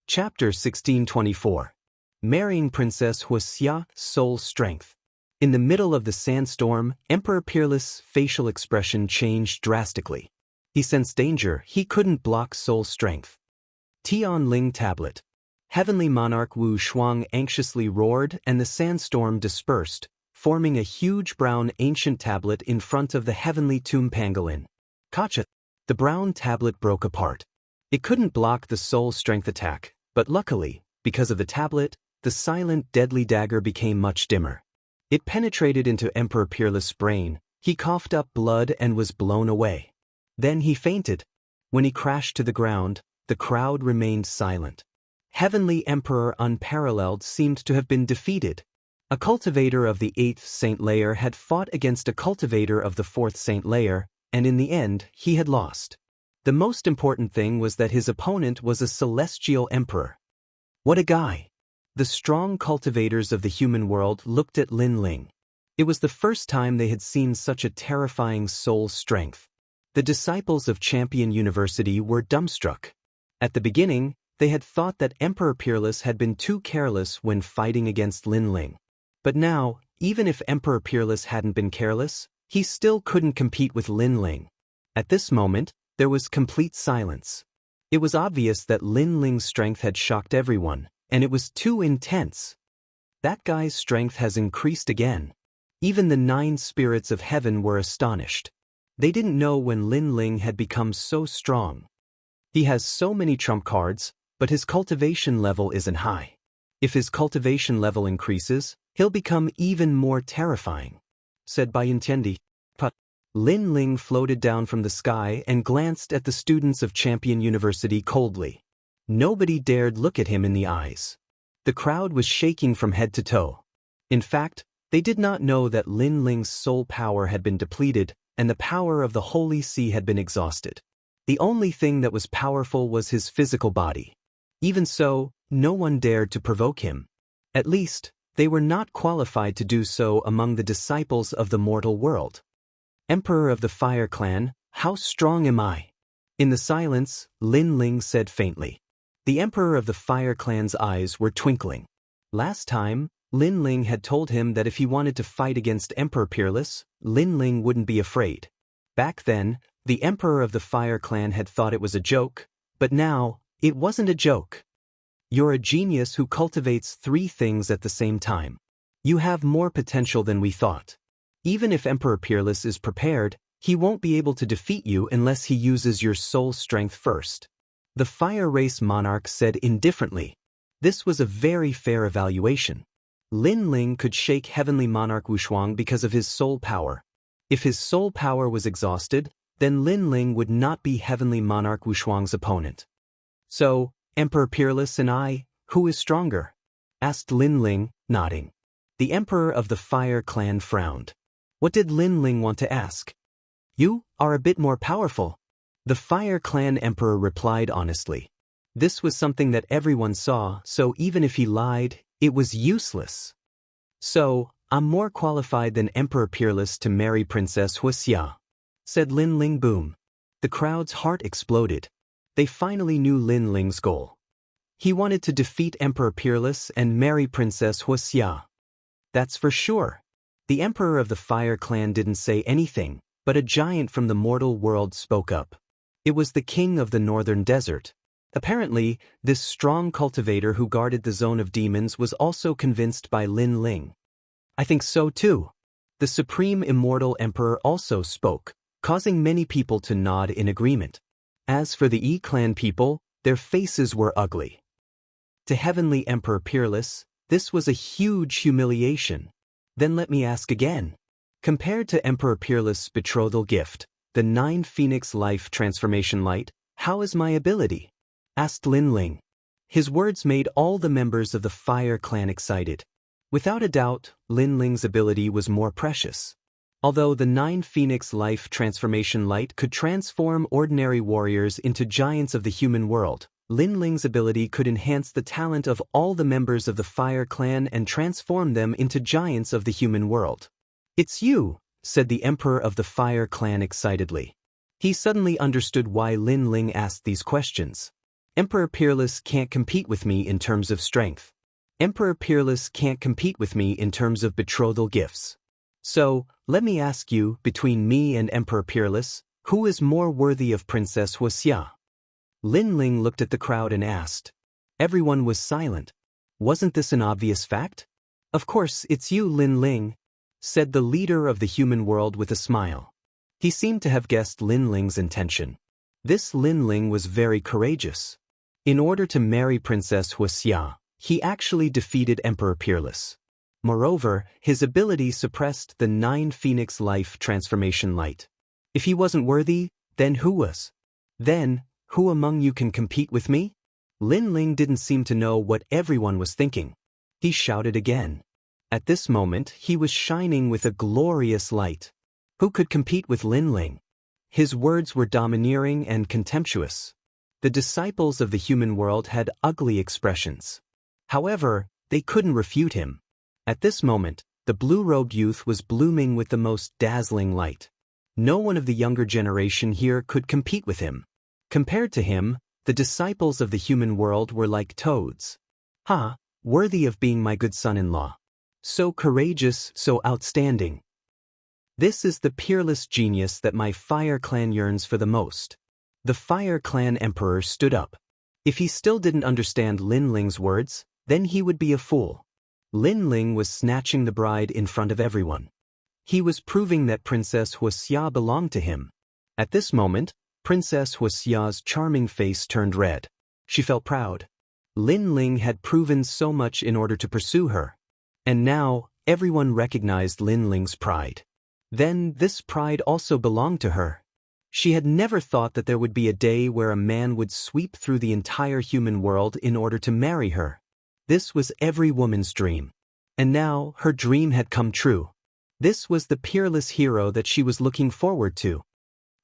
Chapter 1624. Marrying Princess Huaxia, Soul Strength. In the middle of the sandstorm, Emperor Peerless' facial expression changed drastically. He sensed danger. He couldn't block Soul Strength. Tian Ling Tablet. Heavenly Monarch Wu Shuang anxiously roared, and the sandstorm dispersed, forming a huge brown ancient tablet in front of the heavenly tomb pangolin. Kacha! The brown tablet broke apart. It couldn't block the Soul Strength attack, but luckily, because of the tablet, the silent deadly dagger became much dimmer. It penetrated into Emperor Peerless' brain. He coughed up blood and was blown away. Then he fainted. When he crashed to the ground, the crowd remained silent. Heavenly Emperor Unparalleled seemed to have been defeated. A cultivator of the 8th Saint Layer had fought against a cultivator of the 4th Saint Layer, and in the end, he had lost. The most important thing was that his opponent was a celestial emperor. What a guy! The strong cultivators of the human world looked at Lin Ling. It was the first time they had seen such a terrifying soul strength. The disciples of Champion University were dumbstruck. At the beginning, they had thought that Emperor Peerless had been too careless when fighting against Lin Ling. But now, even if Emperor Peerless hadn't been careless, he still couldn't compete with Lin Ling. At this moment, there was complete silence. It was obvious that Lin Ling's strength had shocked everyone, and it was too intense. That guy's strength has increased again. Even the 9 spirits of heaven were astonished. They didn't know when Lin Ling had become so strong. He has so many trump cards, but his cultivation level isn't high. If his cultivation level increases, he'll become even more terrifying, said Bai Yintiendi. Lin Ling floated down from the sky and glanced at the students of Champion University coldly. Nobody dared look at him in the eyes. The crowd was shaking from head to toe. In fact, they did not know that Lin Ling's soul power had been depleted and the power of the Holy Sea had been exhausted. The only thing that was powerful was his physical body. Even so, no one dared to provoke him. At least, they were not qualified to do so among the disciples of the mortal world. Emperor of the Fire Clan, how strong am I? In the silence, Lin Ling said faintly. The Emperor of the Fire Clan's eyes were twinkling. Last time, Lin Ling had told him that if he wanted to fight against Emperor Peerless, Lin Ling wouldn't be afraid. Back then, the Emperor of the Fire Clan had thought it was a joke, but now, it wasn't a joke. You're a genius who cultivates 3 things at the same time. You have more potential than we thought. Even if Emperor Peerless is prepared, he won't be able to defeat you unless he uses your soul strength first. The Fire Race Monarch said indifferently. This was a very fair evaluation. Lin Ling could shake Heavenly Monarch Wu Shuang because of his soul power. If his soul power was exhausted, then Lin Ling would not be Heavenly Monarch Wu Shuang's opponent. So, Emperor Peerless and I, who is stronger? Asked Lin Ling, nodding. The Emperor of the Fire Clan frowned. What did Lin Ling want to ask? You are a bit more powerful. The Fire Clan Emperor replied honestly. This was something that everyone saw, so even if he lied, it was useless. So, I'm more qualified than Emperor Peerless to marry Princess Huaxia, said Lin Ling. Boom. The crowd's heart exploded. They finally knew Lin Ling's goal. He wanted to defeat Emperor Peerless and marry Princess Huaxia. That's for sure. The Emperor of the Fire Clan didn't say anything, but a giant from the mortal world spoke up. It was the king of the northern desert. Apparently, this strong cultivator who guarded the zone of demons was also convinced by Lin Ling. I think so too. The Supreme Immortal Emperor also spoke, causing many people to nod in agreement. As for the E-Clan people, their faces were ugly. To Heavenly Emperor Peerless, this was a huge humiliation. Then let me ask again. Compared to Emperor Peerless' betrothal gift, the 9 Phoenix Life Transformation Light, how is my ability? Asked Lin Ling. His words made all the members of the Fire Clan excited. Without a doubt, Lin Ling's ability was more precious. Although the 9 Phoenix Life Transformation Light could transform ordinary warriors into giants of the human world, Lin Ling's ability could enhance the talent of all the members of the Fire Clan and transform them into giants of the human world. It's you, said the Emperor of the Fire Clan excitedly. He suddenly understood why Lin Ling asked these questions. Emperor Peerless can't compete with me in terms of strength. Emperor Peerless can't compete with me in terms of betrothal gifts. So, let me ask you, between me and Emperor Peerless, who is more worthy of Princess Huaxia? Lin Ling looked at the crowd and asked. Everyone was silent. Wasn't this an obvious fact? Of course, it's you, Lin Ling, said the leader of the human world with a smile. He seemed to have guessed Lin Ling's intention. This Lin Ling was very courageous. In order to marry Princess Huaxia, he actually defeated Emperor Peerless. Moreover, his ability suppressed the 9 Phoenix Life Transformation Light. If he wasn't worthy, then who was? Then, who among you can compete with me? Lin Ling didn't seem to know what everyone was thinking. He shouted again. At this moment, he was shining with a glorious light. Who could compete with Lin Ling? His words were domineering and contemptuous. The disciples of the human world had ugly expressions. However, they couldn't refute him. At this moment, the blue-robed youth was blooming with the most dazzling light. No one of the younger generation here could compete with him. Compared to him, the disciples of the human world were like toads. Worthy of being my good son-in-law. So courageous, so outstanding. This is the peerless genius that my Fire Clan yearns for the most. The Fire Clan Emperor stood up. If he still didn't understand Lin Ling's words, then he would be a fool. Lin Ling was snatching the bride in front of everyone. He was proving that Princess Huaxia belonged to him. At this moment, Princess Huaxia's charming face turned red. She felt proud. Lin Ling had proven so much in order to pursue her. And now, everyone recognized Lin Ling's pride. Then, this pride also belonged to her. She had never thought that there would be a day where a man would sweep through the entire human world in order to marry her. This was every woman's dream. And now, her dream had come true. This was the peerless hero that she was looking forward to.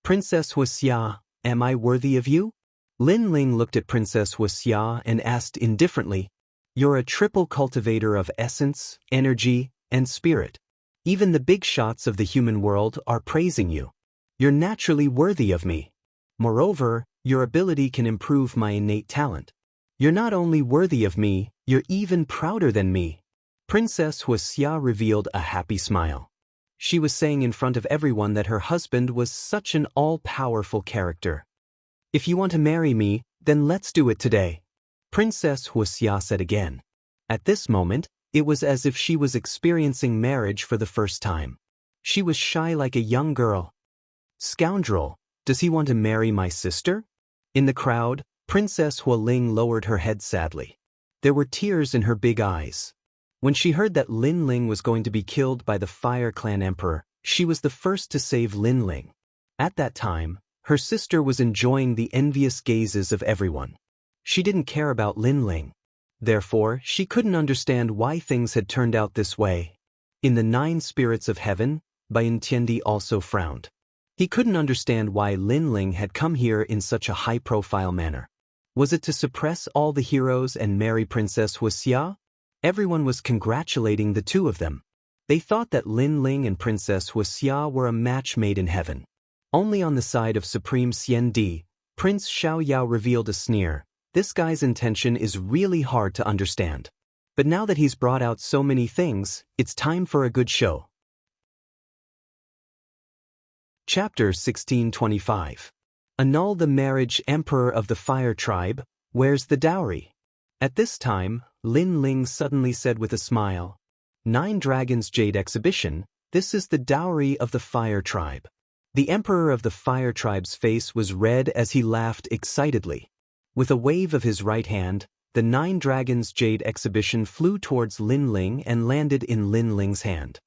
Princess Huaxia, am I worthy of you? Lin Ling looked at Princess Huaxia and asked indifferently, You're a triple cultivator of essence, energy, and spirit. Even the big shots of the human world are praising you. You're naturally worthy of me. Moreover, your ability can improve my innate talent. You're not only worthy of me, you're even prouder than me. Princess Huaxia revealed a happy smile. She was saying in front of everyone that her husband was such an all-powerful character. If you want to marry me, then let's do it today. Princess Huaxia said again. At this moment, it was as if she was experiencing marriage for the first time. She was shy like a young girl. Scoundrel, does he want to marry my sister? In the crowd, Princess Hualing lowered her head sadly. There were tears in her big eyes. When she heard that Lin Ling was going to be killed by the Fire Clan Emperor, she was the first to save Lin Ling. At that time, her sister was enjoying the envious gazes of everyone. She didn't care about Lin Ling. Therefore, she couldn't understand why things had turned out this way. In the 9 spirits of heaven, Bayan Tiandi also frowned. He couldn't understand why Lin Ling had come here in such a high-profile manner. Was it to suppress all the heroes and marry Princess Huaxia? Everyone was congratulating the two of them. They thought that Lin Ling and Princess Huaxia were a match made in heaven. Only on the side of Supreme Xian Di, Prince Xiaoyao revealed a sneer. This guy's intention is really hard to understand. But now that he's brought out so many things, it's time for a good show. Chapter 1625. Annul the marriage. Emperor of the Fire Tribe, where's the dowry? At this time, Lin Ling suddenly said with a smile, 9 Dragons Jade Exhibition, this is the dowry of the Fire Tribe. The Emperor of the Fire Tribe's face was red as he laughed excitedly. With a wave of his right hand, the 9 Dragons Jade Exhibition flew towards Lin Ling and landed in Lin Ling's hand.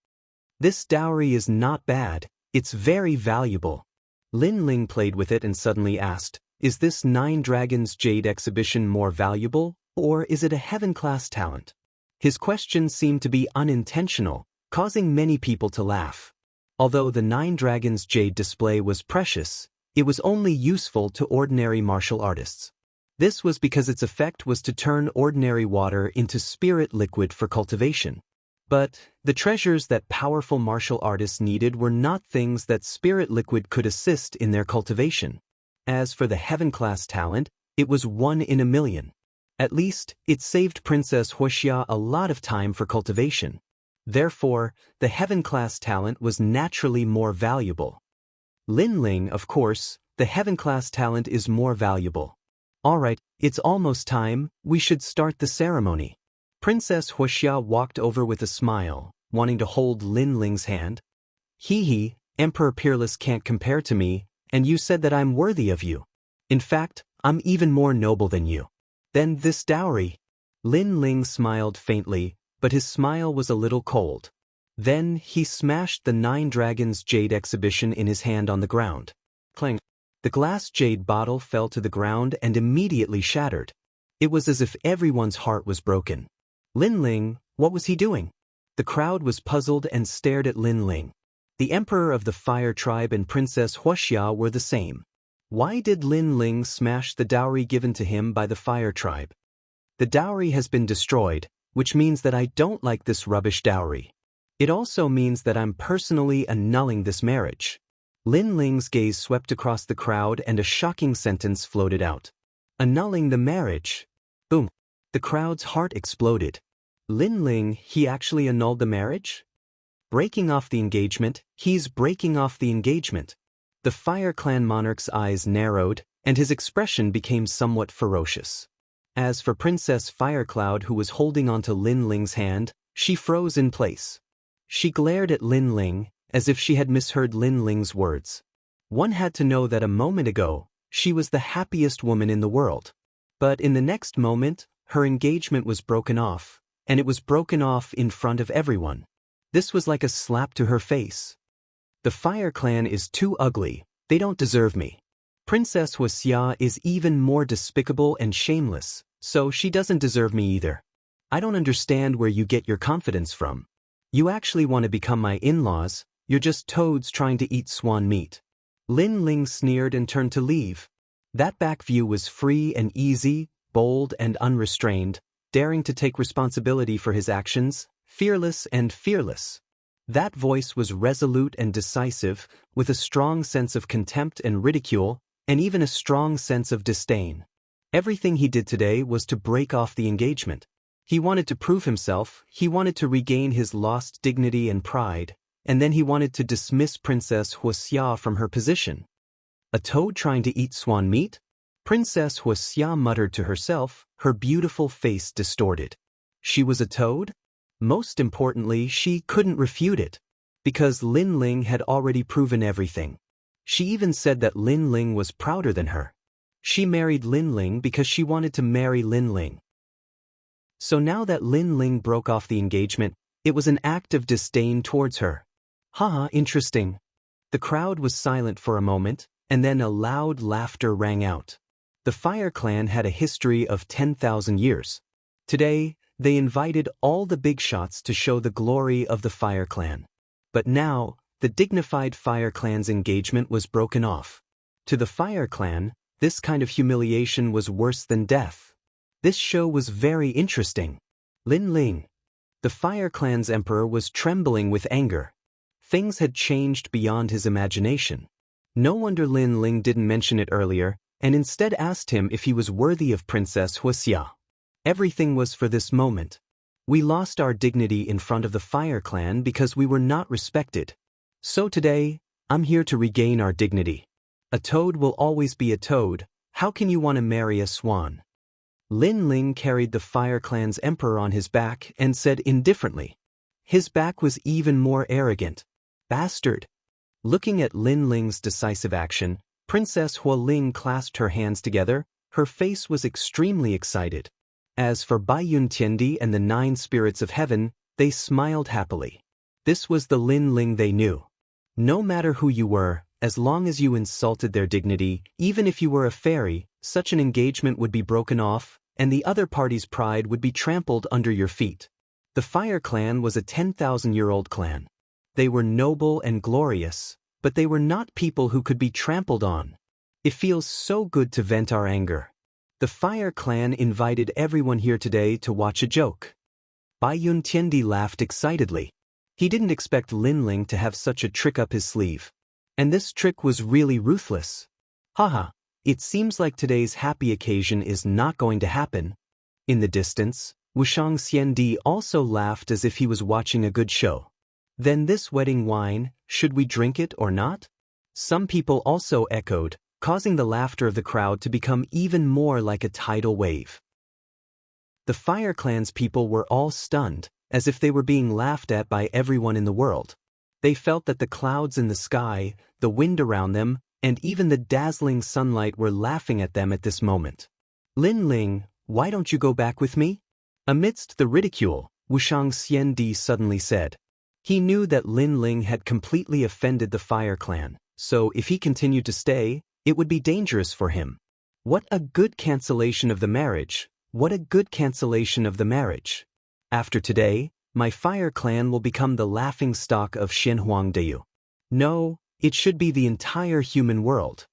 This dowry is not bad, it's very valuable. Lin Ling played with it and suddenly asked, is this 9 Dragons Jade Exhibition more valuable, or is it a heaven-class talent? His question seemed to be unintentional, causing many people to laugh. Although the 9 Dragons Jade display was precious, it was only useful to ordinary martial artists. This was because its effect was to turn ordinary water into spirit liquid for cultivation. But the treasures that powerful martial artists needed were not things that spirit liquid could assist in their cultivation. As for the heaven-class talent, It was 1 in a million. At least, it saved Princess Huoxia a lot of time for cultivation. Therefore, the heaven-class talent was naturally more valuable. Lin Ling, of course, the heaven-class talent is more valuable. Alright, it's almost time, we should start the ceremony. Princess Huoxia walked over with a smile, wanting to hold Lin Ling's hand. Hee, Emperor Peerless can't compare to me, and you said that I'm worthy of you. In fact, I'm even more noble than you. Then this dowry. Lin Ling smiled faintly, but his smile was a little cold. Then he smashed the 9 Dragons jade exhibition in his hand on the ground. Clang. The glass jade bottle fell to the ground and immediately shattered. It was as if everyone's heart was broken. Lin Ling, what was he doing? The crowd was puzzled and stared at Lin Ling. The Emperor of the Fire Tribe and Princess Huoxia were the same. Why did Lin Ling smash the dowry given to him by the Fire Tribe? The dowry has been destroyed, which means that I don't like this rubbish dowry. It also means that I'm personally annulling this marriage. Lin Ling's gaze swept across the crowd and a shocking sentence floated out. Annulling the marriage. Boom. The crowd's heart exploded. Lin Ling, he actually annulled the marriage? Breaking off the engagement, he's breaking off the engagement. The Fire Clan monarch's eyes narrowed, and his expression became somewhat ferocious. As for Princess Firecloud, who was holding onto Lin Ling's hand, she froze in place. She glared at Lin Ling, as if she had misheard Lin Ling's words. One had to know that a moment ago, she was the happiest woman in the world. But in the next moment, her engagement was broken off, and it was broken off in front of everyone. This was like a slap to her face. The Fire Clan is too ugly, they don't deserve me. Princess Huoxia is even more despicable and shameless, so she doesn't deserve me either. I don't understand where you get your confidence from. You actually want to become my in-laws, you're just toads trying to eat swan meat. Lin Ling sneered and turned to leave. That back view was free and easy, bold and unrestrained, daring to take responsibility for his actions, fearless and fearless. That voice was resolute and decisive, with a strong sense of contempt and ridicule, and even a strong sense of disdain. Everything he did today was to break off the engagement. He wanted to prove himself, he wanted to regain his lost dignity and pride, and then he wanted to dismiss Princess Huoxia from her position. A toad trying to eat swan meat? Princess Huoxia muttered to herself, her beautiful face distorted. She was a toad? Most importantly, she couldn't refute it, because Lin Ling had already proven everything. She even said that Lin Ling was prouder than her. She married Lin Ling because she wanted to marry Lin Ling. So now that Lin Ling broke off the engagement, it was an act of disdain towards her. Haha, interesting. The crowd was silent for a moment, and then a loud laughter rang out. The Fire Clan had a history of 10,000 years. Today, they invited all the big shots to show the glory of the Fire Clan. But now, the dignified Fire Clan's engagement was broken off. To the Fire Clan, this kind of humiliation was worse than death. This show was very interesting. Lin Ling. The Fire Clan's emperor was trembling with anger. Things had changed beyond his imagination. No wonder Lin Ling didn't mention it earlier, and instead asked him if he was worthy of Princess Huoxia. Everything was for this moment. We lost our dignity in front of the Fire Clan because we were not respected. So today, I'm here to regain our dignity. A toad will always be a toad. How can you want to marry a swan? Lin Ling carried the Fire Clan's emperor on his back and said indifferently. His back was even more arrogant. Bastard. Looking at Lin Ling's decisive action, Princess Huoling clasped her hands together. Her face was extremely excited. As for Bai Yun Tiandi and the 9 spirits of heaven, they smiled happily. This was the Lin Ling they knew. No matter who you were, as long as you insulted their dignity, even if you were a fairy, such an engagement would be broken off, and the other party's pride would be trampled under your feet. The Fire Clan was a 10,000-year-old clan. They were noble and glorious, but they were not people who could be trampled on. It feels so good to vent our anger. The Fire Clan invited everyone here today to watch a joke. Bai Yun Tiandi laughed excitedly. He didn't expect Lin Ling to have such a trick up his sleeve. And this trick was really ruthless. Haha, It seems like today's happy occasion is not going to happen. In the distance, Wushang Xiandi also laughed as if he was watching a good show. Then this wedding wine, should we drink it or not? Some people also echoed, causing the laughter of the crowd to become even more like a tidal wave. The Fire Clan's people were all stunned, as if they were being laughed at by everyone in the world. They felt that the clouds in the sky, the wind around them, and even the dazzling sunlight were laughing at them at this moment. Lin Ling, why don't you go back with me? Amidst the ridicule, Wushang Xiandi suddenly said. He knew that Lin Ling had completely offended the Fire Clan, so if he continued to stay, it would be dangerous for him. What a good cancellation of the marriage! What a good cancellation of the marriage! After today, my Fire Clan will become the laughing stock of Xianhuangdeu. No, it should be the entire human world.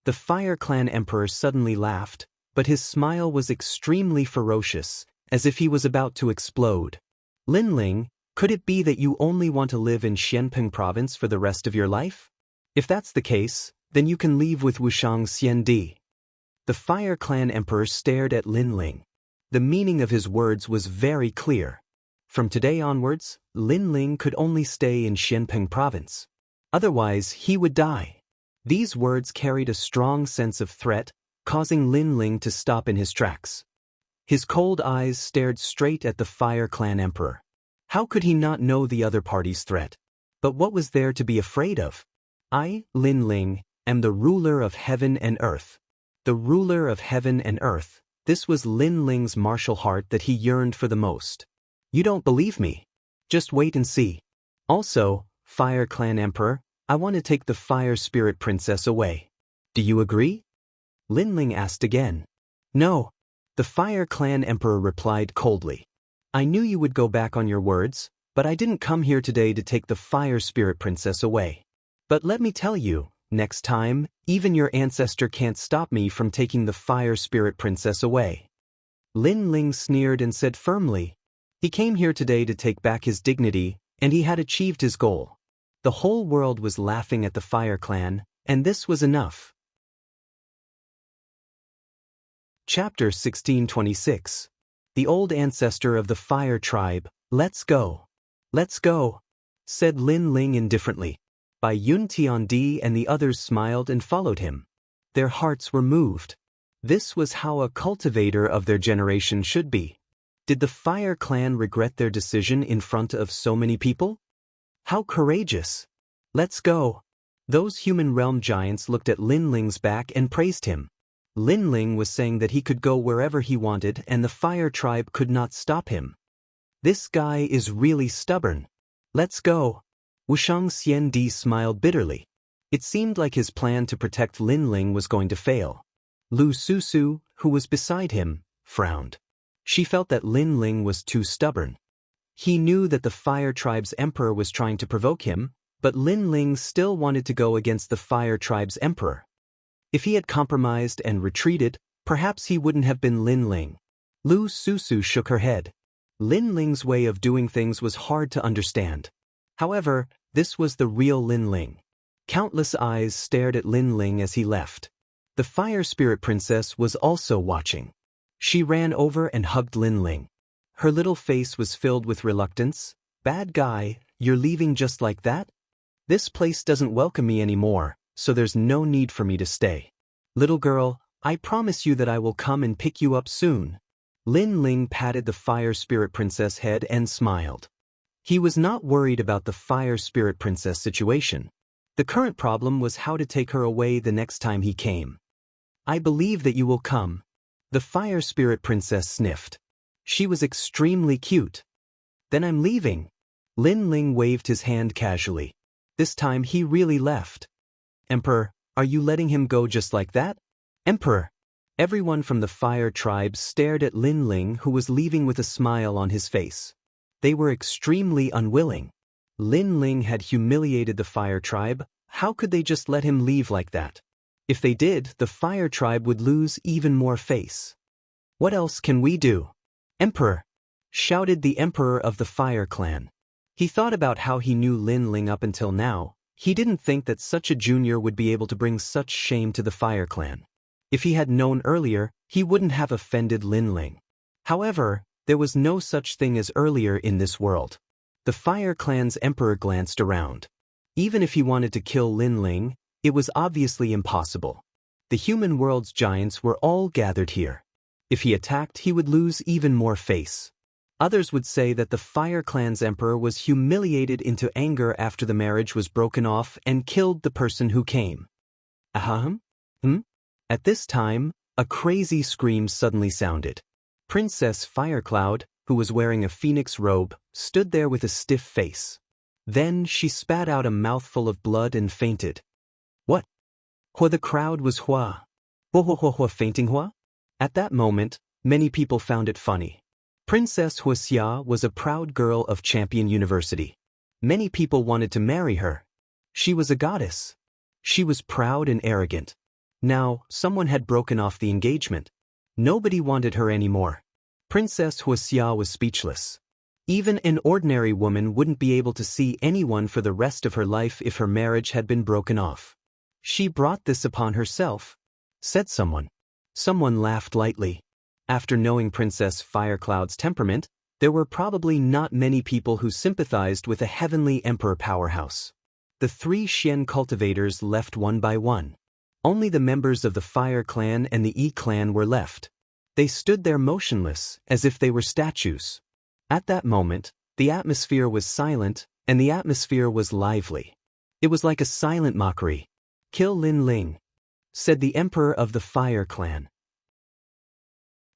The Fire Clan Emperor suddenly laughed, but his smile was extremely ferocious, as if he was about to explode. Lin Ling, could it be that you only want to live in Xianpeng province for the rest of your life? If that's the case, then you can leave with Wushang Xiandi. The Fire Clan Emperor stared at Lin Ling. The meaning of his words was very clear. From today onwards, Lin Ling could only stay in Xianpeng province. Otherwise, he would die. These words carried a strong sense of threat, causing Lin Ling to stop in his tracks. His cold eyes stared straight at the Fire Clan Emperor. How could he not know the other party's threat? But what was there to be afraid of? I, Lin Ling, am the ruler of heaven and earth. The ruler of heaven and earth. This was Lin Ling's martial heart that he yearned for the most. You don't believe me? Just wait and see. Also, Fire Clan Emperor, I want to take the Fire Spirit Princess away. Do you agree? Lin Ling asked again. No. The Fire Clan Emperor replied coldly. I knew you would go back on your words, but I didn't come here today to take the Fire Spirit Princess away. But let me tell you, next time, even your ancestor can't stop me from taking the Fire Spirit Princess away. Lin Ling sneered and said firmly, he came here today to take back his dignity, and he had achieved his goal. The whole world was laughing at the Fire Clan, and this was enough. Chapter 1626. The old ancestor of the Fire Tribe, let's go. Let's go, said Lin Ling indifferently. Bai Yun Tiandi and the others smiled and followed him. Their hearts were moved. This was how a cultivator of their generation should be. Did the Fire Clan regret their decision in front of so many people? How courageous! Let's go! Those human realm giants looked at Lin Ling's back and praised him. Lin Ling was saying that he could go wherever he wanted and the Fire Tribe could not stop him. This guy is really stubborn. Let's go! Wushang Xiandi smiled bitterly. It seemed like his plan to protect Lin Ling was going to fail. Lu Susu, who was beside him, frowned. She felt that Lin Ling was too stubborn. He knew that the Fire Tribe's emperor was trying to provoke him, but Lin Ling still wanted to go against the Fire Tribe's emperor. If he had compromised and retreated, perhaps he wouldn't have been Lin Ling. Lu Susu shook her head. Lin Ling's way of doing things was hard to understand. However, this was the real Lin Ling. Countless eyes stared at Lin Ling as he left. The Fire Spirit Princess was also watching. She ran over and hugged Lin Ling. Her little face was filled with reluctance. Bad guy, you're leaving just like that? This place doesn't welcome me anymore, so there's no need for me to stay. Little girl, I promise you that I will come and pick you up soon. Lin Ling patted the Fire Spirit Princess' head and smiled. He was not worried about the Fire Spirit Princess situation. The current problem was how to take her away the next time he came. I believe that you will come. The Fire Spirit Princess sniffed. She was extremely cute. Then I'm leaving. Lin Ling waved his hand casually. This time he really left. Emperor, are you letting him go just like that? Emperor! Everyone from the Fire Tribe stared at Lin Ling, who was leaving with a smile on his face. They were extremely unwilling. Lin Ling had humiliated the Fire Tribe. How could they just let him leave like that? If they did, the Fire Tribe would lose even more face. What else can we do? Emperor! Shouted the Emperor of the Fire Clan. He thought about how he knew Lin Ling up until now. He didn't think that such a junior would be able to bring such shame to the Fire Clan. If he had known earlier, he wouldn't have offended Lin Ling. However, there was no such thing as earlier in this world. The Fire Clan's emperor glanced around. Even if he wanted to kill Lin Ling, it was obviously impossible. The human world's giants were all gathered here. If he attacked, he would lose even more face. Others would say that the Fire Clan's emperor was humiliated into anger after the marriage was broken off and killed the person who came. Ahem? At this time, a crazy scream suddenly sounded. Princess Firecloud, who was wearing a phoenix robe, stood there with a stiff face. Then she spat out a mouthful of blood and fainted. What? Hua, the crowd was hua. Hua fainting hua? At that moment, many people found it funny. Princess Huaxia was a proud girl of Champion University. Many people wanted to marry her. She was a goddess. She was proud and arrogant. Now, someone had broken off the engagement. Nobody wanted her anymore. Princess Huaxia was speechless. Even an ordinary woman wouldn't be able to see anyone for the rest of her life if her marriage had been broken off. She brought this upon herself, said someone. Someone laughed lightly. After knowing Princess Firecloud's temperament, there were probably not many people who sympathized with a heavenly emperor powerhouse. The 3 Xian cultivators left one by one. Only the members of the Fire Clan and the Yi Clan were left. They stood there motionless, as if they were statues. At that moment, the atmosphere was silent, and the atmosphere was lively. It was like a silent mockery. "Kill Lin Ling," said the emperor of the Fire Clan.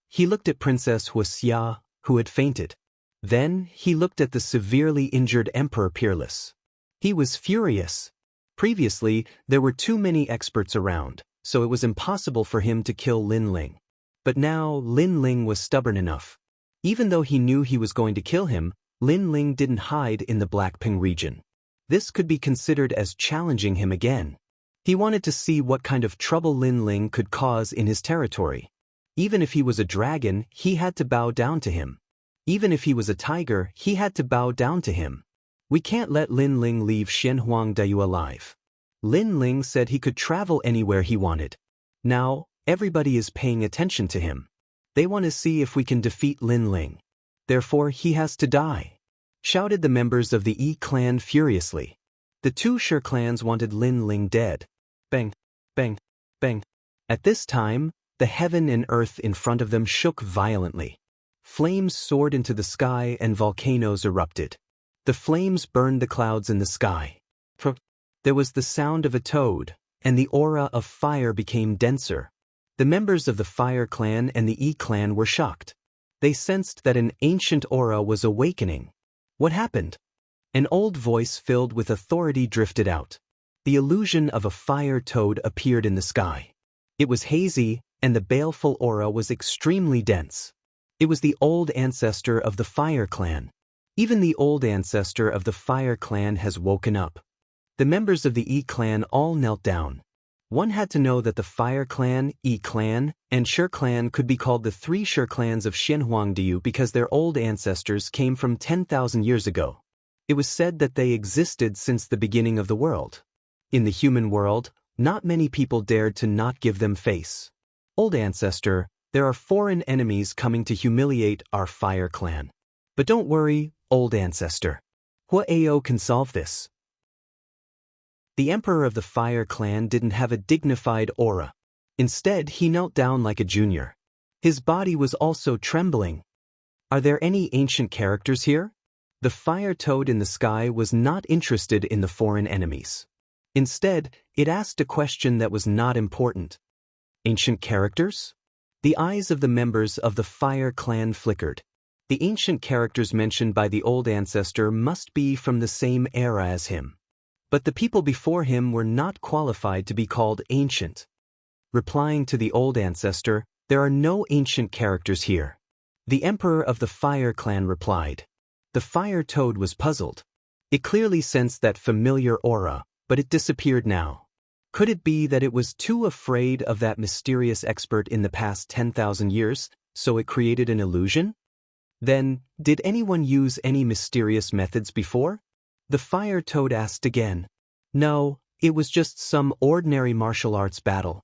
He looked at Princess Huaxia, who had fainted. Then, he looked at the severely injured Emperor Peerless. He was furious. Previously, there were too many experts around, so it was impossible for him to kill Lin Ling. But now, Lin Ling was stubborn enough. Even though he knew he was going to kill him, Lin Ling didn't hide in the Blackping region. This could be considered as challenging him again. He wanted to see what kind of trouble Lin Ling could cause in his territory. Even if he was a dragon, he had to bow down to him. Even if he was a tiger, he had to bow down to him. We can't let Lin Ling leave Shenhuangdayu alive. Lin Ling said he could travel anywhere he wanted. Now, everybody is paying attention to him. They want to see if we can defeat Lin Ling. Therefore, he has to die, shouted the members of the Yi clan furiously. The 2 Shi clans wanted Lin Ling dead. Bang, bang, bang. At this time, the heaven and earth in front of them shook violently. Flames soared into the sky and volcanoes erupted. The flames burned the clouds in the sky. There was the sound of a toad, and the aura of fire became denser. The members of the Fire Clan and the Yi Clan were shocked. They sensed that an ancient aura was awakening. What happened? An old voice filled with authority drifted out. The illusion of a fire toad appeared in the sky. It was hazy, and the baleful aura was extremely dense. It was the old ancestor of the Fire Clan. Even the old ancestor of the Fire Clan has woken up. The members of the Yi Clan all knelt down. One had to know that the Fire Clan, Yi Clan, and Shi Clan could be called the 3 Shi clans of Shenhuangdiyu because their old ancestors came from 10,000 years ago. It was said that they existed since the beginning of the world. In the human world, not many people dared to not give them face. Old ancestor, there are foreign enemies coming to humiliate our Fire Clan. But don't worry, old ancestor. Hua Ao can solve this. The emperor of the Fire Clan didn't have a dignified aura. Instead, he knelt down like a junior. His body was also trembling. Are there any ancient characters here? The fire toad in the sky was not interested in the foreign enemies. Instead, it asked a question that was not important. Ancient characters? The eyes of the members of the Fire Clan flickered. The ancient characters mentioned by the old ancestor must be from the same era as him. But the people before him were not qualified to be called ancient. Replying to the old ancestor, there are no ancient characters here. The emperor of the Fire Clan replied. The fire toad was puzzled. It clearly sensed that familiar aura, but it disappeared now. Could it be that it was too afraid of that mysterious expert in the past 10,000 years, so it created an illusion? Then, did anyone use any mysterious methods before? The fire toad asked again. No, it was just some ordinary martial arts battle.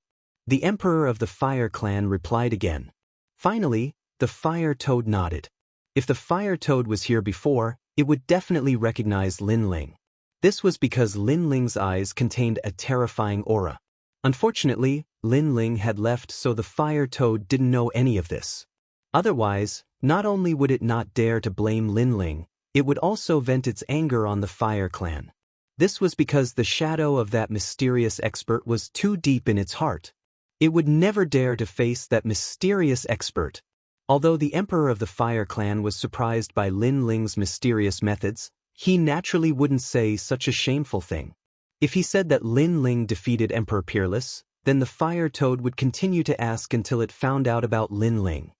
The emperor of the Fire Clan replied again. Finally, the Fire Toad nodded. If the Fire Toad was here before, it would definitely recognize Lin Ling. This was because Lin Ling's eyes contained a terrifying aura. Unfortunately, Lin Ling had left, so the Fire Toad didn't know any of this. Otherwise, not only would it not dare to blame Lin Ling, it would also vent its anger on the Fire Clan. This was because the shadow of that mysterious expert was too deep in its heart. It would never dare to face that mysterious expert. Although the emperor of the Fire Clan was surprised by Lin Ling's mysterious methods, he naturally wouldn't say such a shameful thing. If he said that Lin Ling defeated Emperor Peerless, then the Fire Toad would continue to ask until it found out about Lin Ling.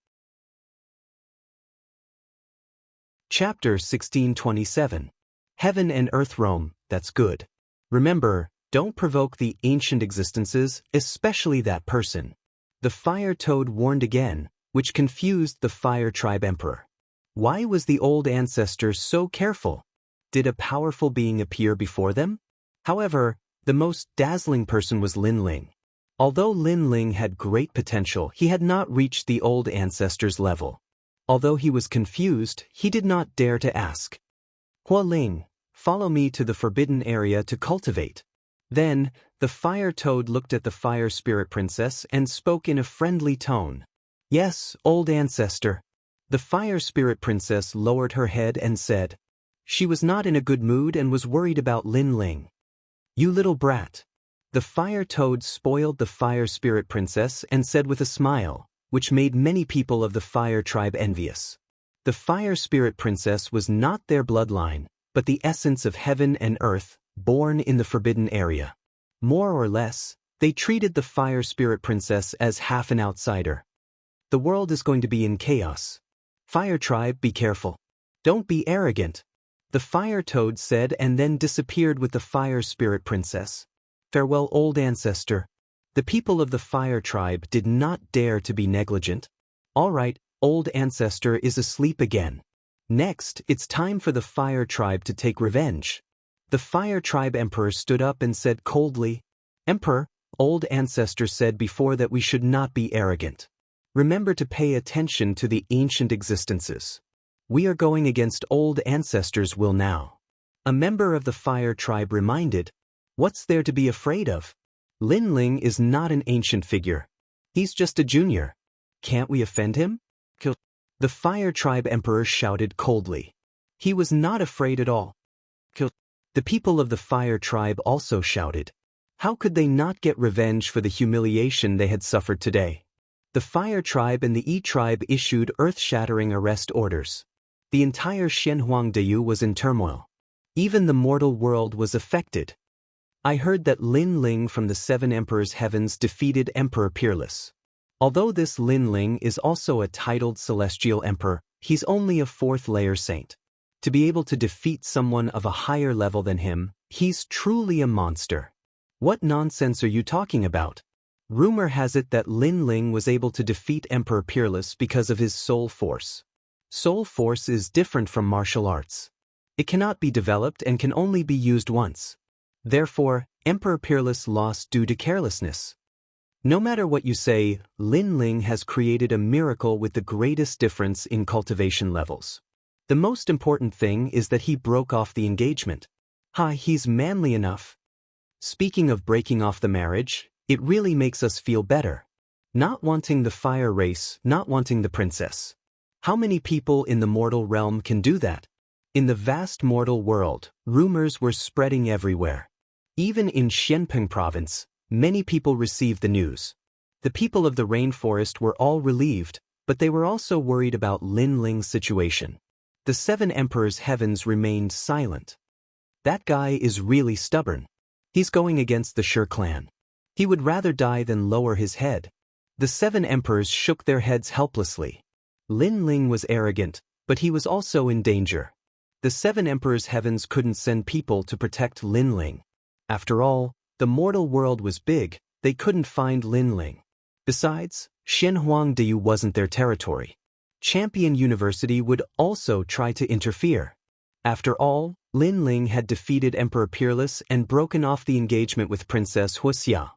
Chapter 1627. Heaven and Earth roam, that's good. Remember, don't provoke the ancient existences, especially that person. The Fire Toad warned again, which confused the Fire Tribe Emperor. Why was the old ancestor so careful? Did a powerful being appear before them? However, the most dazzling person was Lin Ling. Although Lin Ling had great potential, he had not reached the old ancestor's level. Although he was confused, he did not dare to ask. Hua Ling, follow me to the forbidden area to cultivate. Then, the Fire Toad looked at the Fire Spirit Princess and spoke in a friendly tone. Yes, old ancestor. The Fire Spirit Princess lowered her head and said. She was not in a good mood and was worried about Lin Ling. You little brat. The Fire Toad spoiled the Fire Spirit Princess and said with a smile, which made many people of the Fire Tribe envious. The Fire Spirit Princess was not their bloodline, but the essence of heaven and earth, born in the forbidden area. More or less, they treated the Fire Spirit Princess as half an outsider. The world is going to be in chaos. Fire Tribe, be careful. Don't be arrogant. The Fire Toad said and then disappeared with the Fire Spirit Princess. Farewell, old ancestor. The people of the Fire Tribe did not dare to be negligent. All right, old ancestor is asleep again. Next, it's time for the Fire Tribe to take revenge. The Fire Tribe Emperor stood up and said coldly, Emperor, old ancestor said before that we should not be arrogant. Remember to pay attention to the ancient existences. We are going against old ancestors' will now. A member of the Fire Tribe reminded, what's there to be afraid of? Lin Ling is not an ancient figure. He's just a junior. Can't we offend him? Kill. The Fire Tribe Emperor shouted coldly. He was not afraid at all. Kill. The people of the Fire Tribe also shouted. How could they not get revenge for the humiliation they had suffered today? The Fire Tribe and the E Tribe issued earth-shattering arrest orders. The entire Shenhuangdayu was in turmoil. Even the mortal world was affected. I heard that Lin Ling from the Seven Emperors' Heavens defeated Emperor Peerless. Although this Lin Ling is also a titled celestial emperor, he's only a fourth-layer saint. To be able to defeat someone of a higher level than him, he's truly a monster. What nonsense are you talking about? Rumor has it that Lin Ling was able to defeat Emperor Peerless because of his soul force. Soul force is different from martial arts. It cannot be developed and can only be used once. Therefore, Emperor Peerless lost due to carelessness. No matter what you say, Lin Ling has created a miracle with the greatest difference in cultivation levels. The most important thing is that he broke off the engagement. He's manly enough. Speaking of breaking off the marriage, it really makes us feel better. Not wanting the fire race, not wanting the princess. How many people in the mortal realm can do that? In the vast mortal world, rumors were spreading everywhere. Even in Xianpeng province, many people received the news. The people of the rainforest were all relieved, but they were also worried about Lin Ling's situation. The Seven Emperors' Heavens remained silent. That guy is really stubborn. He's going against the Shi clan. He would rather die than lower his head. The Seven Emperors shook their heads helplessly. Lin Ling was arrogant, but he was also in danger. The Seven Emperors' Heavens couldn't send people to protect Lin Ling. After all, the mortal world was big, they couldn't find Lin Ling. Besides, Shenhuangdayu wasn't their territory. Champion University would also try to interfere. After all, Lin Ling had defeated Emperor Peerless and broken off the engagement with Princess Huxia.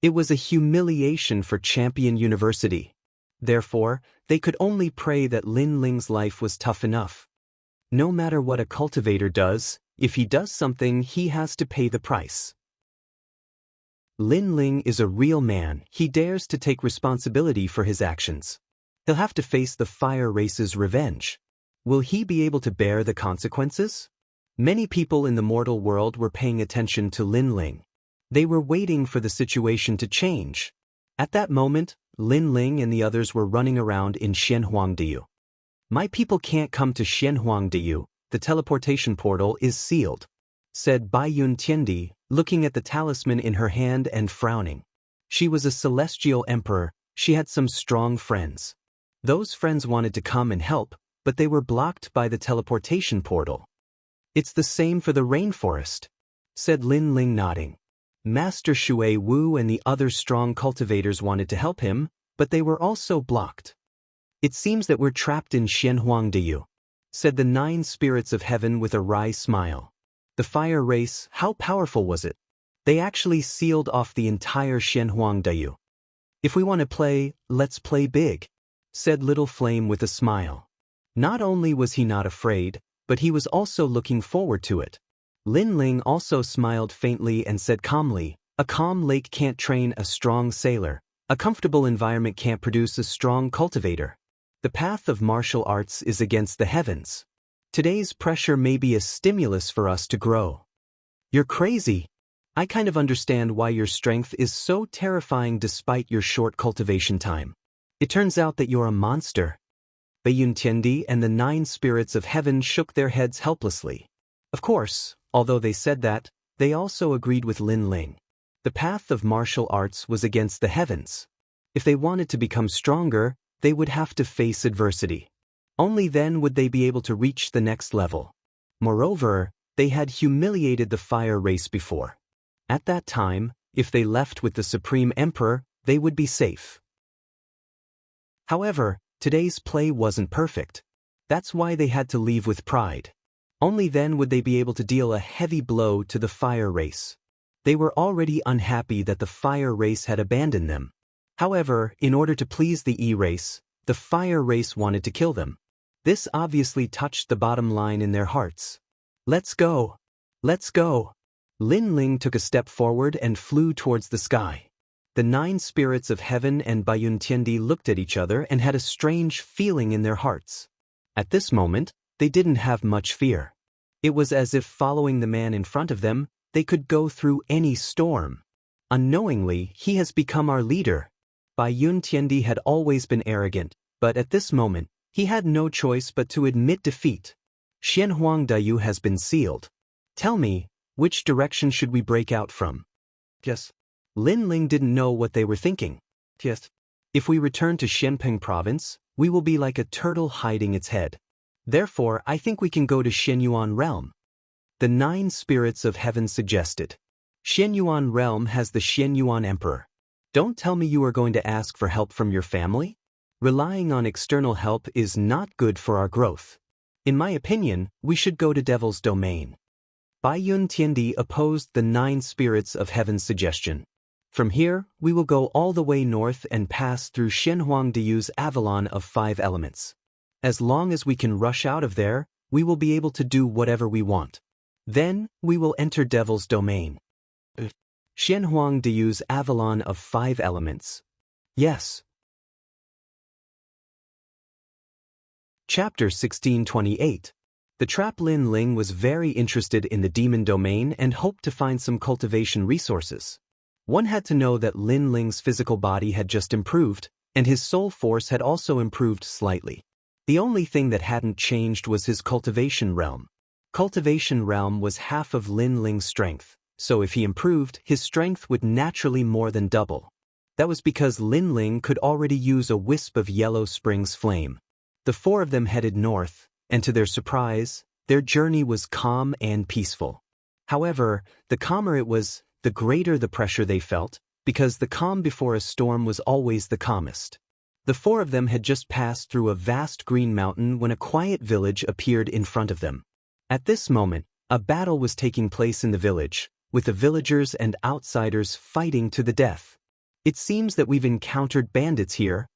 It was a humiliation for Champion University. Therefore, they could only pray that Lin Ling's life was tough enough. No matter what a cultivator does, if he does something, he has to pay the price. Lin Ling is a real man. He dares to take responsibility for his actions. He'll have to face the fire race's revenge. Will he be able to bear the consequences? Many people in the mortal world were paying attention to Lin Ling. They were waiting for the situation to change. At that moment, Lin Ling and the others were running around in Xianhuangdiyu. My people can't come to Xianhuangdiyu, the teleportation portal is sealed, said Baiyun Tiandi, looking at the talisman in her hand and frowning. She was a celestial emperor. She had some strong friends. Those friends wanted to come and help, but they were blocked by the teleportation portal. It's the same for the rainforest, said Lin Ling, nodding. Master Shui Wu and the other strong cultivators wanted to help him, but they were also blocked. It seems that we're trapped in Xianhuangdiyu, said the 9 spirits of heaven with a wry smile. The fire race, how powerful was it? They actually sealed off the entire Xianhuangdiyu. If we want to play, let's play big, said Little Flame with a smile. Not only was he not afraid, but he was also looking forward to it. Lin Ling also smiled faintly and said calmly, a calm lake can't train a strong sailor. A comfortable environment can't produce a strong cultivator. The path of martial arts is against the heavens. Today's pressure may be a stimulus for us to grow. You're crazy. I kind of understand why your strength is so terrifying despite your short cultivation time. It turns out that you're a monster. Baiyun Tiandi and the 9 spirits of heaven shook their heads helplessly. Of course, although they said that, they also agreed with Lin Ling. The path of martial arts was against the heavens. If they wanted to become stronger, they would have to face adversity. Only then would they be able to reach the next level. Moreover, they had humiliated the fire race before. At that time, if they left with the Supreme Emperor, they would be safe. However, today's play wasn't perfect. That's why they had to leave with pride. Only then would they be able to deal a heavy blow to the fire race. They were already unhappy that the fire race had abandoned them. However, in order to please the E-race, the fire race wanted to kill them. This obviously touched the bottom line in their hearts. Let's go. Let's go. Lin Ling took a step forward and flew towards the sky. The 9 spirits of heaven and Baiyun Tiandi looked at each other and had a strange feeling in their hearts. At this moment, they didn't have much fear. It was as if following the man in front of them, they could go through any storm. Unknowingly, he has become our leader. Baiyun Tiandi had always been arrogant, but at this moment, he had no choice but to admit defeat. Xianhuangdiyu has been sealed. Tell me, which direction should we break out from? Yes. Lin Ling didn't know what they were thinking. Yes. If we return to Xianpeng province, we will be like a turtle hiding its head. Therefore, I think we can go to Xianyuan realm. The 9 spirits of heaven suggested. Xianyuan realm has the Xianyuan emperor. Don't tell me you are going to ask for help from your family? Relying on external help is not good for our growth. In my opinion, we should go to Devil's Domain. Baiyun Tiandi opposed the 9 spirits of heaven's suggestion. From here, we will go all the way north and pass through Xianhuangdiyu's Avalon of 5 elements. As long as we can rush out of there, we will be able to do whatever we want. Then, we will enter Devil's Domain. Xianhuangdiyu's Avalon of 5 elements. Yes. Chapter 1628. The trap. Lin Ling was very interested in the demon domain and hoped to find some cultivation resources. One had to know that Lin Ling's physical body had just improved, and his soul force had also improved slightly. The only thing that hadn't changed was his cultivation realm. Cultivation realm was half of Lin Ling's strength, so if he improved, his strength would naturally more than double. That was because Lin Ling could already use a wisp of Yellow Spring's flame. The 4 of them headed north, and to their surprise, their journey was calm and peaceful. However, the calmer it was, the greater the pressure they felt, because the calm before a storm was always the calmest. The 4 of them had just passed through a vast green mountain when a quiet village appeared in front of them. At this moment, a battle was taking place in the village, with the villagers and outsiders fighting to the death. It seems that we've encountered bandits here.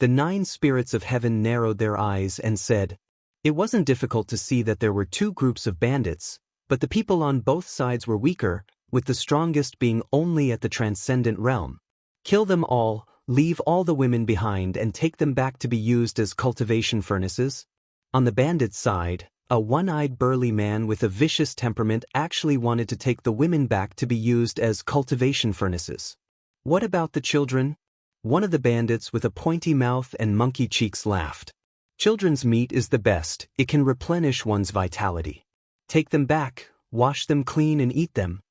The 9 spirits of heaven narrowed their eyes and said, "It wasn't difficult to see that there were 2 groups of bandits, but the people on both sides were weaker, with the strongest being only at the transcendent realm. Kill them all, leave all the women behind and take them back to be used as cultivation furnaces." On the bandit side, a one-eyed burly man with a vicious temperament actually wanted to take the women back to be used as cultivation furnaces. "What about the children?" One of the bandits with a pointy mouth and monkey cheeks laughed. "Children's meat is the best, it can replenish one's vitality. Take them back, wash them clean and eat them."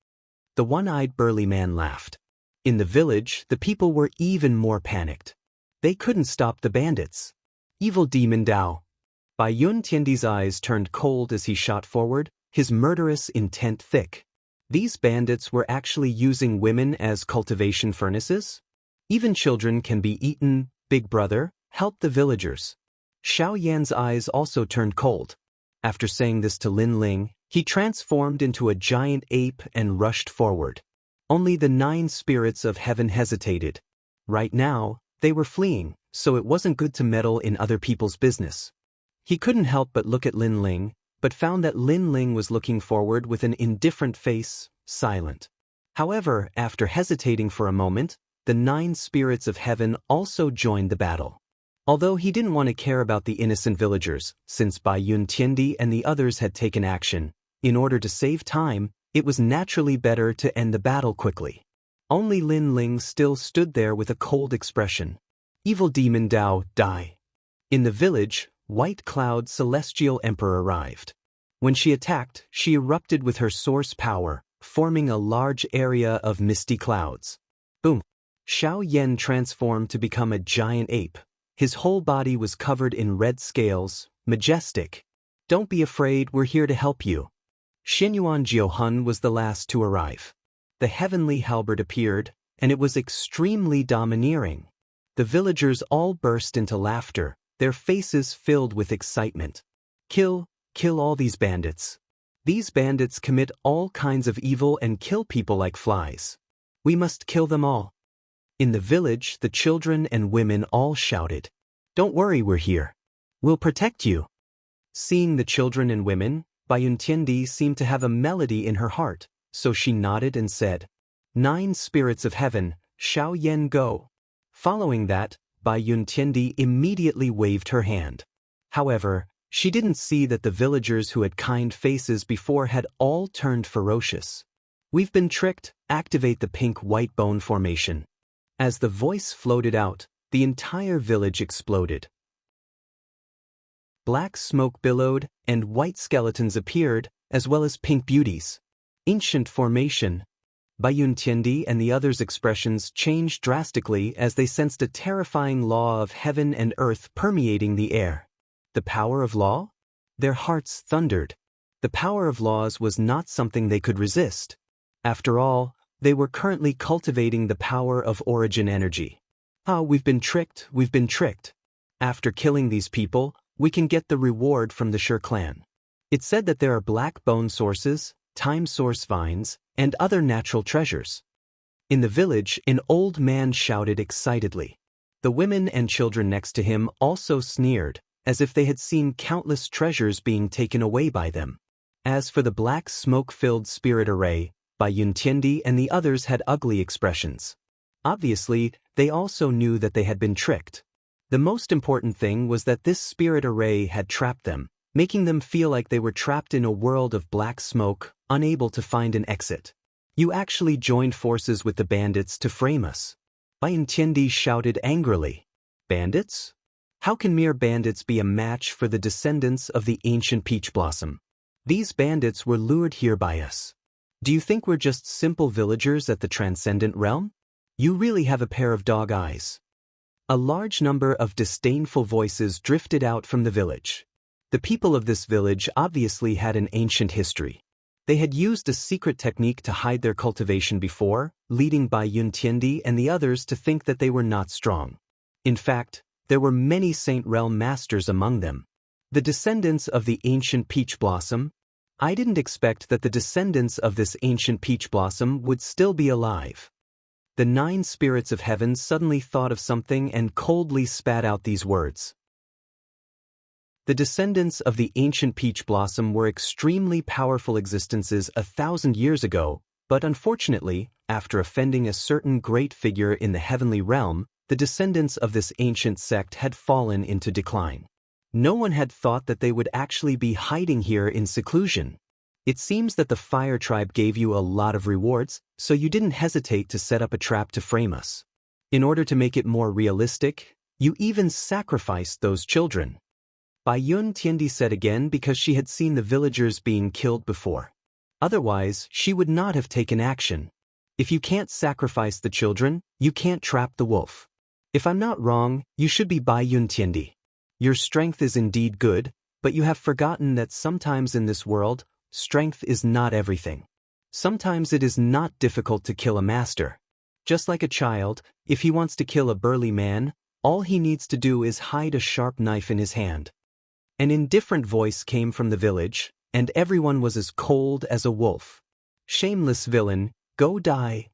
The one-eyed burly man laughed. In the village, the people were even more panicked. They couldn't stop the bandits. "Evil demon Dao." Bai Yun Tiandi's eyes turned cold as he shot forward, his murderous intent thick. These bandits were actually using women as cultivation furnaces? "Even children can be eaten, big brother, help the villagers." Xiao Yan's eyes also turned cold. After saying this to Lin Ling, he transformed into a giant ape and rushed forward. Only the 9 spirits of heaven hesitated. Right now, they were fleeing, so it wasn't good to meddle in other people's business. He couldn't help but look at Lin Ling, but found that Lin Ling was looking forward with an indifferent face, silent. However, after hesitating for a moment, the 9 spirits of heaven also joined the battle. Although he didn't want to care about the innocent villagers, since Bai Yun Tiandi and the others had taken action, in order to save time, it was naturally better to end the battle quickly. Only Lin Ling still stood there with a cold expression. "Evil demon Dao, die." In the village, White Cloud Celestial Emperor arrived. When she attacked, she erupted with her source power, forming a large area of misty clouds. Boom! Xiao Yan transformed to become a giant ape. His whole body was covered in red scales, majestic. "Don't be afraid, we're here to help you." Xinyuan Jiuhun was the last to arrive. The heavenly halberd appeared, and it was extremely domineering. The villagers all burst into laughter, their faces filled with excitement. Kill all these bandits. These bandits commit all kinds of evil and kill people like flies. We must kill them all." In the village, the children and women all shouted, "Don't worry, we're here. We'll protect you." Seeing the children and women, Bai Yun Tiandi seemed to have a melody in her heart, so she nodded and said, "9 spirits of heaven, Xiao Yan go." Following that, Bai Yun Tiandi immediately waved her hand. However, she didn't see that the villagers who had kind faces before had all turned ferocious. "We've been tricked, activate the pink-white bone formation." As the voice floated out, the entire village exploded. Black smoke billowed, and white skeletons appeared, as well as pink beauties. Ancient formation. Bai Yun Tiandi and the others' expressions changed drastically as they sensed a terrifying law of heaven and earth permeating the air. The power of law? Their hearts thundered. The power of laws was not something they could resist. After all, they were currently cultivating the power of origin energy. We've been tricked, we've been tricked. After killing these people, we can get the reward from the Sher clan. It said that there are black bone sources, time source vines, and other natural treasures. In the village, an old man shouted excitedly. The women and children next to him also sneered, as if they had seen countless treasures being taken away by them. As for the black smoke-filled spirit array, Bai Yun Tiandi and the others had ugly expressions. Obviously, they also knew that they had been tricked. The most important thing was that this spirit array had trapped them, making them feel like they were trapped in a world of black smoke, unable to find an exit. "You actually joined forces with the bandits to frame us." Bai Yun Tiandi shouted angrily. "Bandits? How can mere bandits be a match for the descendants of the ancient peach blossom? These bandits were lured here by us. Do you think we're just simple villagers at the transcendent realm? You really have a pair of dog eyes." A large number of disdainful voices drifted out from the village. The people of this village obviously had an ancient history. They had used a secret technique to hide their cultivation before, leading Bai Yun Tiandi and the others to think that they were not strong. In fact, there were many Saint Realm masters among them. The descendants of the ancient peach blossom? I didn't expect that the descendants of this ancient peach blossom would still be alive. The 9 spirits of heaven suddenly thought of something and coldly spat out these words. The descendants of the ancient peach blossom were extremely powerful existences 1,000 years ago, but unfortunately, after offending a certain great figure in the heavenly realm, the descendants of this ancient sect had fallen into decline. No one had thought that they would actually be hiding here in seclusion. It seems that the fire tribe gave you a lot of rewards, so you didn't hesitate to set up a trap to frame us. In order to make it more realistic, you even sacrificed those children. Bai Yun Tiandi said again because she had seen the villagers being killed before. Otherwise, she would not have taken action. If you can't sacrifice the children, you can't trap the wolf. If I'm not wrong, you should be Bai Yun Tiandi. Your strength is indeed good, but you have forgotten that sometimes in this world, strength is not everything. Sometimes it is not difficult to kill a master. Just like a child, if he wants to kill a burly man, all he needs to do is hide a sharp knife in his hand. An indifferent voice came from the village, and everyone was as cold as a wolf. Shameless villain, go die.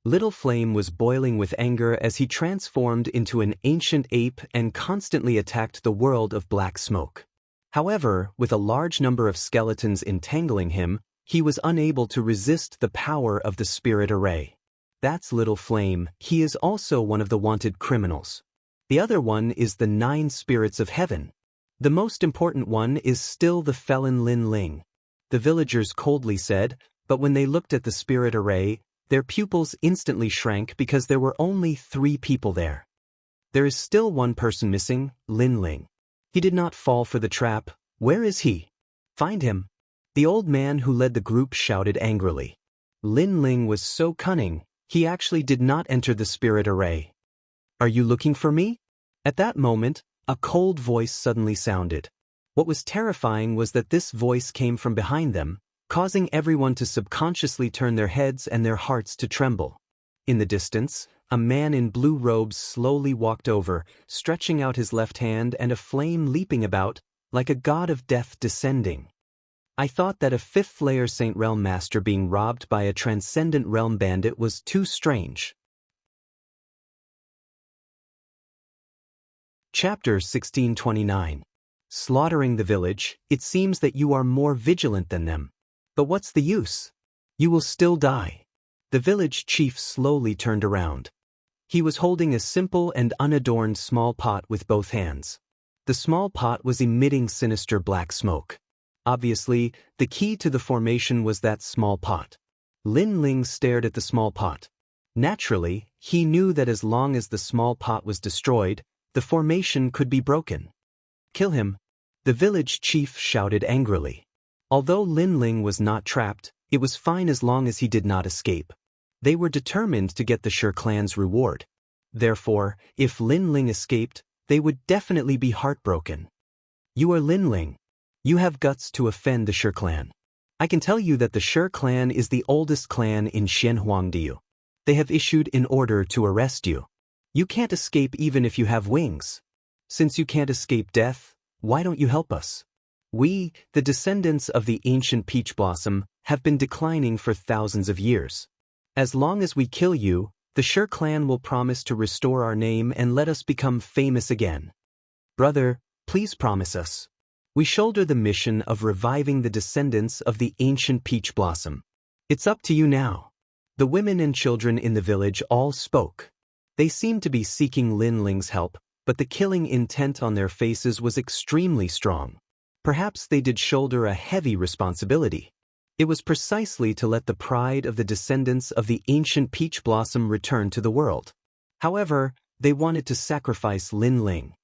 Little Flame was boiling with anger as he transformed into an ancient ape and constantly attacked the world of black smoke. However, with a large number of skeletons entangling him, he was unable to resist the power of the spirit array. That's Little Flame, he is also one of the wanted criminals. The other one is the 9 spirits of heaven. The most important one is still the felon Lin Ling. The villagers coldly said, but when they looked at the spirit array, their pupils instantly shrank because there were only 3 people there. There is still one person missing, Lin Ling. He did not fall for the trap. Where is he? Find him. The old man who led the group shouted angrily. Lin Ling was so cunning, he actually did not enter the spirit array. Are you looking for me? At that moment, a cold voice suddenly sounded. What was terrifying was that this voice came from behind them, causing everyone to subconsciously turn their heads and their hearts to tremble. In the distance, a man in blue robes slowly walked over, stretching out his left hand and a flame leaping about, like a god of death descending. I thought that a 5th layer Saint Realm Master being robbed by a transcendent realm bandit was too strange. Chapter 1629. Slaughtering the village, it seems that you are more vigilant than them. But what's the use? You will still die. The village chief slowly turned around. He was holding a simple and unadorned small pot with both hands. The small pot was emitting sinister black smoke. Obviously, the key to the formation was that small pot. Lin Ling stared at the small pot. Naturally, he knew that as long as the small pot was destroyed, the formation could be broken. Kill him, the village chief shouted angrily. Although Lin Ling was not trapped, it was fine as long as he did not escape. They were determined to get the Sher clan's reward. Therefore, if Lin Ling escaped, they would definitely be heartbroken. You are Lin Ling. You have guts to offend the Sher clan. I can tell you that the Sher clan is the oldest clan in Xianhuangdiu. They have issued an order to arrest you. You can't escape even if you have wings. Since you can't escape death, why don't you help us? We, the descendants of the ancient peach blossom, have been declining for thousands of years. As long as we kill you, the Sher clan will promise to restore our name and let us become famous again. Brother, please promise us. We shoulder the mission of reviving the descendants of the ancient peach blossom. It's up to you now. The women and children in the village all spoke. They seemed to be seeking Lin Ling's help, but the killing intent on their faces was extremely strong. Perhaps they did shoulder a heavy responsibility. It was precisely to let the pride of the descendants of the ancient peach blossom return to the world. However, they wanted to sacrifice Lin Ling.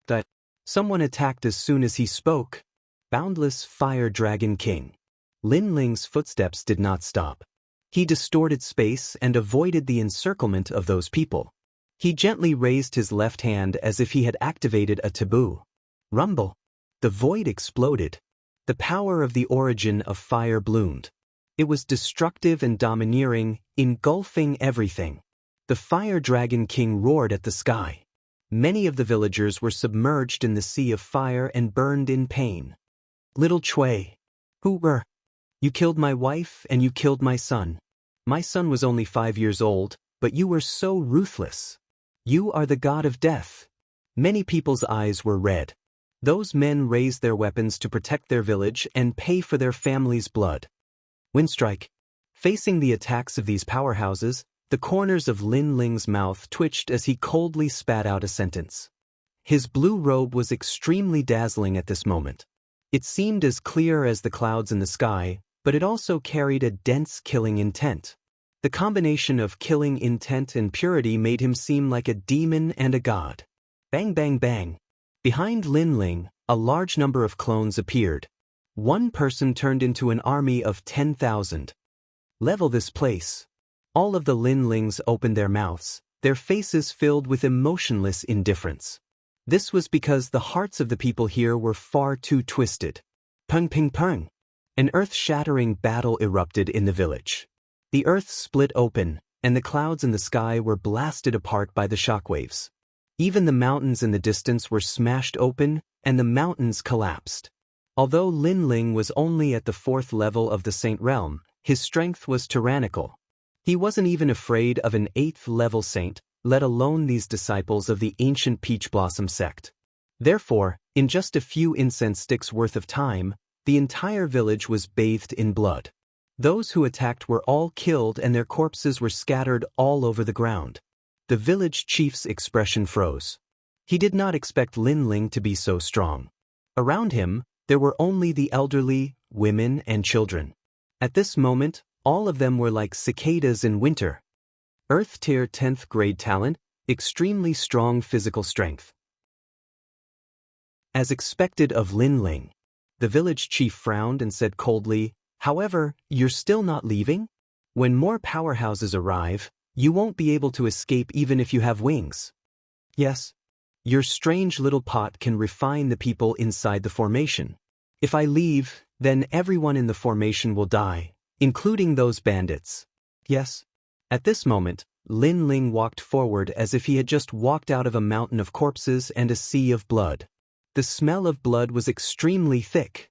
That someone attacked as soon as he spoke. Boundless Fire Dragon King. Lin Ling's footsteps did not stop. He distorted space and avoided the encirclement of those people. He gently raised his left hand as if he had activated a taboo. Rumble. The void exploded. The power of the origin of fire bloomed. It was destructive and domineering, engulfing everything. The Fire Dragon King roared at the sky. Many of the villagers were submerged in the sea of fire and burned in pain. Little Chui. Who were? You killed my wife and you killed my son. My son was only 5 years old, but you were so ruthless. You are the god of death." Many people's eyes were red. Those men raised their weapons to protect their village and pay for their family's blood. Windstrike. Facing the attacks of these powerhouses, the corners of Lin Ling's mouth twitched as he coldly spat out a sentence. His blue robe was extremely dazzling at this moment. It seemed as clear as the clouds in the sky, but it also carried a dense killing intent. The combination of killing intent and purity made him seem like a demon and a god. Bang bang bang. Behind Lin Ling, a large number of clones appeared. One person turned into an army of 10,000. Level this place. All of the Lin Lings opened their mouths, their faces filled with emotionless indifference. This was because the hearts of the people here were far too twisted. Pung ping pung. An earth-shattering battle erupted in the village. The earth split open, and the clouds in the sky were blasted apart by the shockwaves. Even the mountains in the distance were smashed open, and the mountains collapsed. Although Lin Ling was only at the 4th level of the Saint Realm, his strength was tyrannical. He wasn't even afraid of an 8th level saint, let alone these disciples of the ancient Peach Blossom sect. Therefore, in just a few incense sticks worth of time, the entire village was bathed in blood. Those who attacked were all killed and their corpses were scattered all over the ground. The village chief's expression froze. He did not expect Lin Ling to be so strong. Around him, there were only the elderly, women, and children. At this moment, all of them were like cicadas in winter. Earth Tier 10th grade talent, extremely strong physical strength. As expected of Lin Ling, the village chief frowned and said coldly, "However, you're still not leaving? When more powerhouses arrive, you won't be able to escape even if you have wings." "Yes. Your strange little pot can refine the people inside the formation. If I leave, then everyone in the formation will die, including those bandits." "Yes." At this moment, Lin Ling walked forward as if he had just walked out of a mountain of corpses and a sea of blood. The smell of blood was extremely thick.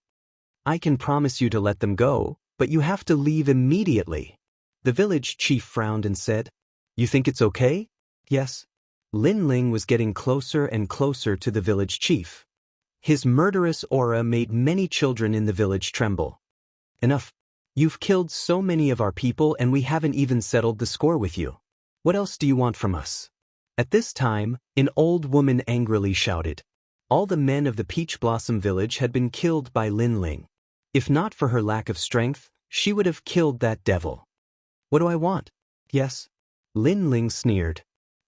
"I can promise you to let them go, but you have to leave immediately." The village chief frowned and said, "You think it's okay?" "Yes." Lin Ling was getting closer and closer to the village chief. His murderous aura made many children in the village tremble. "Enough. You've killed so many of our people and we haven't even settled the score with you. What else do you want from us?" At this time, an old woman angrily shouted. All the men of the Peach Blossom village had been killed by Lin Ling. If not for her lack of strength, she would have killed that devil. "What do I want?" "Yes." Lin Ling sneered.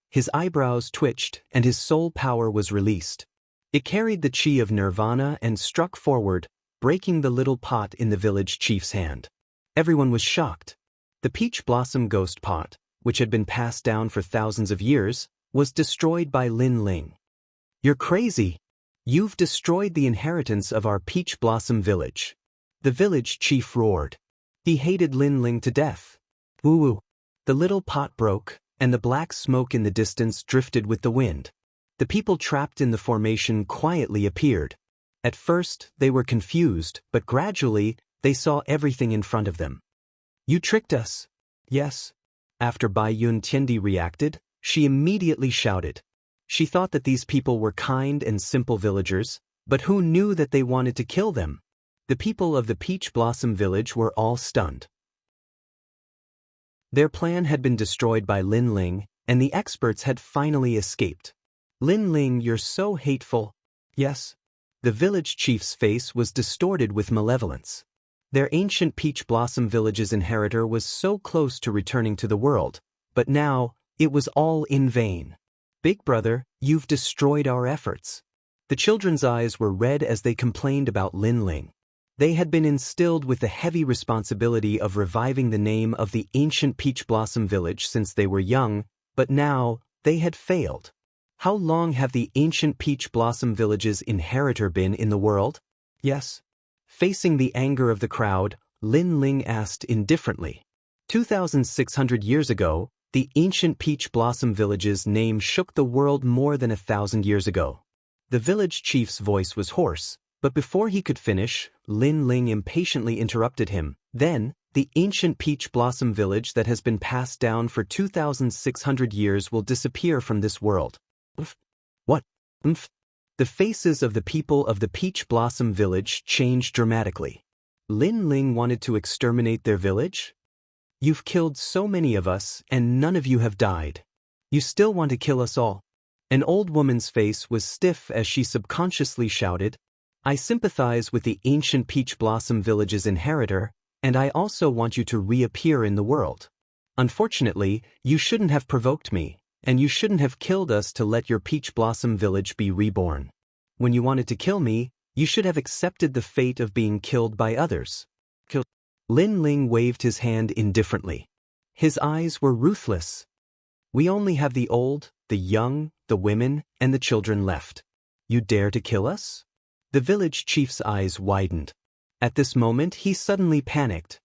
His eyebrows twitched and his soul power was released. It carried the chi of nirvana and struck forward, breaking the little pot in the village chief's hand. Everyone was shocked. The Peach Blossom ghost pot, which had been passed down for thousands of years, was destroyed by Lin Ling. "You're crazy. You've destroyed the inheritance of our Peach Blossom village." The village chief roared. He hated Lin Ling to death. Woo-woo. The little pot broke, and the black smoke in the distance drifted with the wind. The people trapped in the formation quietly appeared. At first, they were confused, but gradually, they saw everything in front of them. "You tricked us." "Yes." After Bai Yun Tiendi reacted, she immediately shouted. She thought that these people were kind and simple villagers, but who knew that they wanted to kill them? The people of the Peach Blossom village were all stunned. Their plan had been destroyed by Lin Ling, and the experts had finally escaped. "Lin Ling, you're so hateful." "Yes." The village chief's face was distorted with malevolence. Their ancient Peach Blossom village's inheritor was so close to returning to the world, but now, it was all in vain. "Big brother, you've destroyed our efforts." The children's eyes were red as they complained about Lin Ling. They had been instilled with the heavy responsibility of reviving the name of the ancient Peach Blossom village since they were young, but now, they had failed. How long have the ancient Peach Blossom village's inheritor been in the world? "Yes." Facing the anger of the crowd, Lin Ling asked indifferently. 2,600 years ago, the ancient Peach Blossom village's name shook the world more than 1,000 years ago. The village chief's voice was hoarse, but before he could finish, Lin Ling impatiently interrupted him. "Then, The ancient peach blossom village that has been passed down for 2,600 years will disappear from this world. What? The faces of the people of the peach blossom village changed dramatically. Lin Ling wanted to exterminate their village? You've killed so many of us, and none of you have died. You still want to kill us all? An old woman's face was stiff as she subconsciously shouted, I sympathize with the ancient peach blossom village's inheritor, and I also want you to reappear in the world. Unfortunately, you shouldn't have provoked me, and you shouldn't have killed us to let your peach blossom village be reborn. When you wanted to kill me, you should have accepted the fate of being killed by others. Lin Ling waved his hand indifferently. His eyes were ruthless. We only have the old, the young, the women, and the children left. You dare to kill us? The village chief's eyes widened. At this moment he suddenly panicked.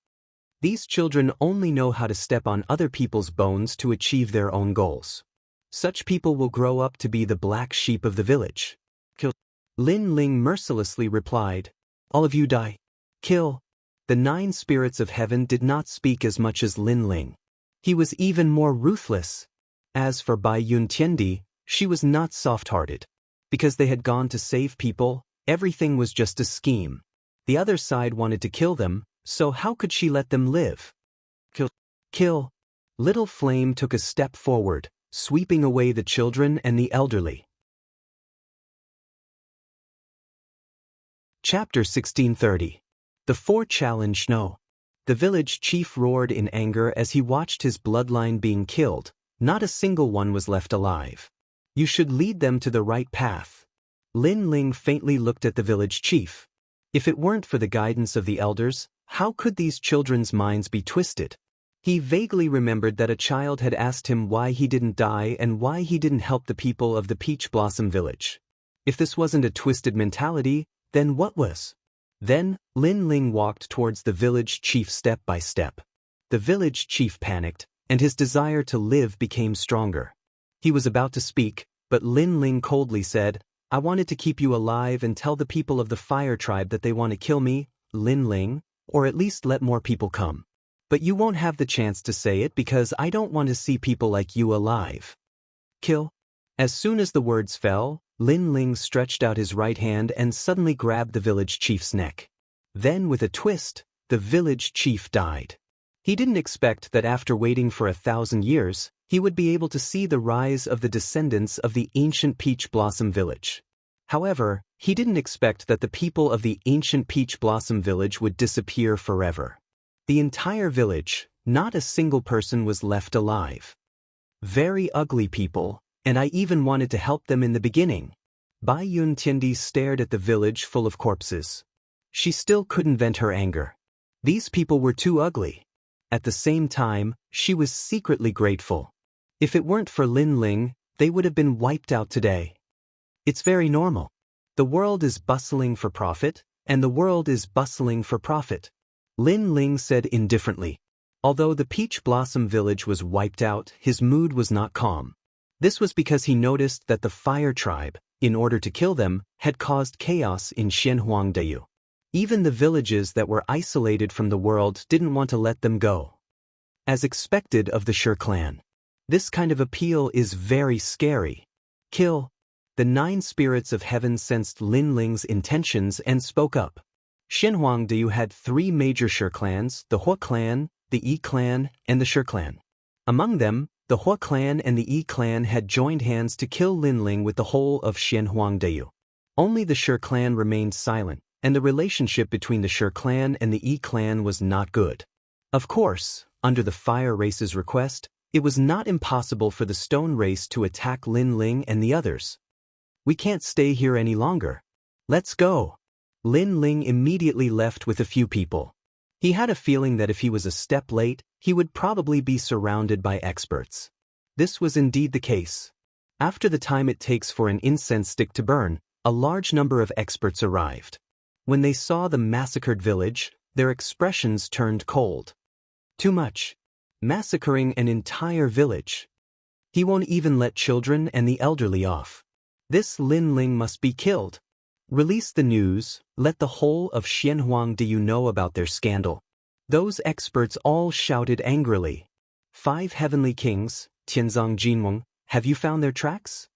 These children only know how to step on other people's bones to achieve their own goals. Such people will grow up to be the black sheep of the village. Kill. Lin Ling mercilessly replied, all of you die. Kill. The 9 spirits of heaven did not speak as much as Lin Ling. He was even more ruthless. As for Bai Yun Tiendi, she was not soft-hearted. Because they had gone to save people, everything was just a scheme. The other side wanted to kill them, so how could she let them live? Kill. Kill. Little Flame took a step forward, sweeping away the children and the elderly. Chapter 1630. The 4 Challenge No. The village chief roared in anger as he watched his bloodline being killed. Not a single one was left alive. You should lead them to the right path. Lin Ling faintly looked at the village chief. If it weren't for the guidance of the elders, how could these children's minds be twisted? He vaguely remembered that a child had asked him why he didn't die and why he didn't help the people of the Peach Blossom Village. If this wasn't a twisted mentality, then what was? Then, Lin Ling walked towards the village chief step by step. The village chief panicked, and his desire to live became stronger. He was about to speak, but Lin Ling coldly said, I wanted to keep you alive and tell the people of the fire tribe that they want to kill me, Lin Ling, or at least let more people come. But you won't have the chance to say it because I don't want to see people like you alive. Kill. As soon as the words fell, Lin Ling stretched out his right hand and suddenly grabbed the village chief's neck. Then with a twist, the village chief died. He didn't expect that after waiting for 1,000 years, he would be able to see the rise of the descendants of the ancient Peach Blossom Village. However, he didn't expect that the people of the ancient Peach Blossom Village would disappear forever. The entire village, not a single person was left alive. Very ugly people, and I even wanted to help them in the beginning. Bai Yun Tiendi stared at the village full of corpses. She still couldn't vent her anger. These people were too ugly. At the same time, she was secretly grateful. If it weren't for Lin Ling, they would have been wiped out today. It's very normal. The world is bustling for profit, and the world is bustling for profit. Lin Ling said indifferently. Although the Peach Blossom Village was wiped out, his mood was not calm. This was because he noticed that the Fire Tribe, in order to kill them, had caused chaos in Xianhuangdao. Even the villages that were isolated from the world didn't want to let them go. As expected of the Shi clan. This kind of appeal is very scary. Kill. The 9 spirits of heaven sensed Lin Ling's intentions and spoke up. Xianhuangdao had 3 major Shi clans, the Hua clan, the Yi clan, and the Shi clan. Among them, the Hua clan and the Yi clan had joined hands to kill Lin Ling with the whole of Xianhuangdao. Only the Shi clan remained silent, and the relationship between the Shi clan and the Yi clan was not good. Of course, under the Fire Race's request, it was not impossible for the Stone Race to attack Lin Ling and the others. We can't stay here any longer. Let's go. Lin Ling immediately left with a few people. He had a feeling that if he was a step late, he would probably be surrounded by experts. This was indeed the case. After the time it takes for an incense stick to burn, a large number of experts arrived. When they saw the massacred village, their expressions turned cold. Too much. Massacring an entire village. He won't even let children and the elderly off. This Lin Ling must be killed. Release the news, let the whole of Xianhuangdao know about their scandal. Those experts all shouted angrily. 5 heavenly kings, Tianzong Jinweng, have you found their tracks?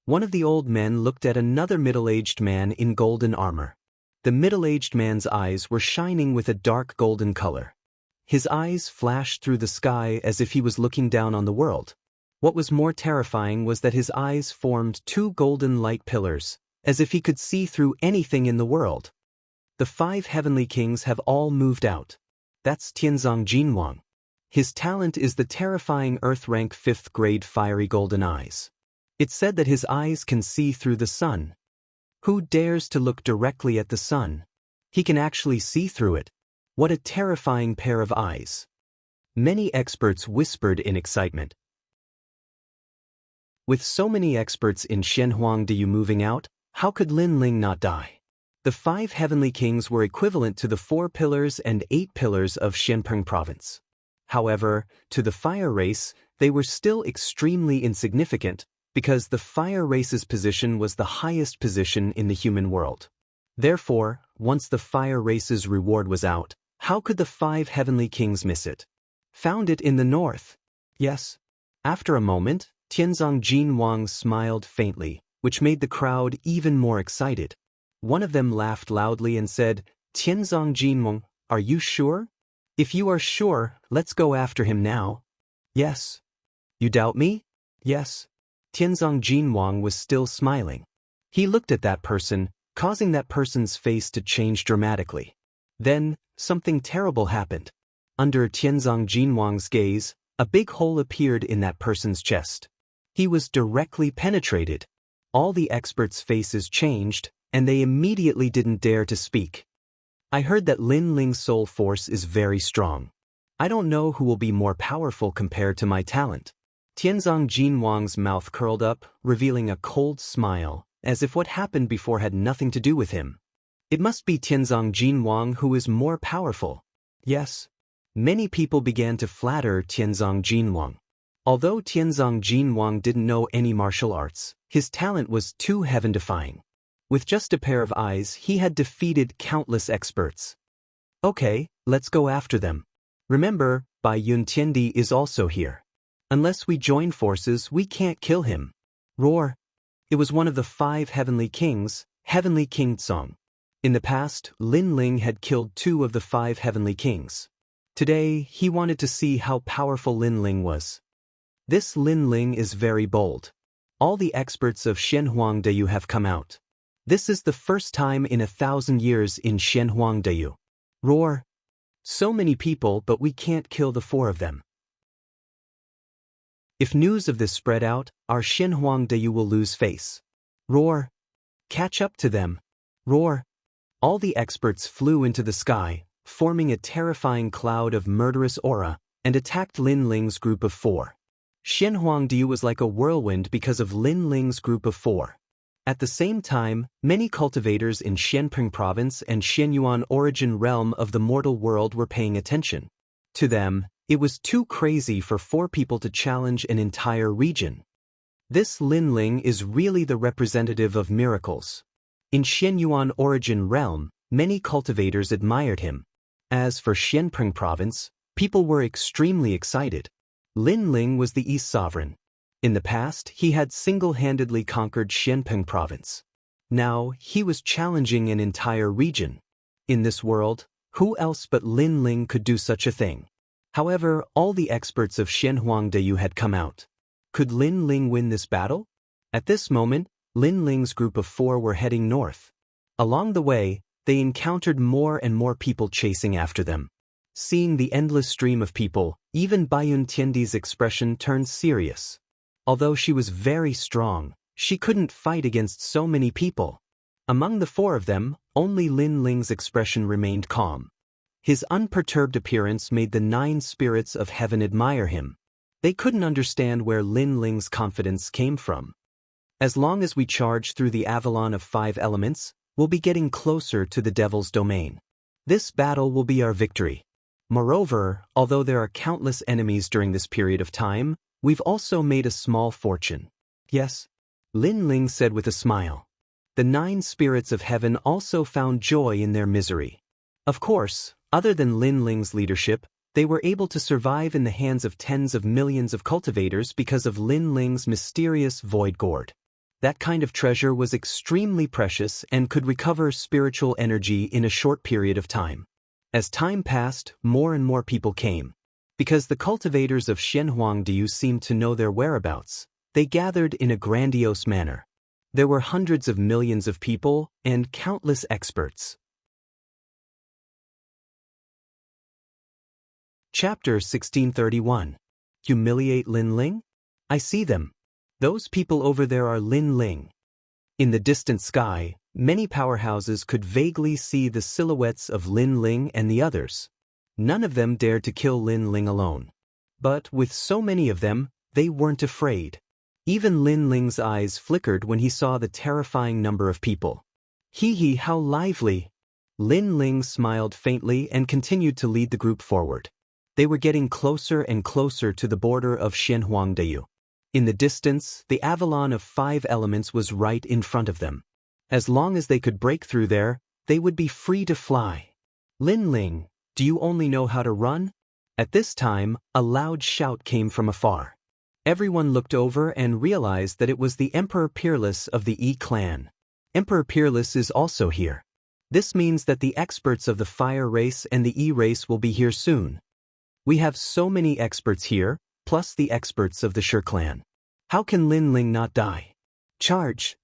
One of the old men looked at another middle-aged man in golden armor. The middle-aged man's eyes were shining with a dark golden color. His eyes flashed through the sky as if he was looking down on the world. What was more terrifying was that his eyes formed 2 golden light pillars, as if he could see through anything in the world. The 5 heavenly kings have all moved out. That's Tianzong Jinwang. His talent is the terrifying Earth-rank 5th grade fiery golden eyes. It's said that his eyes can see through the sun. Who dares to look directly at the sun? He can actually see through it. What a terrifying pair of eyes. Many experts whispered in excitement. With so many experts in Shenhuangdeyu moving out, how could Lin Ling not die? The 5 heavenly kings were equivalent to the 4 pillars and 8 pillars of Shenpeng province. However, to the fire race, they were still extremely insignificant, because the fire race's position was the highest position in the human world. Therefore, once the fire race's reward was out, how could the 5 heavenly kings miss it? Found it in the north. Yes. After a moment, Tianzong Jinwang smiled faintly, which made the crowd even more excited. One of them laughed loudly and said, Tianzong Jinwang, are you sure? If you are sure, let's go after him now. Yes. You doubt me? Yes. Tianzong Jinwang was still smiling. He looked at that person, causing that person's face to change dramatically. Then, something terrible happened. Under Tianzong Jinwang's gaze, a big hole appeared in that person's chest. He was directly penetrated. All the experts' faces changed, and they immediately didn't dare to speak. I heard that Lin Ling's soul force is very strong. I don't know who will be more powerful compared to my talent. Tianzong Jinwang's mouth curled up, revealing a cold smile, as if what happened before had nothing to do with him. It must be Tianzong Jinwang who is more powerful. Yes. Many people began to flatter Tianzong Jinwang. Although Tianzong Jinwang didn't know any martial arts, his talent was too heaven-defying. With just a pair of eyes, he had defeated countless experts. Okay, let's go after them. Remember, Bai Yun Tiandi is also here. Unless we join forces, we can't kill him. Roar. It was one of the 5 heavenly kings, Heavenly King Tsong. In the past, Lin Ling had killed 2 of the 5 heavenly kings. Today, he wanted to see how powerful Lin Ling was. This Lin Ling is very bold. All the experts of Shenhuangdeyu have come out. This is the first time in 1,000 years in Shenhuangdeyu. Roar. So many people, but we can't kill the 4 of them. If news of this spread out, our Shenhuangdeyu will lose face. Roar. Catch up to them. Roar. All the experts flew into the sky, forming a terrifying cloud of murderous aura, and attacked Lin Ling's group of 4. Shenhuangdeyu was like a whirlwind because of Lin Ling's group of 4. At the same time, many cultivators in Shenpeng province and Shenyuan origin realm of the mortal world were paying attention. To them, it was too crazy for 4 people to challenge an entire region. This Lin Ling is really the representative of miracles. In Shenyuan origin realm, many cultivators admired him. As for Shenpeng province, people were extremely excited. Lin Ling was the East sovereign. In the past, he had single-handedly conquered Shenpeng province. Now, he was challenging an entire region. In this world, who else but Lin Ling could do such a thing? However, all the experts of Shenhuangdeyu had come out. Could Lin Ling win this battle? At this moment, Lin Ling's group of 4 were heading north. Along the way, they encountered more and more people chasing after them. Seeing the endless stream of people, even Baiyun Tiandi's expression turned serious. Although she was very strong, she couldn't fight against so many people. Among the 4 of them, only Lin Ling's expression remained calm. His unperturbed appearance made the 9 spirits of heaven admire him. They couldn't understand where Lin Ling's confidence came from. As long as we charge through the Avalon of 5 elements, we'll be getting closer to the devil's domain. This battle will be our victory. Moreover, although there are countless enemies during this period of time, we've also made a small fortune. Yes, Lin Ling said with a smile. The 9 spirits of heaven also found joy in their misery. Of course, Other than Lin Ling's leadership, they were able to survive in the hands of tens of millions of cultivators because of Lin Ling's mysterious void gourd. That kind of treasure was extremely precious and could recover spiritual energy in a short period of time. As time passed, more and more people came. Because the cultivators of Xianhuangdiu seemed to know their whereabouts, they gathered in a grandiose manner. There were hundreds of millions of people and countless experts. Chapter 1631. Humiliate Lin Ling? I see them. Those people over there are Lin Ling. In the distant sky, many powerhouses could vaguely see the silhouettes of Lin Ling and the others. None of them dared to kill Lin Ling alone. But with so many of them, they weren't afraid. Even Lin Ling's eyes flickered when he saw the terrifying number of people. Hee, how lively! Lin Ling smiled faintly and continued to lead the group forward. They were getting closer and closer to the border of Xianhuangdiu. In the distance, the Avalon of 5 elements was right in front of them. As long as they could break through there, they would be free to fly. Lin Ling, do you only know how to run? At this time, a loud shout came from afar. Everyone looked over and realized that it was the Emperor Peerless of the Yi clan. Emperor Peerless is also here. This means that the experts of the Fire race and the Yi race will be here soon. We have so many experts here, plus the experts of the Shi clan. How can Lin Ling not die? Charge!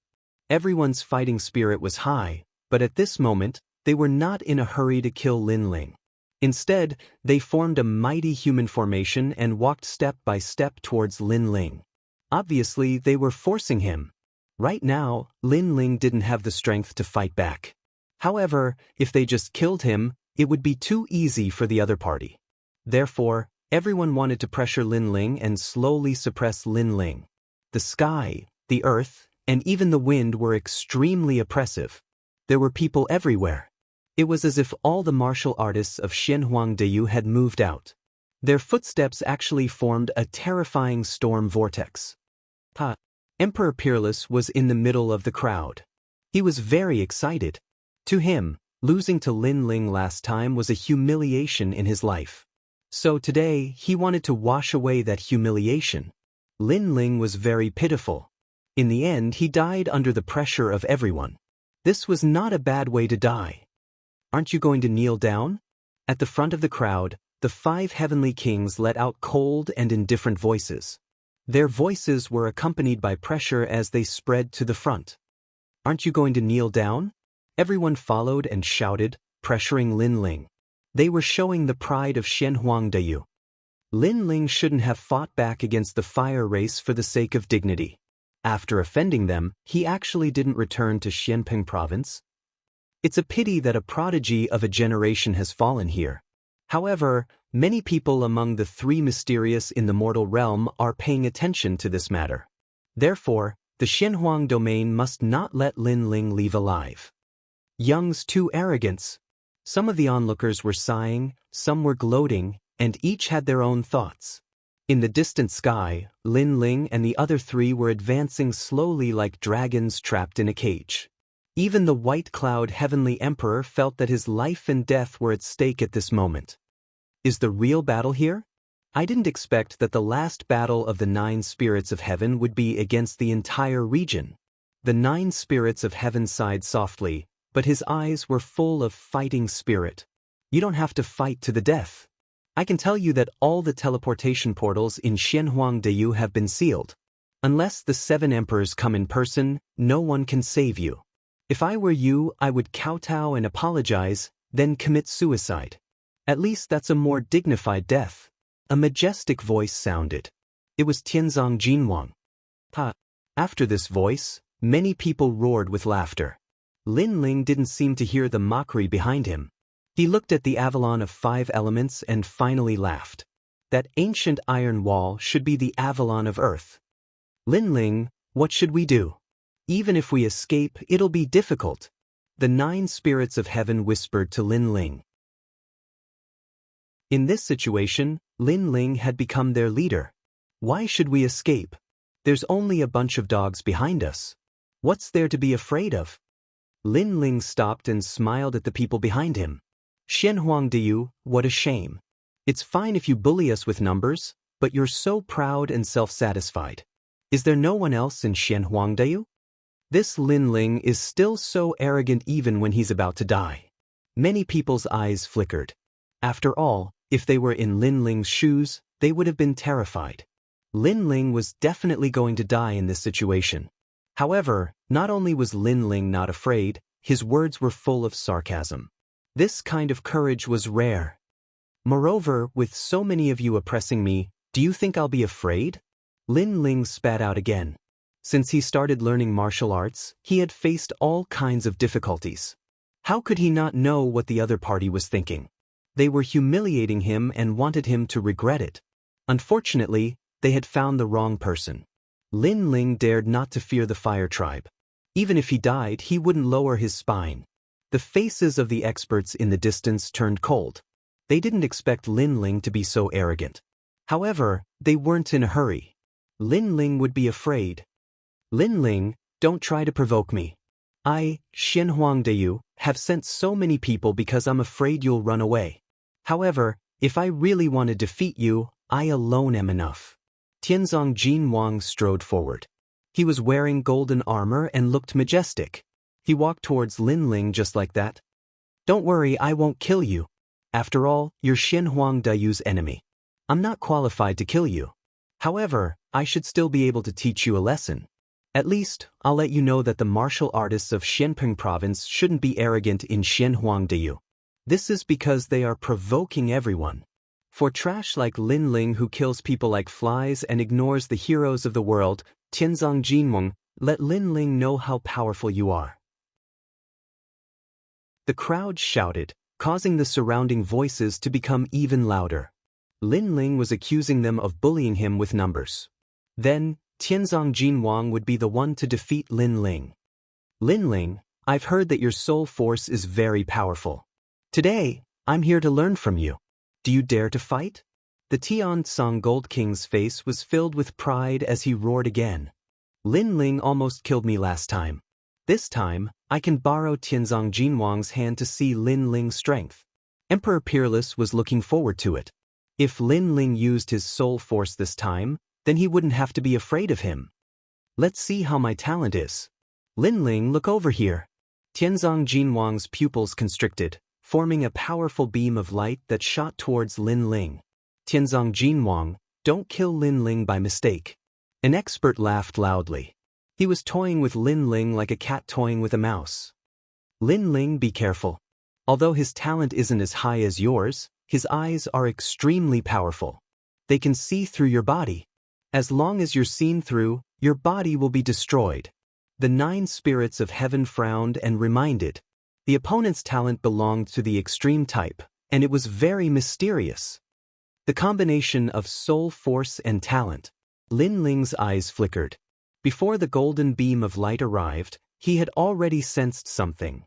Everyone's fighting spirit was high, but at this moment, they were not in a hurry to kill Lin Ling. Instead, they formed a mighty human formation and walked step by step towards Lin Ling. Obviously, they were forcing him. Right now, Lin Ling didn't have the strength to fight back. However, if they just killed him, it would be too easy for the other party. Therefore, everyone wanted to pressure Lin Ling and slowly suppress Lin Ling. The sky, the earth, and even the wind were extremely oppressive. There were people everywhere. It was as if all the martial artists of Xianhuangdiu had moved out. Their footsteps actually formed a terrifying storm vortex. Emperor Peerless was in the middle of the crowd. He was very excited. To him, losing to Lin Ling last time was a humiliation in his life. So today, he wanted to wash away that humiliation. Lin Ling was very pitiful. In the end, he died under the pressure of everyone. This was not a bad way to die. Aren't you going to kneel down? At the front of the crowd, the 5 heavenly kings let out cold and indifferent voices. Their voices were accompanied by pressure as they spread to the front. Aren't you going to kneel down? Everyone followed and shouted, pressuring Lin Ling. They were showing the pride of Xianhuangdiu. Lin Ling shouldn't have fought back against the Fire race for the sake of dignity. After offending them, he actually didn't return to Xianping province. It's a pity that a prodigy of a generation has fallen here. However, many people among the 3 mysterious in the mortal realm are paying attention to this matter. Therefore, the Xianhuang domain must not let Lin Ling leave alive. Young's too arrogance. Some of the onlookers were sighing, some were gloating, and each had their own thoughts. In the distant sky, Lin Ling and the other 3 were advancing slowly like dragons trapped in a cage. Even the white cloud heavenly emperor felt that his life and death were at stake at this moment. Is the real battle here? I didn't expect that the last battle of the 9 spirits of heaven would be against the entire region. The 9 spirits of heaven sighed softly, but his eyes were full of fighting spirit. You don't have to fight to the death. I can tell you that all the teleportation portals in Xianhuangdiu have been sealed. Unless the 7 emperors come in person, no one can save you. If I were you, I would kowtow and apologize, then commit suicide. At least that's a more dignified death. A majestic voice sounded. It was Tianzong Jinwang. After this voice, many people roared with laughter. Lin Ling didn't seem to hear the mockery behind him. He looked at the Avalon of 5 elements and finally laughed. That ancient iron wall should be the Avalon of Earth. Lin Ling, what should we do? Even if we escape, it'll be difficult. The 9 spirits of heaven whispered to Lin Ling. In this situation, Lin Ling had become their leader. Why should we escape? There's only a bunch of dogs behind us. What's there to be afraid of? Lin Ling stopped and smiled at the people behind him. Xianhuang Diyu, what a shame. It's fine if you bully us with numbers, but you're so proud and self-satisfied. Is there no one else in Xianhuang Diyu? This Lin Ling is still so arrogant even when he's about to die. Many people's eyes flickered. After all, if they were in Lin Ling's shoes, they would have been terrified. Lin Ling was definitely going to die in this situation. However, not only was Lin Ling not afraid, his words were full of sarcasm. This kind of courage was rare. Moreover, with so many of you oppressing me, do you think I'll be afraid? Lin Ling spat out again. Since he started learning martial arts, he had faced all kinds of difficulties. How could he not know what the other party was thinking? They were humiliating him and wanted him to regret it. Unfortunately, they had found the wrong person. Lin Ling dared not to fear the Fire Tribe. Even if he died, he wouldn't lower his spine. The faces of the experts in the distance turned cold. They didn't expect Lin Ling to be so arrogant. However, they weren't in a hurry. Lin Ling would be afraid. Lin Ling, don't try to provoke me. I, Xianhuang Diyu, have sent so many people because I'm afraid you'll run away. However, if I really want to defeat you, I alone am enough. Tianzong Jinwang strode forward. He was wearing golden armor and looked majestic. He walked towards Lin Ling just like that. Don't worry, I won't kill you. After all, you're Xianhuang Diyu's enemy. I'm not qualified to kill you. However, I should still be able to teach you a lesson. At least, I'll let you know that the martial artists of Xianping province shouldn't be arrogant in Xianhuang Diyu. This is because they are provoking everyone. For trash like Lin Ling who kills people like flies and ignores the heroes of the world, Tianzong Jinmeng, let Lin Ling know how powerful you are. The crowd shouted, causing the surrounding voices to become even louder. Lin Ling was accusing them of bullying him with numbers. Then, Tianzong Jinwang would be the one to defeat Lin Ling. Lin Ling, I've heard that your soul force is very powerful. Today, I'm here to learn from you. Do you dare to fight? The Tiansong Gold King's face was filled with pride as he roared again. Lin Ling almost killed me last time. This time, I can borrow Tianzong Jinwang's hand to see Lin Ling's strength. Emperor Peerless was looking forward to it. If Lin Ling used his soul force this time, then he wouldn't have to be afraid of him. Let's see how my talent is. Lin Ling, look over here. Tianzong Jinwang's pupils constricted, forming a powerful beam of light that shot towards Lin Ling. Tianzong Jinwang, don't kill Lin Ling by mistake. An expert laughed loudly. He was toying with Lin Ling like a cat toying with a mouse. Lin Ling, be careful. Although his talent isn't as high as yours, his eyes are extremely powerful. They can see through your body. As long as you're seen through, your body will be destroyed. The 9 spirits of heaven frowned and reminded. The opponent's talent belonged to the extreme type, and it was very mysterious. The combination of soul force and talent. Lin Ling's eyes flickered. Before the golden beam of light arrived, he had already sensed something.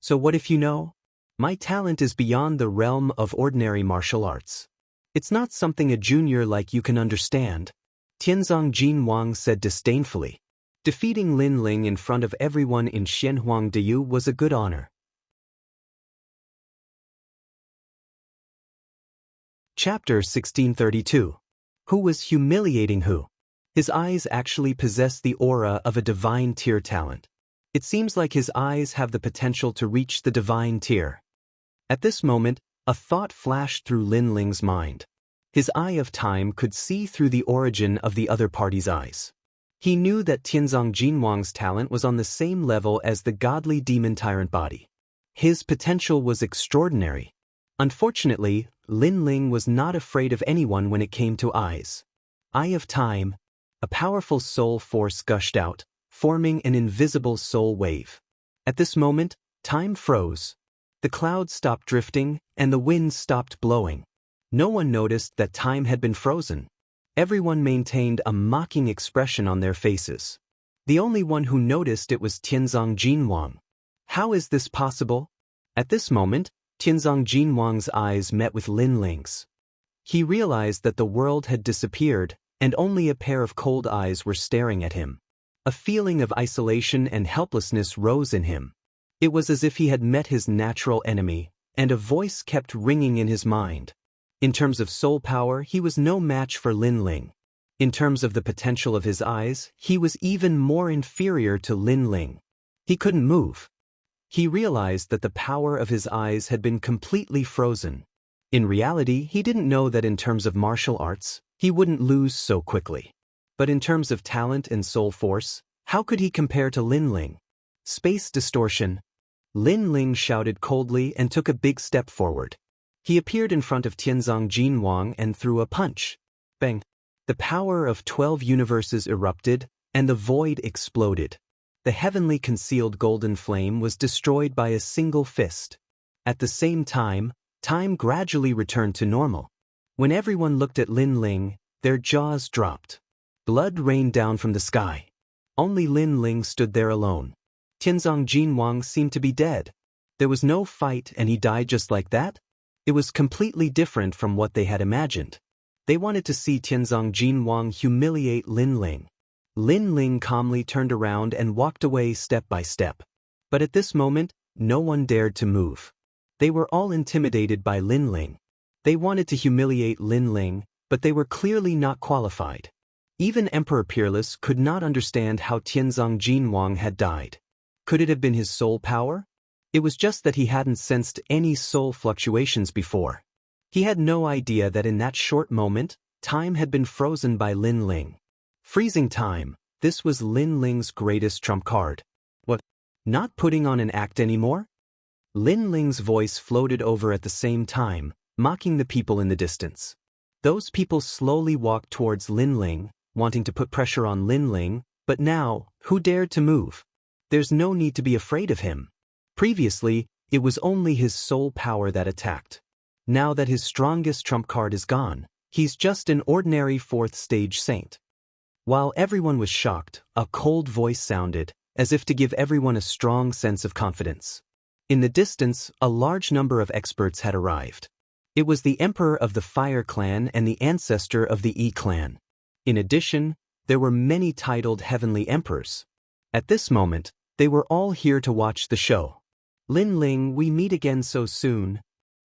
So what if you know? My talent is beyond the realm of ordinary martial arts. It's not something a junior like you can understand. Tianzong Jinwang said disdainfully. Defeating Lin Ling in front of everyone in Xianhuang Diyu was a good honor. Chapter 1632. Who was humiliating who? His eyes actually possess the aura of a divine tier talent. It seems like his eyes have the potential to reach the divine tier. At this moment, a thought flashed through Lin Ling's mind. His eye of time could see through the origin of the other party's eyes. He knew that Tianzong Jinwang's talent was on the same level as the godly demon tyrant body. His potential was extraordinary. Unfortunately, Lin Ling was not afraid of anyone when it came to eyes. Eye of time. A powerful soul force gushed out, forming an invisible soul wave. At this moment, time froze. The clouds stopped drifting, and the winds stopped blowing. No one noticed that time had been frozen. Everyone maintained a mocking expression on their faces. The only one who noticed it was Tianzong Jinwang. How is this possible? At this moment, Tianzong Jinwang's eyes met with Lin Ling's. He realized that the world had disappeared, and only a pair of cold eyes were staring at him. A feeling of isolation and helplessness rose in him. It was as if he had met his natural enemy, And a voice kept ringing in his mind. In terms of soul power, he was no match for Lin Ling. In terms of the potential of his eyes, he was even more inferior to Lin Ling. He couldn't move. He realized that the power of his eyes had been completely frozen. In reality, he didn't know that in terms of martial arts, he wouldn't lose so quickly. But in terms of talent and soul force, how could he compare to Lin Ling? Space distortion. Lin Ling shouted coldly and took a big step forward. He appeared in front of Tianzong Jinwang and threw a punch. Bang! The power of 12 universes erupted, and the void exploded. The heavenly concealed golden flame was destroyed by a single fist. At the same time, time gradually returned to normal. When everyone looked at Lin Ling, their jaws dropped. Blood rained down from the sky. Only Lin Ling stood there alone. Tianzong Jinwang seemed to be dead. There was no fight and he died just like that? It was completely different from what they had imagined. They wanted to see Tianzong Jinwang humiliate Lin Ling. Lin Ling calmly turned around and walked away step by step. But at this moment, no one dared to move. They were all intimidated by Lin Ling. They wanted to humiliate Lin Ling, but they were clearly not qualified. Even Emperor Peerless could not understand how Tianzong Jinwang had died. Could it have been his soul power? It was just that he hadn't sensed any soul fluctuations before. He had no idea that in that short moment, time had been frozen by Lin Ling. Freezing time, this was Lin Ling's greatest trump card. What? Not putting on an act anymore? Lin Ling's voice floated over at the same time, mocking the people in the distance. Those people slowly walked towards Lin Ling, wanting to put pressure on Lin Ling, but now, who dared to move? There's no need to be afraid of him. Previously, it was only his soul power that attacked. Now that his strongest trump card is gone, he's just an ordinary fourth-stage saint. While everyone was shocked, a cold voice sounded, as if to give everyone a strong sense of confidence. In the distance, a large number of experts had arrived. It was the Emperor of the Fire Clan and the ancestor of the E Clan. In addition, there were many titled Heavenly Emperors. At this moment, they were all here to watch the show. Lin Ling, we meet again so soon.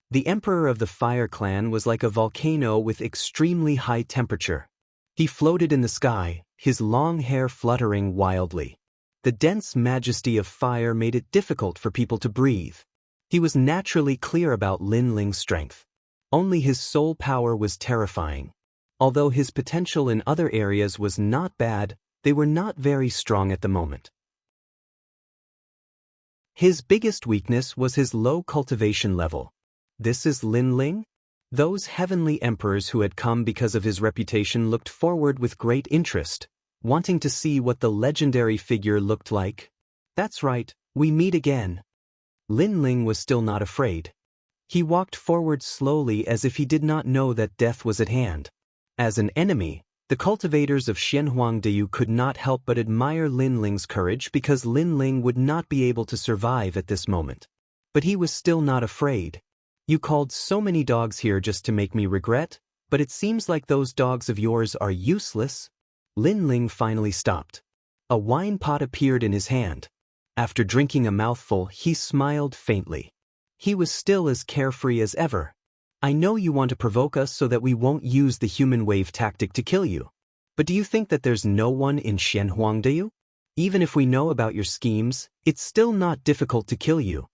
The Emperor of the Fire Clan was like a volcano with extremely high temperature. He floated in the sky, his long hair fluttering wildly. The dense majesty of fire made it difficult for people to breathe. He was naturally clear about Lin Ling's strength. Only his soul power was terrifying. Although his potential in other areas was not bad, they were not very strong at the moment. His biggest weakness was his low cultivation level. This is Lin Ling? Those heavenly emperors who had come because of his reputation looked forward with great interest, wanting to see what the legendary figure looked like. That's right, we meet again. Lin Ling was still not afraid. He walked forward slowly as if he did not know that death was at hand. As an enemy, the cultivators of Xianhuangdeu could not help but admire Lin Ling's courage because Lin Ling would not be able to survive at this moment. But he was still not afraid. You called so many dogs here just to make me regret, but it seems like those dogs of yours are useless. Lin Ling finally stopped. A wine pot appeared in his hand. After drinking a mouthful, he smiled faintly. He was still as carefree as ever. I know you want to provoke us so that we won't use the human wave tactic to kill you. But do you think that there's no one in Xianhuangdeu? Even if we know about your schemes, it's still not difficult to kill you.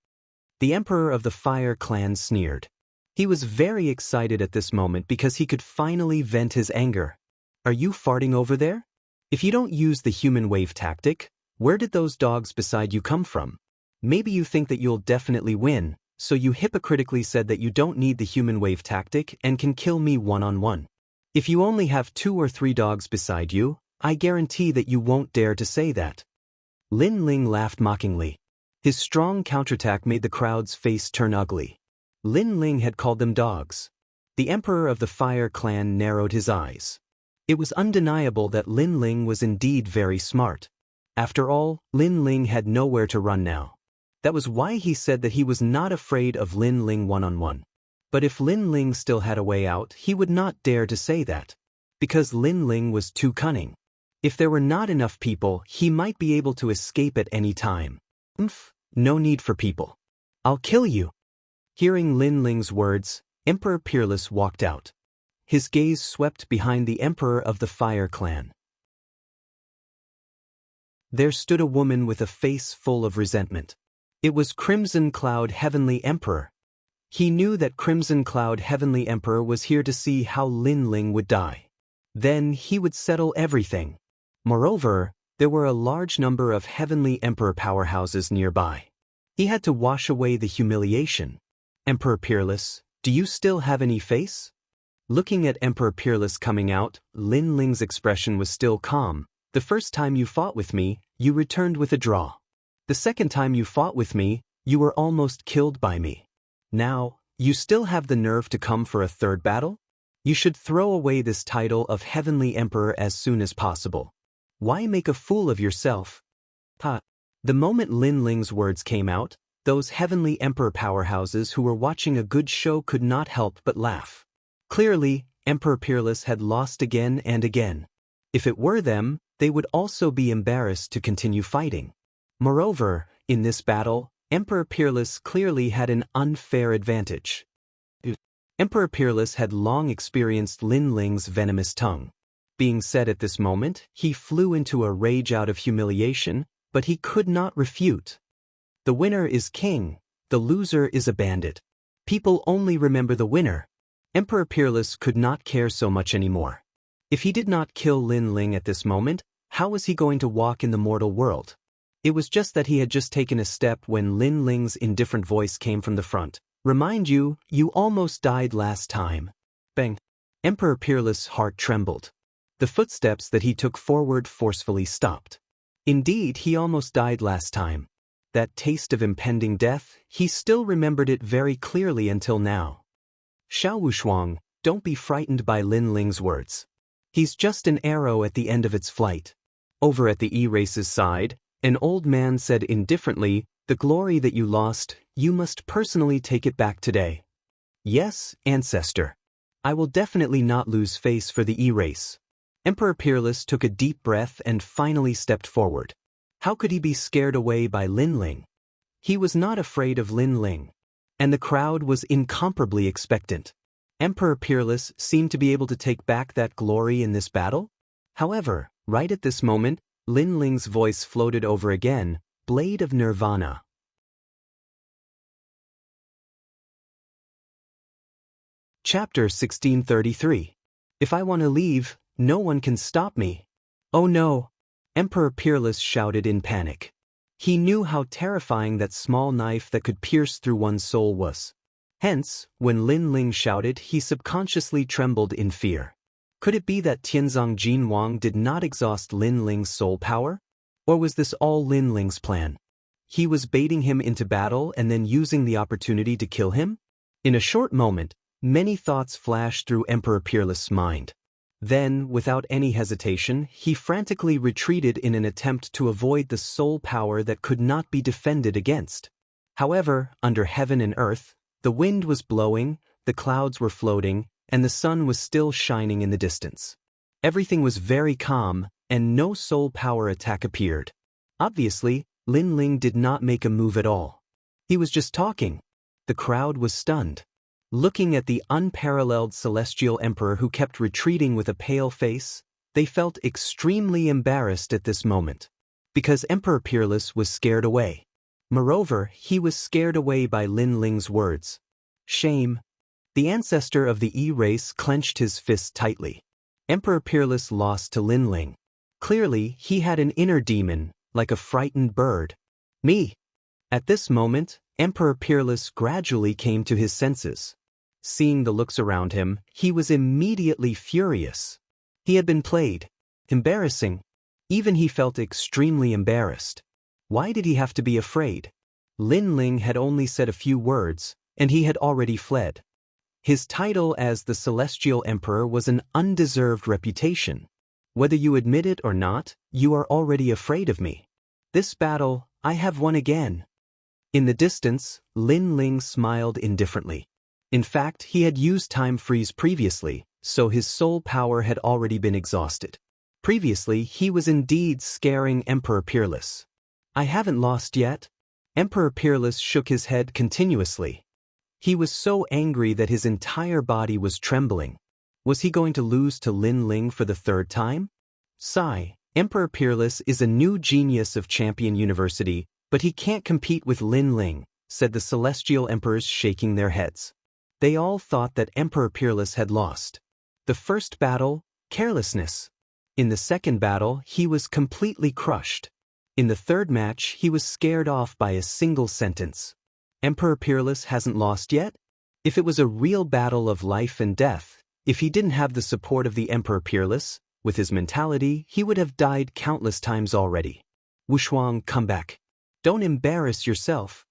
The Emperor of the Fire Clan sneered. He was very excited at this moment because he could finally vent his anger. Are you farting over there? If you don't use the human wave tactic, where did those dogs beside you come from? Maybe you think that you'll definitely win, so you hypocritically said that you don't need the human wave tactic and can kill me one-on-one. If you only have 2 or 3 dogs beside you, I guarantee that you won't dare to say that. Lin Ling laughed mockingly. His strong counterattack made the crowd's face turn ugly. Lin Ling had called them dogs. The Emperor of the Fire Clan narrowed his eyes. It was undeniable that Lin Ling was indeed very smart. After all, Lin Ling had nowhere to run now. That was why he said that he was not afraid of Lin Ling one-on-one. But if Lin Ling still had a way out, he would not dare to say that. Because Lin Ling was too cunning. If there were not enough people, he might be able to escape at any time. No need for people. I'll kill you. Hearing Lin Ling's words, Emperor Peerless walked out. His gaze swept behind the emperor of the Fire Clan. There stood a woman with a face full of resentment. It was Crimson Cloud Heavenly Emperor. He knew that Crimson Cloud Heavenly Emperor was here to see how Lin Ling would die. Then he would settle everything. Moreover, there were a large number of Heavenly Emperor powerhouses nearby. He had to wash away the humiliation. Emperor Peerless, do you still have any face? Looking at Emperor Peerless coming out, Lin Ling's expression was still calm. The first time you fought with me, you returned with a draw. The second time you fought with me, you were almost killed by me. Now, you still have the nerve to come for a third battle? You should throw away this title of Heavenly Emperor as soon as possible. Why make a fool of yourself? The moment Lin Ling's words came out, those Heavenly Emperor powerhouses who were watching a good show could not help but laugh. Clearly, Emperor Peerless had lost again and again. If it were them, they would also be embarrassed to continue fighting. Moreover, in this battle, Emperor Peerless clearly had an unfair advantage. Emperor Peerless had long experienced Lin Ling's venomous tongue. Being said at this moment, he flew into a rage out of humiliation, but he could not refute. The winner is king, the loser is a bandit. People only remember the winner. Emperor Peerless could not care so much anymore. If he did not kill Lin Ling at this moment, how was he going to walk in the mortal world? It was just that he had just taken a step when Lin Ling's indifferent voice came from the front. Remind you, you almost died last time. Bang. Emperor Peerless' heart trembled. The footsteps that he took forward forcefully stopped. Indeed, he almost died last time. That taste of impending death, he still remembered it very clearly until now. Xiao Wushuang, don't be frightened by Lin Ling's words. He's just an arrow at the end of its flight. Over at the E-Race's side, an old man said indifferently, the glory that you lost, you must personally take it back today. Yes, ancestor. I will definitely not lose face for the E-Race. Emperor Peerless took a deep breath and finally stepped forward. How could he be scared away by Lin Ling? He was not afraid of Lin Ling. And the crowd was incomparably expectant. Emperor Peerless seemed to be able to take back that glory in this battle. However, right at this moment, Lin Ling's voice floated over again, Blade of Nirvana. Chapter 1633. If I want to leave, no one can stop me. Oh no! Emperor Peerless shouted in panic. He knew how terrifying that small knife that could pierce through one's soul was. Hence, when Lin Ling shouted, he subconsciously trembled in fear. Could it be that Tianzong Jinwang did not exhaust Lin Ling's soul power? Or was this all Lin Ling's plan? He was baiting him into battle and then using the opportunity to kill him? In a short moment, many thoughts flashed through Emperor Peerless' mind. Then, without any hesitation, he frantically retreated in an attempt to avoid the soul power that could not be defended against. However, under heaven and earth, the wind was blowing, the clouds were floating, and the sun was still shining in the distance. Everything was very calm, and no soul power attack appeared. Obviously, Lin Ling did not make a move at all. He was just talking. The crowd was stunned. Looking at the unparalleled celestial emperor who kept retreating with a pale face, they felt extremely embarrassed at this moment. Because Emperor Peerless was scared away. Moreover, he was scared away by Lin Ling's words. Shame. The ancestor of the E-Race clenched his fists tightly. Emperor Peerless lost to Lin Ling. Clearly, he had an inner demon, like a frightened bird. Me. At this moment, Emperor Peerless gradually came to his senses. Seeing the looks around him, he was immediately furious. He had been played. Embarrassing. Even he felt extremely embarrassed. Why did he have to be afraid? Lin Ling had only said a few words, and he had already fled. His title as the Celestial Emperor was an undeserved reputation. Whether you admit it or not, you are already afraid of me. This battle, I have won again. In the distance, Lin Ling smiled indifferently. In fact, he had used time freeze previously, so his soul power had already been exhausted. Previously, he was indeed scaring Emperor Peerless. I haven't lost yet. Emperor Peerless shook his head continuously. He was so angry that his entire body was trembling. Was he going to lose to Lin Ling for the third time? Sigh, Emperor Peerless is a new genius of Champion University, but he can't compete with Lin Ling, said the Celestial Emperors, shaking their heads. They all thought that Emperor Peerless had lost. The first battle, carelessness. In the second battle, he was completely crushed. In the third match, he was scared off by a single sentence. Emperor Peerless hasn't lost yet? If it was a real battle of life and death, if he didn't have the support of the Emperor Peerless, with his mentality, he would have died countless times already. Wushuang, come back. Don't embarrass yourself.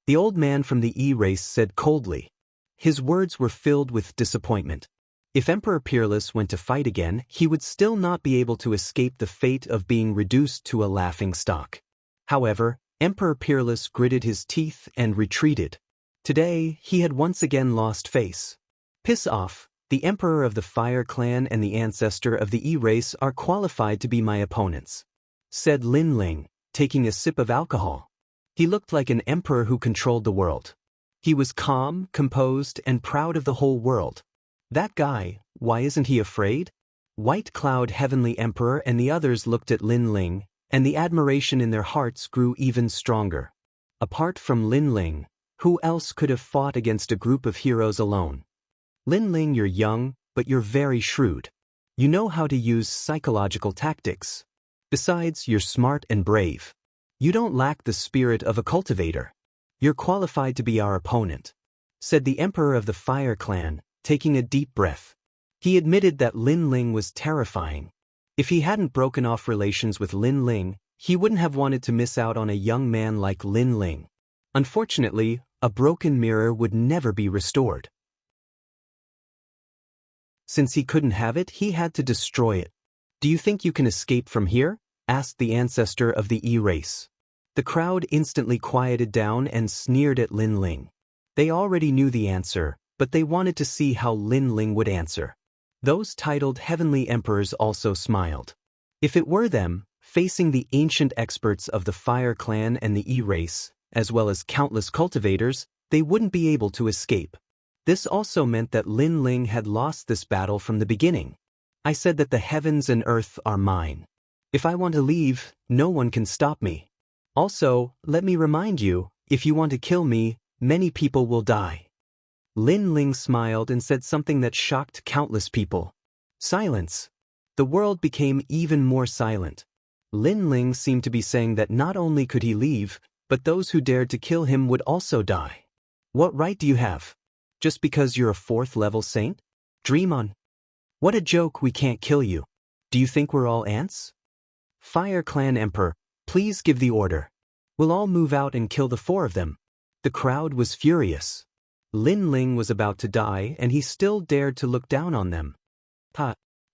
The old man from the E-race said coldly. His words were filled with disappointment. If Emperor Peerless went to fight again, he would still not be able to escape the fate of being reduced to a laughingstock. However, Emperor Peerless gritted his teeth and retreated. Today, he had once again lost face. Piss off, the Emperor of the Fire Clan and the ancestor of the E-race are qualified to be my opponents, said Lin Ling, taking a sip of alcohol. He looked like an emperor who controlled the world. He was calm, composed, and proud of the whole world. That guy, why isn't he afraid? White Cloud Heavenly Emperor and the others looked at Lin Ling, and the admiration in their hearts grew even stronger. Apart from Lin Ling, who else could have fought against a group of heroes alone? Lin Ling, you're young, but you're very shrewd. You know how to use psychological tactics. Besides, you're smart and brave. You don't lack the spirit of a cultivator. You're qualified to be our opponent, said the Emperor of the Fire Clan, taking a deep breath. He admitted that Lin Ling was terrifying. If he hadn't broken off relations with Lin Ling, he wouldn't have wanted to miss out on a young man like Lin Ling. Unfortunately, a broken mirror would never be restored. Since he couldn't have it, he had to destroy it. Do you think you can escape from here? Asked the ancestor of the E-race. The crowd instantly quieted down and sneered at Lin Ling. They already knew the answer, but they wanted to see how Lin Ling would answer. Those titled Heavenly Emperors also smiled. If it were them, facing the ancient experts of the Fire Clan and the E-race, as well as countless cultivators, they wouldn't be able to escape. This also meant that Lin Ling had lost this battle from the beginning. I said that the heavens and earth are mine. If I want to leave, no one can stop me. Also, let me remind you, if you want to kill me, many people will die. Lin Ling smiled and said something that shocked countless people. Silence. The world became even more silent. Lin Ling seemed to be saying that not only could he leave, but those who dared to kill him would also die. What right do you have? Just because you're a 4th-level saint? Dream on. What a joke, we can't kill you. Do you think we're all ants? Fire Clan Emperor, please give the order. We'll all move out and kill the 4 of them. The crowd was furious. Lin Ling was about to die and he still dared to look down on them.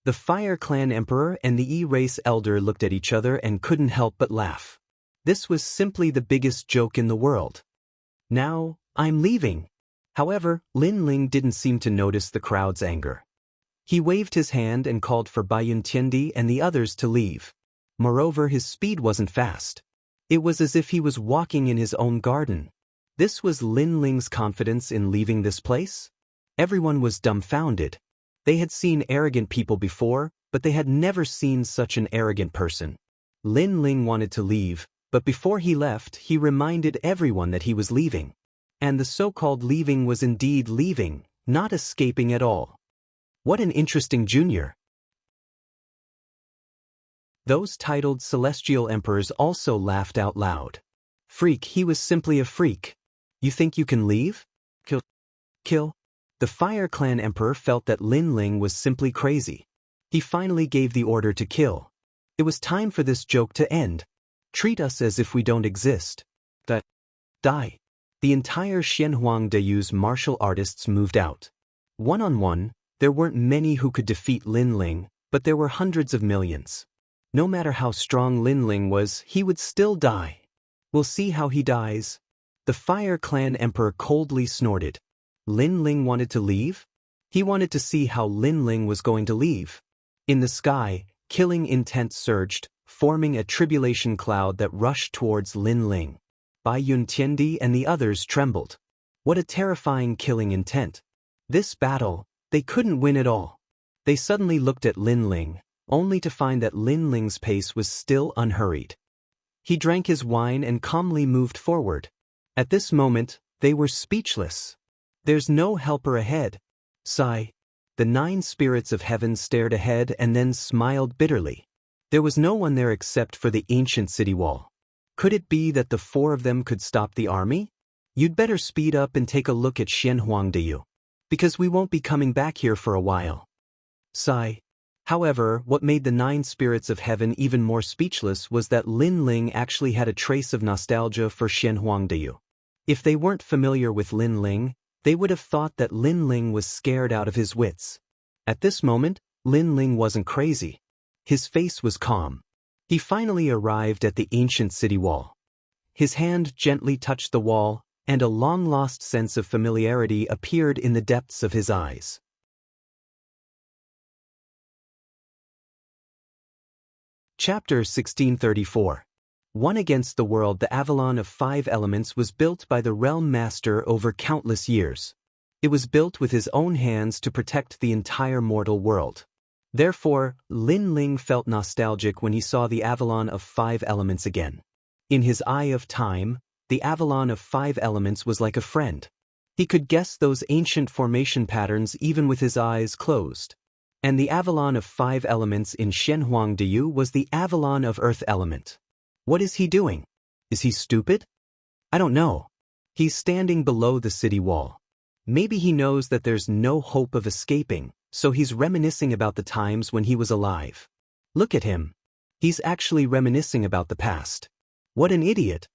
The Fire Clan Emperor and the E-race Elder looked at each other and couldn't help but laugh. This was simply the biggest joke in the world. Now, I'm leaving. However, Lin Ling didn't seem to notice the crowd's anger. He waved his hand and called for Baiyun Tiandi and the others to leave. Moreover, his speed wasn't fast. It was as if he was walking in his own garden. This was Lin Ling's confidence in leaving this place? Everyone was dumbfounded. They had seen arrogant people before, but they had never seen such an arrogant person. Lin Ling wanted to leave, but before he left, he reminded everyone that he was leaving. And the so-called leaving was indeed leaving, not escaping at all. What an interesting junior. Those titled Celestial Emperors also laughed out loud. Freak, he was simply a freak. You think you can leave? Kill? The Fire Clan Emperor felt that Lin Ling was simply crazy. He finally gave the order to kill. It was time for this joke to end. Treat us as if we don't exist. Die. The entire Xianhuang Deyu's martial artists moved out. One-on-one, there weren't many who could defeat Lin Ling, but there were hundreds of millions. No matter how strong Lin Ling was, he would still die. We'll see how he dies. The Fire Clan Emperor coldly snorted. Lin Ling wanted to leave? He wanted to see how Lin Ling was going to leave. In the sky, killing intent surged, forming a tribulation cloud that rushed towards Lin Ling. Baiyun Tiandi and the others trembled. What a terrifying killing intent. This battle, they couldn't win at all. They suddenly looked at Lin Ling, only to find that Lin Ling's pace was still unhurried. He drank his wine and calmly moved forward. At this moment, they were speechless. There's no helper ahead. Sigh. The 9 spirits of heaven stared ahead and then smiled bitterly. There was no one there except for the ancient city wall. Could it be that the 4 of them could stop the army? You'd better speed up and take a look at Xianhuangdeyu, because we won't be coming back here for a while. Sigh. However, what made the 9 spirits of heaven even more speechless was that Lin Ling actually had a trace of nostalgia for Xianhuangdeyu. If they weren't familiar with Lin Ling, they would have thought that Lin Ling was scared out of his wits. At this moment, Lin Ling wasn't crazy. His face was calm. He finally arrived at the ancient city wall. His hand gently touched the wall, and a long-lost sense of familiarity appeared in the depths of his eyes. Chapter 1634. One against the world. The Avalon of 5 elements was built by the Realm Master over countless years. It was built with his own hands to protect the entire mortal world. Therefore, Lin Ling felt nostalgic when he saw the Avalon of 5 elements again. In his eye of time, the Avalon of 5 elements was like a friend. He could guess those ancient formation patterns even with his eyes closed. And the Avalon of 5 elements in Xianhuangdeyu was the Avalon of Earth element. What is he doing? Is he stupid? I don't know. He's standing below the city wall. Maybe he knows that there's no hope of escaping, so he's reminiscing about the times when he was alive. Look at him. He's actually reminiscing about the past. What an idiot.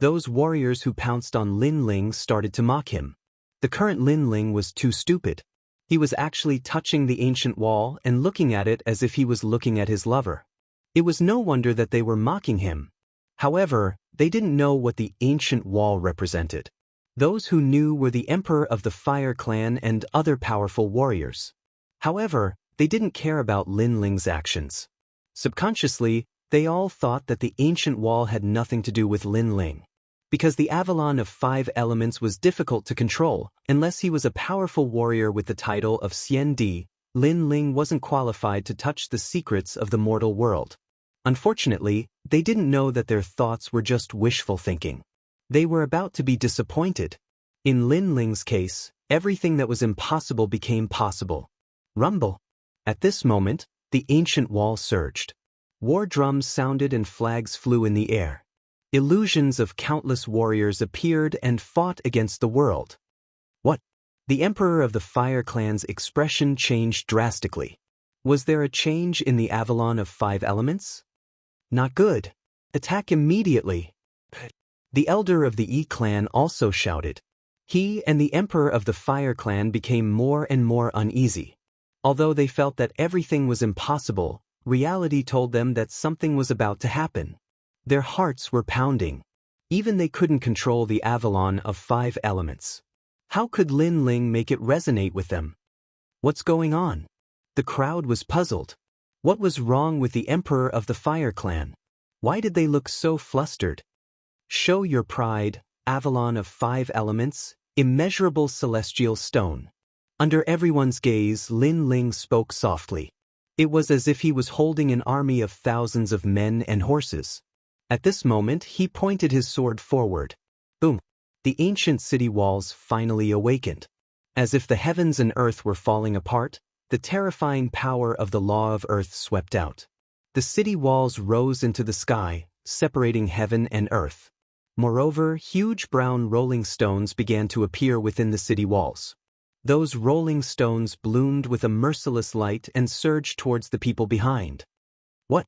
Those warriors who pounced on Lin Ling started to mock him. The current Lin Ling was too stupid. He was actually touching the ancient wall and looking at it as if he was looking at his lover. It was no wonder that they were mocking him. However, they didn't know what the ancient wall represented. Those who knew were the Emperor of the Fire Clan and other powerful warriors. However, they didn't care about Lin Ling's actions. Subconsciously, they all thought that the ancient wall had nothing to do with Lin Ling. Because the Avalon of 5 elements was difficult to control, unless he was a powerful warrior with the title of Xian Di, Lin Ling wasn't qualified to touch the secrets of the mortal world. Unfortunately, they didn't know that their thoughts were just wishful thinking. They were about to be disappointed. In Lin Ling's case, everything that was impossible became possible. Rumble. At this moment, the ancient wall surged. War drums sounded and flags flew in the air. Illusions of countless warriors appeared and fought against the world. What? The Emperor of the Fire Clan's expression changed drastically. Was there a change in the Avalon of 5 elements? Not good. Attack immediately. The elder of the E clan also shouted. He and the Emperor of the Fire Clan became more and more uneasy. Although they felt that everything was impossible, reality told them that something was about to happen. Their hearts were pounding. Even they couldn't control the Avalon of 5 elements. How could Lin Ling make it resonate with them? What's going on? The crowd was puzzled. What was wrong with the Emperor of the Fire Clan? Why did they look so flustered? Show your pride, Avalon of 5 elements, immeasurable celestial stone. Under everyone's gaze, Lin Ling spoke softly. It was as if he was holding an army of thousands of men and horses. At this moment, he pointed his sword forward. Boom! The ancient city walls finally awakened. As if the heavens and earth were falling apart, the terrifying power of the law of earth swept out. The city walls rose into the sky, separating heaven and earth. Moreover, huge brown rolling stones began to appear within the city walls. Those rolling stones bloomed with a merciless light and surged towards the people behind. What?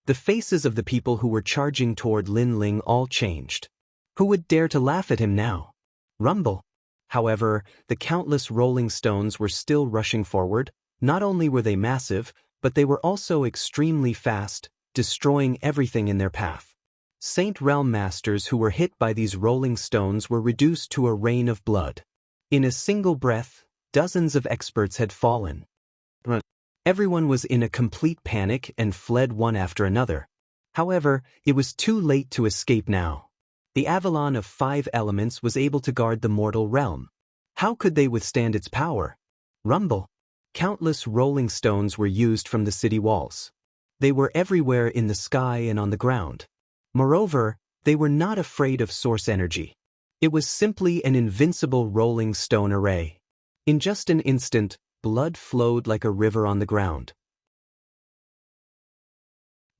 The faces of the people who were charging toward Lin Ling all changed. Who would dare to laugh at him now? Rumble. However, the countless rolling stones were still rushing forward. Not only were they massive, but they were also extremely fast, destroying everything in their path. Saint Realm Masters who were hit by these rolling stones were reduced to a rain of blood. In a single breath, dozens of experts had fallen. Everyone was in a complete panic and fled one after another. However, it was too late to escape now. The Avalon of 5 elements was able to guard the mortal realm. How could they withstand its power? Rumble. Countless rolling stones were used from the city walls. They were everywhere in the sky and on the ground. Moreover, they were not afraid of source energy. It was simply an invincible rolling stone array. In just an instant, blood flowed like a river on the ground.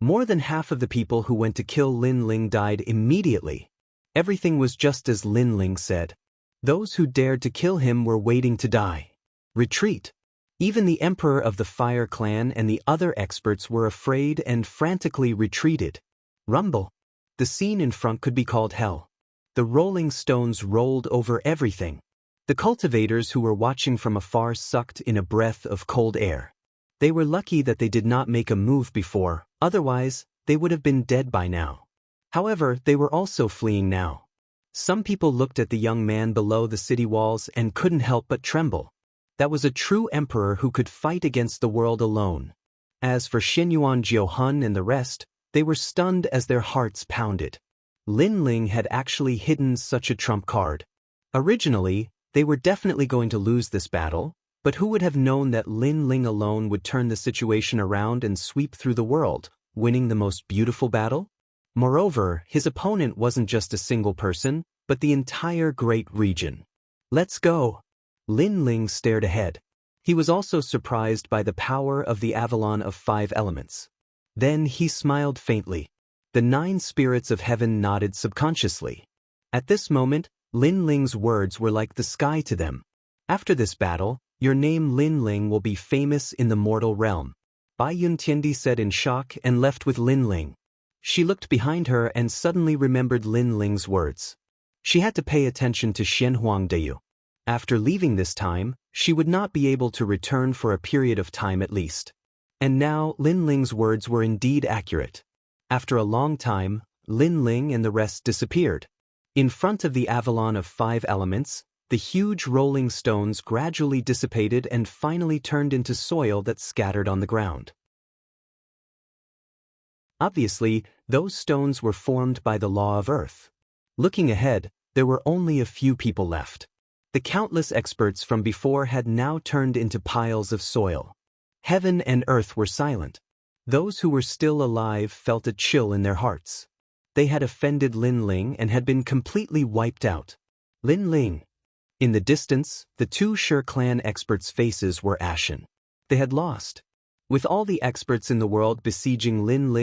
More than half of the people who went to kill Lin Ling died immediately. Everything was just as Lin Ling said. Those who dared to kill him were waiting to die. Retreat. Even the emperor of the Fire Clan and the other experts were afraid and frantically retreated. Rumble. The scene in front could be called hell. The rolling stones rolled over everything. The cultivators who were watching from afar sucked in a breath of cold air. They were lucky that they did not make a move before, otherwise, they would have been dead by now. However, they were also fleeing now. Some people looked at the young man below the city walls and couldn't help but tremble. That was a true emperor who could fight against the world alone. As for Xinyuan Jiuhun and the rest, they were stunned as their hearts pounded. Lin Ling had actually hidden such a trump card. Originally, they were definitely going to lose this battle, but who would have known that Lin Ling alone would turn the situation around and sweep through the world, winning the most beautiful battle? Moreover, his opponent wasn't just a single person, but the entire great region. Let's go! Lin Ling stared ahead. He was also surprised by the power of the Avalon of 5 elements. Then he smiled faintly. The 9 spirits of heaven nodded subconsciously. At this moment, Lin Ling's words were like the sky to them. After this battle, your name Lin Ling will be famous in the mortal realm. Bai Yuntiandi said in shock and left with Lin Ling. She looked behind her and suddenly remembered Lin Ling's words. She had to pay attention to Shenhuangdeyu. After leaving this time, she would not be able to return for a period of time at least. And now Lin Ling's words were indeed accurate. After a long time, Lin Ling and the rest disappeared. In front of the Avalon of 5 elements, the huge rolling stones gradually dissipated and finally turned into soil that scattered on the ground. Obviously, those stones were formed by the law of Earth. Looking ahead, there were only a few people left. The countless experts from before had now turned into piles of soil. Heaven and earth were silent. Those who were still alive felt a chill in their hearts. They had offended Lin Ling and had been completely wiped out. Lin Ling. In the distance, the 2 Shi clan experts' faces were ashen. They had lost. With all the experts in the world besieging Lin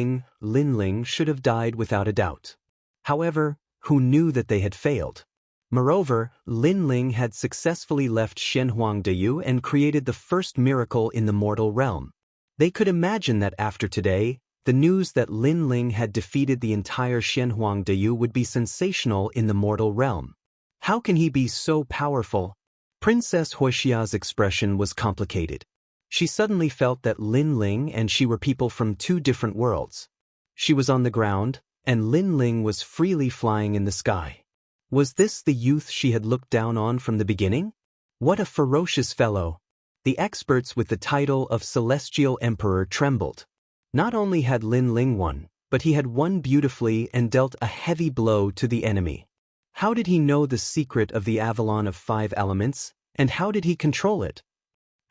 Ling should have died without a doubt. However, who knew that they had failed? Moreover, Lin Ling had successfully left Shenhuangdeyu and created the first miracle in the mortal realm. They could imagine that after today, the news that Lin Ling had defeated the entire Shenhuangdeyu would be sensational in the mortal realm. How can he be so powerful? Princess Huixia's expression was complicated. She suddenly felt that Lin Ling and she were people from 2 different worlds. She was on the ground, and Lin Ling was freely flying in the sky. Was this the youth she had looked down on from the beginning? What a ferocious fellow! The experts with the title of Celestial Emperor trembled. Not only had Lin Ling won, but he had won beautifully and dealt a heavy blow to the enemy. How did he know the secret of the Avalon of 5 elements, and how did he control it?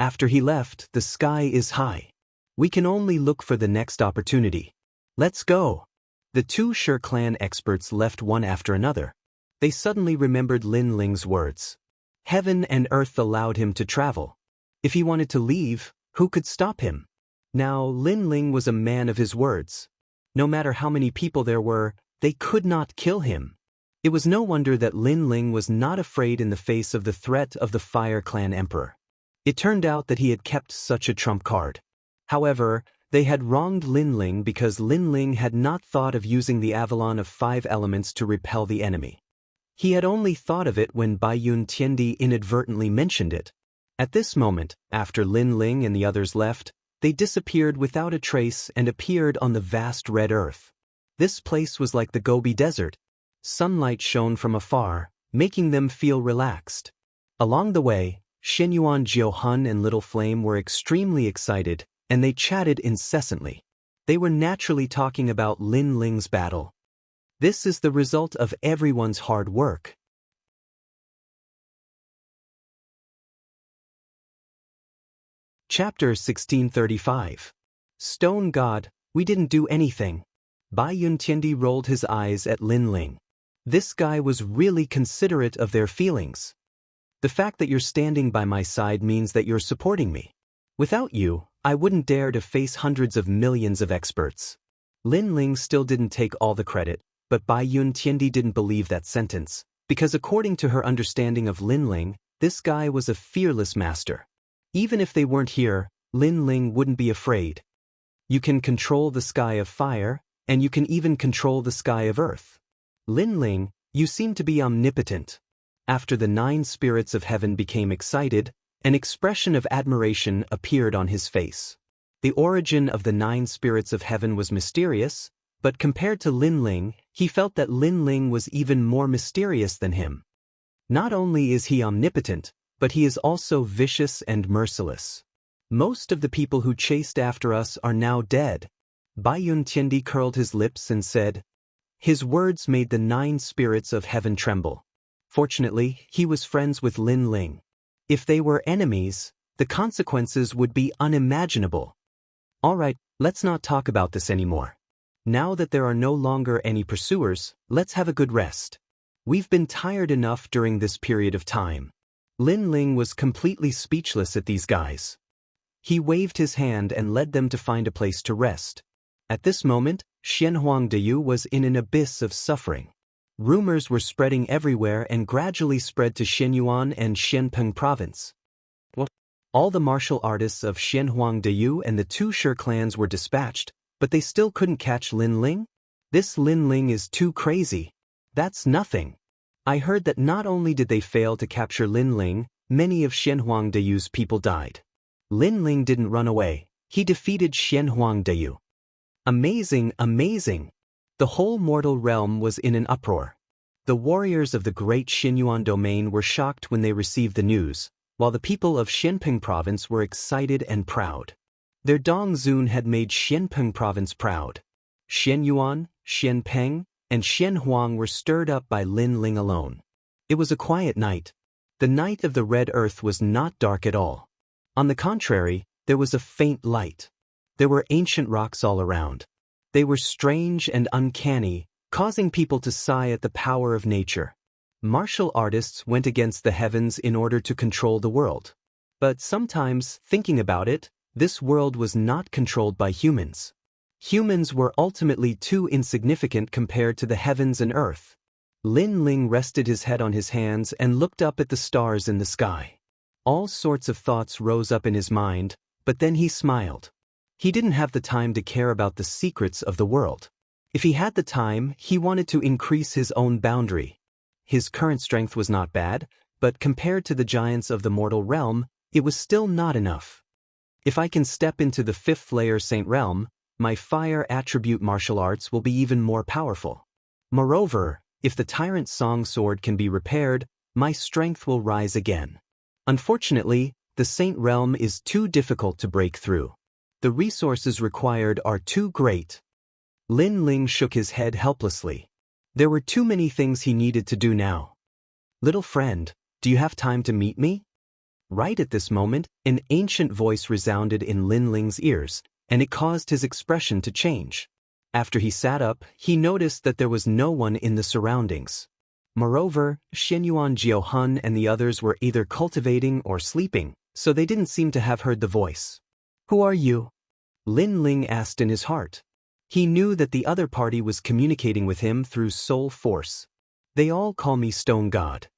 After he left, the sky is high. We can only look for the next opportunity. Let's go! The 2 Shi clan experts left one after another. They suddenly remembered Lin Ling's words. Heaven and earth allowed him to travel. If he wanted to leave, who could stop him? Now, Lin Ling was a man of his words. No matter how many people there were, they could not kill him. It was no wonder that Lin Ling was not afraid in the face of the threat of the Fire Clan Emperor. It turned out that he had kept such a trump card. However, they had wronged Lin Ling because Lin Ling had not thought of using the Avalon of 5 elements to repel the enemy. He had only thought of it when Bai Yuntiandi inadvertently mentioned it. At this moment, after Lin Ling and the others left, they disappeared without a trace and appeared on the vast red earth. This place was like the Gobi Desert. Sunlight shone from afar, making them feel relaxed. Along the way, Shenyuan Jiuhun and Little Flame were extremely excited, and they chatted incessantly. They were naturally talking about Lin Ling's battle. This is the result of everyone's hard work. Chapter 1635. Stone God, we didn't do anything. Bai Yuntiandi rolled his eyes at Lin Ling. This guy was really considerate of their feelings. The fact that you're standing by my side means that you're supporting me. Without you, I wouldn't dare to face hundreds of millions of experts. Lin Ling still didn't take all the credit, but Bai Yuntiandi didn't believe that sentence, because according to her understanding of Lin Ling, this guy was a fearless master. Even if they weren't here, Lin Ling wouldn't be afraid. You can control the sky of fire, and you can even control the sky of earth. Lin Ling, you seem to be omnipotent. After the 9 spirits of heaven became excited, an expression of admiration appeared on his face. The origin of the 9 spirits of heaven was mysterious, but compared to Lin Ling, he felt that Lin Ling was even more mysterious than him. Not only is he omnipotent, but he is also vicious and merciless. Most of the people who chased after us are now dead. Bai Yuntiandi curled his lips and said. His words made the 9 spirits of heaven tremble. Fortunately, he was friends with Lin Ling. If they were enemies, the consequences would be unimaginable. All right, let's not talk about this anymore. Now that there are no longer any pursuers, let's have a good rest. We've been tired enough during this period of time. Lin Ling was completely speechless at these guys. He waved his hand and led them to find a place to rest. At this moment, Xianhuangdeyu was in an abyss of suffering. Rumors were spreading everywhere and gradually spread to Xianyuan and Xianpeng province. All the martial artists of Xianhuangdeyu and the 2 Shi clans were dispatched, but they still couldn't catch Lin Ling? This Lin Ling is too crazy. That's nothing. I heard that not only did they fail to capture Lin Ling, many of Xianhuangdeyu's people died. Lin Ling didn't run away, he defeated Xianhuangdeyu. Amazing, amazing! The whole mortal realm was in an uproar. The warriors of the great Xianyuan domain were shocked when they received the news, while the people of Xianpeng province were excited and proud. Their Dongzun had made Xianpeng province proud. Xianyuan, Xianpeng, and Xianhuang were stirred up by Lin Ling alone. It was a quiet night. The night of the red earth was not dark at all. On the contrary, there was a faint light. There were ancient rocks all around. They were strange and uncanny, causing people to sigh at the power of nature. Martial artists went against the heavens in order to control the world. But sometimes, thinking about it, this world was not controlled by humans. Humans were ultimately too insignificant compared to the heavens and earth. Lin Ling rested his head on his hands and looked up at the stars in the sky. All sorts of thoughts rose up in his mind, but then he smiled. He didn't have the time to care about the secrets of the world. If he had the time, he wanted to increase his own boundary. His current strength was not bad, but compared to the giants of the mortal realm, it was still not enough. If I can step into the 5th layer Saint Realm, my fire attribute martial arts will be even more powerful. Moreover, if the Tyrant Song Sword can be repaired, my strength will rise again. Unfortunately, the Saint Realm is too difficult to break through. The resources required are too great. Lin Ling shook his head helplessly. There were too many things he needed to do now. Little friend, do you have time to meet me? Right at this moment, an ancient voice resounded in Lin Ling's ears, and it caused his expression to change. After he sat up, he noticed that there was no one in the surroundings. Moreover, Xianyuan Jiuhun and the others were either cultivating or sleeping, so they didn't seem to have heard the voice. Who are you? Lin Ling asked in his heart. He knew that the other party was communicating with him through soul force. They all call me Stone God.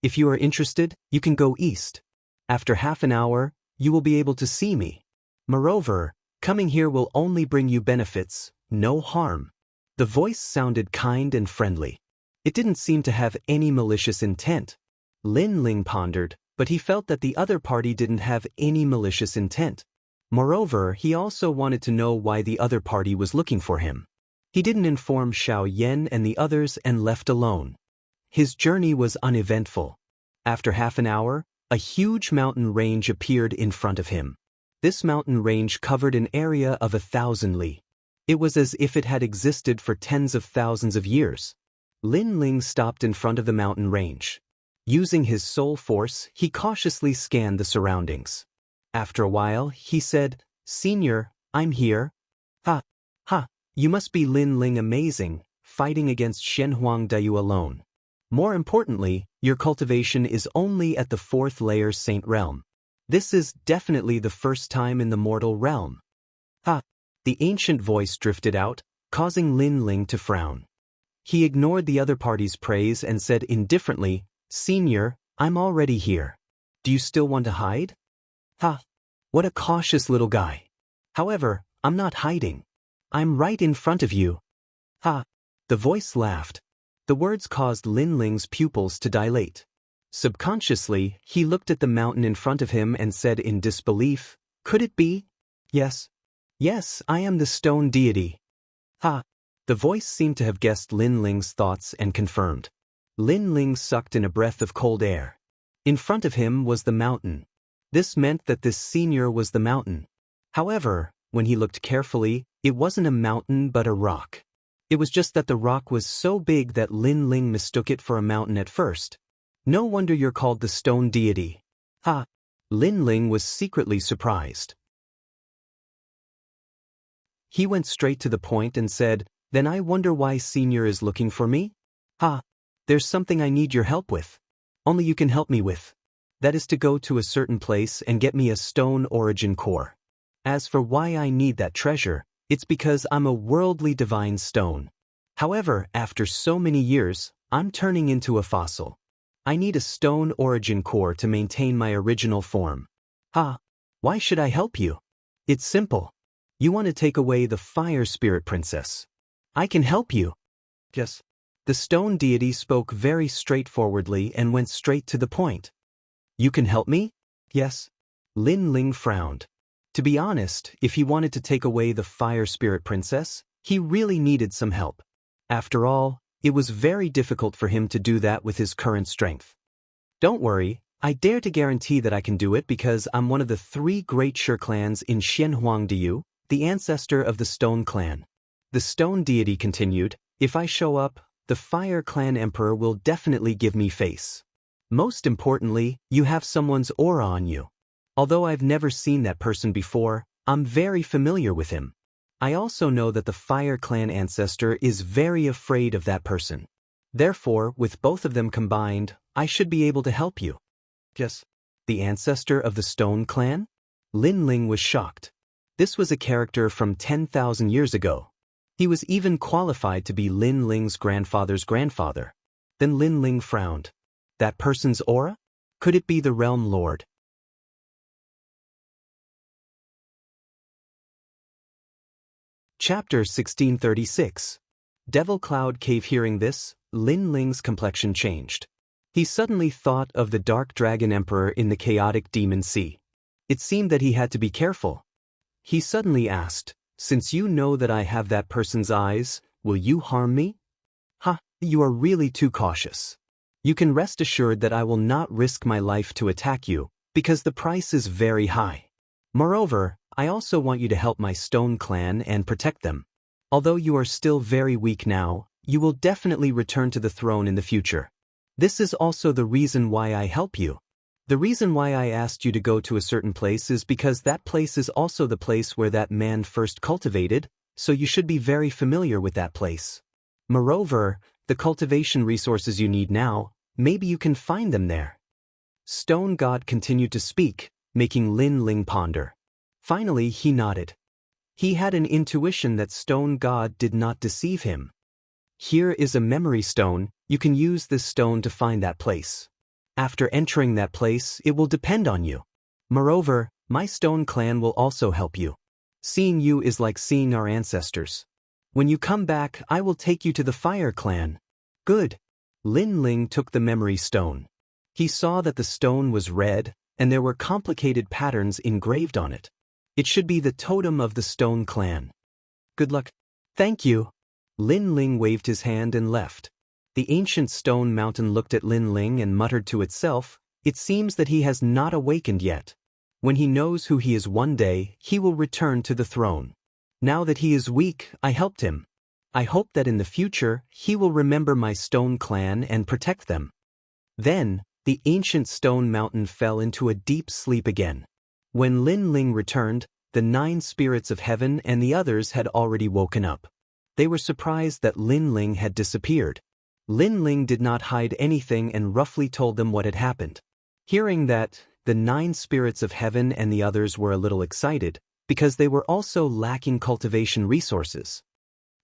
If you are interested, you can go east. After half an hour, you will be able to see me. Moreover, coming here will only bring you benefits, no harm. The voice sounded kind and friendly. It didn't seem to have any malicious intent. Lin Ling pondered, but he felt that the other party didn't have any malicious intent. Moreover, he also wanted to know why the other party was looking for him. He didn't inform Xiao Yan and the others and left alone. His journey was uneventful. After half an hour, a huge mountain range appeared in front of him. This mountain range covered an area of 1,000 li. It was as if it had existed for tens of thousands of years. Lin Ling stopped in front of the mountain range. Using his soul force, he cautiously scanned the surroundings. After a while, he said, "Senior, I'm here." "Ha, ha, you must be Lin Ling amazing, fighting against Shenhuang Dayu alone. More importantly, your cultivation is only at the 4th layer Saint Realm. This is definitely the first time in the mortal realm." "Ha." The ancient voice drifted out, causing Lin Ling to frown. He ignored the other party's praise and said indifferently, "Senior, I'm already here. Do you still want to hide?" "Ha. What a cautious little guy. However, I'm not hiding. I'm right in front of you." "Ha." The voice laughed. The words caused Lin Ling's pupils to dilate. Subconsciously, he looked at the mountain in front of him and said in disbelief, "Could it be? Yes. Yes, I am the stone deity." "Ha." The voice seemed to have guessed Lin Ling's thoughts and confirmed. Lin Ling sucked in a breath of cold air. In front of him was the mountain. This meant that this senior was the mountain. However, when he looked carefully, it wasn't a mountain but a rock. It was just that the rock was so big that Lin Ling mistook it for a mountain at first. "No wonder you're called the stone deity." "Ha." Lin Ling was secretly surprised. He went straight to the point and said, "Then I wonder why Senior is looking for me?" "Ha. There's something I need your help with. Only you can help me with. That is to go to a certain place and get me a stone origin core. As for why I need that treasure, it's because I'm a worldly divine stone. However, after so many years, I'm turning into a fossil. I need a stone origin core to maintain my original form." "Ha. Why should I help you?" "It's simple. You want to take away the fire spirit princess. I can help you." "Yes." The stone deity spoke very straightforwardly and went straight to the point. "You can help me?" "Yes." Lin Ling frowned. To be honest, if he wanted to take away the fire spirit princess, he really needed some help. After all, it was very difficult for him to do that with his current strength. "Don't worry, I dare to guarantee that I can do it because I'm one of the 3 great Shi clans in Shenhuang Diyu, the ancestor of the Stone Clan." The stone deity continued, "If I show up, the Fire Clan Emperor will definitely give me face. Most importantly, you have someone's aura on you. Although I've never seen that person before, I'm very familiar with him. I also know that the Fire Clan ancestor is very afraid of that person. Therefore, with both of them combined, I should be able to help you." "Yes." The ancestor of the Stone Clan? Lin Ling was shocked. This was a character from 10,000 years ago. He was even qualified to be Lin Ling's grandfather's grandfather. Then Lin Ling frowned. That person's aura? Could it be the Realm Lord? Chapter 1636. Devil Cloud Cave. Hearing this, Lin Ling's complexion changed. He suddenly thought of the Dark Dragon Emperor in the chaotic Demon Sea. It seemed that he had to be careful. He suddenly asked, "Since you know that I have that person's eyes, will you harm me?" "Ha, you are really too cautious. You can rest assured that I will not risk my life to attack you, because the price is very high. Moreover, I also want you to help my Stone Clan and protect them. Although you are still very weak now, you will definitely return to the throne in the future. This is also the reason why I help you. The reason why I asked you to go to a certain place is because that place is also the place where that man first cultivated, so you should be very familiar with that place. Moreover, the cultivation resources you need now, maybe you can find them there." Stone God continued to speak, making Lin Ling ponder. Finally, he nodded. He had an intuition that Stone God did not deceive him. "Here is a memory stone. You can use this stone to find that place. After entering that place, it will depend on you. Moreover, my Stone Clan will also help you. Seeing you is like seeing our ancestors. When you come back, I will take you to the Fire Clan." "Good." Lin Ling took the memory stone. He saw that the stone was red, and there were complicated patterns engraved on it. It should be the totem of the Stone Clan. "Good luck." "Thank you." Lin Ling waved his hand and left. The ancient stone mountain looked at Lin Ling and muttered to itself, "It seems that he has not awakened yet. When he knows who he is one day, he will return to the throne." Now that he is weak, I helped him. I hope that in the future, he will remember my stone clan and protect them." Then, the ancient stone mountain fell into a deep sleep again. When Lin Ling returned, the 9 spirits of heaven and the others had already woken up. They were surprised that Lin Ling had disappeared. Lin Ling did not hide anything and roughly told them what had happened. Hearing that, the 9 spirits of heaven and the others were a little excited, because they were also lacking cultivation resources.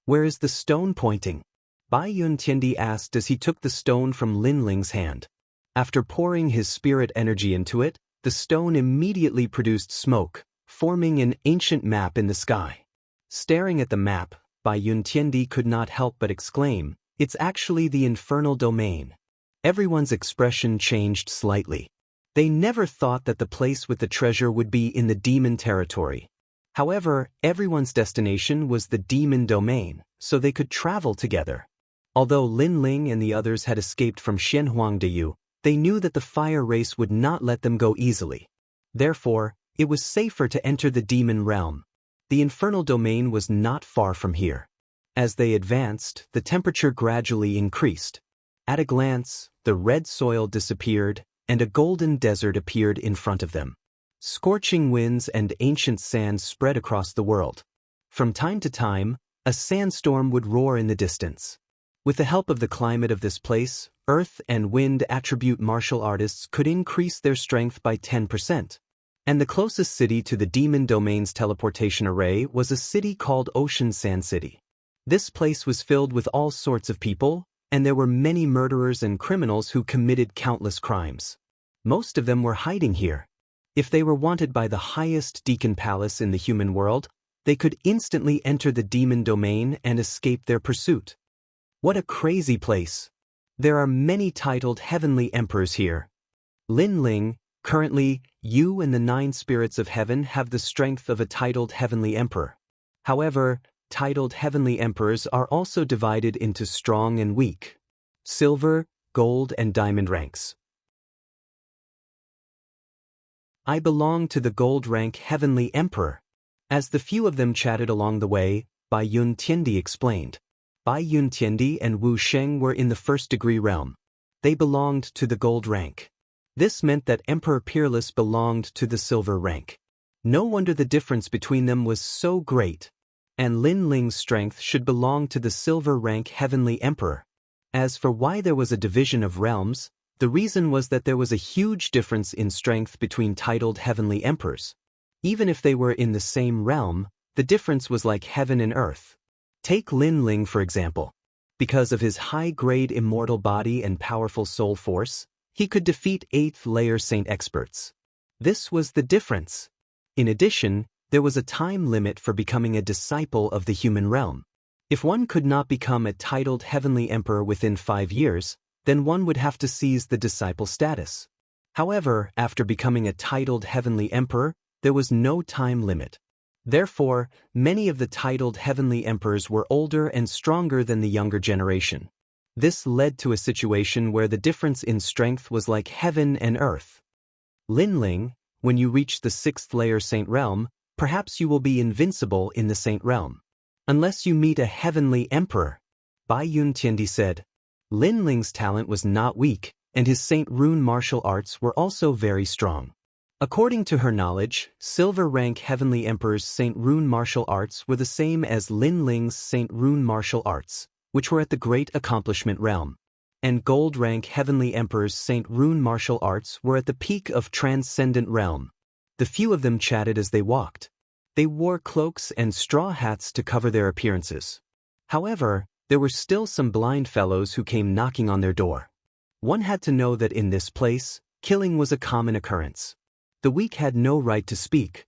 "Where is the stone pointing?" Bai Yun Tiandi asked as he took the stone from Lin Ling's hand. After pouring his spirit energy into it, the stone immediately produced smoke, forming an ancient map in the sky. Staring at the map, Bai Yun Tiandi could not help but exclaim, "It's actually the infernal domain." Everyone's expression changed slightly. They never thought that the place with the treasure would be in the demon territory. However, everyone's destination was the demon domain, so they could travel together. Although Lin Ling and the others had escaped from Xianhuangdeyu, they knew that the fire race would not let them go easily. Therefore, it was safer to enter the demon realm. The infernal domain was not far from here. As they advanced, the temperature gradually increased. At a glance, the red soil disappeared, and a golden desert appeared in front of them. Scorching winds and ancient sand spread across the world. From time to time, a sandstorm would roar in the distance. With the help of the climate of this place, earth and wind attribute martial artists could increase their strength by 10%. And the closest city to the demon domain's teleportation array was a city called Ocean Sand City. This place was filled with all sorts of people, and there were many murderers and criminals who committed countless crimes. Most of them were hiding here. If they were wanted by the highest deacon palace in the human world, they could instantly enter the demon domain and escape their pursuit. What a crazy place! There are many titled heavenly emperors here. Lin Ling, currently, you and the 9 spirits of heaven have the strength of a titled heavenly emperor. However, titled heavenly emperors are also divided into strong and weak. Silver, gold, and diamond ranks. I belong to the gold rank heavenly emperor. As the few of them chatted along the way, Bai Yun Tiandi explained. Bai Yun Tiandi and Wu Sheng were in the 1st degree realm. They belonged to the gold rank. This meant that Emperor Peerless belonged to the silver rank. No wonder the difference between them was so great. And Lin Ling's strength should belong to the silver rank heavenly emperor. As for why there was a division of realms, the reason was that there was a huge difference in strength between titled heavenly emperors. Even if they were in the same realm, the difference was like heaven and earth. Take Lin Ling for example. Because of his high-grade immortal body and powerful soul force, he could defeat 8th layer saint experts. This was the difference. In addition, there was a time limit for becoming a disciple of the human realm. If one could not become a titled heavenly emperor within 5 years, then one would have to seize the disciple status. However, after becoming a titled heavenly emperor, there was no time limit. Therefore, many of the titled heavenly emperors were older and stronger than the younger generation. This led to a situation where the difference in strength was like heaven and earth. Lin Ling, when you reach the 6th layer saint realm, perhaps you will be invincible in the saint realm. Unless you meet a heavenly emperor, Bai Yun Tiandi said. Lin Ling's talent was not weak, and his Saint Rune martial arts were also very strong. According to her knowledge, silver rank heavenly emperor's Saint Rune martial arts were the same as Lin Ling's Saint Rune martial arts, which were at the Great Accomplishment realm. And gold rank heavenly emperor's Saint Rune martial arts were at the peak of Transcendent realm. The few of them chatted as they walked. They wore cloaks and straw hats to cover their appearances. However, there were still some blind fellows who came knocking on their door. One had to know that in this place, killing was a common occurrence. The weak had no right to speak.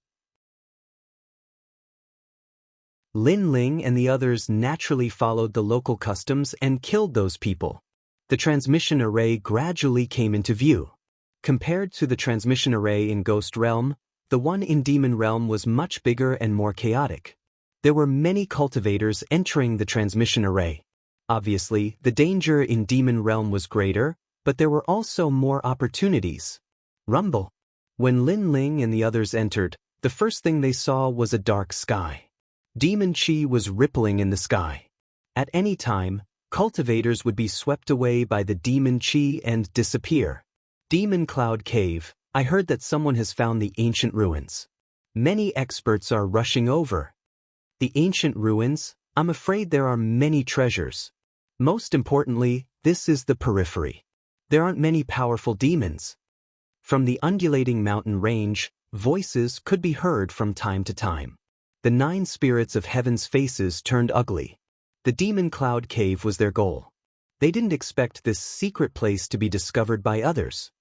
Lin Ling and the others naturally followed the local customs and killed those people. The transmission array gradually came into view. Compared to the transmission array in Ghost Realm, the one in Demon Realm was much bigger and more chaotic. There were many cultivators entering the transmission array. Obviously, the danger in Demon Realm was greater, but there were also more opportunities. Rumble. When Lin Ling and the others entered, the first thing they saw was a dark sky. Demon chi was rippling in the sky. At any time, cultivators would be swept away by the demon chi and disappear. Demon Cloud Cave, I heard that someone has found the ancient ruins. Many experts are rushing over. The ancient ruins, I'm afraid there are many treasures. Most importantly, this is the periphery. There aren't many powerful demons. From the undulating mountain range, voices could be heard from time to time. The 9 spirits of heaven's faces turned ugly. The Demon Cloud Cave was their goal. They didn't expect this secret place to be discovered by others.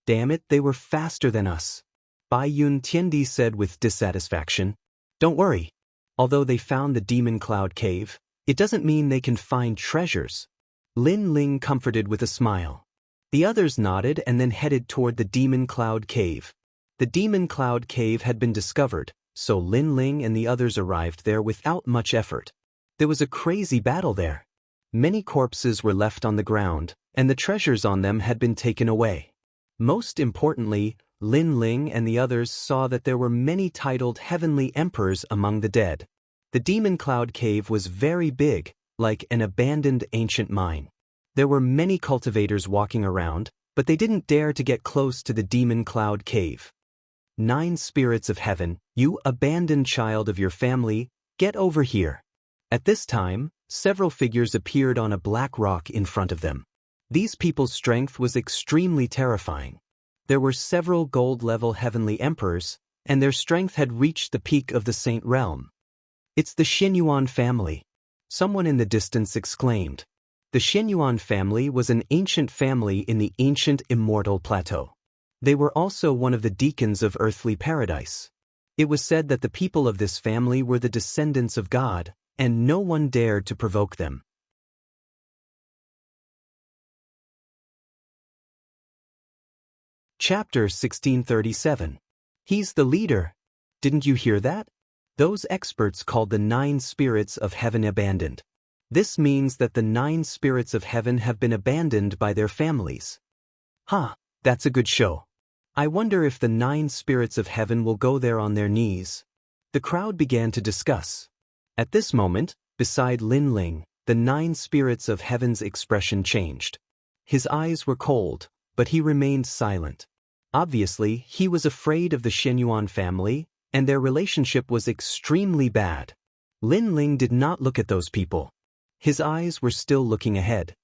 Damn it, they were faster than us. Bai Yun Tiandi said with dissatisfaction. Don't worry. Although they found the Demon Cloud Cave, it doesn't mean they can find treasures. Lin Ling comforted with a smile. The others nodded and then headed toward the Demon Cloud Cave. The Demon Cloud Cave had been discovered, so Lin Ling and the others arrived there without much effort. There was a crazy battle there. Many corpses were left on the ground, and the treasures on them had been taken away. Most importantly, Lin Ling and the others saw that there were many titled heavenly emperors among the dead. The Demon Cloud Cave was very big, like an abandoned ancient mine. There were many cultivators walking around, but they didn't dare to get close to the Demon Cloud Cave. 9 spirits of heaven, you abandoned child of your family, get over here. At this time, several figures appeared on a black rock in front of them. These people's strength was extremely terrifying. There were several gold-level heavenly emperors, and their strength had reached the peak of the Saint Realm. It's the Xinyuan family. Someone in the distance exclaimed. The Xinyuan family was an ancient family in the ancient immortal plateau. They were also one of the deacons of earthly paradise. It was said that the people of this family were the descendants of God, and no one dared to provoke them. Chapter 1637. He's the leader. Didn't you hear that? Those experts called the 9 spirits of heaven abandoned. This means that the 9 spirits of heaven have been abandoned by their families. That's a good show. I wonder if the 9 spirits of heaven will go there on their knees. The crowd began to discuss. At this moment, beside Lin Ling, the 9 spirits of heaven's expression changed. His eyes were cold, but he remained silent. Obviously, he was afraid of the Xinyuan family, and their relationship was extremely bad. Lin Ling did not look at those people. His eyes were still looking ahead.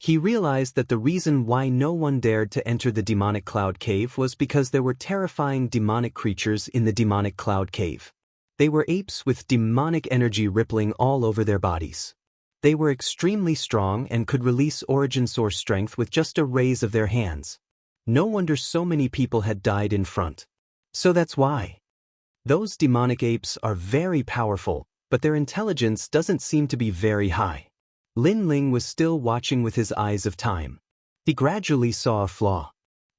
He realized that the reason why no one dared to enter the demonic cloud cave was because there were terrifying demonic creatures in the demonic cloud cave. They were apes with demonic energy rippling all over their bodies. They were extremely strong and could release origin source strength with just a raise of their hands. No wonder so many people had died in front. So that's why. Those demonic apes are very powerful, but their intelligence doesn't seem to be very high. Lin Ling was still watching with his eyes of time. He gradually saw a flaw.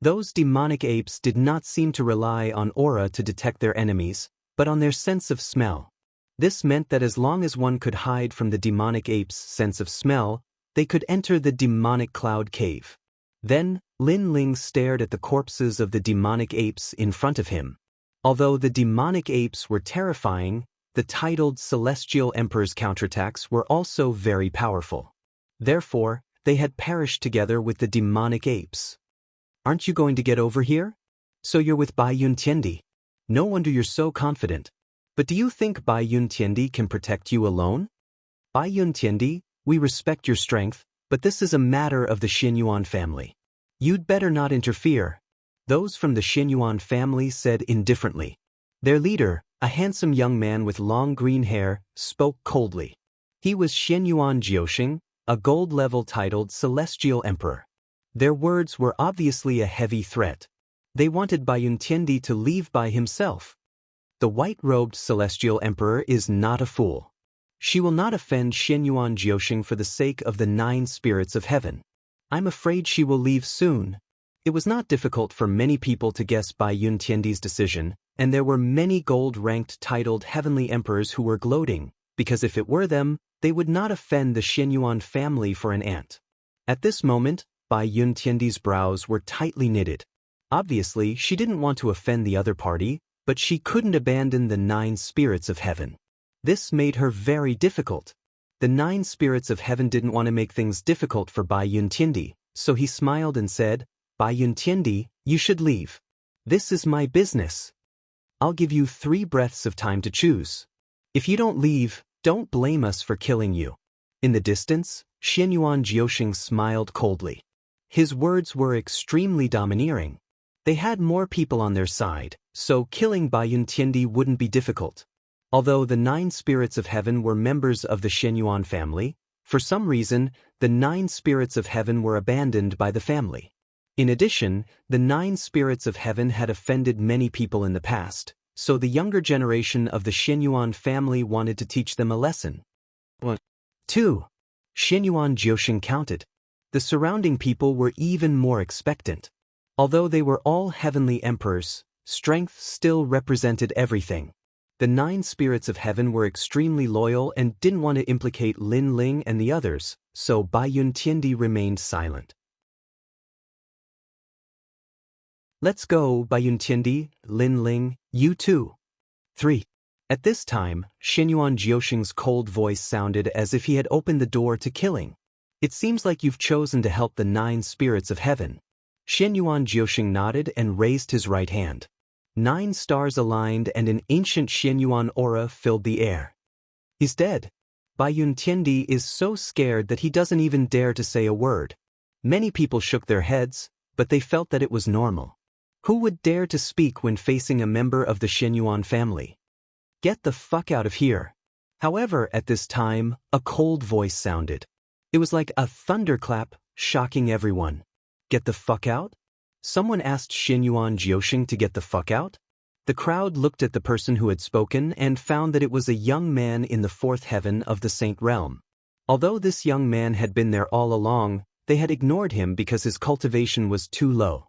Those demonic apes did not seem to rely on aura to detect their enemies, but on their sense of smell. This meant that as long as one could hide from the demonic ape's sense of smell, they could enter the demonic cloud cave. Then, Lin Ling stared at the corpses of the demonic apes in front of him. Although the demonic apes were terrifying, the titled Celestial Emperor's counterattacks were also very powerful. Therefore, they had perished together with the demonic apes. Aren't you going to get over here? So you're with Bai Yun Tiandi. No wonder you're so confident. But do you think Bai Yun Tiandi can protect you alone? Bai Yun Tiandi, we respect your strength, but this is a matter of the Xinyuan family. You'd better not interfere. Those from the Xinyuan family said indifferently. Their leader, a handsome young man with long green hair, spoke coldly. He was Xinyuan Jiuxing, a gold-level titled Celestial Emperor. Their words were obviously a heavy threat. They wanted Bai Yun Tiandi to leave by himself. The white-robed Celestial Emperor is not a fool. She will not offend Xinyuan Jiuxing for the sake of the 9 spirits of heaven. I'm afraid she will leave soon. It was not difficult for many people to guess Bai Yun Tiandi's decision, and there were many gold-ranked titled heavenly emperors who were gloating, because if it were them, they would not offend the Xinyuan family for an ant. At this moment, Bai Yun Tiandi's brows were tightly knitted. Obviously, she didn't want to offend the other party, but she couldn't abandon the 9 spirits of heaven. This made her very difficult. The 9 spirits of heaven didn't want to make things difficult for Bai Yuntiendi, so he smiled and said, Bai Yuntiendi, you should leave. This is my business. I'll give you 3 breaths of time to choose. If you don't leave, don't blame us for killing you. In the distance, Xianyuan Jiuxing smiled coldly. His words were extremely domineering. They had more people on their side, so killing Bai Yuntiendi wouldn't be difficult. Although the 9 spirits of heaven were members of the Xianyuan family, for some reason, the 9 spirits of heaven were abandoned by the family. In addition, the 9 spirits of heaven had offended many people in the past, so the younger generation of the Xianyuan family wanted to teach them a lesson. 1. 2. Xianyuan Jiuxing counted. The surrounding people were even more expectant. Although they were all heavenly emperors, strength still represented everything. The 9 spirits of heaven were extremely loyal and didn't want to implicate Lin Ling and the others, so Bai Yuntiendi remained silent. Let's go, Bai Yuntiendi, Lin Ling, you too. 3. At this time, Xianyuan Jiuxing's cold voice sounded as if he had opened the door to killing. It seems like you've chosen to help the 9 spirits of heaven. Xianyuan Jiuxing nodded and raised his right hand. 9 stars aligned and an ancient Xianyuan aura filled the air. He's dead. Bai Yuntiendi is so scared that he doesn't even dare to say a word. Many people shook their heads, but they felt that it was normal. Who would dare to speak when facing a member of the Xianyuan family? Get the fuck out of here. However, at this time, a cold voice sounded. It was like a thunderclap, shocking everyone. Get the fuck out? Someone asked Xianyuan Jiuxing to get the fuck out? The crowd looked at the person who had spoken and found that it was a young man in the 4th heaven of the Saint Realm. Although this young man had been there all along, they had ignored him because his cultivation was too low.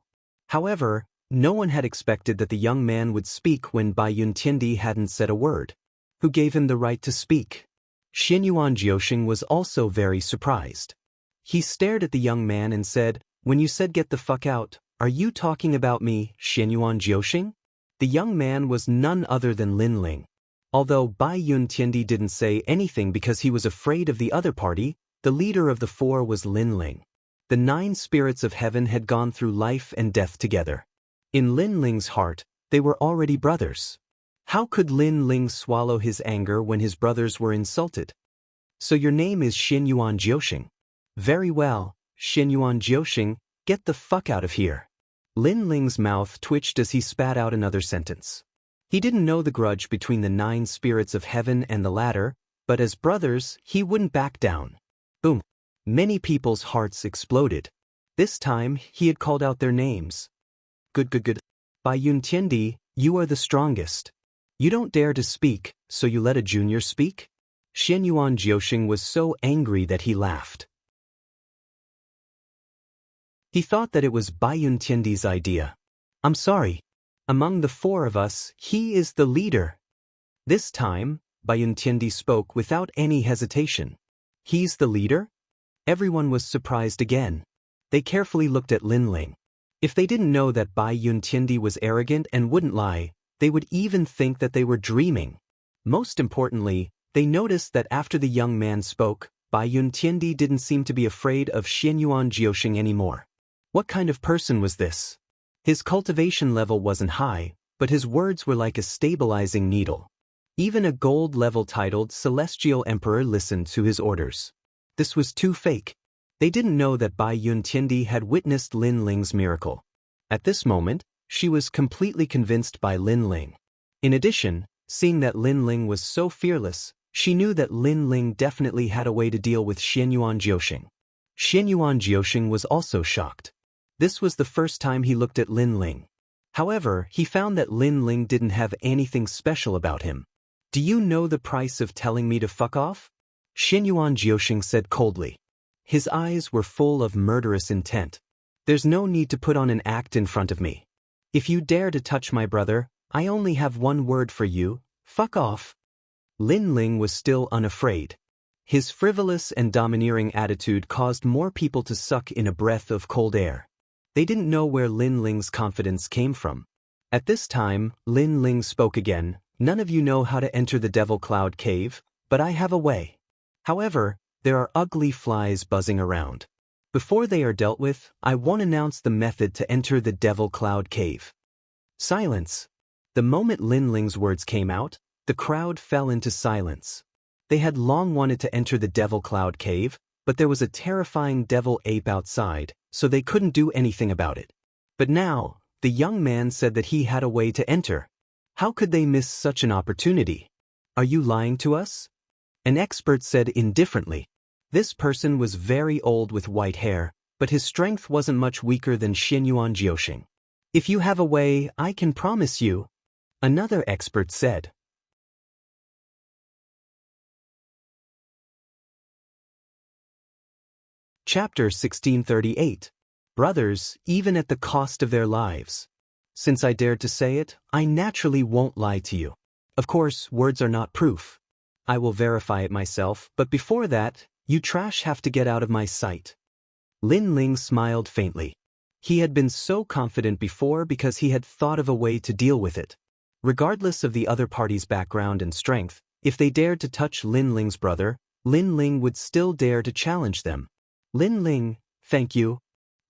However, no one had expected that the young man would speak when Bai Yuntiendi hadn't said a word. Who gave him the right to speak? Xianyuan Jiuxing was also very surprised. He stared at the young man and said, When you said get the fuck out, are you talking about me, Xianyuan Jiuxing? The young man was none other than Lin Ling. Although Bai Yuntiendi didn't say anything because he was afraid of the other party, the leader of the 4 was Lin Ling. The 9 spirits of heaven had gone through life and death together. In Lin Ling's heart, they were already brothers. How could Lin Ling swallow his anger when his brothers were insulted? So your name is Xianyuan Jiuxing. Very well, Xianyuan Jiuxing, get the fuck out of here. Lin Ling's mouth twitched as he spat out another sentence. He didn't know the grudge between the 9 spirits of heaven and the latter, but as brothers, he wouldn't back down. Boom. Many people's hearts exploded. This time, he had called out their names. Good. Bai Yuntiendi, you are the strongest. You don't dare to speak, so you let a junior speak? Xianyuan Jiuxing was so angry that he laughed. He thought that it was Bai Yuntiendi's idea. I'm sorry. Among the 4 of us, he is the leader. This time, Bai Yuntiendi spoke without any hesitation. He's the leader? Everyone was surprised again. They carefully looked at Lin Ling. If they didn't know that Bai Yuntiendi was arrogant and wouldn't lie, they would even think that they were dreaming. Most importantly, they noticed that after the young man spoke, Bai Yuntiendi didn't seem to be afraid of Xianyuan Jiuxing anymore. What kind of person was this? His cultivation level wasn't high, but his words were like a stabilizing needle. Even a gold-level titled Celestial Emperor listened to his orders. This was too fake. They didn't know that Bai Yuntiendi had witnessed Lin Ling's miracle. At this moment, she was completely convinced by Lin Ling. In addition, seeing that Lin Ling was so fearless, she knew that Lin Ling definitely had a way to deal with Xianyuan Jiuxing. Xianyuan Jiuxing was also shocked. This was the first time he looked at Lin Ling. However, he found that Lin Ling didn't have anything special about him. Do you know the price of telling me to fuck off? Xianyuan Jiuxing said coldly. His eyes were full of murderous intent. There's no need to put on an act in front of me. If you dare to touch my brother, I only have one word for you, fuck off. Lin Ling was still unafraid. His frivolous and domineering attitude caused more people to suck in a breath of cold air. They didn't know where Lin Ling's confidence came from. At this time, Lin Ling spoke again, None of you know how to enter the Devil Cloud Cave, but I have a way. However, there are ugly flies buzzing around. Before they are dealt with, I won't announce the method to enter the Devil Cloud Cave." Silence. The moment Lin Ling's words came out, the crowd fell into silence. They had long wanted to enter the Devil Cloud Cave, but there was a terrifying devil ape outside, so they couldn't do anything about it. But now, the young man said that he had a way to enter. How could they miss such an opportunity? "Are you lying to us?" An expert said indifferently. This person was very old with white hair, but his strength wasn't much weaker than Xianyuan Jiuxing. "If you have a way, I can promise you," another expert said. Chapter 1638. Brothers, even at the cost of their lives. Since I dared to say it, I naturally won't lie to you. Of course, words are not proof. I will verify it myself, but before that, you trash have to get out of my sight. Lin Ling smiled faintly. He had been so confident before because he had thought of a way to deal with it. Regardless of the other party's background and strength, if they dared to touch Lin Ling's brother, Lin Ling would still dare to challenge them. "Lin Ling, thank you."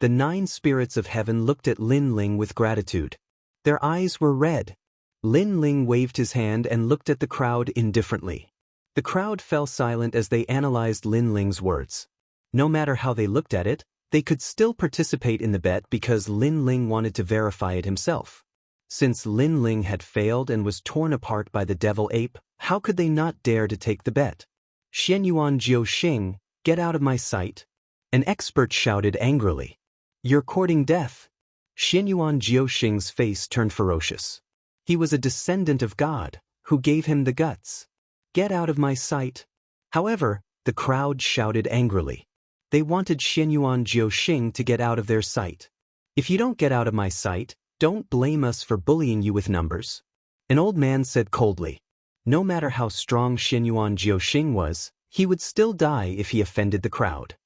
The 9 spirits of heaven looked at Lin Ling with gratitude. Their eyes were red. Lin Ling waved his hand and looked at the crowd indifferently. The crowd fell silent as they analyzed Lin Ling's words. No matter how they looked at it, they could still participate in the bet because Lin Ling wanted to verify it himself. Since Lin Ling had failed and was torn apart by the devil ape, how could they not dare to take the bet? "Xianyuan Jiuxing, get out of my sight." An expert shouted angrily. "You're courting death." Xianyuan Jiuxing's face turned ferocious. He was a descendant of God, who gave him the guts. "Get out of my sight." However, the crowd shouted angrily. They wanted Xianyuan Jiuxing to get out of their sight. "If you don't get out of my sight, don't blame us for bullying you with numbers." An old man said coldly. No matter how strong Xianyuan Jiuxing was, he would still die if he offended the crowd.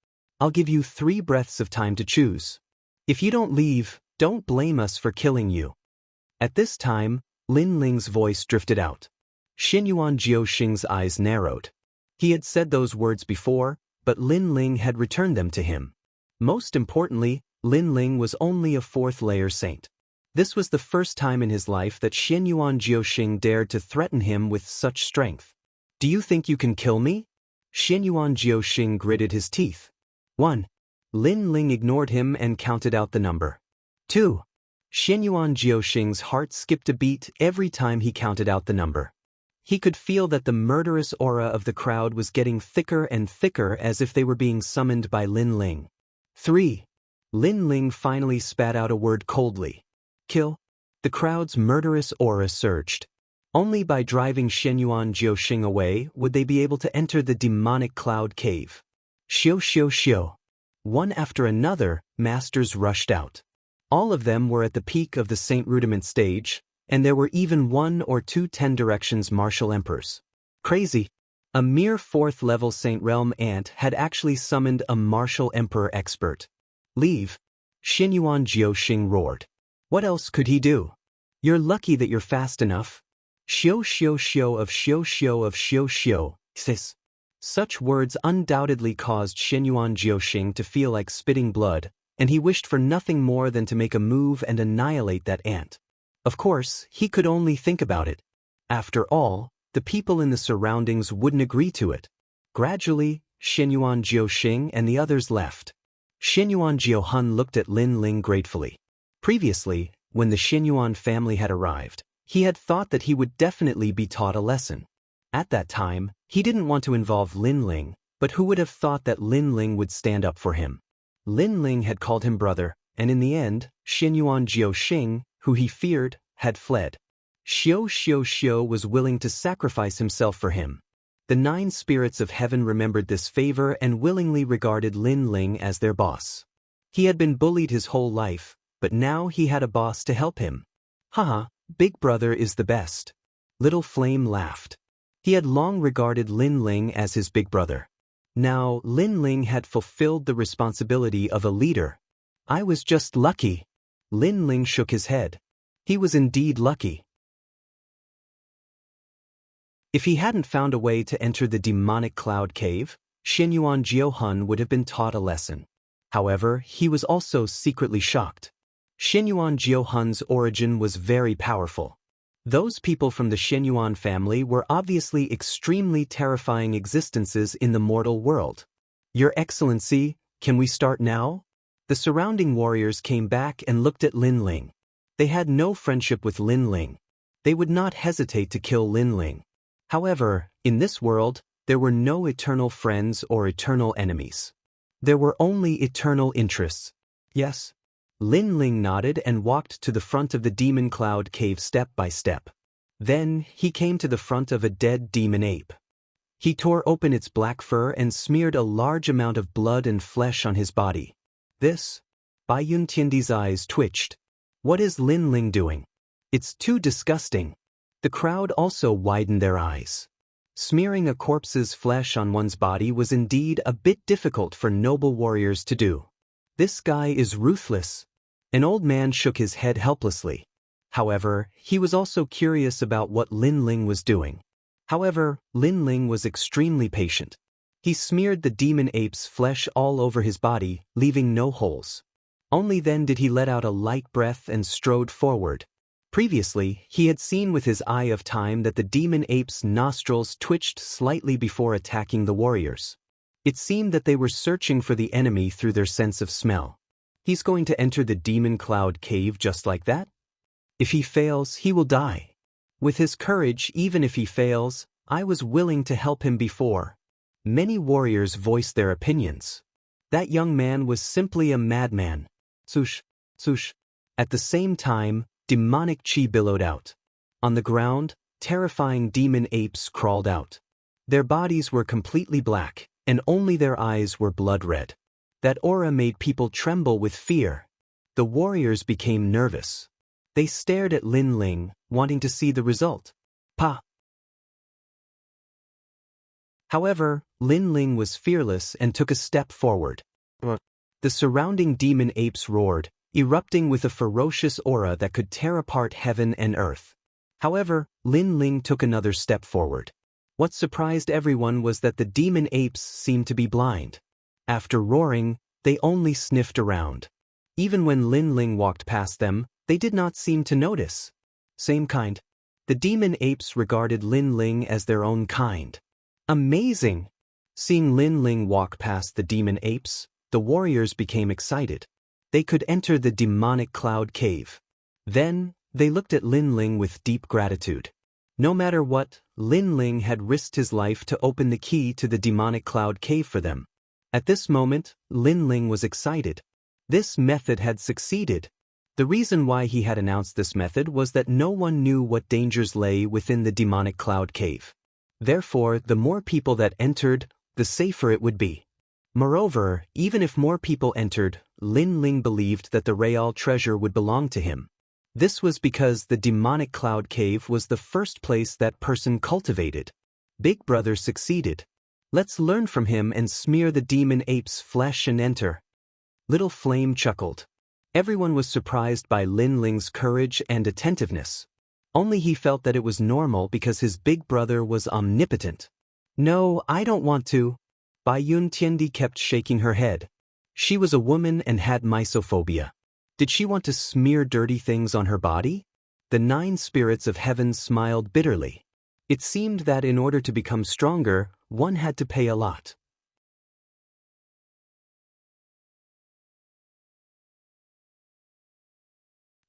"I'll give you 3 breaths of time to choose. If you don't leave, don't blame us for killing you." At this time, Lin Ling's voice drifted out. Xianyuan Jiuxing's eyes narrowed. He had said those words before, but Lin Ling had returned them to him. Most importantly, Lin Ling was only a 4th-layer saint. This was the first time in his life that Xianyuan Jiuxing dared to threaten him with such strength. "Do you think you can kill me?" Xianyuan Jiuxing gritted his teeth. 1. Lin Ling ignored him and counted out the number. 2. Xianyuan Jiuxing's heart skipped a beat every time he counted out the number. He could feel that the murderous aura of the crowd was getting thicker and thicker as if they were being summoned by Lin Ling. 3. Lin Ling finally spat out a word coldly. "Kill." The crowd's murderous aura surged. Only by driving Xianyuan Jiuxing away would they be able to enter the demonic cloud cave. Xiu xiu xiu. One after another, masters rushed out. All of them were at the peak of the Saint Rudiment stage, and there were even 1 or 2 10 directions martial emperors. Crazy. A mere 4th-level Saint Realm ant had actually summoned a martial emperor expert. "Leave." Xianyuan Jiuxing roared. What else could he do? "You're lucky that you're fast enough." Xiu xiu xiu of xiu xiu of xiu xiu, sis. Such words undoubtedly caused Xianyuan Jiuxing to feel like spitting blood, and he wished for nothing more than to make a move and annihilate that ant. Of course, he could only think about it. After all, the people in the surroundings wouldn't agree to it. Gradually, Xianyuan Jiuxing and the others left. Xianyuan Jiuhun looked at Lin Ling gratefully. Previously, when the Xianyuan family had arrived, he had thought that he would definitely be taught a lesson. At that time, he didn't want to involve Lin Ling, but who would have thought that Lin Ling would stand up for him? Lin Ling had called him brother, and in the end, Xianyuan Jiuxing, who he feared, had fled. Xiu xiu xiu was willing to sacrifice himself for him. The 9 spirits of heaven remembered this favor and willingly regarded Lin Ling as their boss. He had been bullied his whole life, but now he had a boss to help him. Haha, Big Brother is the best. Little Flame laughed. He had long regarded Lin Ling as his big brother. Now, Lin Ling had fulfilled the responsibility of a leader. "I was just lucky." Lin Ling shook his head. He was indeed lucky. If he hadn't found a way to enter the demonic cloud cave, Xianyuan Jiuhun would have been taught a lesson. However, he was also secretly shocked. Xianyuan Jiuhun's origin was very powerful. Those people from the Xianyuan family were obviously extremely terrifying existences in the mortal world. Your Excellency, can we start now? The surrounding warriors came back and looked at Lin Ling. They had no friendship with Lin Ling. They would not hesitate to kill Lin Ling. However, in this world, there were no eternal friends or eternal enemies. There were only eternal interests. Yes? Lin Ling nodded and walked to the front of the demon cloud cave step by step. Then, he came to the front of a dead demon ape. He tore open its black fur and smeared a large amount of blood and flesh on his body. This? Bai Yuntiandi's eyes twitched. What is Lin Ling doing? It's too disgusting. The crowd also widened their eyes. Smearing a corpse's flesh on one's body was indeed a bit difficult for noble warriors to do. This guy is ruthless. An old man shook his head helplessly. However, he was also curious about what Lin Ling was doing. However, Lin Ling was extremely patient. He smeared the demon ape's flesh all over his body, leaving no holes. Only then did he let out a light breath and strode forward. Previously, he had seen with his eye of time that the demon ape's nostrils twitched slightly before attacking the warriors. It seemed that they were searching for the enemy through their sense of smell. He's going to enter the demon cloud cave just like that? If he fails, he will die. With his courage, even if he fails, I was willing to help him before. Many warriors voiced their opinions. That young man was simply a madman. Sush, sush. At the same time, demonic chi billowed out. On the ground, terrifying demon apes crawled out. Their bodies were completely black, and only their eyes were blood red. That aura made people tremble with fear. The warriors became nervous. They stared at Lin Ling, wanting to see the result. Pa! However, Lin Ling was fearless and took a step forward. The surrounding demon apes roared, erupting with a ferocious aura that could tear apart heaven and earth. However, Lin Ling took another step forward. What surprised everyone was that the demon apes seemed to be blind. After roaring, they only sniffed around. Even when Lin Ling walked past them, they did not seem to notice. Same kind. The demon apes regarded Lin Ling as their own kind. Amazing! Seeing Lin Ling walk past the demon apes, the warriors became excited. They could enter the demonic cloud cave. Then, they looked at Lin Ling with deep gratitude. No matter what, Lin Ling had risked his life to open the key to the demonic cloud cave for them. At this moment, Lin Ling was excited. This method had succeeded. The reason why he had announced this method was that no one knew what dangers lay within the demonic cloud cave. Therefore, the more people that entered, the safer it would be. Moreover, even if more people entered, Lin Ling believed that the Real treasure would belong to him. This was because the demonic cloud cave was the first place that person cultivated. Big Brother succeeded. Let's learn from him and smear the demon ape's flesh and enter. Little Flame chuckled. Everyone was surprised by Lin Ling's courage and attentiveness. Only he felt that it was normal because his big brother was omnipotent. No, I don't want to. Bai Yun Tiandi kept shaking her head. She was a woman and had mysophobia. Did she want to smear dirty things on her body? The 9 spirits of heaven smiled bitterly. It seemed that in order to become stronger, one had to pay a lot.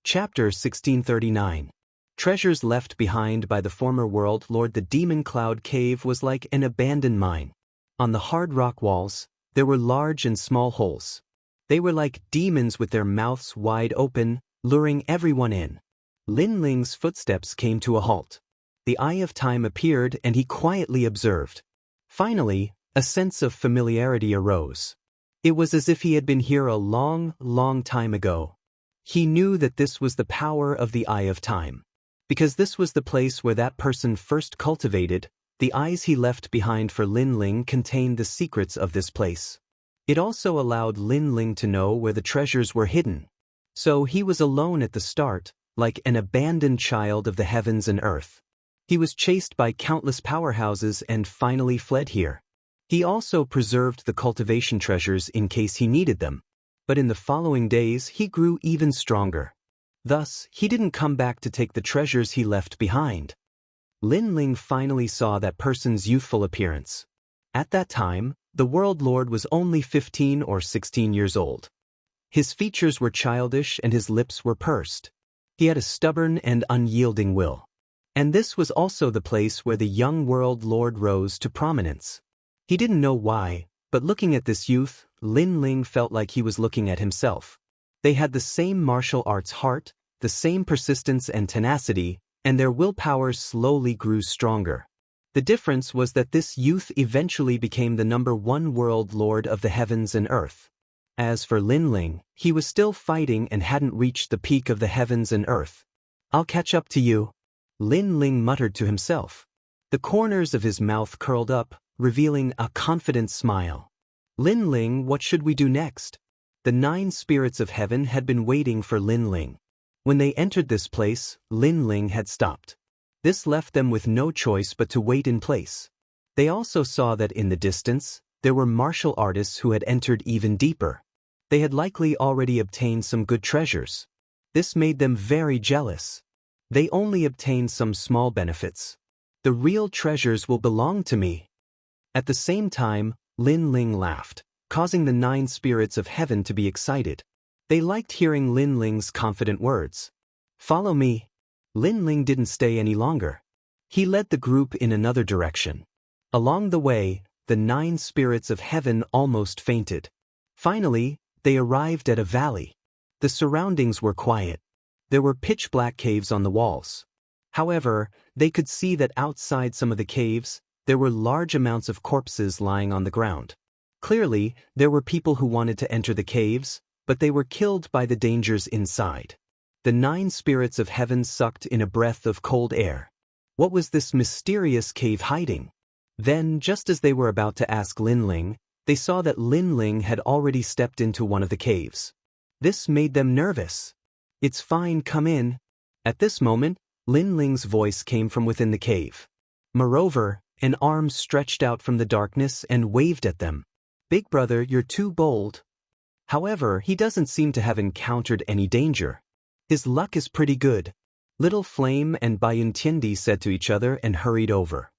Chapter 1639. Treasures left behind by the former world lord. The demon cloud cave was like an abandoned mine. On the hard rock walls, there were large and small holes. They were like demons with their mouths wide open, luring everyone in. Lin Ling's footsteps came to a halt. The Eye of Time appeared and he quietly observed. Finally, a sense of familiarity arose. It was as if he had been here a long, long time ago. He knew that this was the power of the Eye of Time. Because this was the place where that person first cultivated, the eyes he left behind for Lin Ling contained the secrets of this place. It also allowed Lin Ling to know where the treasures were hidden. So he was alone at the start, like an abandoned child of the heavens and earth. He was chased by countless powerhouses and finally fled here. He also preserved the cultivation treasures in case he needed them. But in the following days he grew even stronger. Thus, he didn't come back to take the treasures he left behind. Lin Ling finally saw that person's youthful appearance. At that time, the World Lord was only 15 or 16 years old. His features were childish and his lips were pursed. He had a stubborn and unyielding will. And this was also the place where the young World Lord rose to prominence. He didn't know why, but looking at this youth, Lin Ling felt like he was looking at himself. They had the same martial arts heart, the same persistence and tenacity, and their willpower slowly grew stronger. The difference was that this youth eventually became the #1 World Lord of the heavens and earth. As for Lin Ling, he was still fighting and hadn't reached the peak of the heavens and earth. "I'll catch up to you," Lin Ling muttered to himself. The corners of his mouth curled up, revealing a confident smile. "Lin Ling, what should we do next?" The 9 spirits of heaven had been waiting for Lin Ling. When they entered this place, Lin Ling had stopped. This left them with no choice but to wait in place. They also saw that in the distance, there were martial artists who had entered even deeper. They had likely already obtained some good treasures. This made them very jealous. They only obtained some small benefits. "The real treasures will belong to me." At the same time, Lin Ling laughed, causing the 9 spirits of heaven to be excited. They liked hearing Lin Ling's confident words. "Follow me." Lin Ling didn't stay any longer. He led the group in another direction. Along the way, the 9 spirits of heaven almost fainted. Finally, they arrived at a valley. The surroundings were quiet. There were pitch-black caves on the walls. However, they could see that outside some of the caves, there were large amounts of corpses lying on the ground. Clearly, there were people who wanted to enter the caves, but they were killed by the dangers inside. The 9 spirits of heaven sucked in a breath of cold air. What was this mysterious cave hiding? Then, just as they were about to ask Lin Ling, they saw that Lin Ling had already stepped into one of the caves. This made them nervous. "It's fine, come in." At this moment, Lin Ling's voice came from within the cave. Moreover, an arm stretched out from the darkness and waved at them. "Big brother, you're too bold." However, he doesn't seem to have encountered any danger. His luck is pretty good. Little Flame and Bayuntiendi said to each other and hurried over.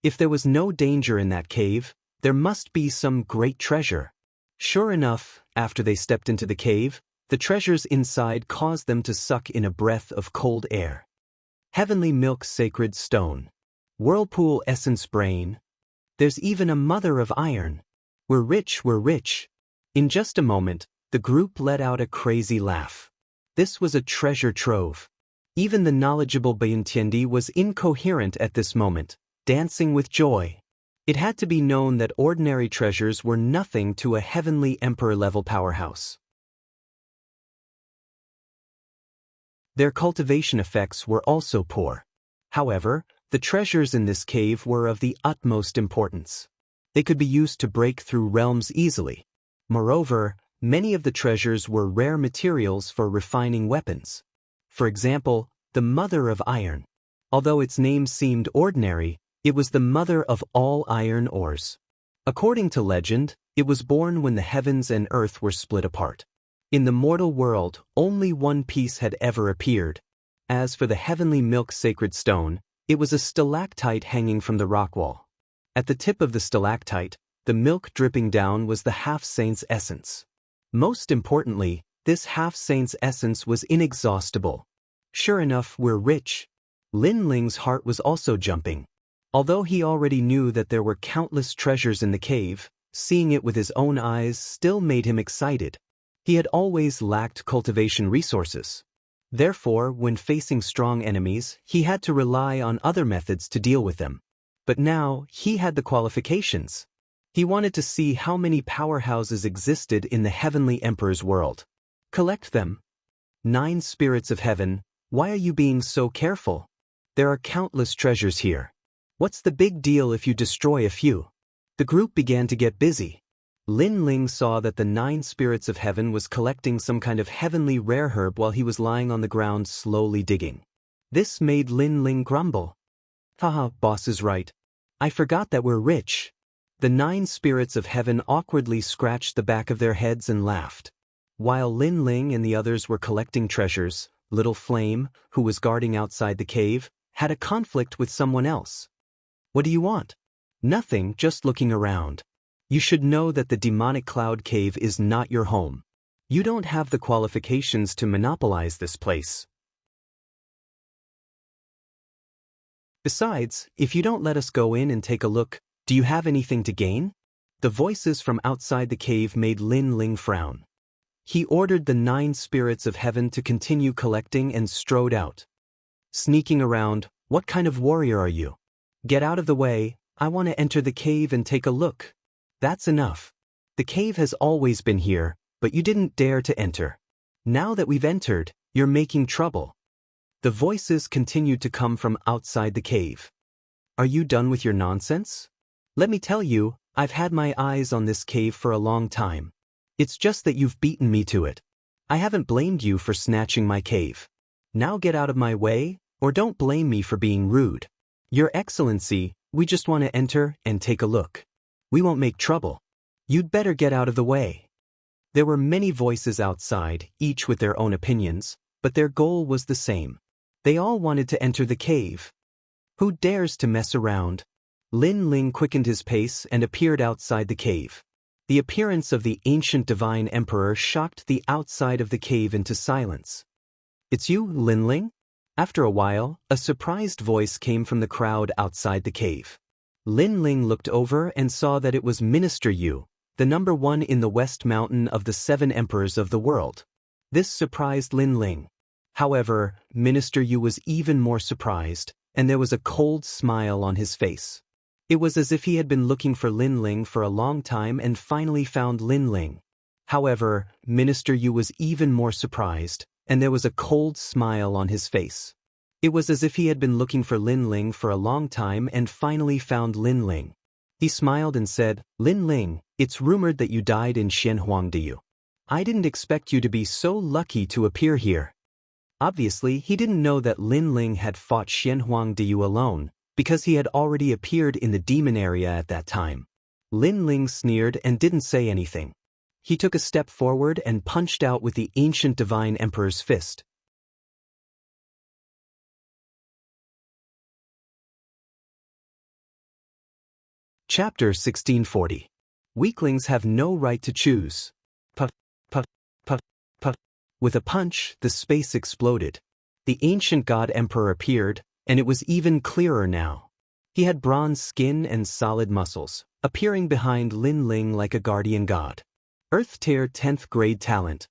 If there was no danger in that cave, there must be some great treasure. Sure enough, after they stepped into the cave, the treasures inside caused them to suck in a breath of cold air. Heavenly Milk Sacred Stone. Whirlpool Essence Brain. There's even a Mother of Iron. We're rich, we're rich. In just a moment, the group let out a crazy laugh. This was a treasure trove. Even the knowledgeable Bayuntiendi was incoherent at this moment, dancing with joy. It had to be known that ordinary treasures were nothing to a heavenly emperor-level powerhouse. Their cultivation effects were also poor. However, the treasures in this cave were of the utmost importance. They could be used to break through realms easily. Moreover, many of the treasures were rare materials for refining weapons. For example, the Mother of Iron. Although its name seemed ordinary, it was the mother of all iron ores. According to legend, it was born when the heavens and earth were split apart. In the mortal world, only one piece had ever appeared. As for the Heavenly Milk Sacred Stone, it was a stalactite hanging from the rock wall. At the tip of the stalactite, the milk dripping down was the half-saint's essence. Most importantly, this half-saint's essence was inexhaustible. Sure enough, we're rich. Lin Ling's heart was also jumping. Although he already knew that there were countless treasures in the cave, seeing it with his own eyes still made him excited. He had always lacked cultivation resources. Therefore, when facing strong enemies, he had to rely on other methods to deal with them. But now, he had the qualifications. He wanted to see how many powerhouses existed in the Heavenly Emperor's world. Collect them. 9 spirits of heaven, why are you being so careful? There are countless treasures here. What's the big deal if you destroy a few? The group began to get busy. Lin Ling saw that the 9 spirits of heaven was collecting some kind of heavenly rare herb while he was lying on the ground slowly digging. This made Lin Ling grumble. Haha, boss is right. I forgot that we're rich. The 9 spirits of heaven awkwardly scratched the back of their heads and laughed. While Lin Ling and the others were collecting treasures, Little Flame, who was guarding outside the cave, had a conflict with someone else. What do you want? Nothing, just looking around. You should know that the demonic cloud cave is not your home. You don't have the qualifications to monopolize this place. Besides, if you don't let us go in and take a look, do you have anything to gain? The voices from outside the cave made Lin Ling frown. He ordered the 9 spirits of heaven to continue collecting and strode out. Sneaking around, what kind of warrior are you? Get out of the way, I want to enter the cave and take a look. That's enough. The cave has always been here, but you didn't dare to enter. Now that we've entered, you're making trouble. The voices continued to come from outside the cave. Are you done with your nonsense? Let me tell you, I've had my eyes on this cave for a long time. It's just that you've beaten me to it. I haven't blamed you for snatching my cave. Now get out of my way, or don't blame me for being rude. Your Excellency, we just want to enter and take a look. We won't make trouble. You'd better get out of the way. There were many voices outside, each with their own opinions, but their goal was the same. They all wanted to enter the cave. Who dares to mess around? Lin Ling quickened his pace and appeared outside the cave. The appearance of the ancient divine emperor shocked the outside of the cave into silence. It's you, Lin Ling? After a while, a surprised voice came from the crowd outside the cave. Lin Ling looked over and saw that it was Minister Yu, the number 1 in the West Mountain of the 7 emperors of the world. This surprised Lin Ling. However, Minister Yu was even more surprised, and there was a cold smile on his face. It was as if he had been looking for Lin Ling for a long time and finally found Lin Ling. However, Minister Yu was even more surprised, and there was a cold smile on his face. It was as if he had been looking for Lin Ling for a long time and finally found Lin Ling. He smiled and said, Lin Ling, it's rumored that you died in Xianhuangdiyu. I didn't expect you to be so lucky to appear here. Obviously, he didn't know that Lin Ling had fought Xianhuangdiyu alone, because he had already appeared in the demon area at that time. Lin Ling sneered and didn't say anything. He took a step forward and punched out with the ancient divine emperor's fist. Chapter 1640. Weaklings have no right to choose. Puff, puff, puff, puff. With a punch, the space exploded. The ancient god emperor appeared, and it was even clearer now. He had bronze skin and solid muscles, appearing behind Lin Ling like a guardian god. Earth Tier 10th grade talent.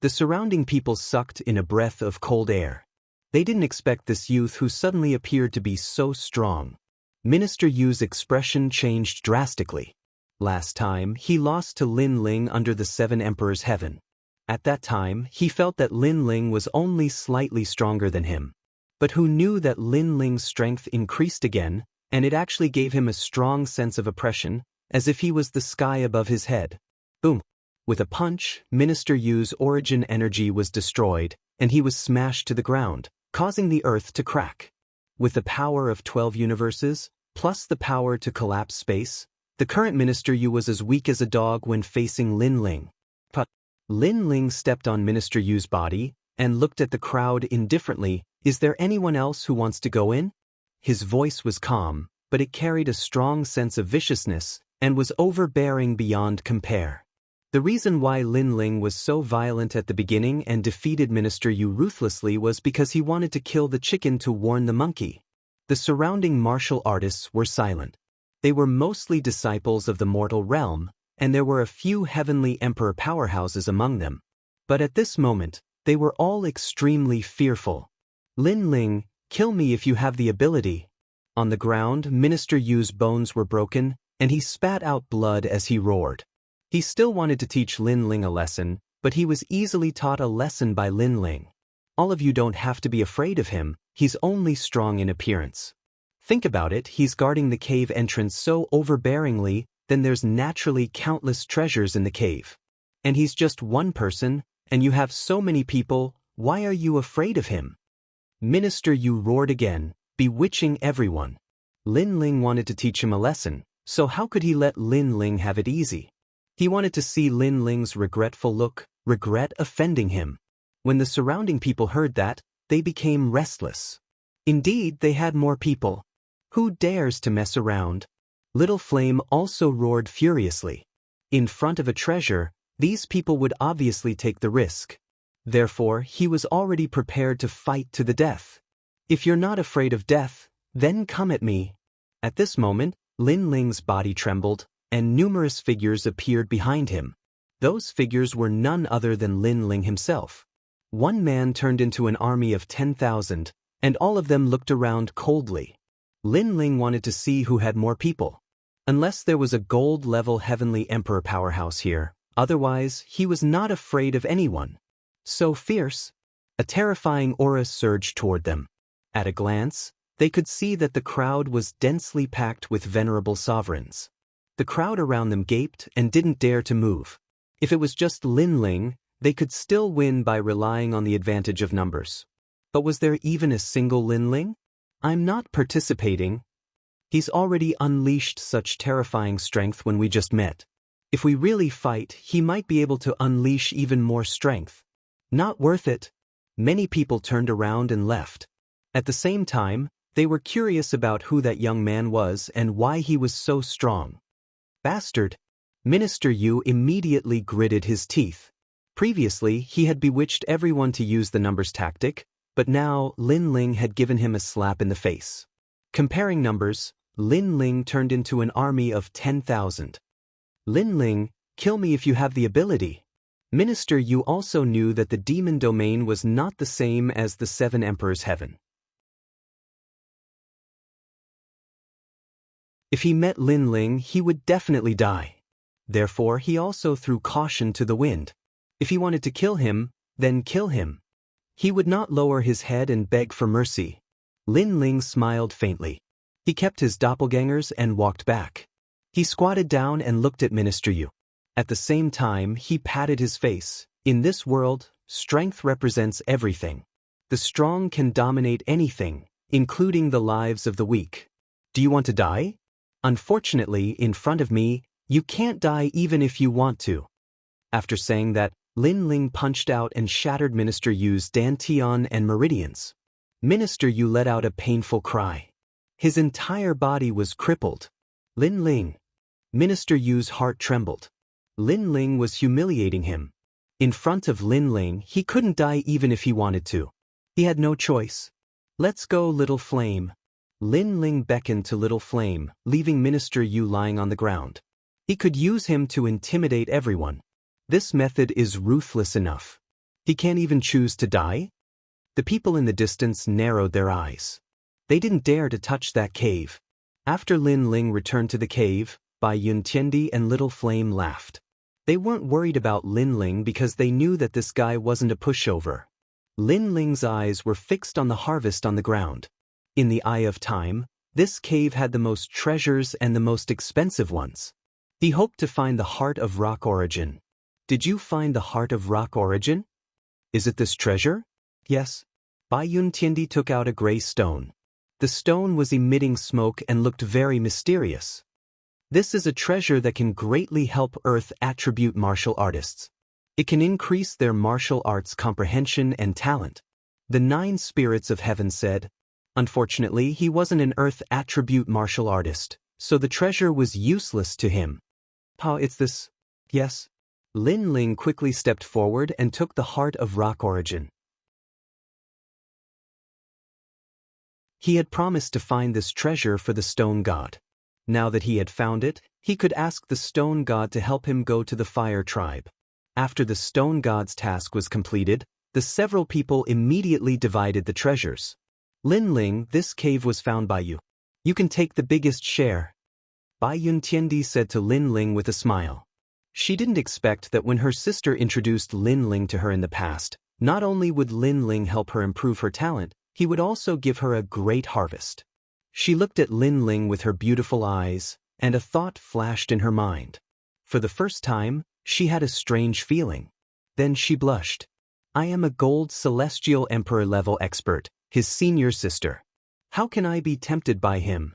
The surrounding people sucked in a breath of cold air. They didn't expect this youth who suddenly appeared to be so strong. Minister Yu's expression changed drastically. Last time, he lost to Lin Ling under the 7 Emperors' Heaven. At that time, he felt that Lin Ling was only slightly stronger than him. But who knew that Lin Ling's strength increased again, and it actually gave him a strong sense of oppression, as if he was the sky above his head. Boom! With a punch, Minister Yu's origin energy was destroyed, and he was smashed to the ground, causing the earth to crack. With the power of 12 universes, plus the power to collapse space, the current Minister Yu was as weak as a dog when facing Lin Ling. But Lin Ling stepped on Minister Yu's body and looked at the crowd indifferently. Is there anyone else who wants to go in? His voice was calm, but it carried a strong sense of viciousness and was overbearing beyond compare. The reason why Lin Ling was so violent at the beginning and defeated Minister Yu ruthlessly was because he wanted to kill the chicken to warn the monkey. The surrounding martial artists were silent. They were mostly disciples of the mortal realm, and there were a few heavenly emperor powerhouses among them. But at this moment, they were all extremely fearful. Lin Ling, kill me if you have the ability. On the ground, Minister Yu's bones were broken, and he spat out blood as he roared. He still wanted to teach Lin Ling a lesson, but he was easily taught a lesson by Lin Ling. All of you don't have to be afraid of him, he's only strong in appearance. Think about it, he's guarding the cave entrance so overbearingly, then there's naturally countless treasures in the cave. And he's just one person, and you have so many people, why are you afraid of him? Minister Yu roared again, bewitching everyone. Lin Ling wanted to teach him a lesson, so how could he let Lin Ling have it easy? He wanted to see Lin Ling's regretful look, regret offending him. When the surrounding people heard that, they became restless. Indeed, they had more people. Who dares to mess around? Little Flame also roared furiously. In front of a treasure, these people would obviously take the risk. Therefore, he was already prepared to fight to the death. If you're not afraid of death, then come at me. At this moment, Lin Ling's body trembled, and numerous figures appeared behind him. Those figures were none other than Lin Ling himself. One man turned into an army of 10,000, and all of them looked around coldly. Lin Ling wanted to see who had more people. Unless there was a gold-level heavenly emperor powerhouse here, otherwise he was not afraid of anyone. So fierce. A terrifying aura surged toward them. At a glance, they could see that the crowd was densely packed with venerable sovereigns. The crowd around them gaped and didn't dare to move. If it was just Lin Ling, they could still win by relying on the advantage of numbers. But was there even a single Lin Ling? I'm not participating. He's already unleashed such terrifying strength when we just met. If we really fight, he might be able to unleash even more strength. Not worth it. Many people turned around and left. At the same time, they were curious about who that young man was and why he was so strong. Bastard! Minister Yu immediately gritted his teeth. Previously, he had bewitched everyone to use the numbers tactic, but now Lin Ling had given him a slap in the face. Comparing numbers, Lin Ling turned into an army of 10,000. Lin Ling, kill me if you have the ability. Minister Yu also knew that the demon domain was not the same as the Seven Emperors' Heaven. If he met Lin Ling, he would definitely die. Therefore, he also threw caution to the wind. If he wanted to kill him, then kill him. He would not lower his head and beg for mercy. Lin Ling smiled faintly. He kept his doppelgangers and walked back. He squatted down and looked at Minister Yu. At the same time, he patted his face. In this world, strength represents everything. The strong can dominate anything, including the lives of the weak. Do you want to die? Unfortunately, in front of me, you can't die even if you want to. After saying that, Lin Ling punched out and shattered Minister Yu's dantian and meridians. Minister Yu let out a painful cry. His entire body was crippled. Lin Ling. Minister Yu's heart trembled. Lin Ling was humiliating him. In front of Lin Ling, he couldn't die even if he wanted to. He had no choice. Let's go, Little Flame. Lin Ling beckoned to Little Flame, leaving Minister Yu lying on the ground. He could use him to intimidate everyone. This method is ruthless enough. He can't even choose to die? The people in the distance narrowed their eyes. They didn't dare to touch that cave. After Lin Ling returned to the cave, Bai Yuntiendi and Little Flame laughed. They weren't worried about Lin Ling because they knew that this guy wasn't a pushover. Lin Ling's eyes were fixed on the harvest on the ground. In the eye of time, this cave had the most treasures and the most expensive ones. He hoped to find the heart of rock origin. Did you find the heart of rock origin? Is it this treasure? Yes. Bai Yuntiendi took out a gray stone. The stone was emitting smoke and looked very mysterious. This is a treasure that can greatly help Earth attribute martial artists. It can increase their martial arts comprehension and talent. The 9 spirits of heaven said. Unfortunately, he wasn't an Earth attribute martial artist, so the treasure was useless to him. How it's this? Yes. Lin Ling quickly stepped forward and took the heart of rock origin. He had promised to find this treasure for the stone god. Now that he had found it, he could ask the stone god to help him go to the fire tribe. After the stone god's task was completed, the several people immediately divided the treasures. Lin Ling, this cave was found by you. You can take the biggest share. Bai Yuntiendi said to Lin Ling with a smile. She didn't expect that when her sister introduced Lin Ling to her in the past, not only would Lin Ling help her improve her talent, he would also give her a great harvest. She looked at Lin Ling with her beautiful eyes, and a thought flashed in her mind. For the first time, she had a strange feeling. Then she blushed. I am a gold celestial emperor level expert, his senior sister. How can I be tempted by him?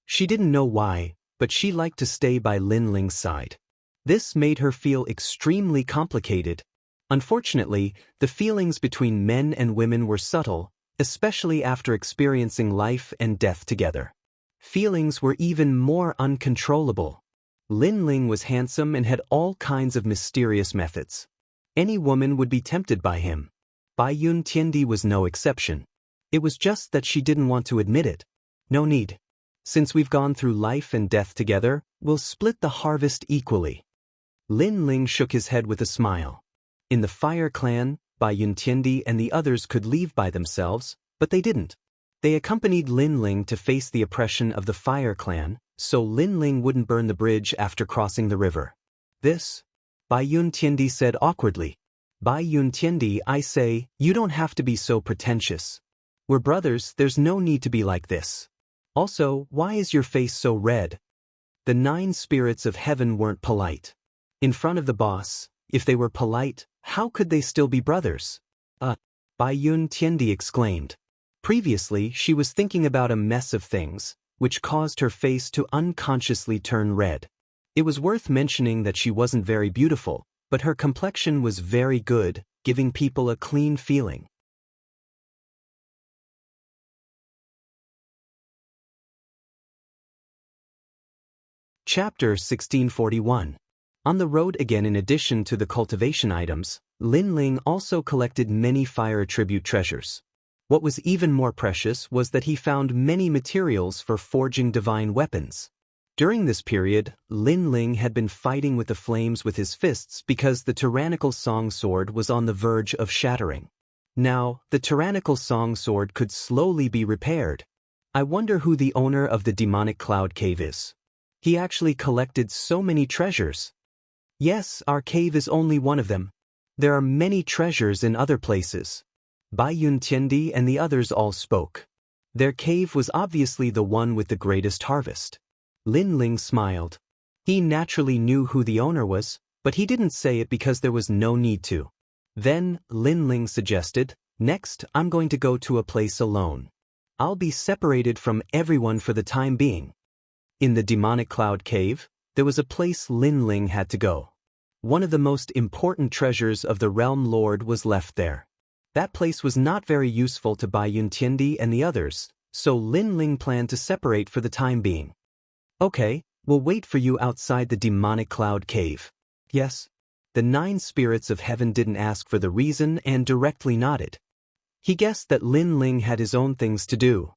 She didn't know why, but she liked to stay by Lin Ling's side. This made her feel extremely complicated. Unfortunately, the feelings between men and women were subtle, especially after experiencing life and death together. Feelings were even more uncontrollable. Lin Ling was handsome and had all kinds of mysterious methods. Any woman would be tempted by him. Bai Yun Tiandi was no exception. It was just that she didn't want to admit it. No need. Since we've gone through life and death together, we'll split the harvest equally. Lin Ling shook his head with a smile. In the Fire Clan, Bai Yun Tiandi and the others could leave by themselves, but they didn't. They accompanied Lin Ling to face the oppression of the Fire Clan, so Lin Ling wouldn't burn the bridge after crossing the river. This? Bai Yun Tiandi said awkwardly. Bai Yun Tiandi, I say, you don't have to be so pretentious. We're brothers, there's no need to be like this. Also, why is your face so red? The 9 spirits of heaven weren't polite. In front of the boss, if they were polite, how could they still be brothers? Bai Yun Tiandi exclaimed. Previously, she was thinking about a mess of things, which caused her face to unconsciously turn red. It was worth mentioning that she wasn't very beautiful, but her complexion was very good, giving people a clean feeling. Chapter 1641. On the road again. In addition to the cultivation items, Lin Ling also collected many fire attribute treasures. What was even more precious was that he found many materials for forging divine weapons. During this period, Lin Ling had been fighting with the flames with his fists because the tyrannical song sword was on the verge of shattering. Now, the tyrannical song sword could slowly be repaired. I wonder who the owner of the demonic cloud cave is. He actually collected so many treasures. Yes, our cave is only one of them. There are many treasures in other places. Bai Yun Tiandi and the others all spoke. Their cave was obviously the one with the greatest harvest. Lin Ling smiled. He naturally knew who the owner was, but he didn't say it because there was no need to. Then, Lin Ling suggested, next, I'm going to go to a place alone. I'll be separated from everyone for the time being. In the demonic cloud cave, there was a place Lin Ling had to go. One of the most important treasures of the realm lord was left there. That place was not very useful to Bai Yun Tiandi and the others, so Lin Ling planned to separate for the time being. Okay, we'll wait for you outside the demonic cloud cave. Yes? The 9 spirits of heaven didn't ask for the reason and directly nodded. He guessed that Lin Ling had his own things to do.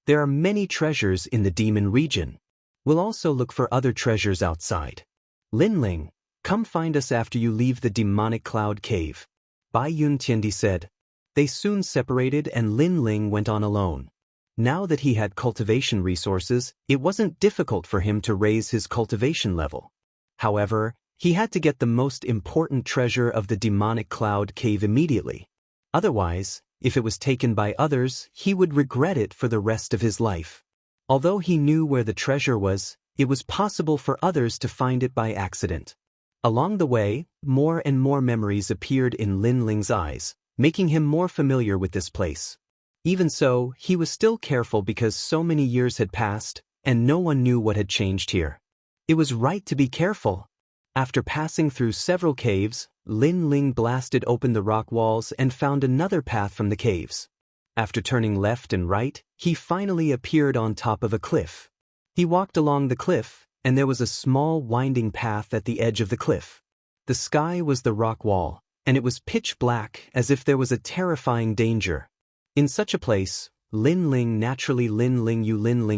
There are many treasures in the demon region. We'll also look for other treasures outside. Lin Ling, come find us after you leave the demonic cloud cave. Bai Yun Tiandi said. They soon separated and Lin Ling went on alone. Now that he had cultivation resources, it wasn't difficult for him to raise his cultivation level. However, he had to get the most important treasure of the demonic cloud cave immediately. Otherwise, if it was taken by others, he would regret it for the rest of his life. Although he knew where the treasure was, it was possible for others to find it by accident. Along the way, more and more memories appeared in Lin Ling's eyes, making him more familiar with this place. Even so, he was still careful because so many years had passed, and no one knew what had changed here. It was right to be careful. After passing through several caves, Lin Ling blasted open the rock walls and found another path from the caves. After turning left and right, he finally appeared on top of a cliff. He walked along the cliff, and there was a small winding path at the edge of the cliff. The sky was the rock wall, and it was pitch black as if there was a terrifying danger. In such a place, Lin Ling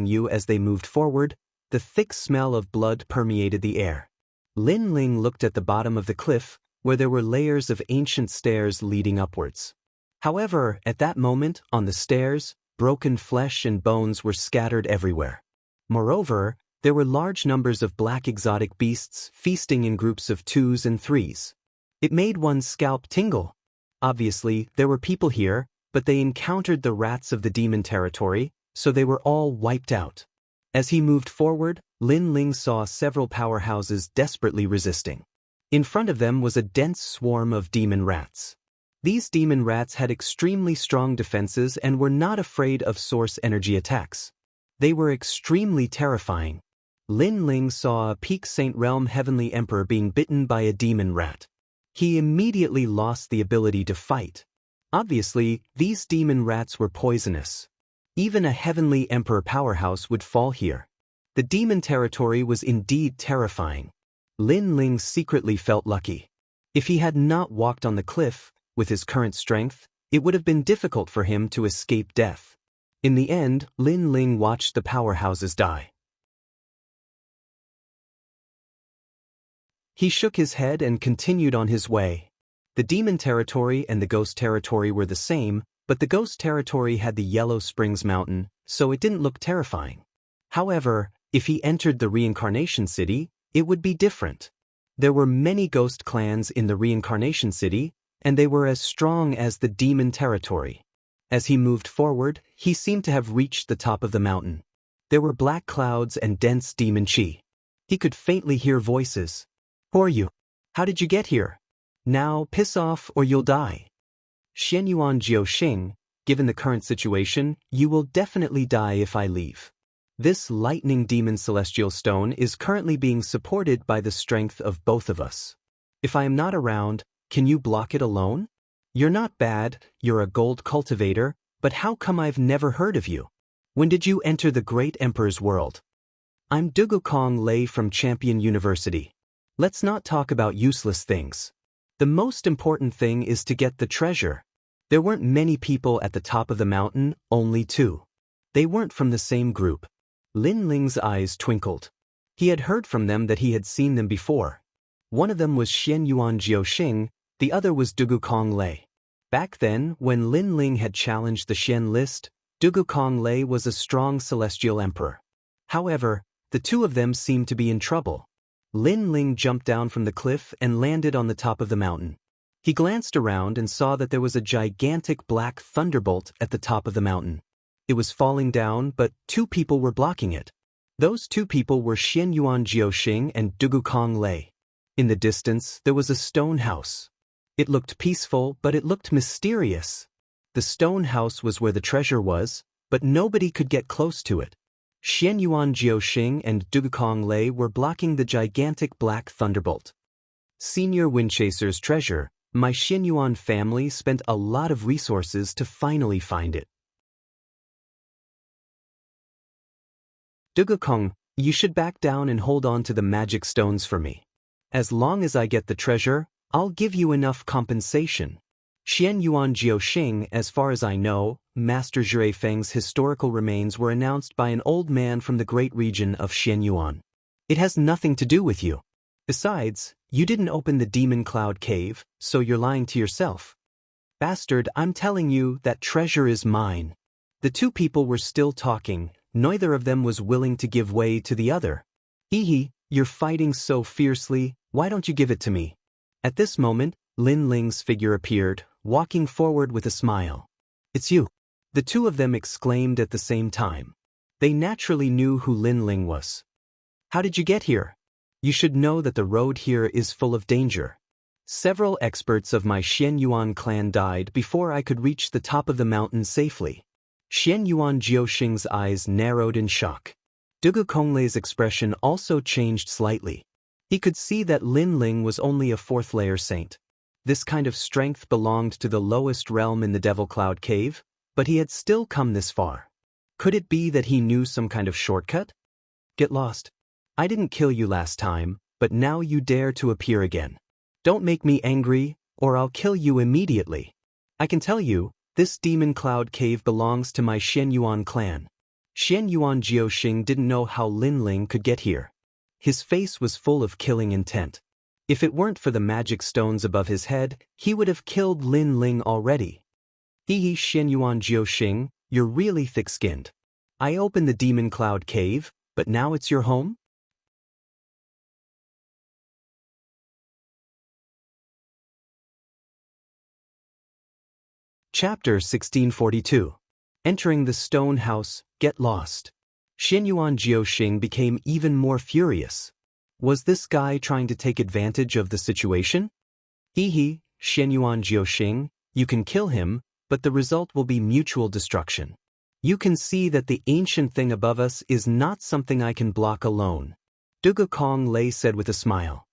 you as they moved forward, the thick smell of blood permeated the air. Lin Ling looked at the bottom of the cliff, where there were layers of ancient stairs leading upwards. However, at that moment, on the stairs, broken flesh and bones were scattered everywhere. Moreover, there were large numbers of black exotic beasts feasting in groups of 2s and 3s. It made one's scalp tingle. Obviously, there were people here, but they encountered the rats of the demon territory, so they were all wiped out. As he moved forward, Lin Ling saw several powerhouses desperately resisting. In front of them was a dense swarm of demon rats. These demon rats had extremely strong defenses and were not afraid of source energy attacks. They were extremely terrifying. Lin Ling saw a Peak Saint Realm Heavenly Emperor being bitten by a demon rat. He immediately lost the ability to fight. Obviously, these demon rats were poisonous. Even a Heavenly Emperor powerhouse would fall here. The demon territory was indeed terrifying. Lin Ling secretly felt lucky. If he had not walked on the cliff, with his current strength, it would have been difficult for him to escape death. In the end, Lin Ling watched the powerhouses die. He shook his head and continued on his way. The demon territory and the ghost territory were the same, but the ghost territory had the Yellow Springs Mountain, so it didn't look terrifying. However, if he entered the Reincarnation City, it would be different. There were many ghost clans in the Reincarnation City, and they were as strong as the demon territory. As he moved forward, he seemed to have reached the top of the mountain. There were black clouds and dense demon chi. He could faintly hear voices. "Who are you? How did you get here? Now piss off or you'll die." Xianyuan Jiuxing, given the current situation, you will definitely die if I leave. This lightning demon celestial stone is currently being supported by the strength of both of us. If I am not around, can you block it alone? You're not bad, you're a gold cultivator, but how come I've never heard of you? When did you enter the Great Emperor's world? I'm Dugukong Lei from Champion University. Let's not talk about useless things. The most important thing is to get the treasure. There weren't many people at the top of the mountain, only 2. They weren't from the same group. Lin Ling's eyes twinkled. He had heard from them that he had seen them before. One of them was Xianyuan Jiuxing, the other was Dugukong Lei. Back then, when Lin Ling had challenged the Xian list, Dugukong Lei was a strong celestial emperor. However, the 2 of them seemed to be in trouble. Lin Ling jumped down from the cliff and landed on the top of the mountain. He glanced around and saw that there was a gigantic black thunderbolt at the top of the mountain. It was falling down, but 2 people were blocking it. Those 2 people were Xianyuan Jiuxing and Dugukong Lei. In the distance, there was a stone house. It looked peaceful, but it looked mysterious. The stone house was where the treasure was, but nobody could get close to it. Xianyuan Jiuxing and Dugukong Lei were blocking the gigantic black thunderbolt. Senior Windchaser's treasure, my Xianyuan family spent a lot of resources to finally find it. Dugukong, you should back down and hold on to the magic stones for me. As long as I get the treasure, I'll give you enough compensation. Xianyuan Jiuxing, as far as I know, Master Jue Feng's historical remains were announced by an old man from the great region of Xianyuan. It has nothing to do with you. Besides, you didn't open the Demon Cloud Cave, so you're lying to yourself. Bastard, I'm telling you that treasure is mine. The 2 people were still talking, neither of them was willing to give way to the other. Hehe, you're fighting so fiercely, why don't you give it to me? At this moment, Lin Ling's figure appeared, walking forward with a smile. It's you. The 2 of them exclaimed at the same time. They naturally knew who Lin Ling was. How did you get here? You should know that the road here is full of danger. Several experts of my Xianyuan clan died before I could reach the top of the mountain safely. Xianyuan Jiuxing's eyes narrowed in shock. Dugukong Lei's expression also changed slightly. He could see that Lin Ling was only a 4th-layer saint. This kind of strength belonged to the lowest realm in the Devil Cloud Cave, but he had still come this far. Could it be that he knew some kind of shortcut? Get lost. I didn't kill you last time, but now you dare to appear again. Don't make me angry, or I'll kill you immediately. I can tell you, this Demon Cloud Cave belongs to my Xianyuan clan. Xianyuan Jiuxing didn't know how Lin Ling could get here. His face was full of killing intent. If it weren't for the magic stones above his head, he would have killed Lin Ling already. Hehe, Xianyuan Jiuxing, you're really thick-skinned. I opened the Demon Cloud Cave, but now it's your home? Chapter 1642. Entering the stone house, get lost. Xianyuan Jiuxing became even more furious. Was this guy trying to take advantage of the situation? Hehe, Xianyuan Jiuxing, you can kill him, but the result will be mutual destruction. You can see that the ancient thing above us is not something I can block alone. Dugu Kong Lei said with a smile.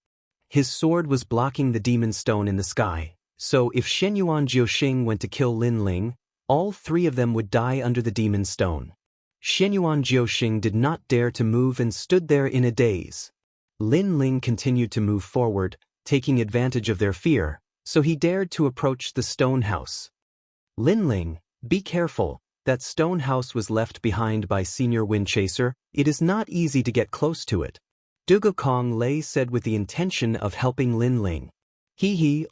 His sword was blocking the demon stone in the sky, so if Shenyuan Jiuxing went to kill Lin Ling, all three of them would die under the demon stone. Shenyuan Jiuxing did not dare to move and stood there in a daze. Lin Ling continued to move forward, taking advantage of their fear, so he dared to approach the stone house. Lin Ling, be careful, that stone house was left behind by Senior Windchaser, it is not easy to get close to it. Dugu Kong Lei said with the intention of helping Lin Ling.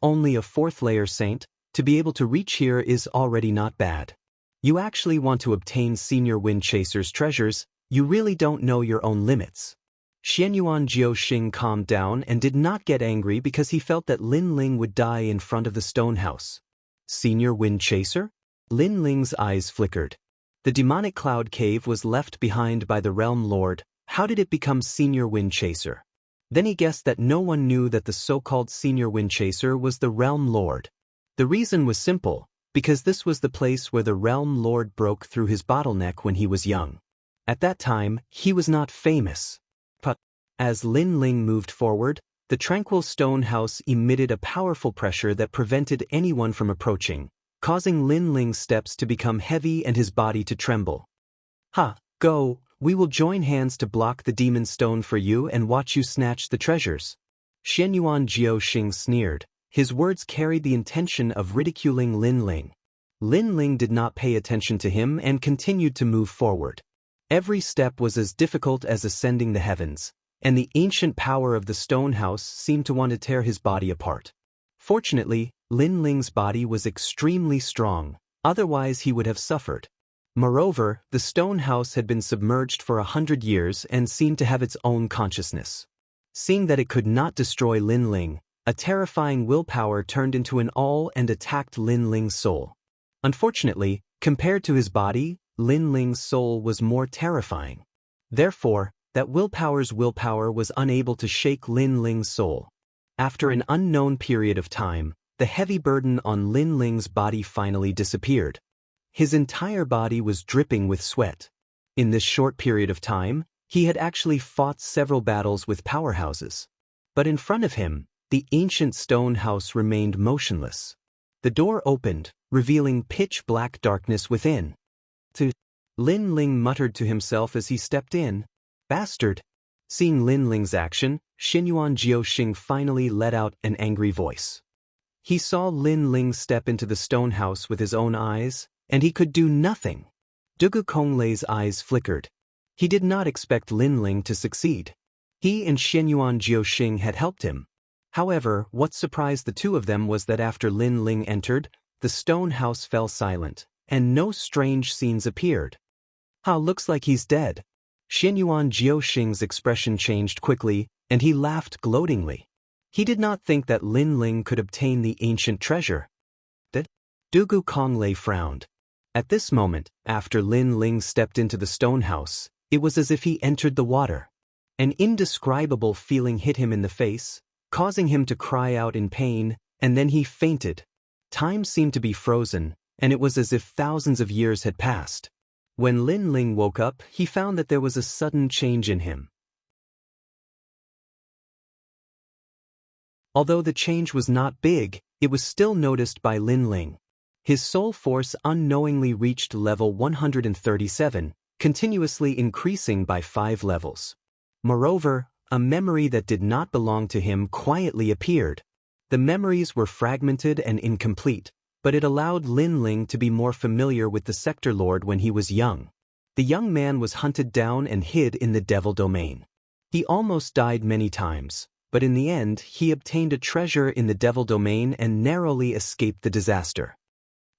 Only a 4th layer saint, to be able to reach here is already not bad. You actually want to obtain Senior Windchaser's treasures, you really don't know your own limits. Shenyuan Jiuxing calmed down and did not get angry because he felt that Lin Ling would die in front of the stone house. Senior Windchaser? Lin Ling's eyes flickered. The demonic cloud cave was left behind by the Realm Lord. How did it become Senior Windchaser? Then he guessed that no one knew that the so-called Senior Windchaser was the Realm Lord. The reason was simple, because this was the place where the Realm Lord broke through his bottleneck when he was young. At that time, he was not famous. But as Lin Ling moved forward, the tranquil stone house emitted a powerful pressure that prevented anyone from approaching, causing Lin Ling's steps to become heavy and his body to tremble. Go, we will join hands to block the demon stone for you and watch you snatch the treasures. Shenyuan Jiuxing sneered. His words carried the intention of ridiculing Lin Ling. Lin Ling did not pay attention to him and continued to move forward. Every step was as difficult as ascending the heavens, and the ancient power of the stone house seemed to want to tear his body apart. Fortunately, Lin Ling's body was extremely strong, otherwise he would have suffered. Moreover, the stone house had been submerged for 100 years and seemed to have its own consciousness. Seeing that it could not destroy Lin Ling, a terrifying willpower turned into an awe and attacked Lin Ling's soul. Unfortunately, compared to his body, Lin Ling's soul was more terrifying. Therefore, that willpower's willpower was unable to shake Lin Ling's soul. After an unknown period of time, the heavy burden on Lin Ling's body finally disappeared. His entire body was dripping with sweat. In this short period of time, he had actually fought several battles with powerhouses. But in front of him, the ancient stone house remained motionless. The door opened, revealing pitch-black darkness within. Lin Ling muttered to himself as he stepped in. Bastard! Seeing Lin Ling's action, Shenyuan Jiuxing finally let out an angry voice. He saw Lin Ling step into the stone house with his own eyes, and he could do nothing. Dugu Konglei's eyes flickered. He did not expect Lin Ling to succeed. He and Shenyuan Jiuxing had helped him. However, what surprised the two of them was that after Lin Ling entered, the stone house fell silent, and no strange scenes appeared. Looks like he's dead. Shenyuan Jiuxing's expression changed quickly, and he laughed gloatingly. He did not think that Lin Ling could obtain the ancient treasure. Dugu Konglei frowned. At this moment, after Lin Ling stepped into the stone house, it was as if he entered the water. An indescribable feeling hit him in the face, causing him to cry out in pain, and then he fainted. Time seemed to be frozen, and it was as if thousands of years had passed. When Lin Ling woke up, he found that there was a sudden change in him. Although the change was not big, it was still noticed by Lin Ling. His soul force unknowingly reached level 137, continuously increasing by 5 levels. Moreover, a memory that did not belong to him quietly appeared. The memories were fragmented and incomplete, but it allowed Lin Ling to be more familiar with the Sector Lord when he was young. The young man was hunted down and hid in the Devil Domain. He almost died many times, but in the end he obtained a treasure in the Devil Domain and narrowly escaped the disaster.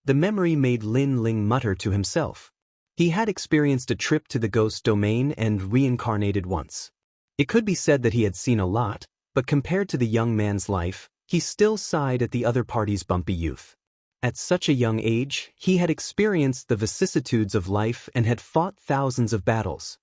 The memory made Lin Ling mutter to himself. He had experienced a trip to the Ghost Domain and reincarnated once. It could be said that he had seen a lot, but compared to the young man's life, he still sighed at the other party's bumpy youth. At such a young age, he had experienced the vicissitudes of life and had fought thousands of battles.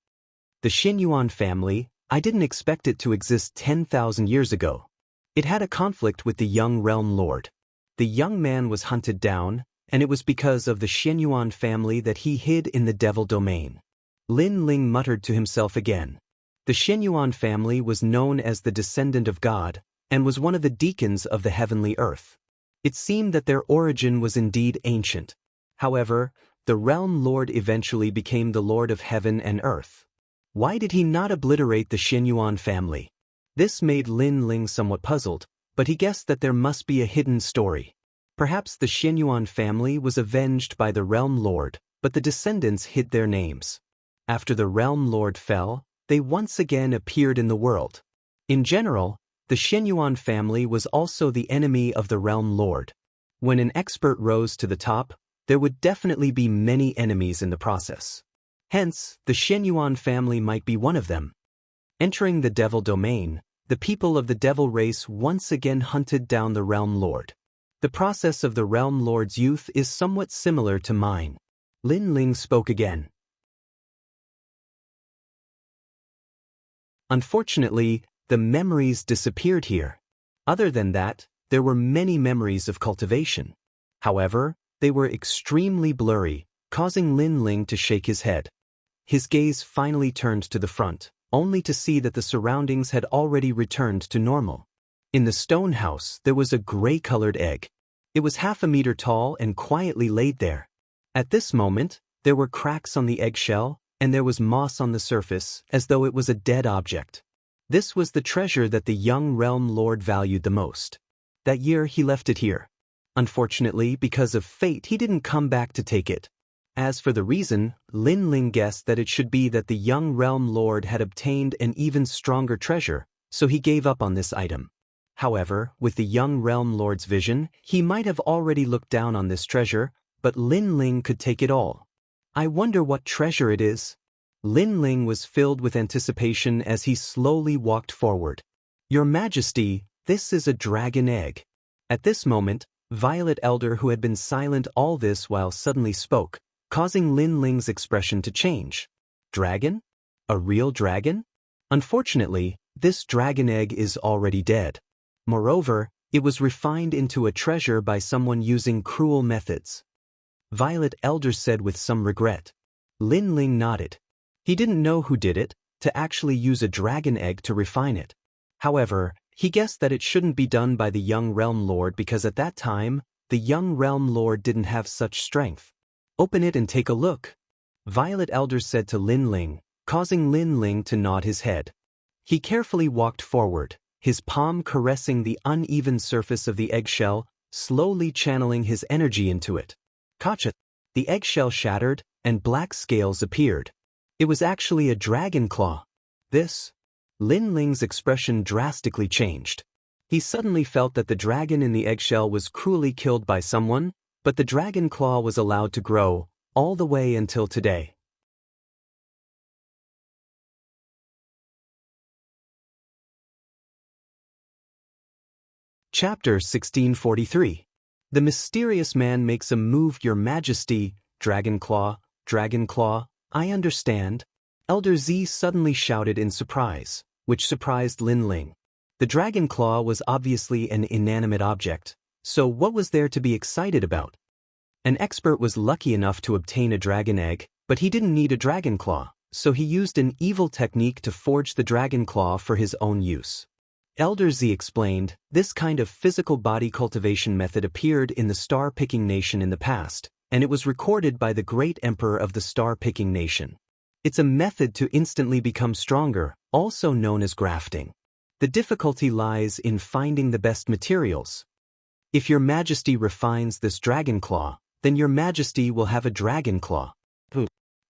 The Xinyuan family, I didn't expect it to exist 10,000 years ago. It had a conflict with the young realm lord. The young man was hunted down, and it was because of the Xianyuan family that he hid in the devil domain. Lin Ling muttered to himself again. The Xianyuan family was known as the descendant of God, and was one of the deacons of the heavenly earth. It seemed that their origin was indeed ancient. However, the realm lord eventually became the lord of heaven and earth. Why did he not obliterate the Xianyuan family? This made Lin Ling somewhat puzzled, but he guessed that there must be a hidden story. Perhaps the Xianyuan family was avenged by the realm lord, but the descendants hid their names. After the realm lord fell, they once again appeared in the world. In general, the Xianyuan family was also the enemy of the realm lord. When an expert rose to the top, there would definitely be many enemies in the process. Hence, the Xianyuan family might be one of them. Entering the devil domain, the people of the devil race once again hunted down the realm lord. The process of the realm lord's youth is somewhat similar to mine. Lin Ling spoke again. Unfortunately, the memories disappeared here. Other than that, there were many memories of cultivation. However, they were extremely blurry, causing Lin Ling to shake his head. His gaze finally turned to the front, only to see that the surroundings had already returned to normal. In the stone house, there was a gray-colored egg. It was half a meter tall and quietly laid there. At this moment, there were cracks on the eggshell, and there was moss on the surface, as though it was a dead object. This was the treasure that the young realm lord valued the most. That year he left it here. Unfortunately, because of fate, he didn't come back to take it. As for the reason, Lin Ling guessed that it should be that the young realm lord had obtained an even stronger treasure, so he gave up on this item. However, with the young realm lord's vision, he might have already looked down on this treasure, but Lin Ling could take it all. I wonder what treasure it is. Lin Ling was filled with anticipation as he slowly walked forward. Your Majesty, this is a dragon egg. At this moment, Violet Elder, who had been silent all this while, suddenly spoke, causing Lin Ling's expression to change. Dragon? A real dragon? Unfortunately, this dragon egg is already dead. Moreover, it was refined into a treasure by someone using cruel methods. Violet Elder said with some regret. Lin Ling nodded. He didn't know who did it, to actually use a dragon egg to refine it. However, he guessed that it shouldn't be done by the young realm lord because at that time, the young realm lord didn't have such strength. Open it and take a look. Violet Elder said to Lin Ling, causing Lin Ling to nod his head. He carefully walked forward, his palm caressing the uneven surface of the eggshell, slowly channeling his energy into it. Gotcha! The eggshell shattered, and black scales appeared. It was actually a dragon claw. Lin Ling's expression drastically changed. He suddenly felt that the dragon in the eggshell was cruelly killed by someone, but the dragon claw was allowed to grow, all the way until today. Chapter 1643. The mysterious man makes a move. Your Majesty, Dragon Claw, I understand. Elder Z suddenly shouted in surprise, which surprised Lin Ling. The dragon claw was obviously an inanimate object, so what was there to be excited about? An expert was lucky enough to obtain a dragon egg, but he didn't need a dragon claw, so he used an evil technique to forge the dragon claw for his own use. Elder Z explained, this kind of physical body cultivation method appeared in the star-picking nation in the past, and it was recorded by the great emperor of the star-picking nation. It's a method to instantly become stronger, also known as grafting. The difficulty lies in finding the best materials. If Your Majesty refines this dragon claw, then Your Majesty will have a dragon claw.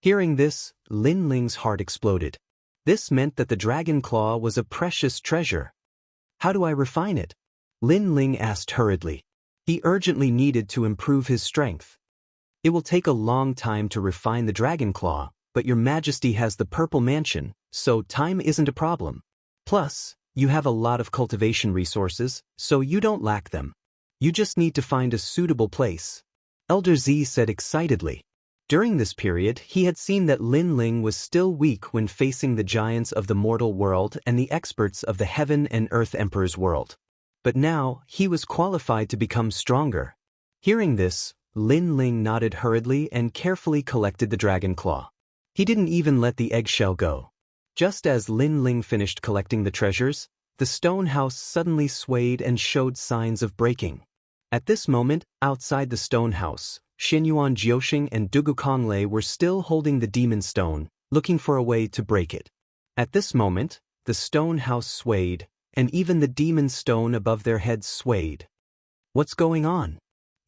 Hearing this, Lin Ling's heart exploded. This meant that the dragon claw was a precious treasure. How do I refine it? Lin Ling asked hurriedly. He urgently needed to improve his strength. It will take a long time to refine the dragon claw, but Your Majesty has the Purple Mansion, so time isn't a problem. Plus, you have a lot of cultivation resources, so you don't lack them. You just need to find a suitable place. Elder Z said excitedly. During this period, he had seen that Lin Ling was still weak when facing the giants of the mortal world and the experts of the Heaven and Earth Emperor's world. But now, he was qualified to become stronger. Hearing this, Lin Ling nodded hurriedly and carefully collected the dragon claw. He didn't even let the eggshell go. Just as Lin Ling finished collecting the treasures, the stone house suddenly swayed and showed signs of breaking. At this moment, outside the stone house, Xianyuan Jiuxing and Dugu Konglei were still holding the demon stone, looking for a way to break it. At this moment, the stone house swayed, and even the demon stone above their heads swayed. What's going on?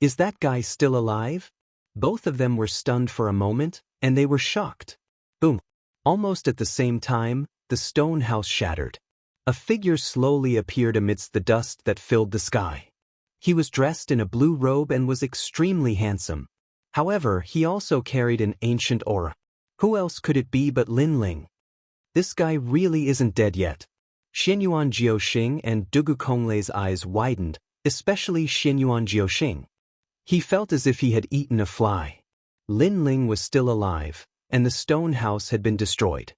Is that guy still alive? Both of them were stunned for a moment, and they were shocked. Boom! Almost at the same time, the stone house shattered. A figure slowly appeared amidst the dust that filled the sky. He was dressed in a blue robe and was extremely handsome. However, he also carried an ancient aura. Who else could it be but Lin Ling? This guy really isn't dead yet. Xianyuan Jiuxing and Dugu Konglei's eyes widened, especially Xianyuan Jiuxing. He felt as if he had eaten a fly. Lin Ling was still alive, and the stone house had been destroyed.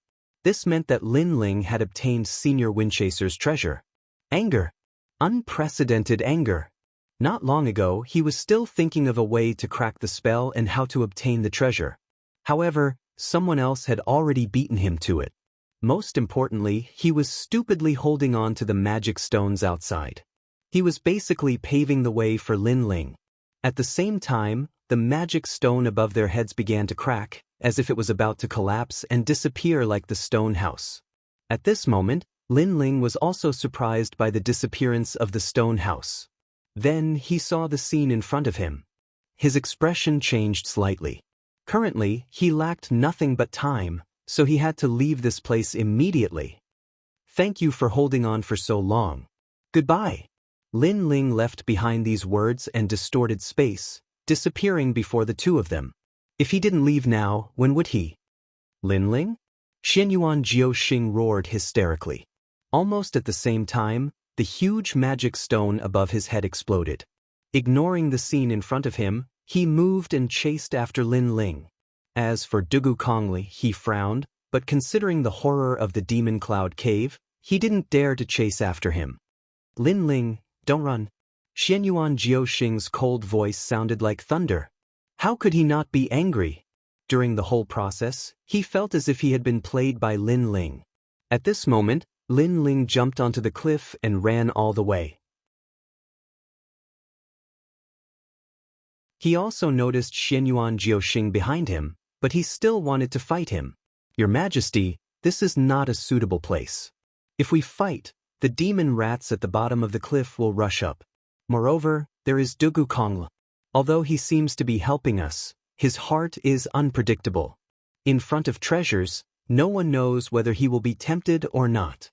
This meant that Lin Ling had obtained Senior Windchaser's treasure. Anger. Unprecedented anger. Not long ago, he was still thinking of a way to crack the spell and how to obtain the treasure. However, someone else had already beaten him to it. Most importantly, he was stupidly holding on to the magic stones outside. He was basically paving the way for Lin Ling. At the same time, the magic stone above their heads began to crack, as if it was about to collapse and disappear like the stone house. At this moment, Lin Ling was also surprised by the disappearance of the stone house. Then he saw the scene in front of him. His expression changed slightly. Currently, he lacked nothing but time, so he had to leave this place immediately. Thank you for holding on for so long. Goodbye. Lin Ling left behind these words and distorted space, disappearing before the two of them. If he didn't leave now, when would he? Lin Ling? Xianyuan Jiuxing roared hysterically. Almost at the same time, the huge magic stone above his head exploded. Ignoring the scene in front of him, he moved and chased after Lin Ling. As for Dugu Konglei, he frowned, but considering the horror of the demon cloud cave, he didn't dare to chase after him. Lin Ling, don't run. Xianyuan Jiuxing's cold voice sounded like thunder. How could he not be angry? During the whole process, he felt as if he had been played by Lin Ling. At this moment, Lin Ling jumped onto the cliff and ran all the way. He also noticed Xianyuan Jiuxing behind him, but he still wanted to fight him. Your Majesty, this is not a suitable place. If we fight, the demon rats at the bottom of the cliff will rush up. Moreover, there is Dugu Konglei. Although he seems to be helping us, his heart is unpredictable. In front of treasures, no one knows whether he will be tempted or not.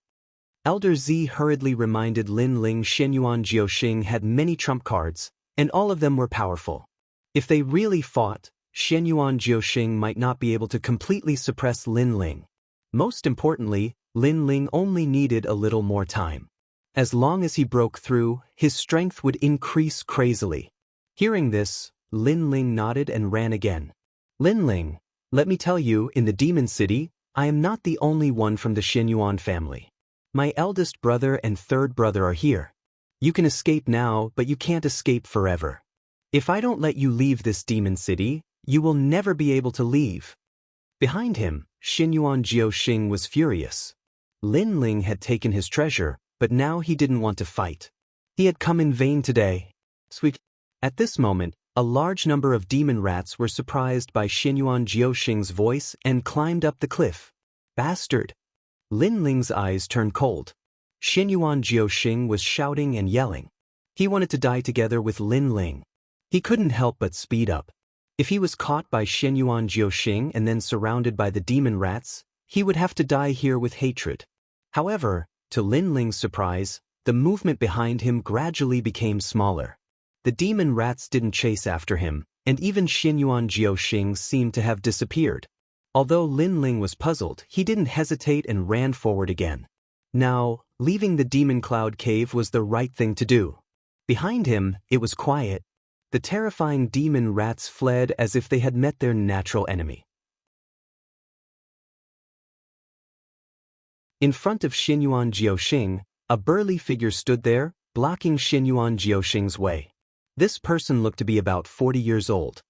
Elder Z hurriedly reminded Lin Ling Xianyuan Jiuxing had many trump cards, and all of them were powerful. If they really fought, Xianyuan Jiuxing might not be able to completely suppress Lin Ling. Most importantly, Lin Ling only needed a little more time. As long as he broke through, his strength would increase crazily. Hearing this, Lin Ling nodded and ran again. Lin Ling, let me tell you, in the Demon City, I am not the only one from the Xianyuan family. My eldest brother and third brother are here. You can escape now, but you can't escape forever. If I don't let you leave this Demon City, you will never be able to leave. Behind him, Xianyuan Jiuxing was furious. Lin Ling had taken his treasure, but now he didn't want to fight. He had come in vain today. Sweet. At this moment, a large number of demon rats were surprised by Xianyuan Jiuxing's voice and climbed up the cliff. Bastard! Lin Ling's eyes turned cold. Xianyuan Jiuxing was shouting and yelling. He wanted to die together with Lin Ling. He couldn't help but speed up. If he was caught by Xianyuan Jiuxing and then surrounded by the demon rats, he would have to die here with hatred. However, to Lin Ling's surprise, the movement behind him gradually became smaller. The demon rats didn't chase after him, and even Xianyuan Jiuxing seemed to have disappeared. Although Lin Ling was puzzled, he didn't hesitate and ran forward again. Now, leaving the demon cloud cave was the right thing to do. Behind him, it was quiet. The terrifying demon rats fled as if they had met their natural enemy. In front of Xianyuan Jiuxing, a burly figure stood there, blocking Xianyuan Jiuxing's way. This person looked to be about 40 years old.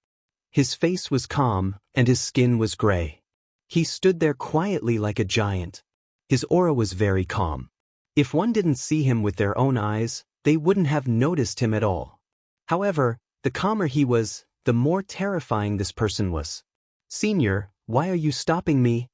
His face was calm, and his skin was gray. He stood there quietly like a giant. His aura was very calm. If one didn't see him with their own eyes, they wouldn't have noticed him at all. However, the calmer he was, the more terrifying this person was. "Senior, why are you stopping me?"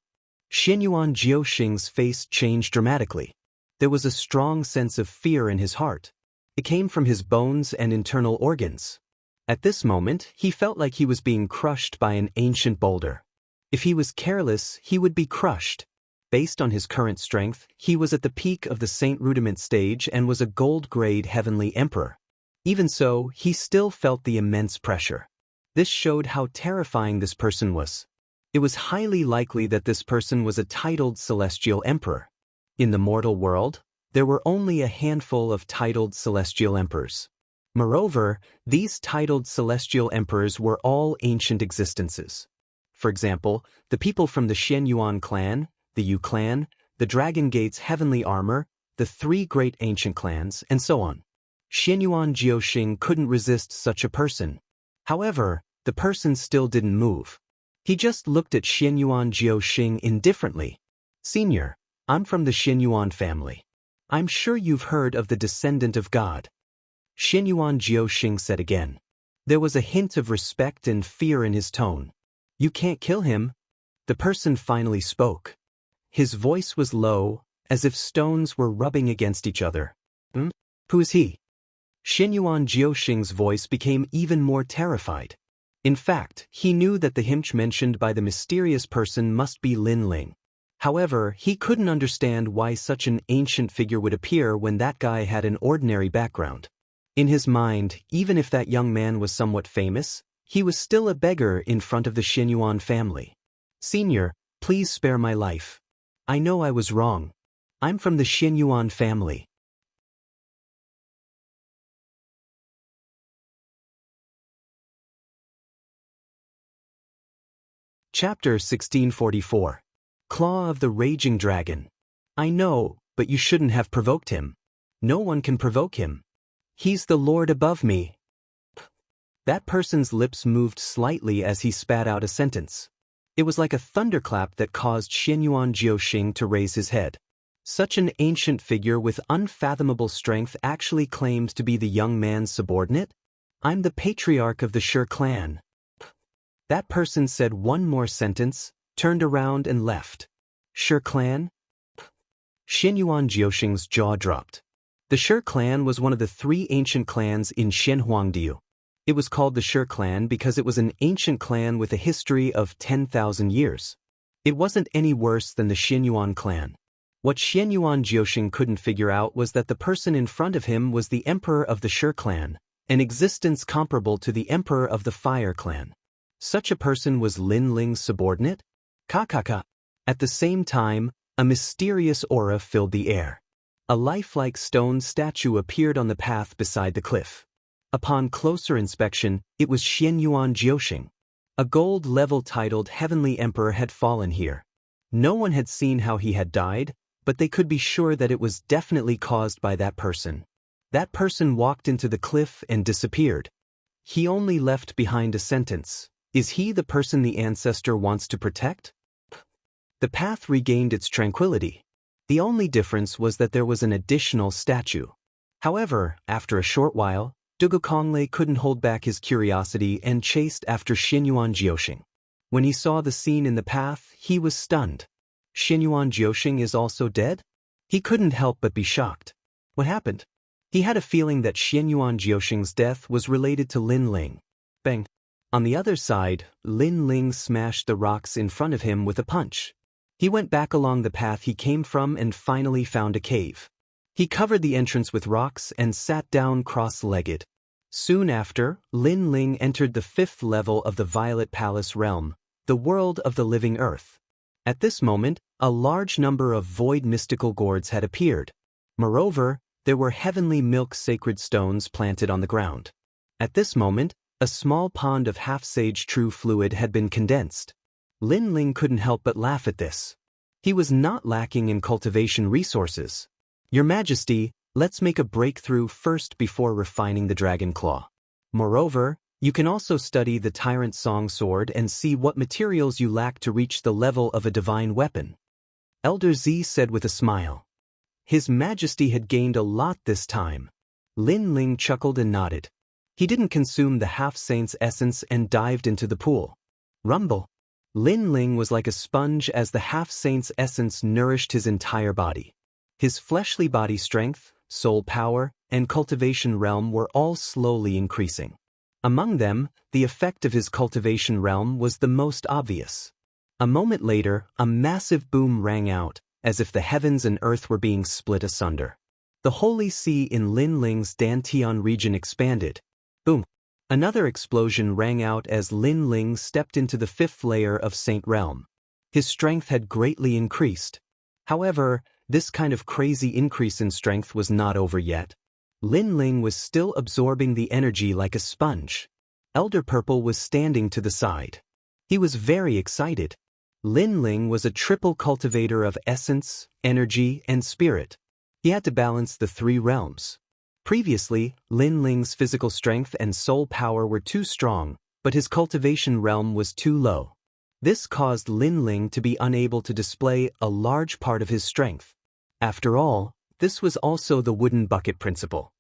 Xianyuan Jiuxing's face changed dramatically. There was a strong sense of fear in his heart. It came from his bones and internal organs. At this moment, he felt like he was being crushed by an ancient boulder. If he was careless, he would be crushed. Based on his current strength, he was at the peak of the Saint Rudiment stage and was a gold-grade heavenly emperor. Even so, he still felt the immense pressure. This showed how terrifying this person was. It was highly likely that this person was a titled celestial emperor. In the mortal world, there were only a handful of titled celestial emperors. Moreover, these titled celestial emperors were all ancient existences. For example, the people from the Xianyuan clan, the Yu clan, the Dragon Gate's heavenly armor, the three great ancient clans, and so on. Xianyuan Jiuxing couldn't resist such a person. However, the person still didn't move. He just looked at Xianyuan Jiuxing indifferently. "Senior, I'm from the Xianyuan family. I'm sure you've heard of the descendant of God." Xianyuan Jiuxing said again. There was a hint of respect and fear in his tone. "You can't kill him." The person finally spoke. His voice was low, as if stones were rubbing against each other. Who is he?" Xianyuan Jiuxing's voice became even more terrified. In fact, he knew that the himch mentioned by the mysterious person must be Lin Ling. However, he couldn't understand why such an ancient figure would appear when that guy had an ordinary background. In his mind, even if that young man was somewhat famous, he was still a beggar in front of the Xianyuan family. "Senior, please spare my life. I know I was wrong. I'm from the Xianyuan family." Chapter 1644. Claw of the Raging Dragon. "I know, but you shouldn't have provoked him. No one can provoke him. He's the Lord above me." That person's lips moved slightly as he spat out a sentence. It was like a thunderclap that caused Xianyuan Jiuxing to raise his head. Such an ancient figure with unfathomable strength actually claimed to be the young man's subordinate? "I'm the patriarch of the Shi clan." That person said one more sentence, turned around and left. "Shi clan?" Xianyuan Jiuxing's jaw dropped. The Shi clan was one of the three ancient clans in Shenhuangdiu. It was called the Shi clan because it was an ancient clan with a history of 10,000 years. It wasn't any worse than the Xianyuan clan. What Xianyuan Jiuxing couldn't figure out was that the person in front of him was the emperor of the Shi clan, an existence comparable to the emperor of the Fire clan. Such a person was Lin Ling's subordinate? Kakaka. At the same time, a mysterious aura filled the air. A lifelike stone statue appeared on the path beside the cliff. Upon closer inspection, it was Xianyuan Jiuxing. A gold-level titled Heavenly Emperor had fallen here. No one had seen how he had died, but they could be sure that it was definitely caused by that person. That person walked into the cliff and disappeared. He only left behind a sentence. Is he the person the ancestor wants to protect? The path regained its tranquility. The only difference was that there was an additional statue. However, after a short while, Dugukongle couldn't hold back his curiosity and chased after Xianyuan Jiuxing. When he saw the scene in the path, he was stunned. Xianyuan Jiuxing is also dead? He couldn't help but be shocked. What happened? He had a feeling that Xianyuan Jiuxing's death was related to Lin Ling. Bang! On the other side, Lin Ling smashed the rocks in front of him with a punch. He went back along the path he came from and finally found a cave. He covered the entrance with rocks and sat down cross-legged. Soon after, Lin Ling entered the 5th level of the Violet Palace realm, the world of the living earth. At this moment, a large number of void mystical gourds had appeared. Moreover, there were heavenly milk sacred stones planted on the ground. At this moment, a small pond of half-sage true fluid had been condensed. Lin Ling couldn't help but laugh at this. He was not lacking in cultivation resources. "Your Majesty, let's make a breakthrough first before refining the dragon claw." Moreover, you can also study the Tyrant Song Sword and see what materials you lack to reach the level of a divine weapon. Elder Z said with a smile. His Majesty had gained a lot this time. Lin Ling chuckled and nodded. He didn't consume the half-saint's essence and dived into the pool. Rumble. Lin Ling was like a sponge as the half-saint's essence nourished his entire body. His fleshly body strength, soul power, and cultivation realm were all slowly increasing. Among them, the effect of his cultivation realm was the most obvious. A moment later, a massive boom rang out, as if the heavens and earth were being split asunder. The holy sea in Lin Ling's Dantian region expanded. Boom! Another explosion rang out as Lin Ling stepped into the 5th layer of Saint Realm. His strength had greatly increased. However, this kind of crazy increase in strength was not over yet. Lin Ling was still absorbing the energy like a sponge. Elder Purple was standing to the side. He was very excited. Lin Ling was a triple cultivator of essence, energy, and spirit. He had to balance the 3 realms. Previously, Lin Ling's physical strength and soul power were too strong, but his cultivation realm was too low. This caused Lin Ling to be unable to display a large part of his strength. After all, this was also the wooden bucket principle.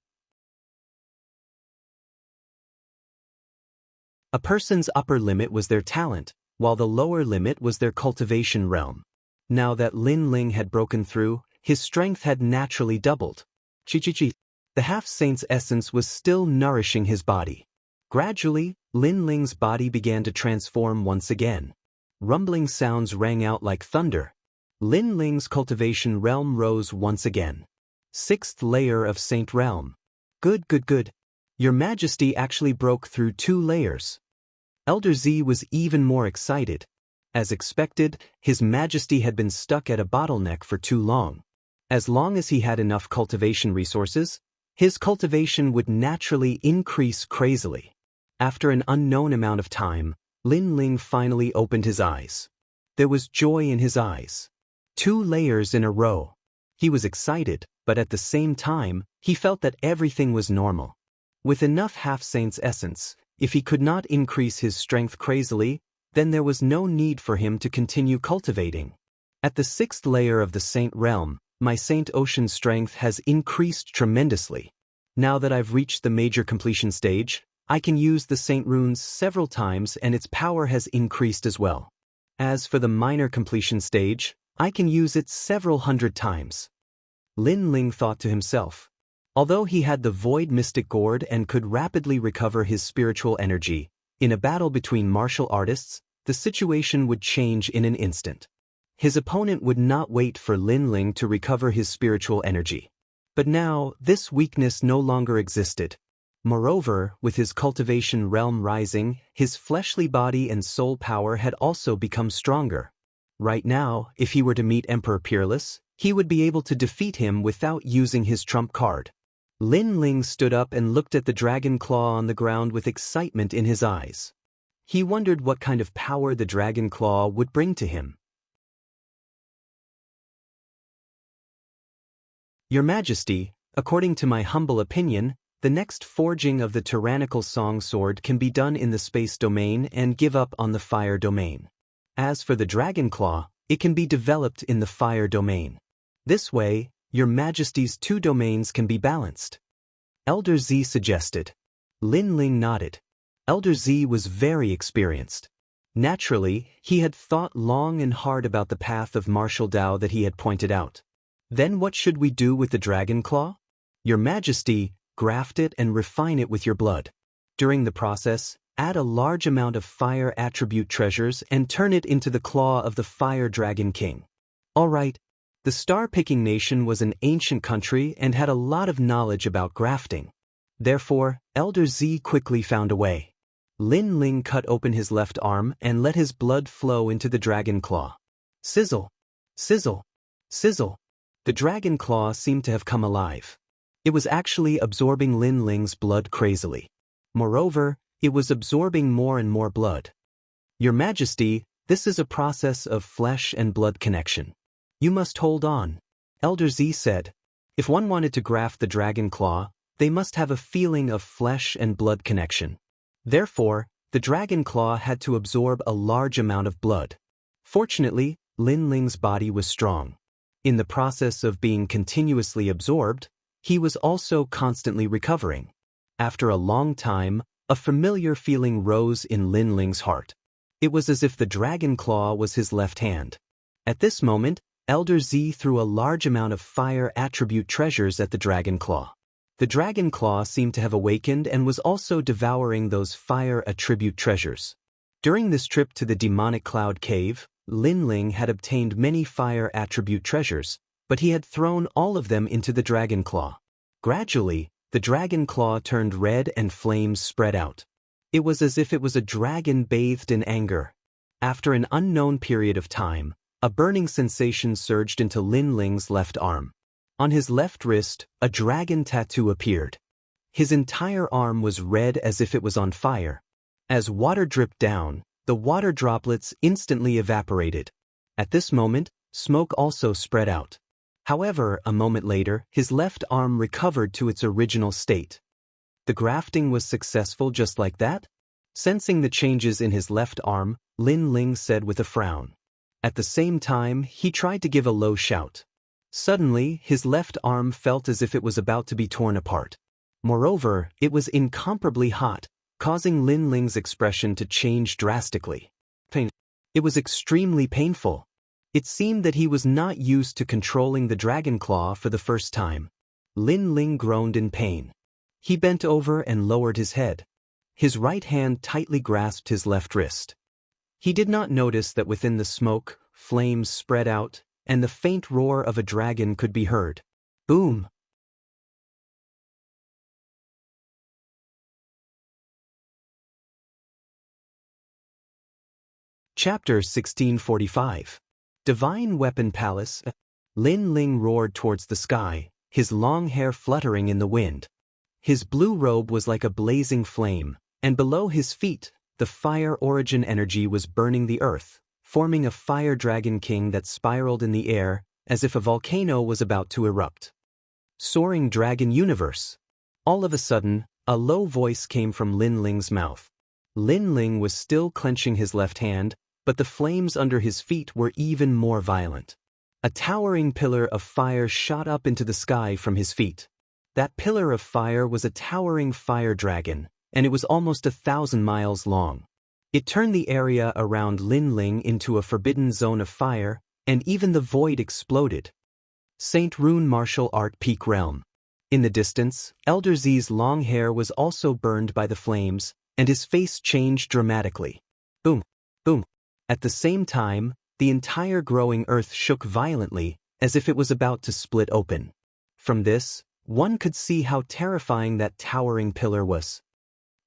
A person's upper limit was their talent, while the lower limit was their cultivation realm. Now that Lin Ling had broken through, his strength had naturally doubled. Chi-chi-chi. The half-saint's essence was still nourishing his body. Gradually, Lin Ling's body began to transform once again. Rumbling sounds rang out like thunder. Lin Ling's cultivation realm rose once again. 6th layer of Saint Realm. Good, good, good. Your Majesty actually broke through 2 layers. Elder Z was even more excited. As expected, His Majesty had been stuck at a bottleneck for too long. As long as he had enough cultivation resources, his cultivation would naturally increase crazily. After an unknown amount of time, Lin Ling finally opened his eyes. There was joy in his eyes. 2 layers in a row. He was excited, but at the same time, he felt that everything was normal. With enough half-saint's essence, if he could not increase his strength crazily, then there was no need for him to continue cultivating. At the 6th layer of the Saint Realm, my Saint Ocean strength has increased tremendously. Now that I've reached the major completion stage, I can use the Saint Runes several times and its power has increased as well. As for the minor completion stage, I can use it several hundred times. Lin Ling thought to himself. Although he had the Void Mystic Gourd and could rapidly recover his spiritual energy, in a battle between martial artists, the situation would change in an instant. His opponent would not wait for Lin Ling to recover his spiritual energy. But now, this weakness no longer existed. Moreover, with his cultivation realm rising, his fleshly body and soul power had also become stronger. Right now, if he were to meet Emperor Peerless, he would be able to defeat him without using his trump card. Lin Ling stood up and looked at the dragon claw on the ground with excitement in his eyes. He wondered what kind of power the dragon claw would bring to him. Your Majesty, according to my humble opinion, the next forging of the tyrannical song sword can be done in the space domain and give up on the fire domain. As for the dragon claw, it can be developed in the fire domain. This way, Your Majesty's 2 domains can be balanced. Elder Z suggested. Lin Ling nodded. Elder Z was very experienced. Naturally, he had thought long and hard about the path of martial Tao that he had pointed out. Then what should we do with the dragon claw? Your Majesty, graft it and refine it with your blood. During the process, add a large amount of fire attribute treasures and turn it into the claw of the Fire Dragon King. All right. The Star-Picking Nation was an ancient country and had a lot of knowledge about grafting. Therefore, Elder Z quickly found a way. Lin Ling cut open his left arm and let his blood flow into the dragon claw. Sizzle! Sizzle! Sizzle! The dragon claw seemed to have come alive. It was actually absorbing Lin Ling's blood crazily. Moreover, it was absorbing more and more blood. Your Majesty, this is a process of flesh and blood connection. You must hold on. Elder Z said. If one wanted to graft the dragon claw, they must have a feeling of flesh and blood connection. Therefore, the dragon claw had to absorb a large amount of blood. Fortunately, Lin Ling's body was strong. In the process of being continuously absorbed, he was also constantly recovering. After a long time, a familiar feeling rose in Lin Ling's heart. It was as if the dragon claw was his left hand. At this moment, Elder Z threw a large amount of fire attribute treasures at the dragon claw. The dragon claw seemed to have awakened and was also devouring those fire attribute treasures. During this trip to the demonic cloud cave, Lin Ling had obtained many fire attribute treasures, but he had thrown all of them into the dragon claw. Gradually, the dragon claw turned red and flames spread out. It was as if it was a dragon bathed in anger. After an unknown period of time, a burning sensation surged into Lin Ling's left arm. On his left wrist, a dragon tattoo appeared. His entire arm was red as if it was on fire. As water dripped down, the water droplets instantly evaporated. At this moment, smoke also spread out. However, a moment later, his left arm recovered to its original state. The grafting was successful just like that? Sensing the changes in his left arm, Lin Ling said with a frown. At the same time, he tried to give a low shout. Suddenly, his left arm felt as if it was about to be torn apart. Moreover, it was incomparably hot, causing Lin Ling's expression to change drastically. It was extremely painful. It seemed that he was not used to controlling the dragon claw for the first time. Lin Ling groaned in pain. He bent over and lowered his head. His right hand tightly grasped his left wrist. He did not notice that within the smoke, flames spread out, and the faint roar of a dragon could be heard. Boom! Chapter 1645. Divine Weapon Palace. Lin Ling roared towards the sky, his long hair fluttering in the wind. His blue robe was like a blazing flame, and below his feet, the fire origin energy was burning the earth, forming a fire dragon king that spiraled in the air as if a volcano was about to erupt. Soaring Dragon Universe. All of a sudden, a low voice came from Lin Ling's mouth. Lin Ling was still clenching his left hand, but the flames under his feet were even more violent. A towering pillar of fire shot up into the sky from his feet. That pillar of fire was a towering fire dragon, and it was almost 1,000 miles long. It turned the area around Lin Ling into a forbidden zone of fire, and even the void exploded. Saint Rune Martial Art Peak Realm. In the distance, Elder Z's long hair was also burned by the flames, and his face changed dramatically. Boom! Boom! At the same time, the entire growing earth shook violently, as if it was about to split open. From this, one could see how terrifying that towering pillar was.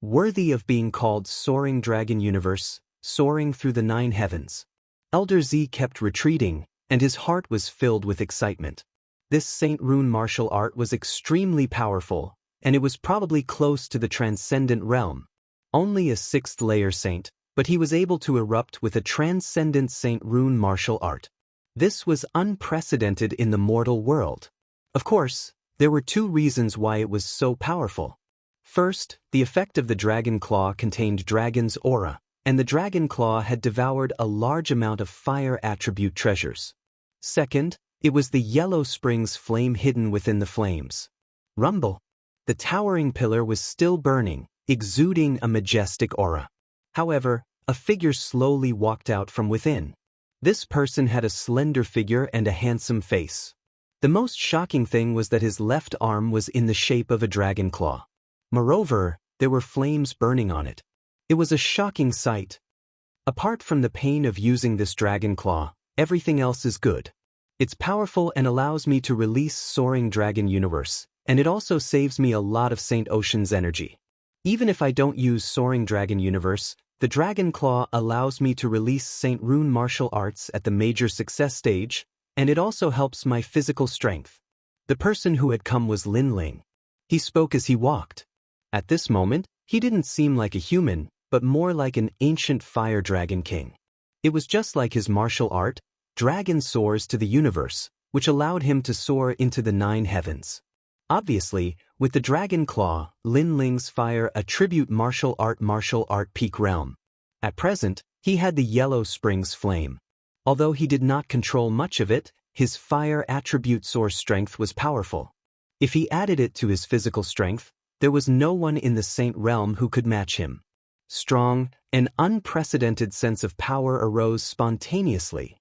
Worthy of being called Soaring Dragon Universe, soaring through the 9 heavens. Elder Z kept retreating, and his heart was filled with excitement. This Saint Rune martial art was extremely powerful, and it was probably close to the transcendent realm. Only a 6th layer saint, but he was able to erupt with a transcendent Saint Rune martial art. This was unprecedented in the mortal world. Of course, there were 2 reasons why it was so powerful. First, the effect of the dragon claw contained dragon's aura, and the dragon claw had devoured a large amount of fire attribute treasures. Second, it was the yellow spring's flame hidden within the flames. Rumble! The towering pillar was still burning, exuding a majestic aura. However, a figure slowly walked out from within. This person had a slender figure and a handsome face. The most shocking thing was that his left arm was in the shape of a dragon claw. Moreover, there were flames burning on it. It was a shocking sight. Apart from the pain of using this dragon claw, everything else is good. It's powerful and allows me to release Soaring Dragon Universe, and it also saves me a lot of Saint Ocean's energy. Even if I don't use Soaring Dragon Universe, the dragon claw allows me to release Saint Rune martial arts at the major success stage, and it also helps my physical strength. The person who had come was Lin Ling. He spoke as he walked. At this moment, he didn't seem like a human, but more like an ancient fire dragon king. It was just like his martial art, Dragon Soars to the Universe, which allowed him to soar into the 9 heavens. Obviously, with the Dragon Claw, Lin Ling's fire attribute martial art peak realm. At present, he had the Yellow Springs flame. Although he did not control much of it, his fire attribute source strength was powerful. If he added it to his physical strength, there was no one in the Saint realm who could match him. Strong, an unprecedented sense of power arose spontaneously.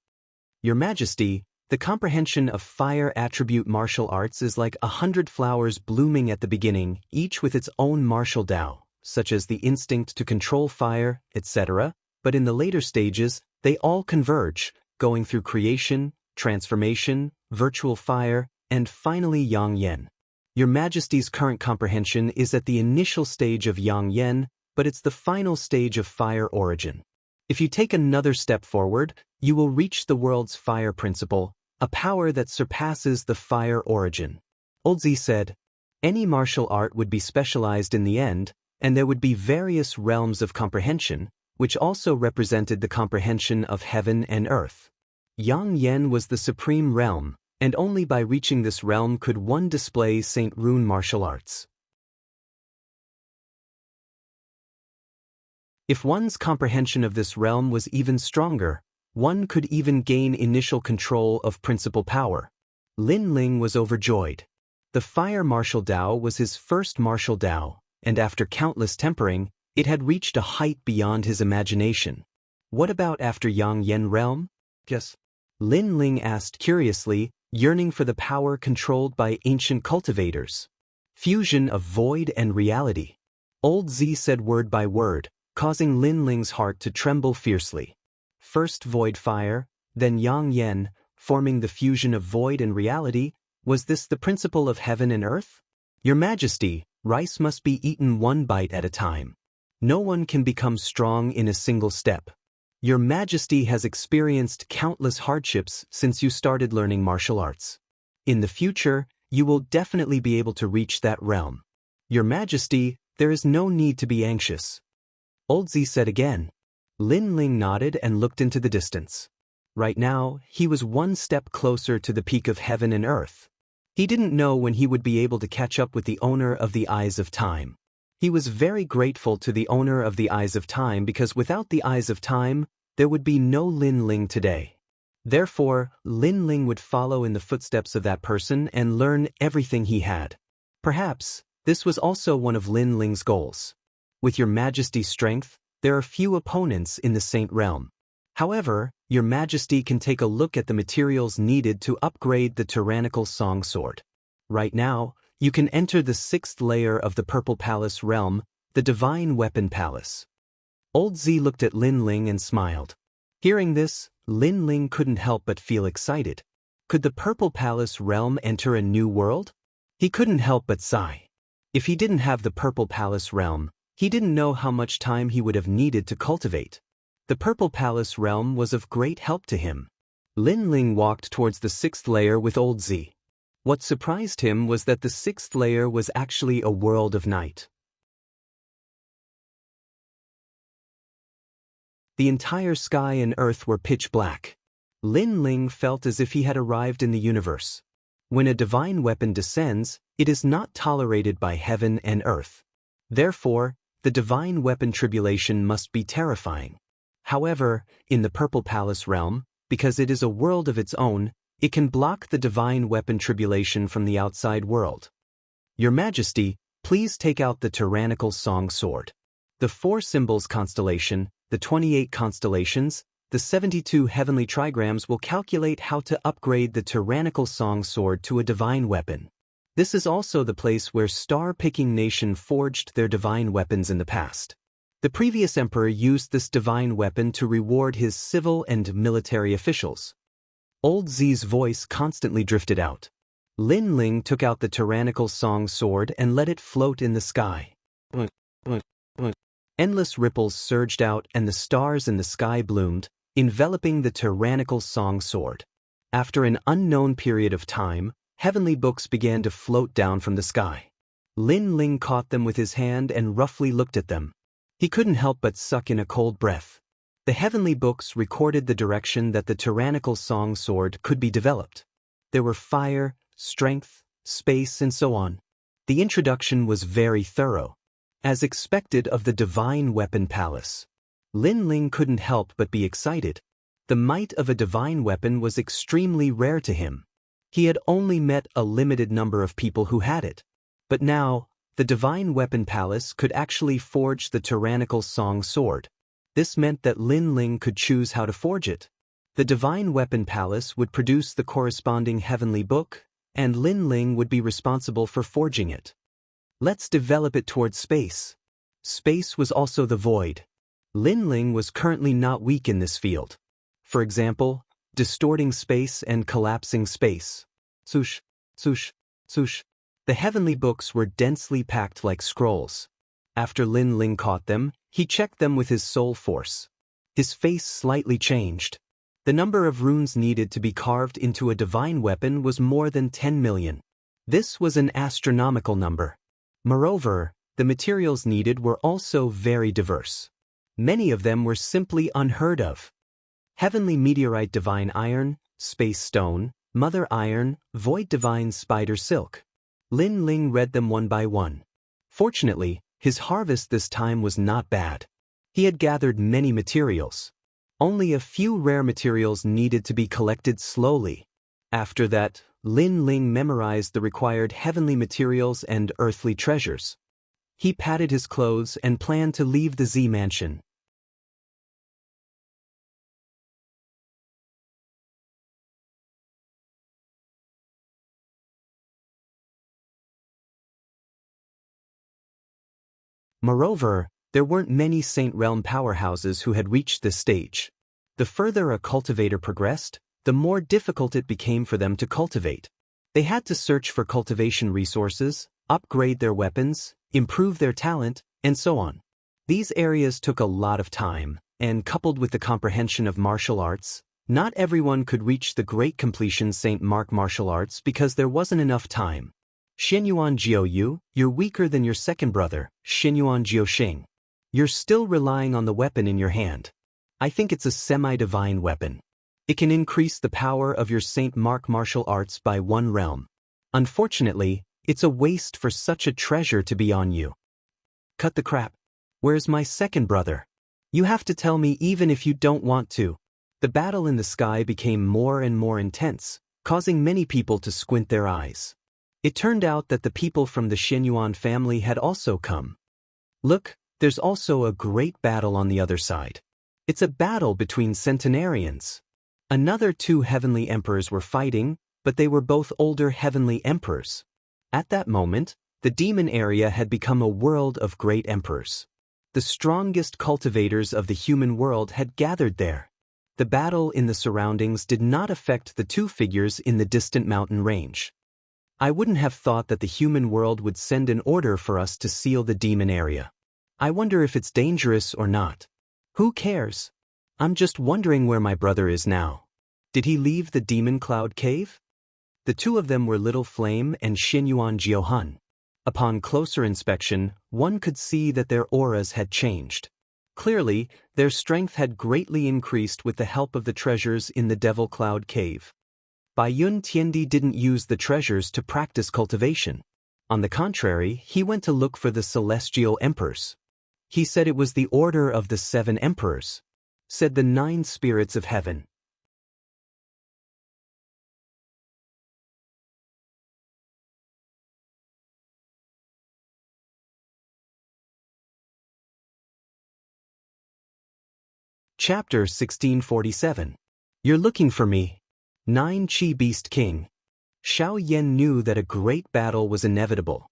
Your Majesty, the comprehension of fire attribute martial arts is like 100 flowers blooming at the beginning, each with its own martial Tao, such as the instinct to control fire, etc., but in the later stages, they all converge, going through creation, transformation, virtual fire, and finally Yang Yen. Your Majesty's current comprehension is at the initial stage of Yang Yen, but it's the final stage of fire origin. If you take another step forward, you will reach the world's fire principle, a power that surpasses the fire origin. Old Z said, any martial art would be specialized in the end, and there would be various realms of comprehension, which also represented the comprehension of heaven and earth. Yang Yen was the supreme realm, and only by reaching this realm could one display Saint Rune martial arts. If one's comprehension of this realm was even stronger, one could even gain initial control of principal power. Lin Ling was overjoyed. The fire martial Tao was his first martial Tao, and after countless tempering, it had reached a height beyond his imagination. What about after Yang Yen realm? Yes. Lin Ling asked curiously, yearning for the power controlled by ancient cultivators. Fusion of void and reality. Old Z said word by word, causing Lin Ling's heart to tremble fiercely. First void fire, then Yang Yen, forming the fusion of void and reality. Was this the principle of heaven and earth? Your Majesty, rice must be eaten one bite at a time. No one can become strong in a single step. Your Majesty has experienced countless hardships since you started learning martial arts. In the future, you will definitely be able to reach that realm. Your Majesty, there is no need to be anxious. Old Z said again. Lin Ling nodded and looked into the distance. Right now, he was one step closer to the peak of heaven and earth. He didn't know when he would be able to catch up with the owner of the Eyes of Time. He was very grateful to the owner of the Eyes of Time because without the Eyes of Time, there would be no Lin Ling today. Therefore, Lin Ling would follow in the footsteps of that person and learn everything he had. Perhaps, this was also one of Lin Ling's goals. With Your Majesty's strength, there are few opponents in the Saint realm. However, Your Majesty can take a look at the materials needed to upgrade the tyrannical song sword. Right now, you can enter the 6th layer of the Purple Palace realm, the Divine Weapon Palace. Old Z looked at Lin Ling and smiled. Hearing this, Lin Ling couldn't help but feel excited. Could the Purple Palace realm enter a new world? He couldn't help but sigh. If he didn't have the Purple Palace realm, he didn't know how much time he would have needed to cultivate. The Purple Palace realm was of great help to him. Lin Ling walked towards the 6th layer with Old Z. What surprised him was that the 6th layer was actually a world of night. The entire sky and earth were pitch black. Lin Ling felt as if he had arrived in the universe. When a divine weapon descends, it is not tolerated by heaven and earth. Therefore, the divine weapon tribulation must be terrifying. However, in the Purple Palace realm, because it is a world of its own, it can block the divine weapon tribulation from the outside world. Your Majesty, please take out the tyrannical song sword. The 4 symbols constellation, the 28 constellations, the 72 heavenly trigrams will calculate how to upgrade the tyrannical song sword to a divine weapon. This is also the place where star-picking nation forged their divine weapons in the past. The previous emperor used this divine weapon to reward his civil and military officials. Old Z's voice constantly drifted out. Lin Ling took out the tyrannical song sword and let it float in the sky. Endless ripples surged out and the stars in the sky bloomed, enveloping the tyrannical song sword. After an unknown period of time, heavenly books began to float down from the sky. Lin Ling caught them with his hand and roughly looked at them. He couldn't help but suck in a cold breath. The heavenly books recorded the direction that the tyrannical song sword could be developed. There were fire, strength, space and so on. The introduction was very thorough. As expected of the Divine Weapon Palace, Lin Ling couldn't help but be excited. The might of a divine weapon was extremely rare to him. He had only met a limited number of people who had it. But now, the Divine Weapon Palace could actually forge the tyrannical Song Sword. This meant that Lin Ling could choose how to forge it. The Divine Weapon Palace would produce the corresponding heavenly book, and Lin Ling would be responsible for forging it. Let's develop it towards space. Space was also the void. Lin Ling was currently not weak in this field. For example, distorting space and collapsing space. Swoosh, swoosh, swoosh. The heavenly books were densely packed like scrolls. After Lin Ling caught them, he checked them with his soul force. His face slightly changed. The number of runes needed to be carved into a divine weapon was more than 10 million. This was an astronomical number. Moreover, the materials needed were also very diverse. Many of them were simply unheard of. Heavenly meteorite divine iron, space stone, mother iron, void divine spider silk. Lin Ling read them one by one. Fortunately, his harvest this time was not bad. He had gathered many materials. Only a few rare materials needed to be collected slowly. After that, Lin Ling memorized the required heavenly materials and earthly treasures. He patted his clothes and planned to leave the Z mansion. Moreover, there weren't many Saint Realm powerhouses who had reached this stage. The further a cultivator progressed, the more difficult it became for them to cultivate. They had to search for cultivation resources, upgrade their weapons, improve their talent, and so on. These areas took a lot of time, and coupled with the comprehension of martial arts, not everyone could reach the great completion Saint Mark martial arts because there wasn't enough time. Xinyuan Jiu, you're weaker than your second brother, Xinyuan Jiu. You're still relying on the weapon in your hand. I think it's a semi-divine weapon. It can increase the power of your Saint Mark martial arts by 1 realm. Unfortunately, it's a waste for such a treasure to be on you. Cut the crap. Where's my second brother? You have to tell me even if you don't want to. The battle in the sky became more and more intense, causing many people to squint their eyes. It turned out that the people from the Xinyuan family had also come. Look, there's also a great battle on the other side. It's a battle between centenarians. Another 2 heavenly emperors were fighting, but they were both older heavenly emperors. At that moment, the demon area had become a world of great emperors. The strongest cultivators of the human world had gathered there. The battle in the surroundings did not affect the 2 figures in the distant mountain range. I wouldn't have thought that the human world would send an order for us to seal the demon area. I wonder if it's dangerous or not. Who cares? I'm just wondering where my brother is now. Did he leave the demon cloud cave? The 2 of them were Little Flame and Xinyuan Jiuhun. Upon closer inspection, one could see that their auras had changed. Clearly, their strength had greatly increased with the help of the treasures in the Devil Cloud Cave. Baiyun Tiandi didn't use the treasures to practice cultivation. On the contrary, he went to look for the celestial emperors. He said it was the order of the 7 emperors. Said the 9 spirits of heaven. Chapter 1647. You're looking for me. 9 Chi Beast King. Xiao Yan knew that a great battle was inevitable.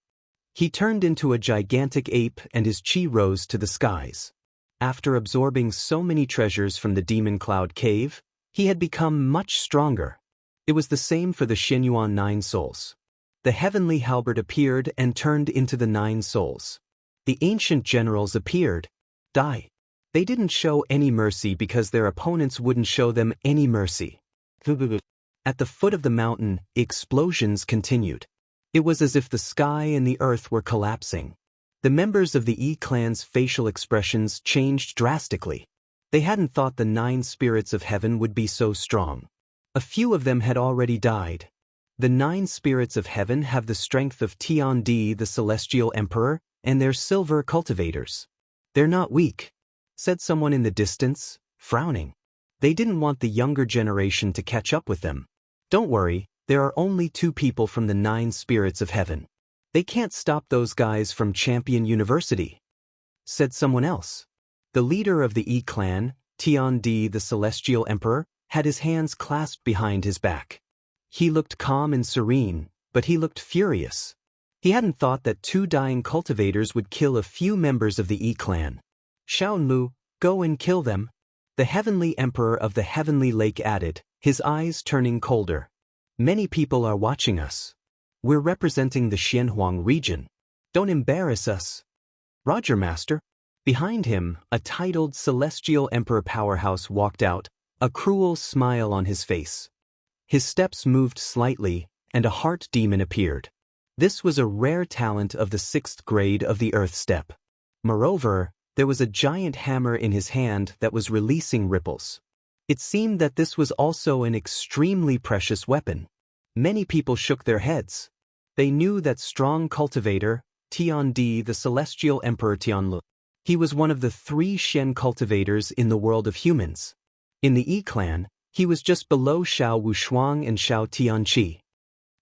He turned into a gigantic ape and his chi rose to the skies. After absorbing so many treasures from the Demon Cloud Cave, he had become much stronger. It was the same for the Xinyuan 9 souls. The heavenly halberd appeared and turned into the 9 souls. The ancient generals appeared. Die. They didn't show any mercy because their opponents wouldn't show them any mercy. At the foot of the mountain, explosions continued. It was as if the sky and the earth were collapsing. The members of the E-clan's facial expressions changed drastically. They hadn't thought the 9 spirits of heaven would be so strong. A few of them had already died. The 9 spirits of heaven have the strength of Tiandi, the celestial emperor, and their silver cultivators. They're not weak, said someone in the distance, frowning. They didn't want the younger generation to catch up with them. Don't worry, there are only 2 people from the 9 spirits of heaven. They can't stop those guys from Champion University, said someone else. The leader of the E-clan, Tiandi, the celestial emperor, had his hands clasped behind his back. He looked calm and serene, but he looked furious. He hadn't thought that 2 dying cultivators would kill a few members of the E-clan. Xiaonlu, go and kill them, the heavenly emperor of the heavenly lake added, his eyes turning colder. Many people are watching us. We're representing the Xianhuang region. Don't embarrass us. Roger, master. Behind him, a titled celestial emperor powerhouse walked out, a cruel smile on his face. His steps moved slightly, and a heart demon appeared. This was a rare talent of the 6th grade of the Earth Step. Moreover, there was a giant hammer in his hand that was releasing ripples. It seemed that this was also an extremely precious weapon. Many people shook their heads. They knew that strong cultivator, Tiandi, the celestial emperor Tianlu. He was one of the 3 Shen cultivators in the world of humans. In the E-clan, he was just below Xiao Wushuang and Xiao Tianqi.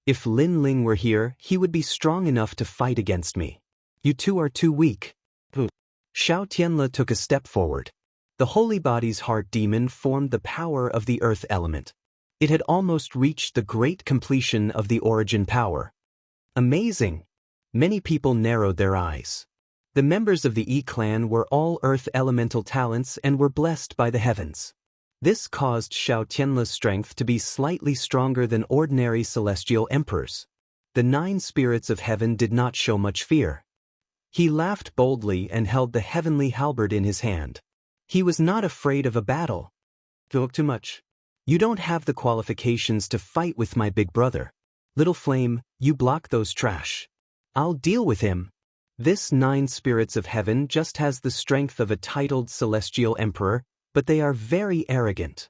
If Lin Ling were here, he would be strong enough to fight against me. You 2 are too weak. Xiao Tianle took a step forward. The holy body's heart demon formed the power of the earth element. It had almost reached the great completion of the origin power. Amazing! Many people narrowed their eyes. The members of the E-clan were all earth elemental talents and were blessed by the heavens. This caused Xiao Tianle's strength to be slightly stronger than ordinary celestial emperors. The 9 spirits of heaven did not show much fear. He laughed boldly and held the heavenly halberd in his hand. He was not afraid of a battle. Talk too much. You don't have the qualifications to fight with my big brother. Little Flame, you block those trash. I'll deal with him. This 9 spirits of heaven just has the strength of a titled celestial emperor, but they are very arrogant.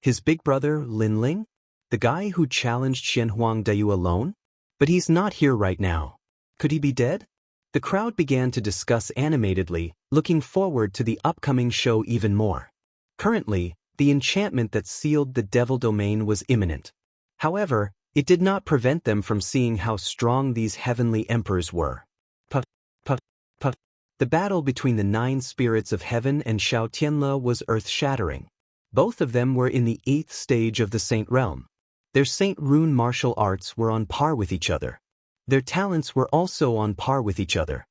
His big brother, Lin Ling? The guy who challenged Xianhuang Dayu alone? But he's not here right now. Could he be dead? The crowd began to discuss animatedly, looking forward to the upcoming show even more. Currently, the enchantment that sealed the devil domain was imminent. However, it did not prevent them from seeing how strong these heavenly emperors were. Puff, puff, puff. The battle between the 9 spirits of heaven and Xiao Tianle was earth-shattering. Both of them were in the 8th stage of the Saint Realm. Their Saint Rune martial arts were on par with each other. Their talents were also on par with each other.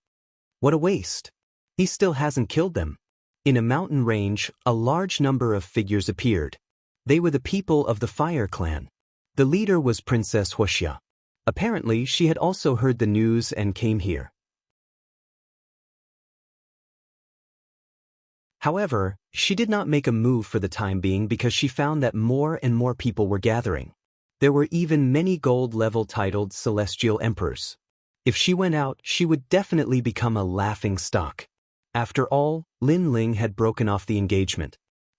What a waste! He still hasn't killed them. In a mountain range, a large number of figures appeared. They were the people of the Fire Clan. The leader was Princess Huoxia. Apparently, she had also heard the news and came here. However, she did not make a move for the time being because she found that more and more people were gathering. There were even many gold-level titled celestial emperors. If she went out, she would definitely become a laughing stock. After all, Lin Ling had broken off the engagement.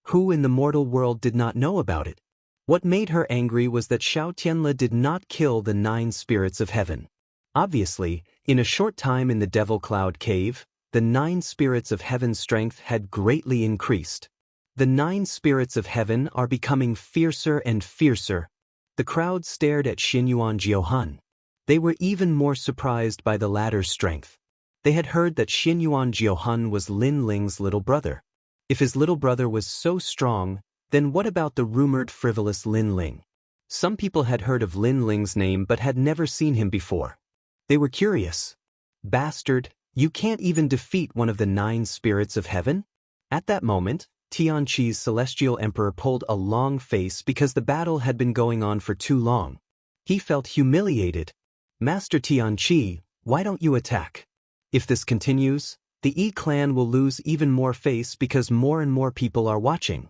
Who in the mortal world did not know about it? What made her angry was that Xiao Tianle did not kill the 9 spirits of heaven. Obviously, in a short time in the Devil Cloud Cave, the 9 spirits of heaven's strength had greatly increased. The 9 spirits of heaven are becoming fiercer and fiercer. The crowd stared at Xinyuan Jiuhan. They were even more surprised by the latter's strength. They had heard that Xinyuan Jiuhan was Lin Ling's little brother. If his little brother was so strong, then what about the rumored frivolous Lin Ling? Some people had heard of Lin Ling's name but had never seen him before. They were curious. Bastard, you can't even defeat one of the 9 spirits of heaven? At that moment, Tianqi's celestial emperor pulled a long face because the battle had been going on for too long. He felt humiliated. Master Tianqi, why don't you attack? If this continues, the E-clan will lose even more face because more and more people are watching,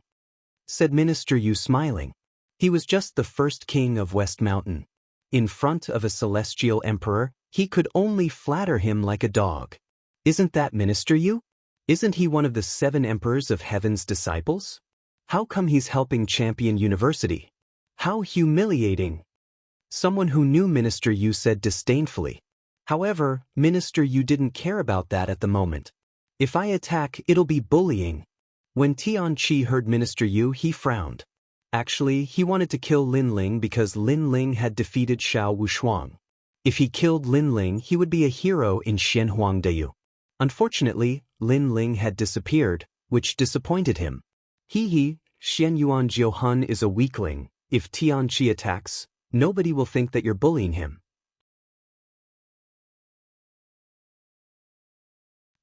said Minister Yu smiling. He was just the first king of West Mountain. In front of a celestial emperor, he could only flatter him like a dog. Isn't that Minister Yu? Isn't he one of the 7 emperors of heaven's disciples? How come he's helping Champion University? How humiliating! Someone who knew Minister Yu said disdainfully. However, Minister Yu didn't care about that at the moment. If I attack, it'll be bullying. When Tianqi heard Minister Yu, he frowned. Actually, he wanted to kill Lin Ling because Lin Ling had defeated Xiao Wushuang. If he killed Lin Ling, he would be a hero in Xianhuangdeyu. Unfortunately, Lin Ling had disappeared, which disappointed him. Hee, Xian Yuan Jiuhun is a weakling. If Tianqi attacks, nobody will think that you're bullying him.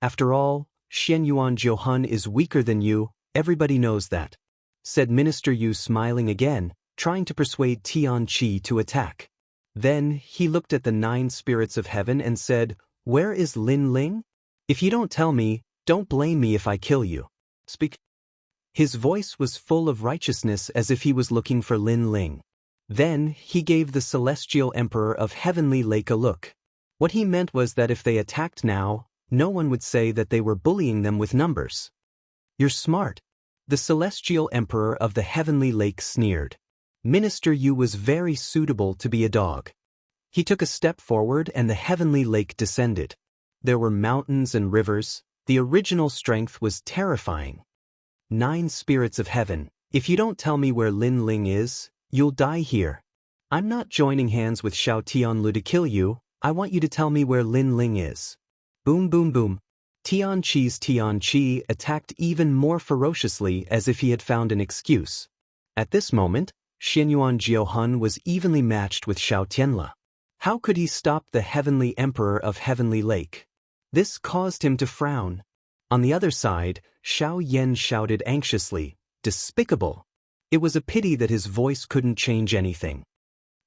After all, Xian Yuan Jiuhun is weaker than you, everybody knows that, said Minister Yu smiling again, trying to persuade Tianqi to attack. Then, he looked at the 9 spirits of heaven and said, "Where is Lin Ling? If you don't tell me, don't blame me if I kill you. Speak." His voice was full of righteousness as if he was looking for Lin Ling. Then, he gave the celestial emperor of Heavenly Lake a look. What he meant was that if they attacked now, no one would say that they were bullying them with numbers. You're smart. The celestial emperor of the Heavenly Lake sneered. Minister Yu was very suitable to be a dog. He took a step forward and the Heavenly Lake descended. There were mountains and rivers. The original strength was terrifying. 9 spirits of heaven, if you don't tell me where Lin Ling is, you'll die here. I'm not joining hands with Xiao Tianlu to kill you, I want you to tell me where Lin Ling is. Boom boom boom. Tianqi attacked even more ferociously as if he had found an excuse. At this moment, Xianyuan Jiuhun was evenly matched with Xiao Tianla. How could he stop the Heavenly Emperor of Heavenly Lake? This caused him to frown. On the other side, Xiao Yan shouted anxiously, "Despicable!" It was a pity that his voice couldn't change anything.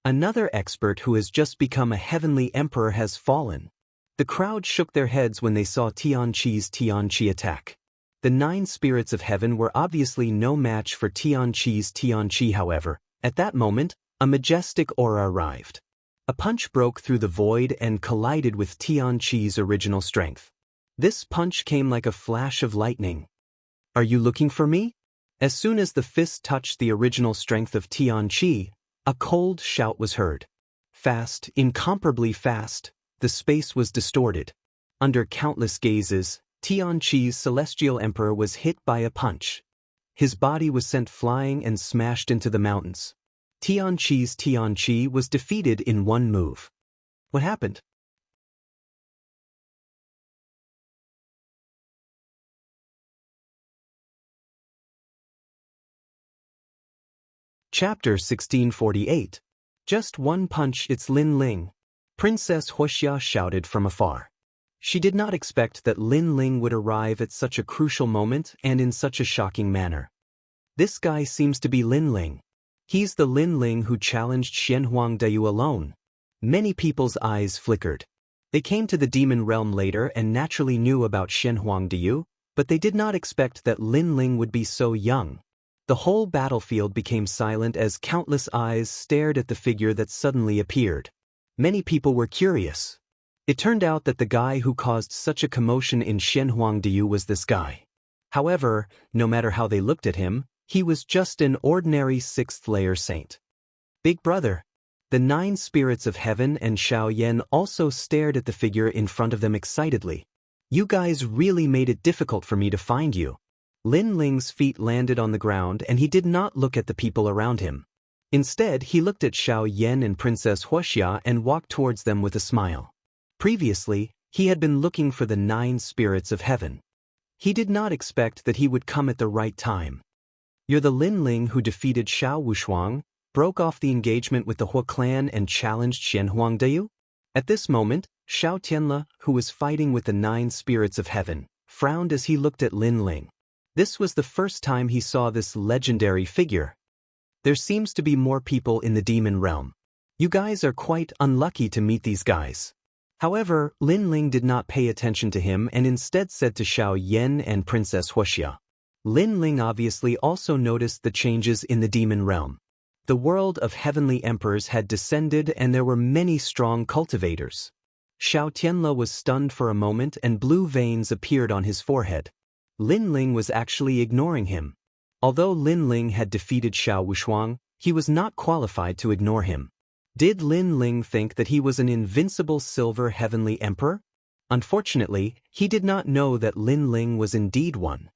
Another expert who has just become a Heavenly Emperor has fallen. The crowd shook their heads when they saw Tianqi attack. The 9 spirits of heaven were obviously no match for Tianqi, however. At that moment, a majestic aura arrived. A punch broke through the void and collided with Tianqi's original strength. This punch came like a flash of lightning. Are you looking for me? As soon as the fist touched the original strength of Tianqi, a cold shout was heard. Fast, incomparably fast, the space was distorted. Under countless gazes, Tianqi's celestial emperor was hit by a punch. His body was sent flying and smashed into the mountains. Tianqi was defeated in one move. What happened? Chapter 1648. Just one punch, it's Lin Ling. Princess Huoxia shouted from afar. She did not expect that Lin Ling would arrive at such a crucial moment and in such a shocking manner. This guy seems to be Lin Ling. He's the Lin Ling who challenged Xianhuangdeyu alone. Many people's eyes flickered. They came to the demon realm later and naturally knew about Xianhuangdeyu, but they did not expect that Lin Ling would be so young. The whole battlefield became silent as countless eyes stared at the figure that suddenly appeared. Many people were curious. It turned out that the guy who caused such a commotion in Xianhuangdeyu was this guy. However, no matter how they looked at him, he was just an ordinary 6th-layer saint. Big brother. The 9 spirits of heaven and Xiao Yan also stared at the figure in front of them excitedly. You guys really made it difficult for me to find you. Lin Ling's feet landed on the ground and he did not look at the people around him. Instead, he looked at Xiao Yan and Princess Huoxia and walked towards them with a smile. Previously, he had been looking for the 9 spirits of heaven. He did not expect that he would come at the right time. You're the Lin Ling who defeated Xiao Wushuang, broke off the engagement with the Huo clan and challenged Xianhuangdeyu? At this moment, Xiao Tianla, who was fighting with the 9 spirits of heaven, frowned as he looked at Lin Ling. This was the first time he saw this legendary figure. There seems to be more people in the demon realm. You guys are quite unlucky to meet these guys. However, Lin Ling did not pay attention to him and instead said to Xiao Yan and Princess Huoxia. Lin Ling obviously also noticed the changes in the demon realm. The world of heavenly emperors had descended and there were many strong cultivators. Xiao Tianla was stunned for a moment and blue veins appeared on his forehead. Lin Ling was actually ignoring him. Although Lin Ling had defeated Xiao Wushuang, he was not qualified to ignore him. Did Lin Ling think that he was an invincible silver heavenly emperor? Unfortunately, he did not know that Lin Ling was indeed one.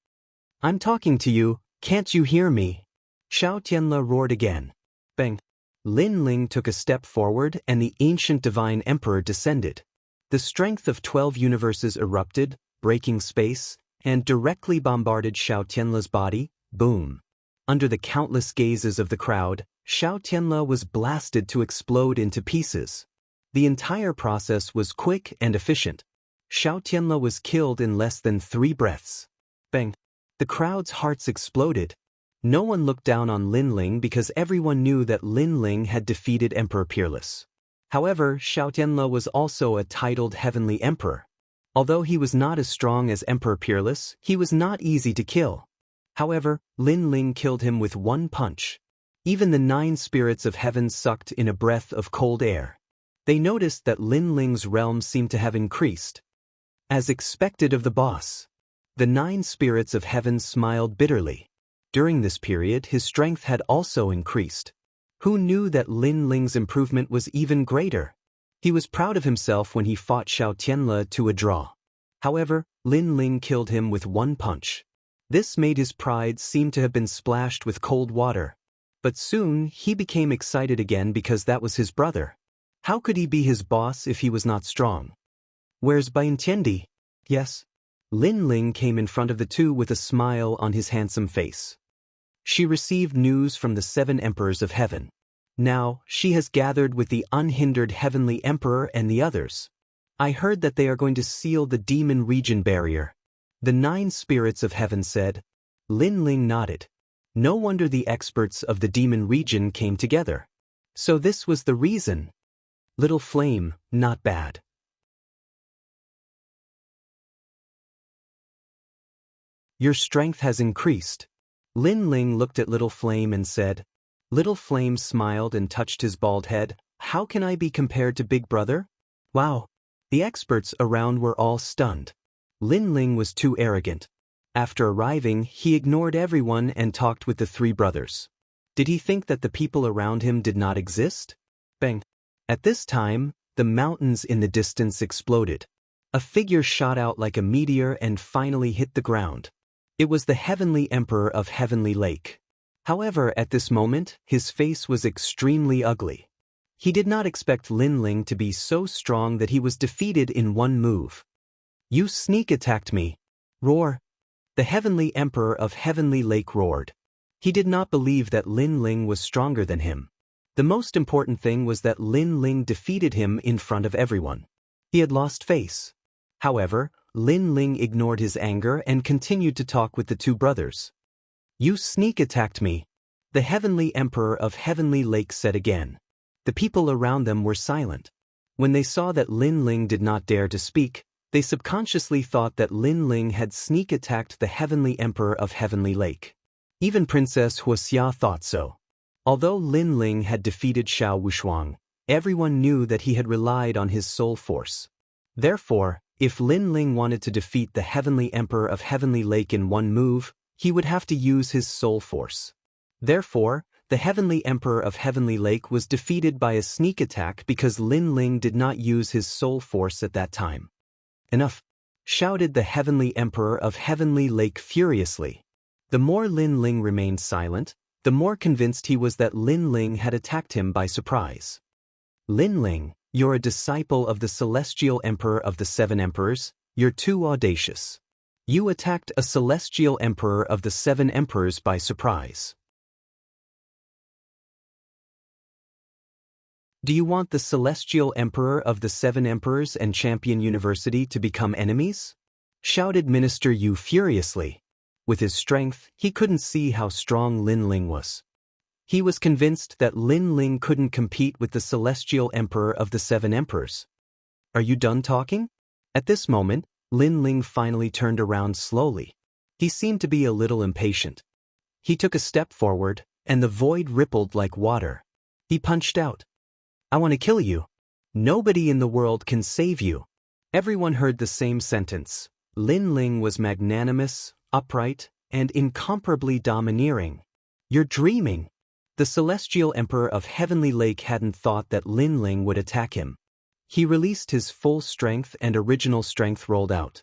I'm talking to you, can't you hear me? Xiao Tianle roared again. Bang! Lin Ling took a step forward and the ancient divine emperor descended. The strength of 12 universes erupted, breaking space, and directly bombarded Xiao Tianle's body. Boom! Under the countless gazes of the crowd, Xiao Tianle was blasted to explode into pieces. The entire process was quick and efficient. Xiao Tianle was killed in less than 3 breaths. Bang! The crowd's hearts exploded. No one looked down on Lin Ling because everyone knew that Lin Ling had defeated Emperor Peerless. However, Xiao Tianle was also a titled heavenly emperor. Although he was not as strong as Emperor Peerless, he was not easy to kill. However, Lin Ling killed him with one punch. Even the 9 spirits of heaven sucked in a breath of cold air. They noticed that Lin Ling's realm seemed to have increased. As expected of the boss, the 9 spirits of heaven smiled bitterly. During this period, his strength had also increased. Who knew that Lin Ling's improvement was even greater? He was proud of himself when he fought Xiao Tianle to a draw. However, Lin Ling killed him with one punch. This made his pride seem to have been splashed with cold water. But soon, he became excited again because that was his brother. How could he be his boss if he was not strong? Where's Bain Tiandi? Yes. Lin Ling came in front of the two with a smile on his handsome face. She received news from the 7 emperors of heaven. Now, she has gathered with the unhindered heavenly emperor and the others. I heard that they are going to seal the demon region barrier. The 9 spirits of heaven said. Lin Ling nodded. No wonder the experts of the demon region came together. So this was the reason. Little flame, not bad. Your strength has increased. Lin Ling looked at Little Flame and said. Little Flame smiled and touched his bald head. How can I be compared to Big Brother? Wow. The experts around were all stunned. Lin Ling was too arrogant. After arriving, he ignored everyone and talked with the 3 brothers. Did he think that the people around him did not exist? Bang! At this time, the mountains in the distance exploded. A figure shot out like a meteor and finally hit the ground. It was the heavenly emperor of Heavenly Lake. However, at this moment, his face was extremely ugly. He did not expect Lin Ling to be so strong that he was defeated in one move. You sneak attacked me. Roar. The heavenly emperor of Heavenly Lake roared. He did not believe that Lin Ling was stronger than him. The most important thing was that Lin Ling defeated him in front of everyone. He had lost face. However, Lin Ling ignored his anger and continued to talk with the 2 brothers. You sneak attacked me. The heavenly emperor of Heavenly Lake said again. The people around them were silent. When they saw that Lin Ling did not dare to speak, they subconsciously thought that Lin Ling had sneak attacked the heavenly emperor of Heavenly Lake. Even Princess Huoxia thought so. Although Lin Ling had defeated Xiao Wushuang, everyone knew that he had relied on his soul force. Therefore, if Lin Ling wanted to defeat the heavenly emperor of Heavenly Lake in one move, he would have to use his soul force. Therefore, the heavenly emperor of Heavenly Lake was defeated by a sneak attack because Lin Ling did not use his soul force at that time. Enough! Shouted the heavenly emperor of Heavenly Lake furiously. The more Lin Ling remained silent, the more convinced he was that Lin Ling had attacked him by surprise. Lin Ling, you're a disciple of the celestial emperor of the 7 emperors, you're too audacious. You attacked a celestial emperor of the 7 emperors by surprise. Do you want the celestial emperor of the 7 emperors and Champion University to become enemies? Shouted Minister Yu furiously. With his strength, he couldn't see how strong Lin Ling was. He was convinced that Lin Ling couldn't compete with the celestial emperor of the 7 emperors. Are you done talking? At this moment, Lin Ling finally turned around slowly. He seemed to be a little impatient. He took a step forward, and the void rippled like water. He punched out. I want to kill you. Nobody in the world can save you. Everyone heard the same sentence. Lin Ling was magnanimous, upright, and incomparably domineering. You're dreaming. The celestial emperor of Heavenly Lake hadn't thought that Lin Ling would attack him. He released his full strength and original strength rolled out.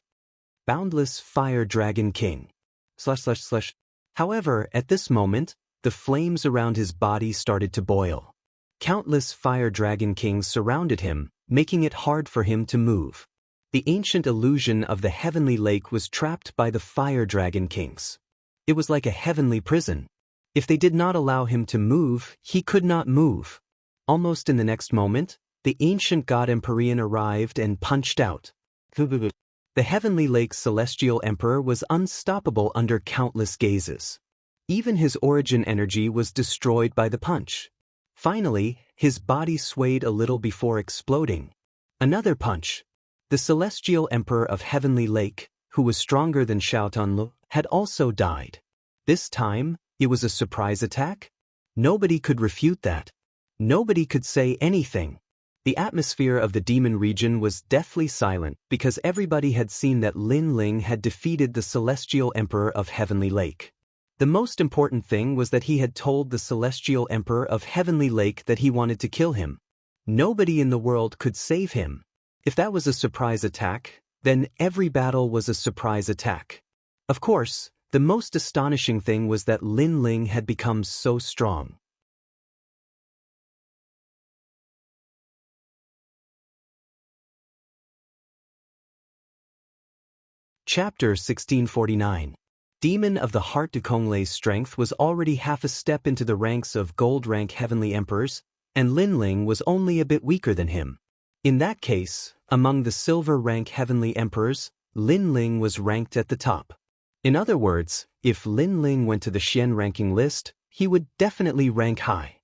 Boundless Fire Dragon King. / However, at this moment, the flames around his body started to boil. Countless Fire Dragon Kings surrounded him, making it hard for him to move. The ancient illusion of the Heavenly Lake was trapped by the Fire Dragon Kings. It was like a heavenly prison. If they did not allow him to move, he could not move. Almost in the next moment, the ancient god Empyrean arrived and punched out. The Heavenly Lake's celestial emperor was unstoppable under countless gazes. Even his origin energy was destroyed by the punch. Finally, his body swayed a little before exploding. Another punch. The celestial emperor of Heavenly Lake, who was stronger than Xiao Tunlu, had also died. This time, it was a surprise attack? Nobody could refute that. Nobody could say anything. The atmosphere of the demon region was deathly silent because everybody had seen that Lin Ling had defeated the celestial emperor of Heavenly Lake. The most important thing was that he had told the celestial emperor of Heavenly Lake that he wanted to kill him. Nobody in the world could save him. If that was a surprise attack, then every battle was a surprise attack. Of course, the most astonishing thing was that Lin Ling had become so strong. Chapter 1649. Demon of the Heart Dukonglai's strength was already half a step into the ranks of gold-rank heavenly emperors, and Lin Ling was only a bit weaker than him. In that case, among the silver-rank heavenly emperors, Lin Ling was ranked at the top. In other words, if Lin Ling went to the Xian ranking list, he would definitely rank high.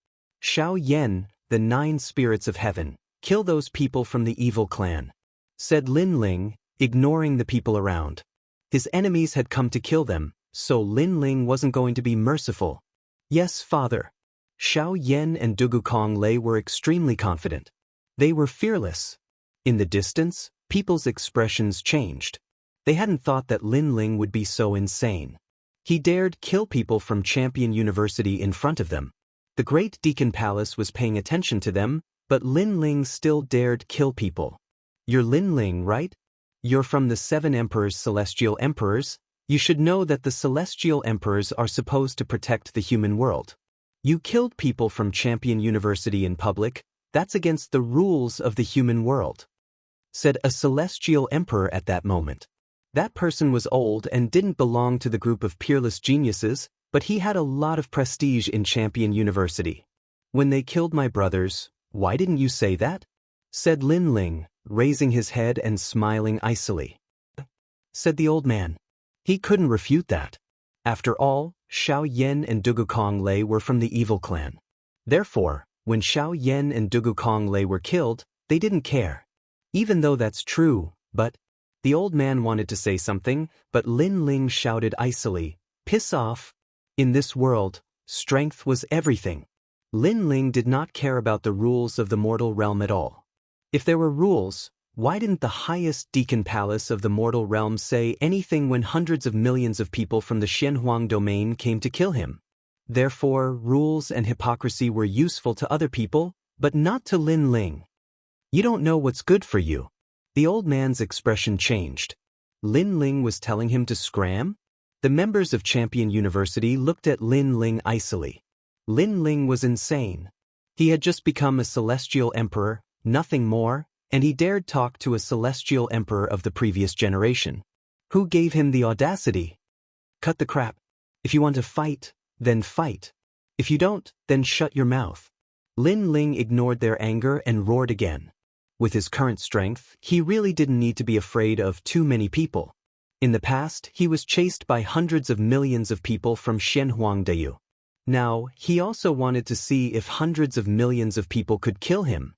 Xiao Yan, the 9 spirits of heaven, kill those people from the evil clan, said Lin Ling, ignoring the people around. His enemies had come to kill them, so Lin Ling wasn't going to be merciful. Yes, father. Xiao Yan and Dugu Konglei were extremely confident. They were fearless. In the distance, people's expressions changed. They hadn't thought that Lin Ling would be so insane. He dared kill people from Champion University in front of them. The Great Deacon Palace was paying attention to them, but Lin Ling still dared kill people. You're Lin Ling, right? You're from the 7 Emperors, Celestial Emperors. You should know that the Celestial Emperors are supposed to protect the human world. You killed people from Champion University in public. That's against the rules of the human world, said a Celestial Emperor at that moment. That person was old and didn't belong to the group of peerless geniuses, but he had a lot of prestige in Champion University. When they killed my brothers, why didn't you say that? Said Lin Ling, raising his head and smiling icily. Said the old man. He couldn't refute that. After all, Xiao Yan and Dugu Konglei were from the evil clan. Therefore, when Xiao Yan and Dugu Konglei were killed, they didn't care. Even though that's true, but... The old man wanted to say something, but Lin Ling shouted icily, "Piss off!" In this world, strength was everything. Lin Ling did not care about the rules of the mortal realm at all. If there were rules, why didn't the highest deacon palace of the mortal realm say anything when hundreds of millions of people from the Xianhuang domain came to kill him? Therefore, rules and hypocrisy were useful to other people, but not to Lin Ling. You don't know what's good for you. The old man's expression changed. Lin Ling was telling him to scram? The members of Champion University looked at Lin Ling icily. Lin Ling was insane. He had just become a celestial emperor, nothing more, and he dared talk to a celestial emperor of the previous generation. Who gave him the audacity? Cut the crap. If you want to fight, then fight. If you don't, then shut your mouth. Lin Ling ignored their anger and roared again. With his current strength, he really didn't need to be afraid of too many people. In the past, he was chased by hundreds of millions of people from Xianhuangdayu. Now, he also wanted to see if hundreds of millions of people could kill him.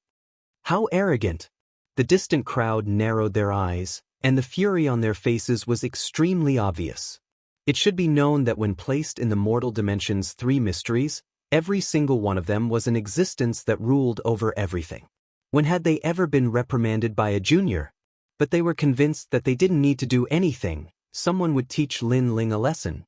How arrogant! The distant crowd narrowed their eyes, and the fury on their faces was extremely obvious. It should be known that when placed in the mortal dimension's 3 mysteries, every single one of them was an existence that ruled over everything. When had they ever been reprimanded by a junior? But they were convinced that they didn't need to do anything. Someone would teach Lin Ling a lesson.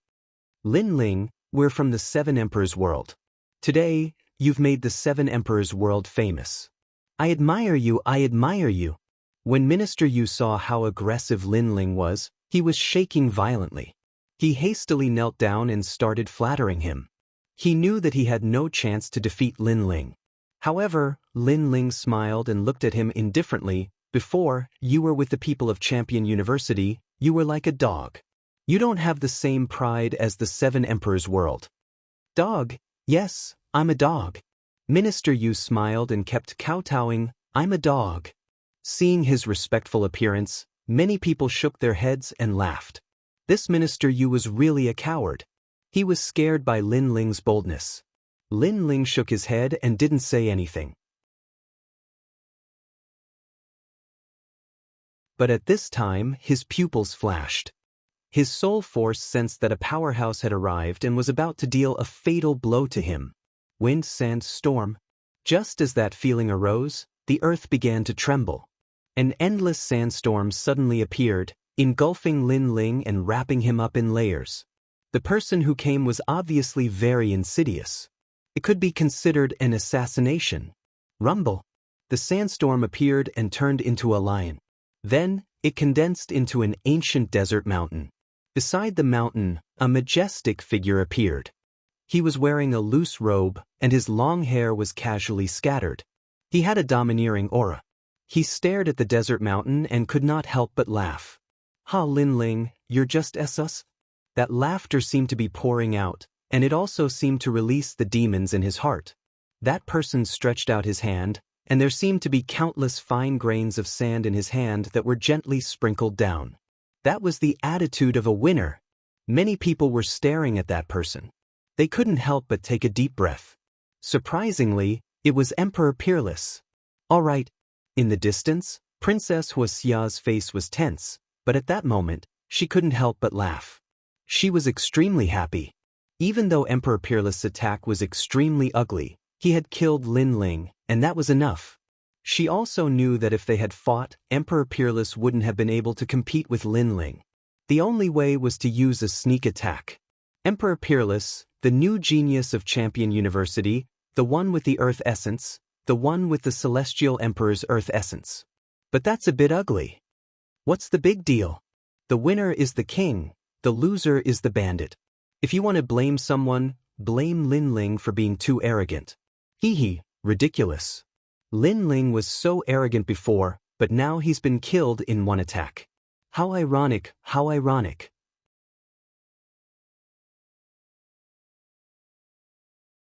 Lin Ling, we're from the 7 Emperors world. Today, you've made the Seven Emperors world famous. I admire you, I admire you. When Minister Yu saw how aggressive Lin Ling was, he was shaking violently. He hastily knelt down and started flattering him. He knew that he had no chance to defeat Lin Ling. However, Lin Ling smiled and looked at him indifferently. Before, you were with the people of Champion University, you were like a dog. You don't have the same pride as the Seven Emperors world. Dog? Yes, I'm a dog. Minister Yu smiled and kept kowtowing, I'm a dog. Seeing his respectful appearance, many people shook their heads and laughed. This Minister Yu was really a coward. He was scared by Lin Ling's boldness. Lin Ling shook his head and didn't say anything. But at this time, his pupils flashed. His soul force sensed that a powerhouse had arrived and was about to deal a fatal blow to him. Wind, sand, storm. Just as that feeling arose, the earth began to tremble. An endless sandstorm suddenly appeared, engulfing Lin Ling and wrapping him up in layers. The person who came was obviously very insidious. It could be considered an assassination. Rumble. The sandstorm appeared and turned into a lion. Then, it condensed into an ancient desert mountain. Beside the mountain, a majestic figure appeared. He was wearing a loose robe, and his long hair was casually scattered. He had a domineering aura. He stared at the desert mountain and could not help but laugh. Ha, Lin Ling, you're just us? That laughter seemed to be pouring out, and it also seemed to release the demons in his heart. That person stretched out his hand, and there seemed to be countless fine grains of sand in his hand that were gently sprinkled down. That was the attitude of a winner. Many people were staring at that person. They couldn't help but take a deep breath. Surprisingly, it was Emperor Peerless. All right. In the distance, Princess Huaxia's face was tense, but at that moment, she couldn't help but laugh. She was extremely happy. Even though Emperor Peerless' attack was extremely ugly, he had killed Lin Ling, and that was enough. She also knew that if they had fought, Emperor Peerless wouldn't have been able to compete with Lin Ling. The only way was to use a sneak attack. Emperor Peerless, the new genius of Champion University, the one with the Earth Essence, the one with the Celestial Emperor's Earth Essence. But that's a bit ugly. What's the big deal? The winner is the king, the loser is the bandit. If you want to blame someone, blame Lin Ling for being too arrogant. Hee, ridiculous. Lin Ling was so arrogant before, but now he's been killed in one attack. How ironic, how ironic.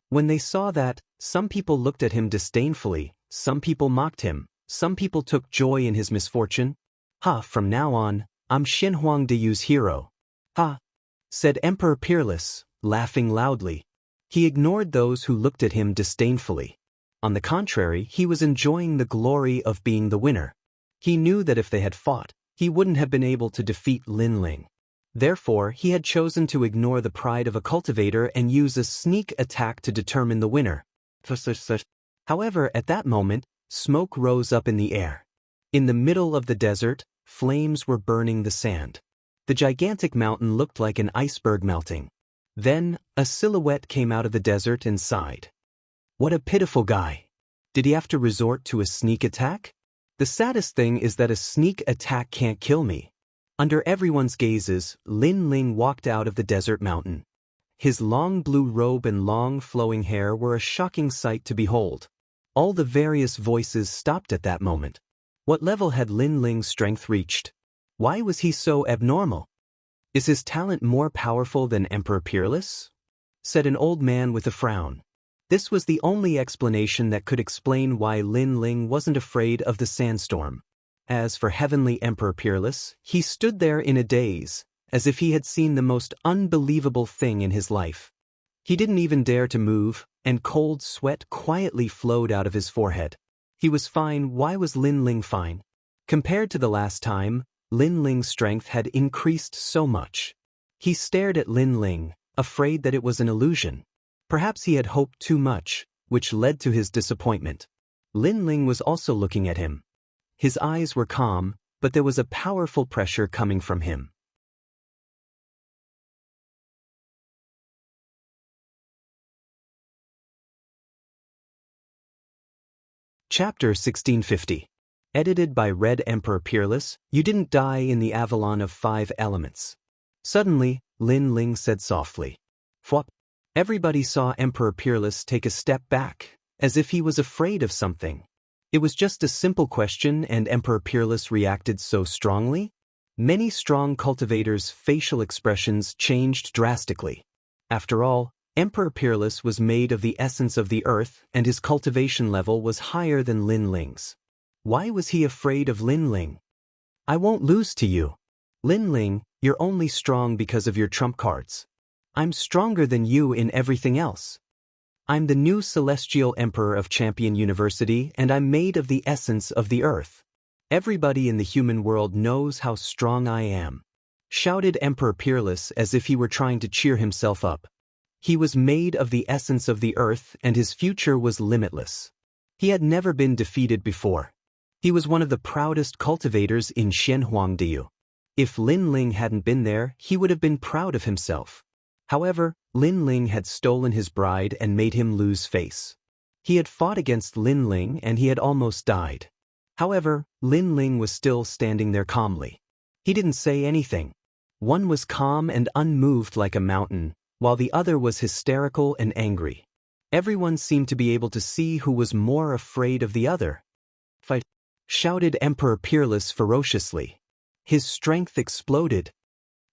When they saw that, some people looked at him disdainfully, some people mocked him, some people took joy in his misfortune. Ha, from now on, I'm Xin Huang Deyu's hero. Ha, said Emperor Peerless, laughing loudly. He ignored those who looked at him disdainfully. On the contrary, he was enjoying the glory of being the winner. He knew that if they had fought, he wouldn't have been able to defeat Lin Ling. Therefore, he had chosen to ignore the pride of a cultivator and use a sneak attack to determine the winner. However, at that moment, smoke rose up in the air. In the middle of the desert, flames were burning the sand. The gigantic mountain looked like an iceberg melting. Then, a silhouette came out of the desert and sighed. What a pitiful guy. Did he have to resort to a sneak attack? The saddest thing is that a sneak attack can't kill me. Under everyone's gazes, Lin Ling walked out of the desert mountain. His long blue robe and long flowing hair were a shocking sight to behold. All the various voices stopped at that moment. What level had Lin Ling's strength reached? Why was he so abnormal? Is his talent more powerful than Emperor Peerless? Said an old man with a frown. This was the only explanation that could explain why Lin Ling wasn't afraid of the sandstorm. As for Heavenly Emperor Peerless, he stood there in a daze, as if he had seen the most unbelievable thing in his life. He didn't even dare to move, and cold sweat quietly flowed out of his forehead. He was fine. Why was Lin Ling fine? Compared to the last time, Lin Ling's strength had increased so much. He stared at Lin Ling, afraid that it was an illusion. Perhaps he had hoped too much, which led to his disappointment. Lin Ling was also looking at him. His eyes were calm, but there was a powerful pressure coming from him. Chapter 1650. Edited by Red Emperor Peerless. You didn't die in the Avalon of 5 elements. Suddenly, Lin Ling said softly. Fwop. Everybody saw Emperor Peerless take a step back, as if he was afraid of something. It was just a simple question, and Emperor Peerless reacted so strongly? Many strong cultivators' facial expressions changed drastically. After all, Emperor Peerless was made of the essence of the earth, and his cultivation level was higher than Lin Ling's. Why was he afraid of Lin Ling? I won't lose to you. Lin Ling, you're only strong because of your trump cards. I'm stronger than you in everything else. I'm the new Celestial Emperor of Champion University, and I'm made of the essence of the earth. Everybody in the human world knows how strong I am, shouted Emperor Peerless as if he were trying to cheer himself up. He was made of the essence of the earth, and his future was limitless. He had never been defeated before. He was one of the proudest cultivators in Xianhuangdiu. If Lin Ling hadn't been there, he would have been proud of himself. However, Lin Ling had stolen his bride and made him lose face. He had fought against Lin Ling and he had almost died. However, Lin Ling was still standing there calmly. He didn't say anything. One was calm and unmoved like a mountain, while the other was hysterical and angry. Everyone seemed to be able to see who was more afraid of the other. Fight! Shouted Emperor Peerless ferociously. His strength exploded.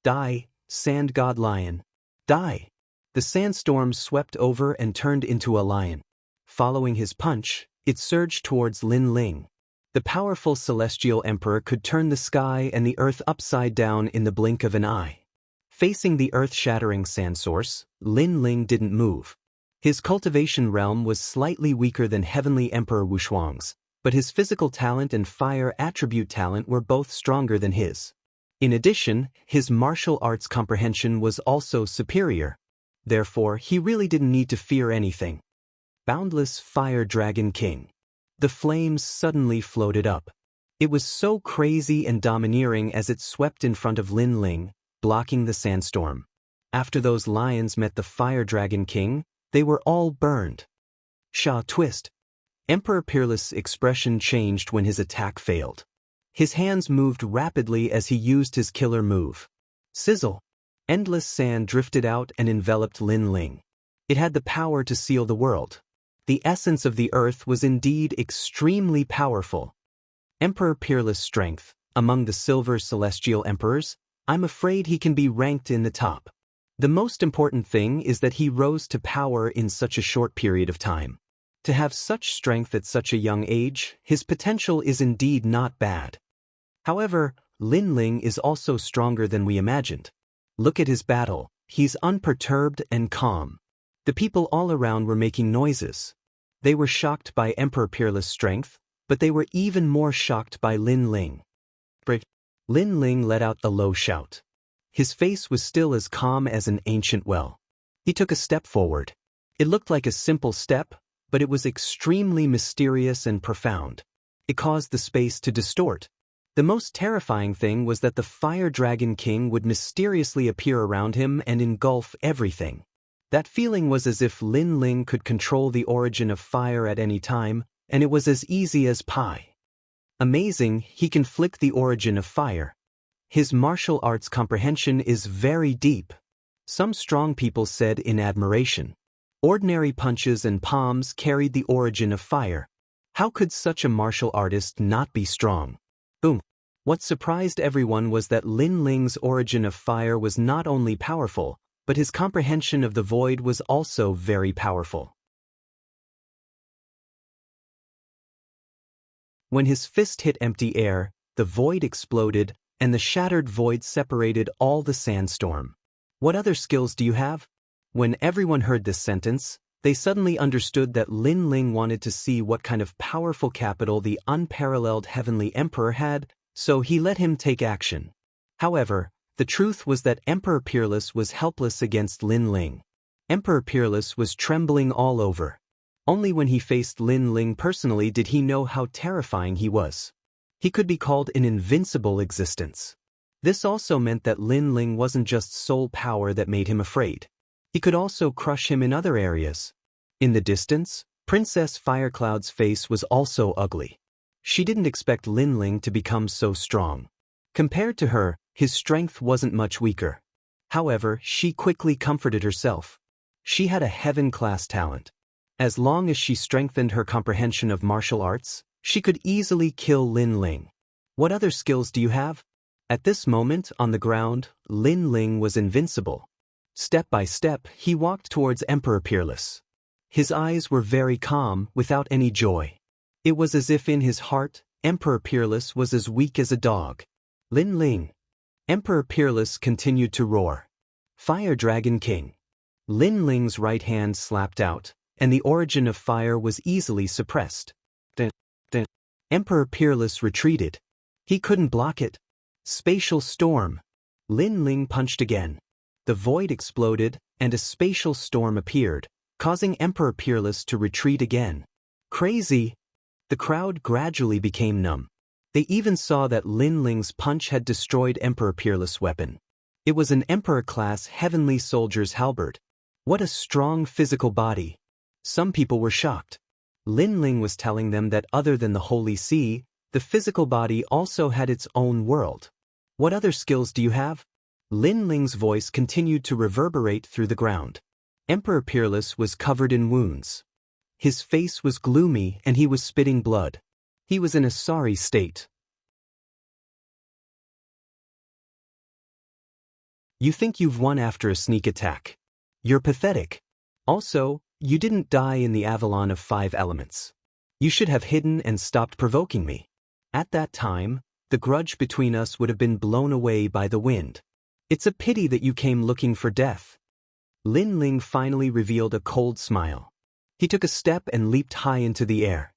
Die, Sand God Lion. Die! The sandstorm swept over and turned into a lion. Following his punch, it surged towards Lin Ling. The powerful Celestial Emperor could turn the sky and the earth upside down in the blink of an eye. Facing the earth-shattering sand source, Lin Ling didn't move. His cultivation realm was slightly weaker than Heavenly Emperor Wushuang's, but his physical talent and fire attribute talent were both stronger than his. In addition, his martial arts comprehension was also superior. Therefore, he really didn't need to fear anything. Boundless Fire Dragon King. The flames suddenly floated up. It was so crazy and domineering as it swept in front of Lin Ling, blocking the sandstorm. After those lions met the Fire Dragon King, they were all burned. Sha twist. Emperor Peerless' expression changed when his attack failed. His hands moved rapidly as he used his killer move. Sizzle. Endless sand drifted out and enveloped Lin Ling. It had the power to seal the world. The essence of the earth was indeed extremely powerful. Emperor Peerless' strength, among the Silver Celestial Emperors, I'm afraid he can be ranked in the top. The most important thing is that he rose to power in such a short period of time. To have such strength at such a young age, his potential is indeed not bad. However, Lin Ling is also stronger than we imagined. Look at his battle, he's unperturbed and calm. The people all around were making noises. They were shocked by Emperor Peerless' strength, but they were even more shocked by Lin Ling. Lin Ling let out a low shout. His face was still as calm as an ancient well. He took a step forward. It looked like a simple step, but it was extremely mysterious and profound. It caused the space to distort. The most terrifying thing was that the Fire Dragon King would mysteriously appear around him and engulf everything. That feeling was as if Lin Ling could control the origin of fire at any time, and it was as easy as pie. Amazing, he can flick the origin of fire. His martial arts comprehension is very deep. Some strong people said in admiration. Ordinary punches and palms carried the origin of fire. How could such a martial artist not be strong? Boom. What surprised everyone was that Lin Ling's origin of fire was not only powerful, but his comprehension of the void was also very powerful. When his fist hit empty air, the void exploded, and the shattered void separated all the sandstorm. What other skills do you have? When everyone heard this sentence, they suddenly understood that Lin Ling wanted to see what kind of powerful capital the unparalleled Heavenly Emperor had, so he let him take action. However, the truth was that Emperor Peerless was helpless against Lin Ling. Emperor Peerless was trembling all over. Only when he faced Lin Ling personally did he know how terrifying he was. He could be called an invincible existence. This also meant that Lin Ling wasn't just soul power that made him afraid. He could also crush him in other areas. In the distance, Princess Firecloud's face was also ugly. She didn't expect Lin Ling to become so strong. Compared to her, his strength wasn't much weaker. However, she quickly comforted herself. She had a heaven-class talent. As long as she strengthened her comprehension of martial arts, she could easily kill Lin Ling. What other skills do you have? At this moment, on the ground, Lin Ling was invincible. Step by step, he walked towards Emperor Peerless. His eyes were very calm, without any joy. It was as if in his heart, Emperor Peerless was as weak as a dog. Lin Ling. Emperor Peerless continued to roar. Fire Dragon King. Lin Ling's right hand slapped out, and the origin of fire was easily suppressed. Emperor Peerless retreated. He couldn't block it. Spatial storm. Lin Ling punched again. The void exploded, and a spatial storm appeared, causing Emperor Peerless to retreat again. Crazy! The crowd gradually became numb. They even saw that Lin Ling's punch had destroyed Emperor Peerless' weapon. It was an Emperor-class heavenly soldier's halberd. What a strong physical body! Some people were shocked. Lin Ling was telling them that other than the Holy Sea, the physical body also had its own world. What other skills do you have? Lin Ling's voice continued to reverberate through the ground. Emperor Peerless was covered in wounds. His face was gloomy and he was spitting blood. He was in a sorry state. You think you've won after a sneak attack. You're pathetic. Also, you didn't die in the Avalon of 5 elements. You should have hidden and stopped provoking me. At that time, the grudge between us would have been blown away by the wind. It's a pity that you came looking for death. Lin Ling finally revealed a cold smile. He took a step and leaped high into the air.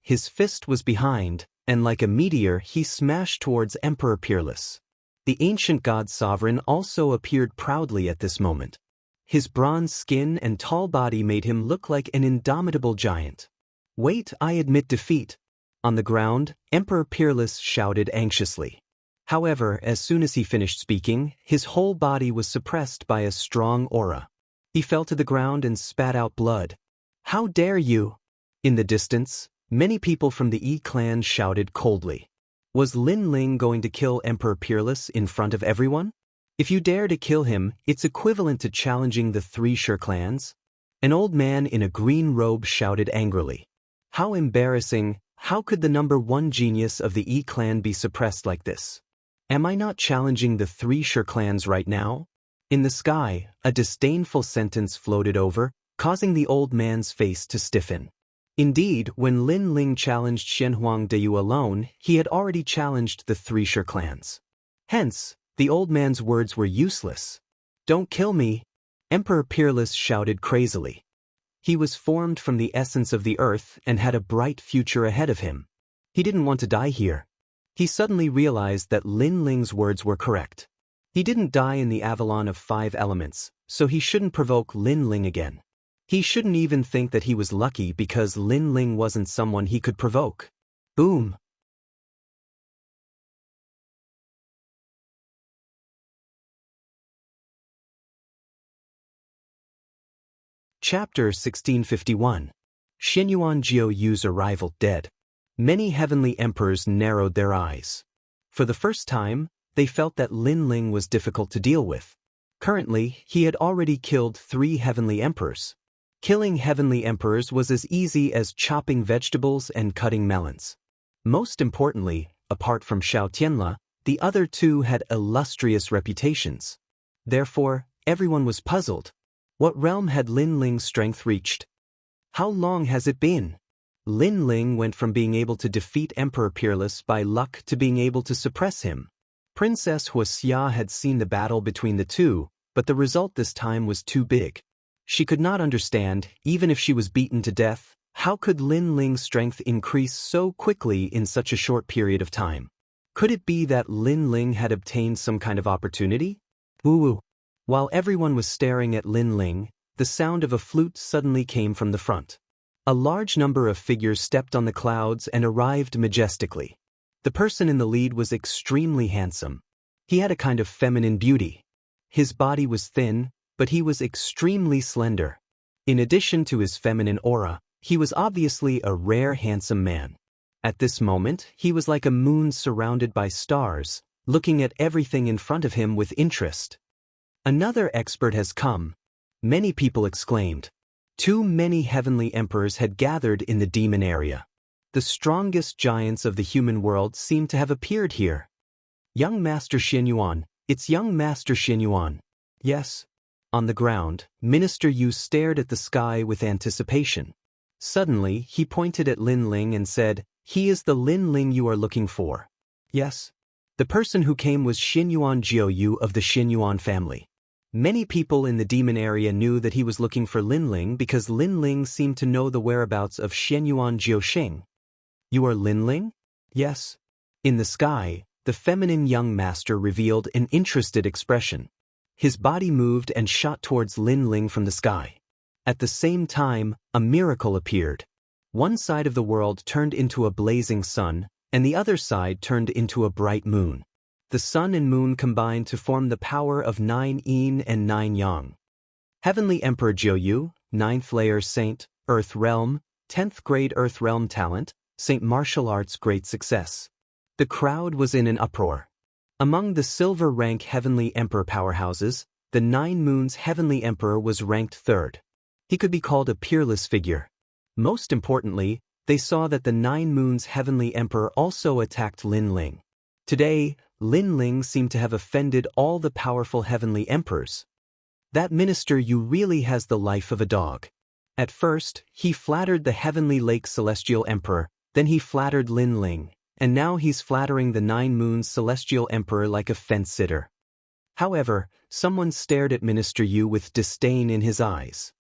His fist was behind, and like a meteor he smashed towards Emperor Peerless. The ancient god sovereign also appeared proudly at this moment. His bronze skin and tall body made him look like an indomitable giant. Wait, I admit defeat. On the ground, Emperor Peerless shouted anxiously. However, as soon as he finished speaking, his whole body was suppressed by a strong aura. He fell to the ground and spat out blood. How dare you! In the distance, many people from the Yi clan shouted coldly. Was Lin Ling going to kill Emperor Peerless in front of everyone? If you dare to kill him, it's equivalent to challenging the 3 Sure clans. An old man in a green robe shouted angrily. How embarrassing! How could the number 1 genius of the Yi clan be suppressed like this? Am I not challenging the 3 Sure clans right now? In the sky, a disdainful sentence floated over, causing the old man's face to stiffen. Indeed, when Lin Ling challenged Shenhuang Deyu alone, he had already challenged the 3 Sure clans. Hence, the old man's words were useless. Don't kill me! Emperor Peerless shouted crazily. He was formed from the essence of the earth and had a bright future ahead of him. He didn't want to die here. He suddenly realized that Lin Ling's words were correct. He didn't die in the Avalon of 5 elements, so he shouldn't provoke Lin Ling again. He shouldn't even think that he was lucky because Lin Ling wasn't someone he could provoke. Boom! Chapter 1651. Xianyuan Jiu Yu's arrival dead. Many heavenly emperors narrowed their eyes. For the first time, they felt that Lin Ling was difficult to deal with. Currently, he had already killed 3 heavenly emperors. Killing heavenly emperors was as easy as chopping vegetables and cutting melons. Most importantly, apart from Xiao Tianla, the other 2 had illustrious reputations. Therefore, everyone was puzzled. What realm had Lin Ling's strength reached? How long has it been? Lin Ling went from being able to defeat Emperor Peerless by luck to being able to suppress him. Princess Huaxia had seen the battle between the 2, but the result this time was too big. She could not understand, even if she was beaten to death, how could Lin Ling's strength increase so quickly in such a short period of time? Could it be that Lin Ling had obtained some kind of opportunity? Woo-woo. While everyone was staring at Lin Ling, the sound of a flute suddenly came from the front. A large number of figures stepped on the clouds and arrived majestically. The person in the lead was extremely handsome. He had a kind of feminine beauty. His body was thin, but he was extremely slender. In addition to his feminine aura, He was obviously a rare, handsome man. At this moment, he was like a moon surrounded by stars, looking at everything in front of him with interest. Another expert has come, many people exclaimed. Too many heavenly emperors had gathered in the demon area. The strongest giants of the human world seemed to have appeared here. Young Master Xianyuan, it's young Master Xianyuan. Yes. On the ground, Minister Yu stared at the sky with anticipation. Suddenly, he pointed at Lin Ling and said, "He is the Lin Ling you are looking for." Yes. The person who came was Xianyuan Jiuyu of the Xianyuan family. Many people in the demon area knew that he was looking for Lin Ling because Lin Ling seemed to know the whereabouts of Xianyuan Jiuxing. You are Lin Ling? Yes. In the sky, the feminine young master revealed an interested expression. His body moved and shot towards Lin Ling from the sky. At the same time, a miracle appeared. One side of the world turned into a blazing sun, and the other side turned into a bright moon. The sun and moon combined to form the power of 9 yin and 9 yang. Heavenly Emperor Jiuyu, 9th layer Saint, Earth Realm, 10th grade Earth Realm talent, Saint Martial Arts great success. The crowd was in an uproar. Among the silver rank Heavenly Emperor powerhouses, the 9 Moons Heavenly Emperor was ranked 3rd. He could be called a peerless figure. Most importantly, they saw that the 9 Moons Heavenly Emperor also attacked Lin Ling. Today, Lin Ling seemed to have offended all the powerful Heavenly Emperors. That Minister Yu really has the life of a dog. At first, he flattered the Heavenly Lake Celestial Emperor, then he flattered Lin Ling, and now he's flattering the 9 Moons Celestial Emperor like a fence-sitter. However, someone stared at Minister Yu with disdain in his eyes.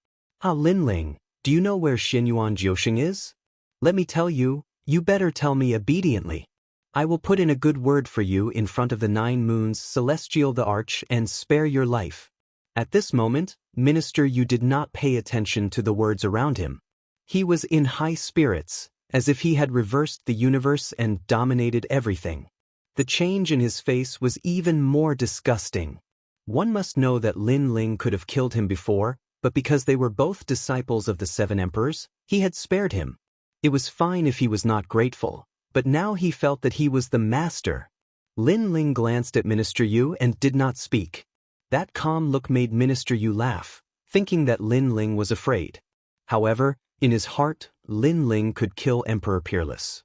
Ah, Lin Ling, do you know where Xianyuan Jiuxing is? Let me tell you, you better tell me obediently. I will put in a good word for you in front of the 9 Moons Celestial the Arch and spare your life. At this moment, Minister Yu did not pay attention to the words around him. He was in high spirits, as if he had reversed the universe and dominated everything. The change in his face was even more disgusting. One must know that Lin Ling could have killed him before, but because they were both disciples of the 7 emperors, he had spared him. It was fine if he was not grateful, but now he felt that he was the master. Lin Ling glanced at Minister Yu and did not speak. That calm look made Minister Yu laugh, thinking that Lin Ling was afraid. However, in his heart, Lin Ling could kill Emperor Peerless.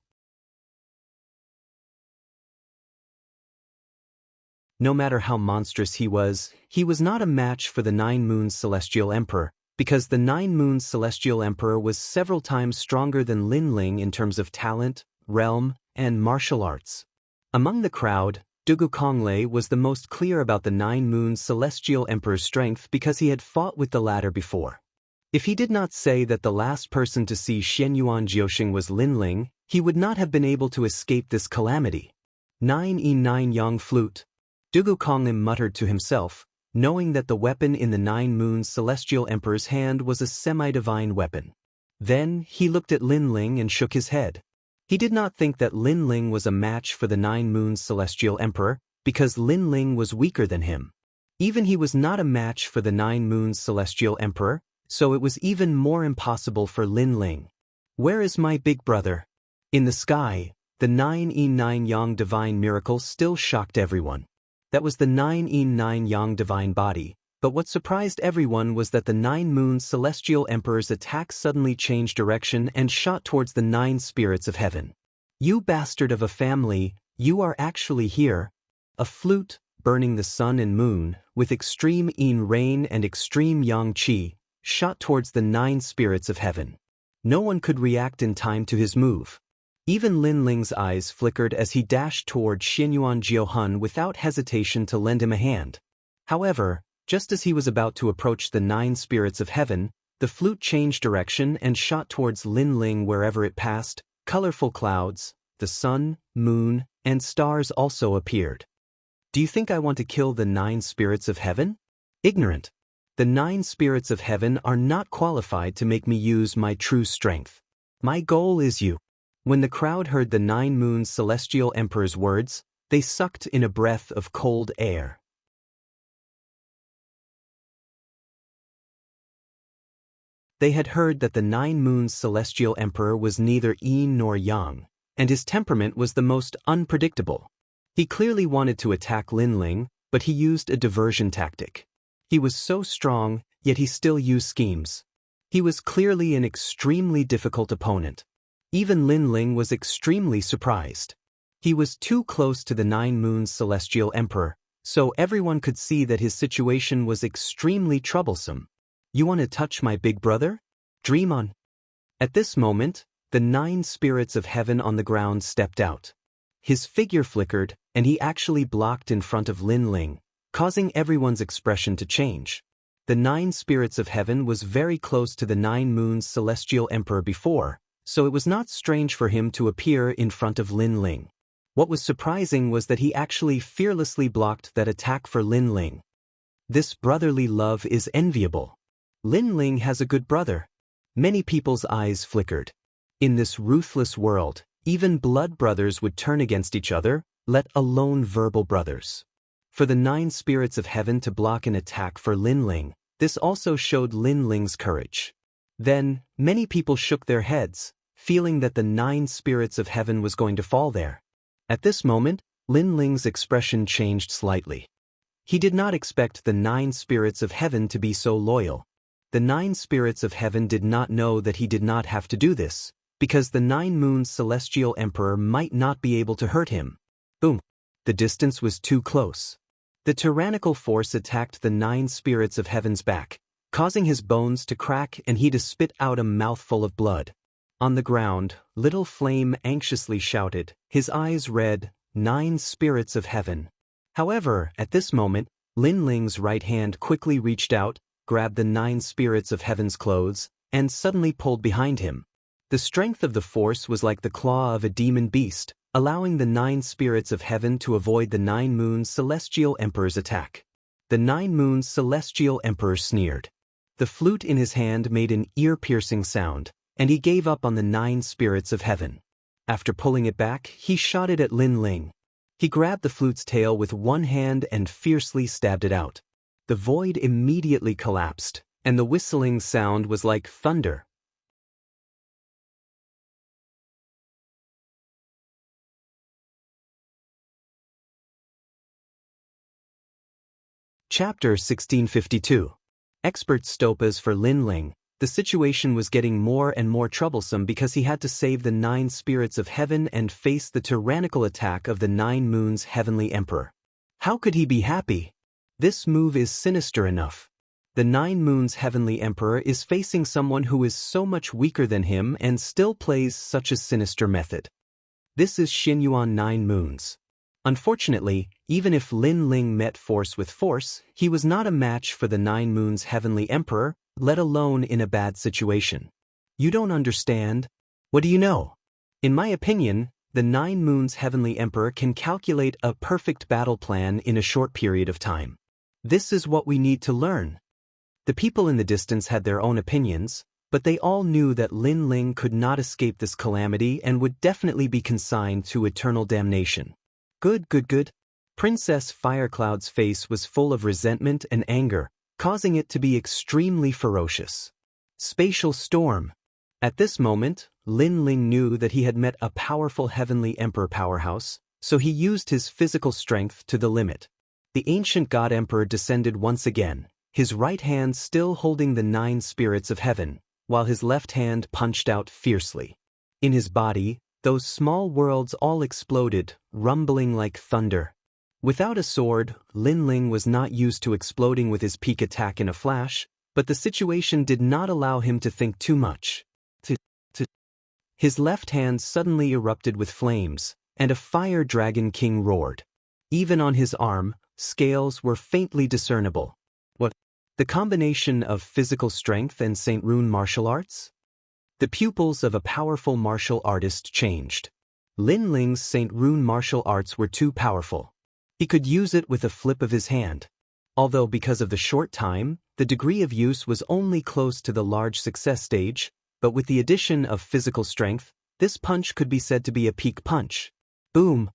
No matter how monstrous he was not a match for the 9 Moons Celestial Emperor, because the 9 Moons Celestial Emperor was several times stronger than Lin Ling in terms of talent, realm, and martial arts. Among the crowd, Dugu Konglei was the most clear about the 9 Moons Celestial Emperor's strength because he had fought with the latter before. If he did not say that the last person to see Xianyuan Jiuxing was Lin Ling, he would not have been able to escape this calamity. 9 Yang Flute. Dugu Konglei muttered to himself, knowing that the weapon in the 9 Moons Celestial Emperor's hand was a semi-divine weapon. Then, he looked at Lin Ling and shook his head. He did not think that Lin Ling was a match for the 9 Moons Celestial Emperor, because Lin Ling was weaker than him. Even he was not a match for the 9 Moons Celestial Emperor, so it was even more impossible for Lin Ling. Where is my big brother? In the sky, the 9 Yang divine miracle still shocked everyone. That was the 9 Yang divine body, but what surprised everyone was that the 9 Moons Celestial Emperor's attack suddenly changed direction and shot towards the 9 spirits of heaven. You bastard of a family, you are actually here. A flute, burning the sun and moon, with extreme yin rain and extreme yang qi, shot towards the 9 spirits of heaven. No one could react in time to his move. Even Lin Ling's eyes flickered as he dashed toward Xianyuan Jiuhun without hesitation to lend him a hand. However, just as he was about to approach the 9 spirits of heaven, the flute changed direction and shot towards Lin Ling wherever it passed. Colorful clouds, the sun, moon, and stars also appeared. Do you think I want to kill the 9 spirits of heaven? Ignorant. The 9 spirits of heaven are not qualified to make me use my true strength. My goal is you. When the crowd heard the 9 Moons Celestial Emperor's words, they sucked in a breath of cold air. They had heard that the 9 Moons celestial emperor was neither yin nor yang, and his temperament was the most unpredictable. He clearly wanted to attack Lin Ling, but he used a diversion tactic. He was so strong, yet he still used schemes. He was clearly an extremely difficult opponent. Even Lin Ling was extremely surprised. He was too close to the 9 Moons celestial emperor, so everyone could see that his situation was extremely troublesome. You want to touch my big brother? Dream on. At this moment, the 9 spirits of heaven on the ground stepped out. His figure flickered, and he actually blocked in front of Lin Ling, causing everyone's expression to change. The 9 spirits of heaven was very close to the 9 Moons celestial emperor before, so it was not strange for him to appear in front of Lin Ling. What was surprising was that he actually fearlessly blocked that attack for Lin Ling. This brotherly love is enviable. Lin Ling has a good brother. Many people's eyes flickered. In this ruthless world, even blood brothers would turn against each other, let alone verbal brothers. For the 9 spirits of heaven to block an attack for Lin Ling, this also showed Lin Ling's courage. Then, many people shook their heads, feeling that the 9 spirits of heaven was going to fall there. At this moment, Lin Ling's expression changed slightly. He did not expect the 9 spirits of heaven to be so loyal. The 9 spirits of heaven did not know that he did not have to do this, because the 9 Moons celestial emperor might not be able to hurt him. Boom! The distance was too close. The tyrannical force attacked the 9 spirits of heaven's back, causing his bones to crack and he to spit out a mouthful of blood. On the ground, Little Flame anxiously shouted, his eyes red, 9 spirits of heaven. However, at this moment, Lin Ling's right hand quickly reached out, grabbed the 9 spirits of heaven's clothes, and suddenly pulled behind him. The strength of the force was like the claw of a demon beast, allowing the 9 spirits of heaven to avoid the 9 Moons celestial emperor's attack. The 9 Moons celestial emperor sneered. The flute in his hand made an ear-piercing sound, and he gave up on the 9 spirits of heaven. After pulling it back, he shot it at Lin Ling. He grabbed the flute's tail with one hand and fiercely stabbed it out. The void immediately collapsed, and the whistling sound was like thunder. Chapter 1652. Expert Stopas for Lin Ling. The situation was getting more and more troublesome because he had to save the 9 spirits of heaven and face the tyrannical attack of the 9 Moons heavenly emperor. How could he be happy? This move is sinister enough. The 9 Moons heavenly emperor is facing someone who is so much weaker than him and still plays such a sinister method. This is Xinyuan 9 Moons. Unfortunately, even if Lin Ling met force with force, he was not a match for the 9 Moons heavenly emperor, let alone in a bad situation. You don't understand? What do you know? In my opinion, the 9 Moons heavenly emperor can calculate a perfect battle plan in a short period of time. This is what we need to learn. The people in the distance had their own opinions, but they all knew that Lin Ling could not escape this calamity and would definitely be consigned to eternal damnation. Good. Princess Firecloud's face was full of resentment and anger, causing it to be extremely ferocious. Spatial storm. At this moment, Lin Ling knew that he had met a powerful heavenly emperor powerhouse, so he used his physical strength to the limit. The ancient god emperor descended once again, his right hand still holding the 9 spirits of heaven, while his left hand punched out fiercely. In his body, those small worlds all exploded, rumbling like thunder. Without a sword, Lin Ling was not used to exploding with his peak attack in a flash, but the situation did not allow him to think too much. His left hand suddenly erupted with flames, and a fire dragon king roared. Even on his arm, scales were faintly discernible. What? The combination of physical strength and Saint Rune martial arts? The pupils of a powerful martial artist changed. Lin Ling's Saint Rune martial arts were too powerful. He could use it with a flip of his hand. Although because of the short time, the degree of use was only close to the large success stage, but with the addition of physical strength, this punch could be said to be a peak punch. Boom!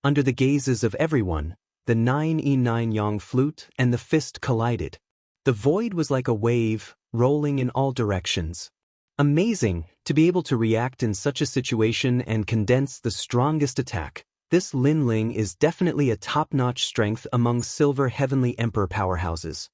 Under the gazes of everyone, the 9E9 Yang flute and the fist collided. The void was like a wave, rolling in all directions. Amazing, to be able to react in such a situation and condense the strongest attack. This Lin Ling is definitely a top-notch strength among Silver Heavenly Emperor powerhouses.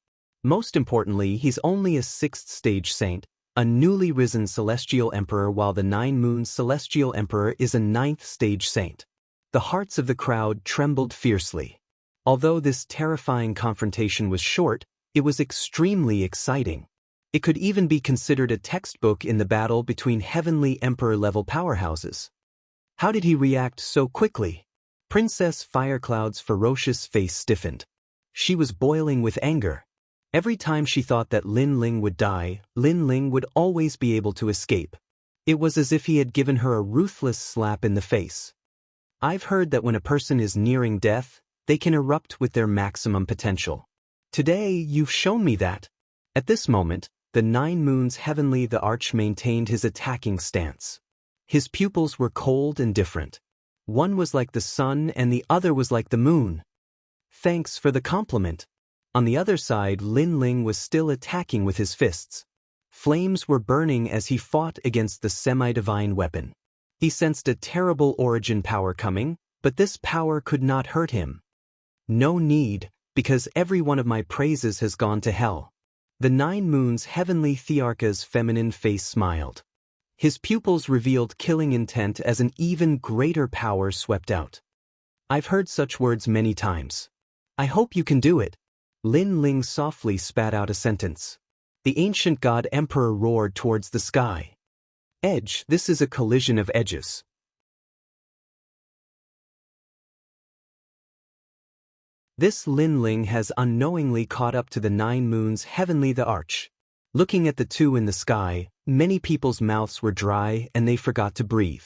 Most importantly, he's only a 6th stage saint, a newly risen Celestial Emperor, while the 9 Moons Celestial Emperor is a 9th stage saint. The hearts of the crowd trembled fiercely. Although this terrifying confrontation was short, it was extremely exciting. It could even be considered a textbook in the battle between Heavenly Emperor-level powerhouses. How did he react so quickly? Princess Firecloud's ferocious face stiffened. She was boiling with anger. Every time she thought that Lin Ling would die, Lin Ling would always be able to escape. It was as if he had given her a ruthless slap in the face. I've heard that when a person is nearing death, they can erupt with their maximum potential. Today, you've shown me that. At this moment, the 9 Moons Heavenly the Arch maintained his attacking stance. His pupils were cold and different. One was like the sun and the other was like the moon. Thanks for the compliment. On the other side, Lin Ling was still attacking with his fists. Flames were burning as he fought against the semi-divine weapon. He sensed a terrible origin power coming, but this power could not hurt him. No need, because every one of my praises has gone to hell. The 9 Moons Heavenly Thearcha's feminine face smiled. His pupils revealed killing intent as an even greater power swept out. I've heard such words many times. I hope you can do it. Lin Ling softly spat out a sentence. The ancient god emperor roared towards the sky. Edge, this is a collision of edges. This Lin Ling has unknowingly caught up to the 9 Moons Heavenly the Arch. Looking at the two in the sky, many people's mouths were dry and they forgot to breathe.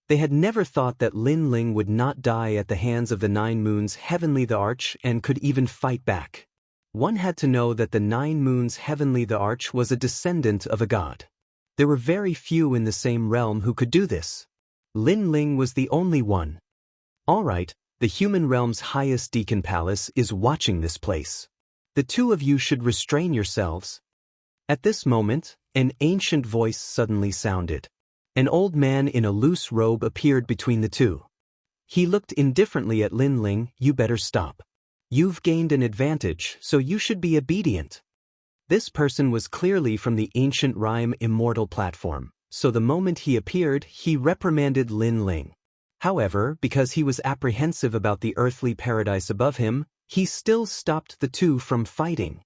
They had never thought that Lin Ling would not die at the hands of the 9 Moons Heavenly the Arch and could even fight back. One had to know that the 9 Moons Heavenly the Arch was a descendant of a god. There were very few in the same realm who could do this. Lin Ling was the only one. All right, the human realm's highest deacon palace is watching this place. The two of you should restrain yourselves. At this moment, an ancient voice suddenly sounded. An old man in a loose robe appeared between the two. He looked indifferently at Lin Ling. You better stop. You've gained an advantage, so you should be obedient. This person was clearly from the ancient rhyme Immortal platform, so the moment he appeared, he reprimanded Lin Ling. However, because he was apprehensive about the earthly paradise above him, he still stopped the two from fighting.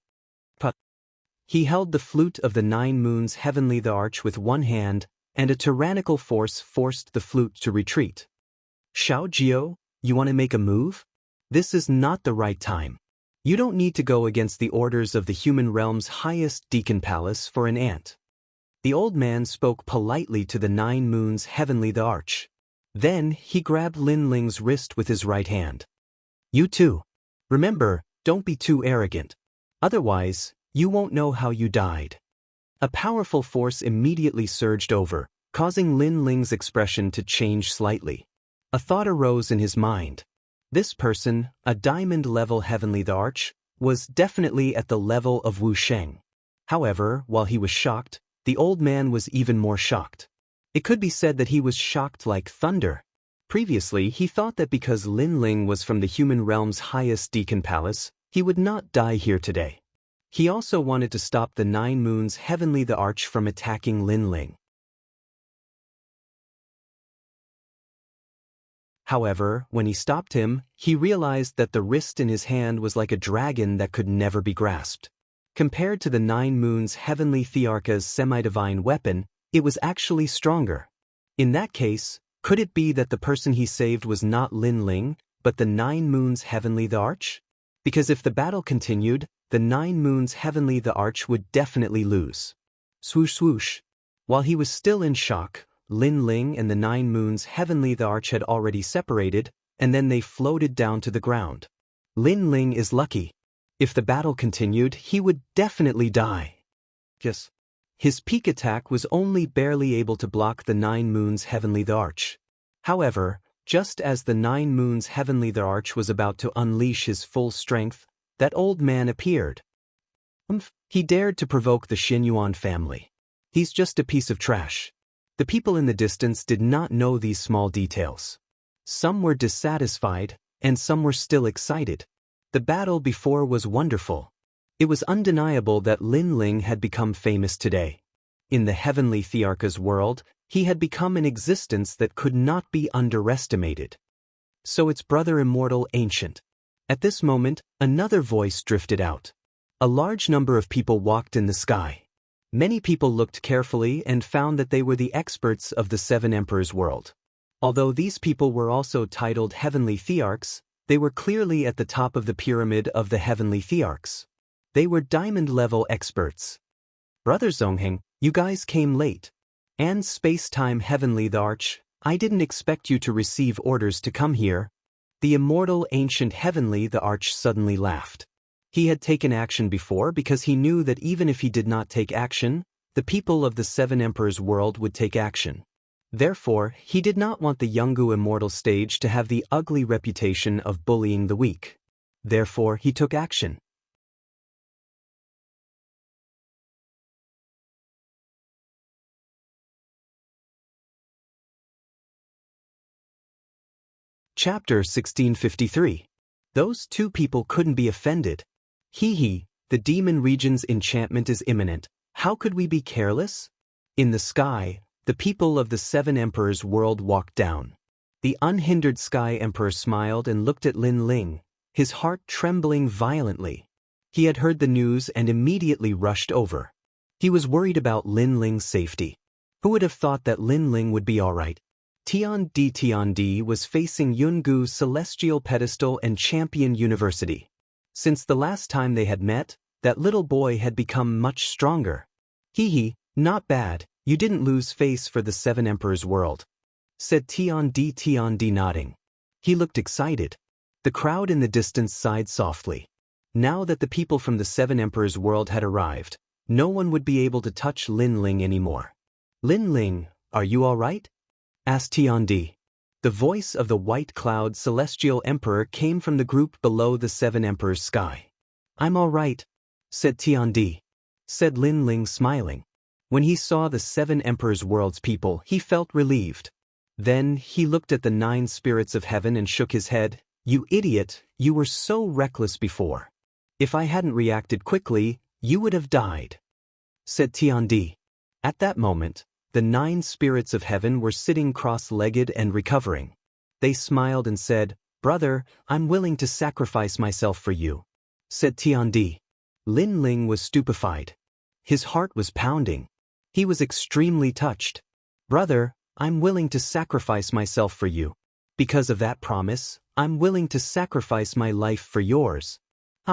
He held the flute of the 9 Moons Heavenly the Arch with one hand, and a tyrannical force forced the flute to retreat. Xiao Jiao, you want to make a move? This is not the right time. You don't need to go against the orders of the human realm's highest deacon palace for an ant. The old man spoke politely to the 9 Moons Heavenly the Arch. Then, he grabbed Lin Ling's wrist with his right hand. You too. Remember, don't be too arrogant. Otherwise, you won't know how you died. A powerful force immediately surged over, causing Lin Ling's expression to change slightly. A thought arose in his mind. This person, a diamond-level Heavenly the Arch, was definitely at the level of Wu Sheng. However, while he was shocked, the old man was even more shocked. It could be said that he was shocked like thunder. Previously, he thought that because Lin Ling was from the human realm's highest deacon palace, he would not die here today. He also wanted to stop the 9 Moons Heavenly the Arch from attacking Lin Ling. However, when he stopped him, he realized that the wrist in his hand was like a dragon that could never be grasped. Compared to the 9 Moons Heavenly Thearcha's semi-divine weapon, it was actually stronger. In that case, could it be that the person he saved was not Lin Ling, but the 9 Moons Heavenly the Arch? Because if the battle continued, the 9 Moons Heavenly the Arch would definitely lose. Swoosh swoosh. While he was still in shock, Lin Ling and the 9 Moons Heavenly the Arch had already separated, and then they floated down to the ground. Lin Ling is lucky. If the battle continued, he would definitely die. Yes. His peak attack was only barely able to block the 9 Moons Heavenly the Arch. However, just as the 9 Moons Heavenly the Arch was about to unleash his full strength, that old man appeared. He dared to provoke the Xianyuan family. He's just a piece of trash. The people in the distance did not know these small details. Some were dissatisfied, and some were still excited. The battle before was wonderful. It was undeniable that Lin Ling had become famous today. In the heavenly Thearka's world, he had become an existence that could not be underestimated. So its brother immortal ancient. At this moment, another voice drifted out. A large number of people walked in the sky. Many people looked carefully and found that they were the experts of the Seven Emperors' world. Although these people were also titled Heavenly Thearchs, they were clearly at the top of the pyramid of the Heavenly Thearchs. They were diamond-level experts. Brother Zongheng, you guys came late. And Space-Time Heavenly Thearch, I didn't expect you to receive orders to come here. The immortal ancient Heavenly Thearch suddenly laughed. He had taken action before because he knew that even if he did not take action, the people of the Seven Emperors' world would take action. Therefore, he did not want the Yungu immortal stage to have the ugly reputation of bullying the weak. Therefore, he took action. Chapter 1653. Those two people couldn't be offended. Hee, the demon region's enchantment is imminent. How could we be careless? In the sky, the people of the Seven Emperors' world walked down. The unhindered Sky Emperor smiled and looked at Lin Ling, his heart trembling violently. He had heard the news and immediately rushed over. He was worried about Lin Ling's safety. Who would have thought that Lin Ling would be all right? Tiandi was facing Yungu's Celestial Pedestal and Champion University. Since the last time they had met, that little boy had become much stronger. Hee, not bad, you didn't lose face for the Seven Emperors' world, said Tiandi nodding. He looked excited. The crowd in the distance sighed softly. Now that the people from the Seven Emperors' world had arrived, no one would be able to touch Lin Ling anymore. Lin Ling, are you all right? Asked Tiandi. The voice of the White Cloud Celestial Emperor came from the group below the Seven Emperors' sky. I'm all right, said Tiandi. Said Lin Ling smiling. When he saw the Seven Emperors' world's people, he felt relieved. Then he looked at the 9 spirits of heaven and shook his head. You idiot, you were so reckless before. If I hadn't reacted quickly, you would have died, said Tiandi. At that moment, the 9 spirits of heaven were sitting cross-legged and recovering. They smiled and said, Brother, I'm willing to sacrifice myself for you, said Tiandi. Lin Ling was stupefied. His heart was pounding. He was extremely touched. Brother, I'm willing to sacrifice myself for you. Because of that promise, I'm willing to sacrifice my life for yours.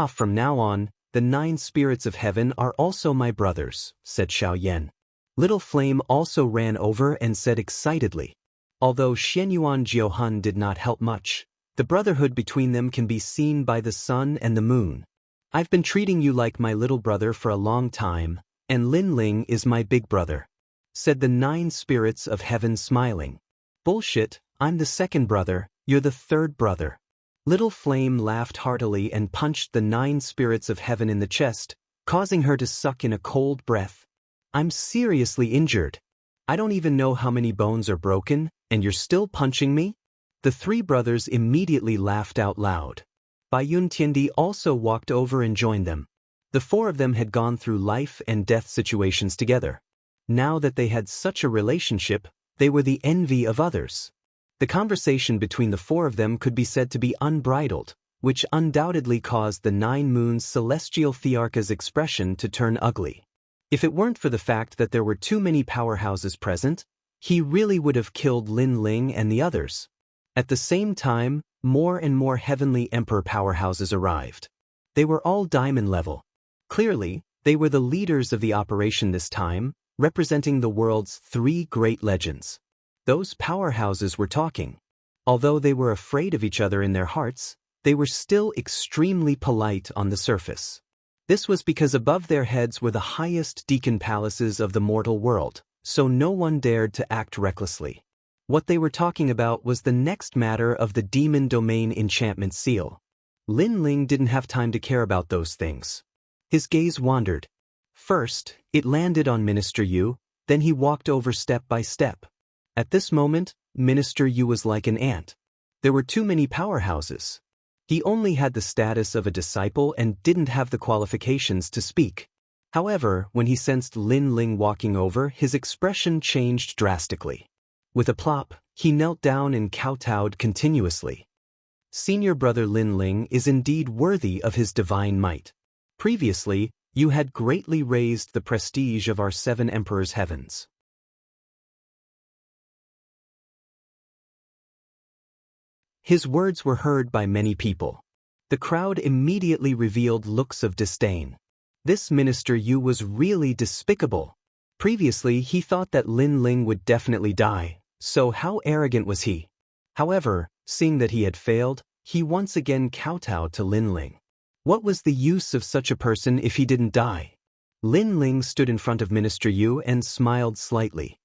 From now on, the 9 spirits of heaven are also my brothers, said Xiaoyan. Little Flame also ran over and said excitedly. Although Xianyuan Jiuhun did not help much, the brotherhood between them can be seen by the sun and the moon. I've been treating you like my little brother for a long time, and Lin Ling is my big brother, said the 9 spirits of heaven smiling. Bullshit, I'm the second brother, you're the third brother. Little Flame laughed heartily and punched the 9 spirits of heaven in the chest, causing her to suck in a cold breath. I'm seriously injured. I don't even know how many bones are broken, and you're still punching me? The 3 brothers immediately laughed out loud. Baiyun Tiandi also walked over and joined them. The 4 of them had gone through life and death situations together. Now that they had such a relationship, they were the envy of others. The conversation between the 4 of them could be said to be unbridled, which undoubtedly caused the 9 Moons Celestial Thearka's expression to turn ugly. If it weren't for the fact that there were too many powerhouses present, he really would have killed Lin Ling and the others. At the same time, more and more Heavenly Emperor powerhouses arrived. They were all diamond level. Clearly, they were the leaders of the operation this time, representing the world's 3 great legends. Those powerhouses were talking. Although they were afraid of each other in their hearts, they were still extremely polite on the surface. This was because above their heads were the highest deacon palaces of the mortal world, so no one dared to act recklessly. What they were talking about was the next matter of the demon domain enchantment seal. Lin Ling didn't have time to care about those things. His gaze wandered. First, it landed on Minister Yu, then he walked over step by step. At this moment, Minister Yu was like an ant. There were too many powerhouses. He only had the status of a disciple and didn't have the qualifications to speak. However, when he sensed Lin Ling walking over, his expression changed drastically. With a plop, he knelt down and kowtowed continuously. Senior brother Lin Ling is indeed worthy of his divine might. Previously, you had greatly raised the prestige of our 7 emperors' heavens. His words were heard by many people. The crowd immediately revealed looks of disdain. This Minister Yu was really despicable. Previously, he thought that Lin Ling would definitely die, so how arrogant was he? However, seeing that he had failed, he once again kowtowed to Lin Ling. What was the use of such a person if he didn't die? Lin Ling stood in front of Minister Yu and smiled slightly.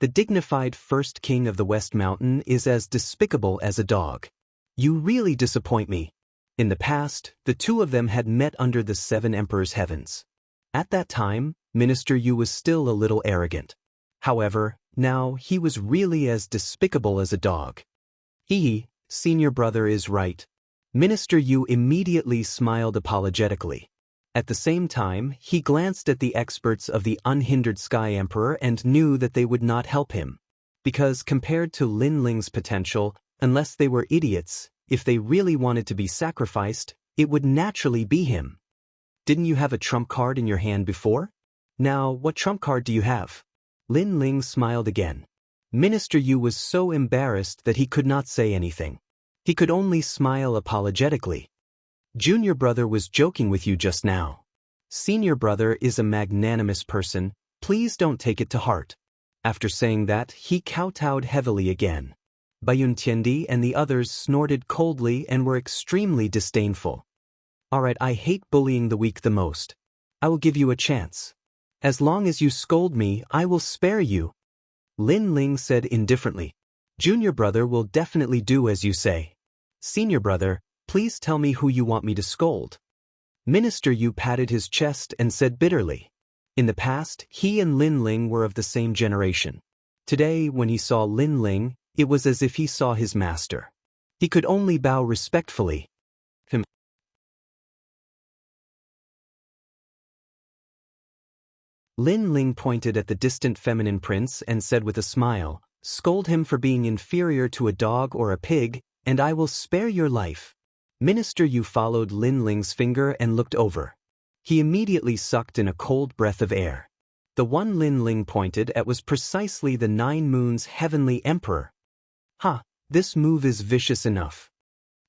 The dignified first king of the West Mountain is as despicable as a dog. You really disappoint me. In the past, the two of them had met under the 7 emperors' heavens. At that time, Minister Yu was still a little arrogant. However, now he was really as despicable as a dog. Senior brother is right. Minister Yu immediately smiled apologetically. At the same time, he glanced at the experts of the unhindered Sky Emperor and knew that they would not help him. Because compared to Lin Ling's potential, unless they were idiots, if they really wanted to be sacrificed, it would naturally be him. Didn't you have a trump card in your hand before? Now, what trump card do you have? Lin Ling smiled again. Minister Yu was so embarrassed that he could not say anything. He could only smile apologetically. Junior brother was joking with you just now. Senior brother is a magnanimous person, please don't take it to heart. After saying that, he kowtowed heavily again. Bayun Tiandi and the others snorted coldly and were extremely disdainful. Alright, I hate bullying the weak the most. I will give you a chance. As long as you scold me, I will spare you. Lin Ling said indifferently. Junior brother will definitely do as you say. Senior brother, please tell me who you want me to scold. Minister Yu patted his chest and said bitterly. In the past, he and Lin Ling were of the same generation. Today, when he saw Lin Ling, it was as if he saw his master. He could only bow respectfully. Lin Ling pointed at the distant feminine prince and said with a smile, scold him for being inferior to a dog or a pig, and I will spare your life. Minister Yu followed Lin Ling's finger and looked over. He immediately sucked in a cold breath of air. The one Lin Ling pointed at was precisely the 9 Moons' heavenly emperor. This move is vicious enough.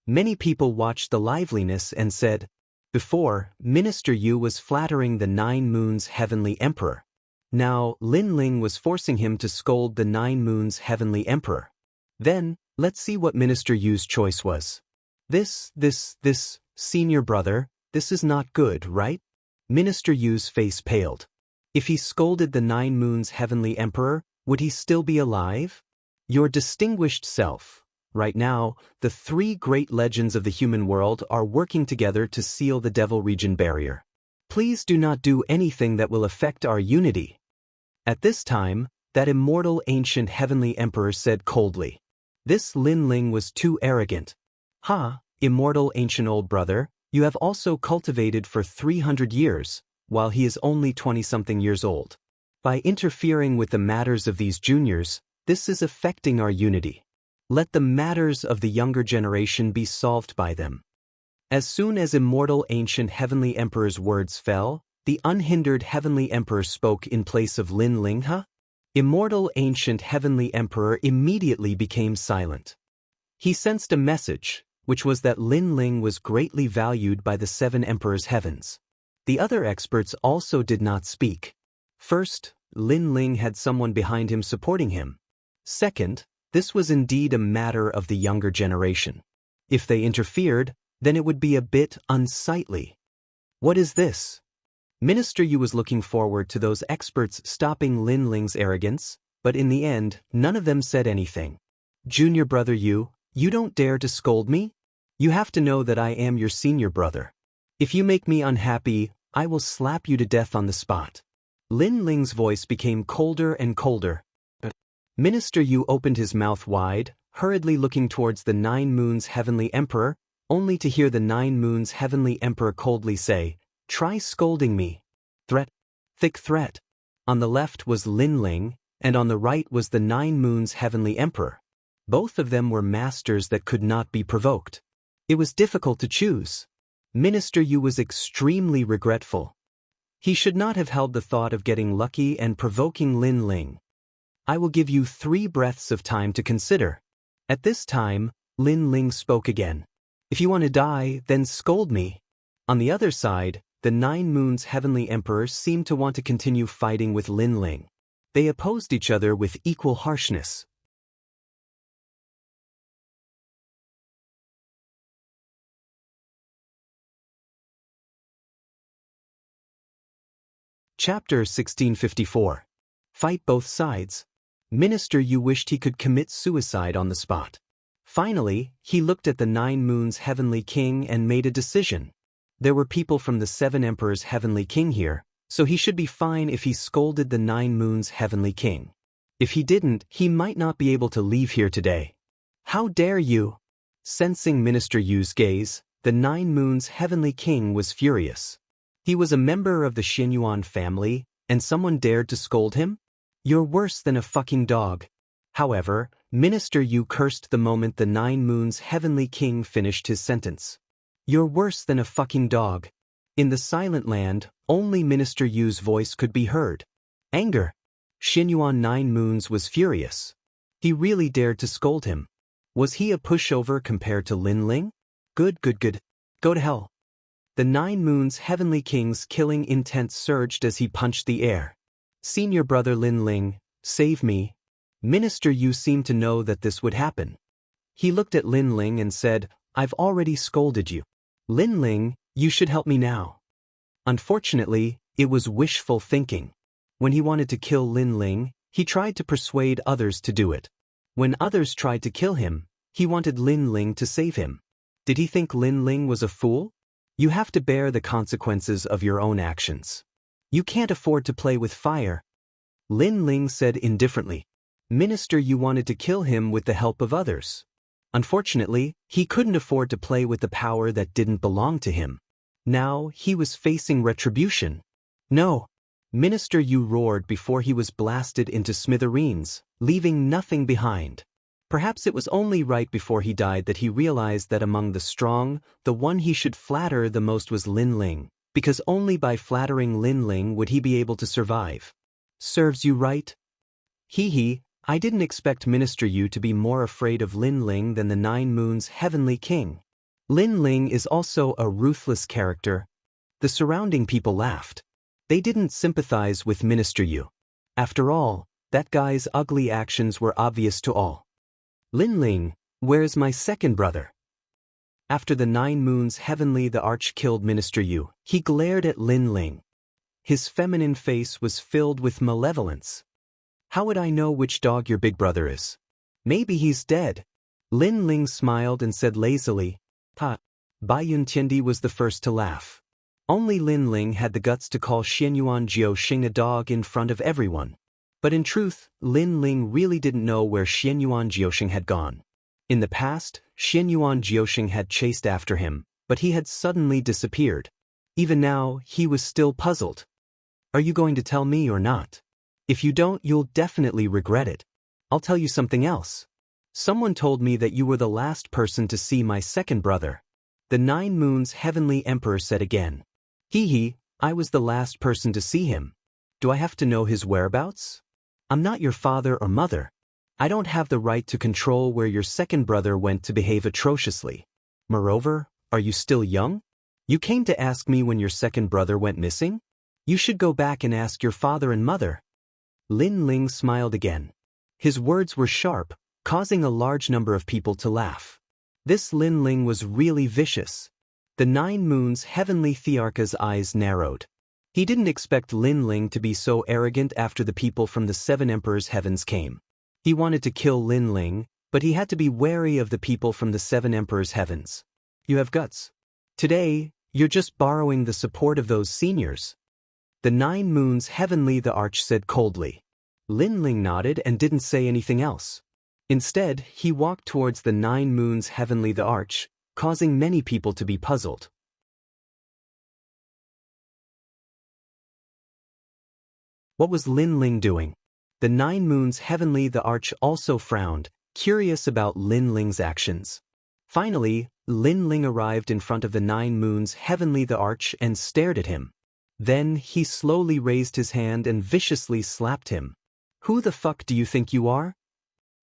Many people watched the liveliness and said, before, Minister Yu was flattering the 9 Moons' heavenly emperor. Now, Lin Ling was forcing him to scold the 9 Moons' heavenly emperor. Then, let's see what Minister Yu's choice was. This, senior brother, this is not good, right? Minister Yu's face paled. If he scolded the 9 Moons' heavenly emperor, would he still be alive? Your distinguished self. Right now, the 3 great legends of the human world are working together to seal the Devil Region barrier. Please do not do anything that will affect our unity. At this time, that immortal ancient heavenly emperor said coldly. This Lin Ling was too arrogant. Immortal ancient old brother, you have also cultivated for 300 years, while he is only 20-something years old. By interfering with the matters of these juniors, this is affecting our unity. Let the matters of the younger generation be solved by them. As soon as immortal ancient heavenly emperor's words fell, the unhindered heavenly emperor spoke in place of Lin Ling. Immortal ancient heavenly emperor immediately became silent. He sensed a message, which was that Lin Ling was greatly valued by the 7 emperors' heavens. The other experts also did not speak. First, Lin Ling had someone behind him supporting him. Second, this was indeed a matter of the younger generation. If they interfered, then it would be a bit unsightly. What is this? Minister Yu was looking forward to those experts stopping Lin Ling's arrogance, but in the end, none of them said anything. Junior brother Yu, you don't dare to scold me? You have to know that I am your senior brother. If you make me unhappy, I will slap you to death on the spot. Lin Ling's voice became colder and colder. Minister Yu opened his mouth wide, hurriedly looking towards the 9 Moons Heavenly Emperor, only to hear the 9 Moons Heavenly Emperor coldly say, "Try scolding me." Threat. Thick threat. On the left was Lin Ling, and on the right was the 9 Moons Heavenly Emperor. Both of them were masters that could not be provoked. It was difficult to choose. Minister Yu was extremely regretful. He should not have held the thought of getting lucky and provoking Lin Ling. I will give you 3 breaths of time to consider. At this time, Lin Ling spoke again. If you want to die, then scold me. On the other side, the 9 Moons Heavenly Emperors seemed to want to continue fighting with Lin Ling. They opposed each other with equal harshness. Chapter 1654. Fight both sides. Minister Yu wished he could commit suicide on the spot. Finally, he looked at the 9 Moons Heavenly King and made a decision. There were people from the 7 Emperors Heavenly King here, so he should be fine if he scolded the 9 Moons Heavenly King. If he didn't, he might not be able to leave here today. How dare you? Sensing Minister Yu's gaze, the 9 Moons Heavenly King was furious. He was a member of the Xianyuan family, and someone dared to scold him? You're worse than a fucking dog. However, Minister Yu cursed the moment the 9 Moons Heavenly King finished his sentence. You're worse than a fucking dog. In the silent land, only Minister Yu's voice could be heard. Anger. Xianyuan 9 Moons was furious. He really dared to scold him. Was he a pushover compared to Lin Ling? Good. Go to hell. The 9 Moons Heavenly King's killing intent surged as he punched the air. Senior brother Lin Ling, save me. Minister Yu seemed to know that this would happen. He looked at Lin Ling and said, I've already scolded you. Lin Ling, you should help me now. Unfortunately, it was wishful thinking. When he wanted to kill Lin Ling, he tried to persuade others to do it. When others tried to kill him, he wanted Lin Ling to save him. Did he think Lin Ling was a fool? You have to bear the consequences of your own actions. You can't afford to play with fire. Lin Ling said indifferently. Minister Yu wanted to kill him with the help of others. Unfortunately, he couldn't afford to play with the power that didn't belong to him. Now, he was facing retribution. No! Minister Yu roared before he was blasted into smithereens, leaving nothing behind. Perhaps it was only right before he died that he realized that among the strong, the one he should flatter the most was Lin Ling, because only by flattering Lin Ling would he be able to survive. Serves you right? Hee, I didn't expect Minister Yu to be more afraid of Lin Ling than the 9 Moons Heavenly King. Lin Ling is also a ruthless character. The surrounding people laughed. They didn't sympathize with Minister Yu. After all, that guy's ugly actions were obvious to all. Lin Ling, where's my second brother? After the 9 Moons Heavenly the Arch killed Minister Yu, he glared at Lin Ling. His feminine face was filled with malevolence. How would I know which dog your big brother is? Maybe he's dead. Lin Ling smiled and said lazily, Ha. Bai Yuntiendi was the first to laugh. Only Lin Ling had the guts to call Xianyuan Jiuxing a dog in front of everyone. But in truth, Lin Ling really didn't know where Xianyuan Jiuxing had gone. In the past, Xianyuan Jiuxing had chased after him, but he had suddenly disappeared. Even now, he was still puzzled. Are you going to tell me or not? If you don't, you'll definitely regret it. I'll tell you something else. Someone told me that you were the last person to see my second brother. The 9 Moons Heavenly Emperor said again. I was the last person to see him. Do I have to know his whereabouts? I'm not your father or mother. I don't have the right to control where your second brother went to behave atrociously. Moreover, are you still young? You came to ask me when your second brother went missing? You should go back and ask your father and mother. Lin Ling smiled again. His words were sharp, causing a large number of people to laugh. This Lin Ling was really vicious. The 9 Moons Heavenly Thearcha's eyes narrowed. He didn't expect Lin Ling to be so arrogant after the people from the 7 Emperors' Heavens came. He wanted to kill Lin Ling, but he had to be wary of the people from the 7 Emperors' Heavens. You have guts. Today, You're just borrowing the support of those seniors. The 9 moons heavenly the arch said coldly. Lin Ling nodded and didn't say anything else. Instead, he walked towards the 9 moons heavenly the arch, causing many people to be puzzled. What was Lin Ling doing? The 9 moons heavenly the arch also frowned, curious about Lin Ling's actions. Finally, Lin Ling arrived in front of the 9 moons heavenly the arch and stared at him. Then he slowly raised his hand and viciously slapped him. Who the fuck do you think you are?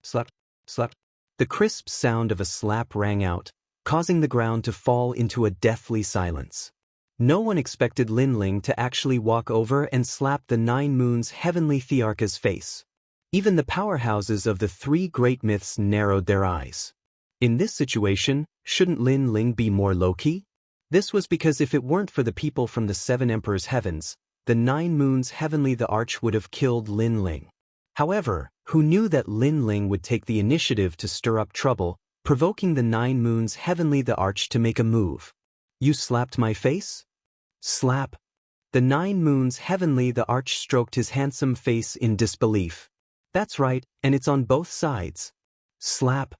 Slap, slap. The crisp sound of a slap rang out, causing the ground to fall into a deathly silence. No one expected Lin Ling to actually walk over and slap the 9 moons heavenly Thearcha's face. Even the powerhouses of the 3 great myths narrowed their eyes. In this situation, shouldn't Lin Ling be more low-key? This was because if it weren't for the people from the 7 Emperors' heavens, the 9 moons heavenly the arch would have killed Lin Ling. However, who knew that Lin Ling would take the initiative to stir up trouble, provoking the 9 moons heavenly the arch to make a move? You slapped my face? Slap. The 9 moons heavenly the arch stroked his handsome face in disbelief. That's right, and it's on both sides. Slap.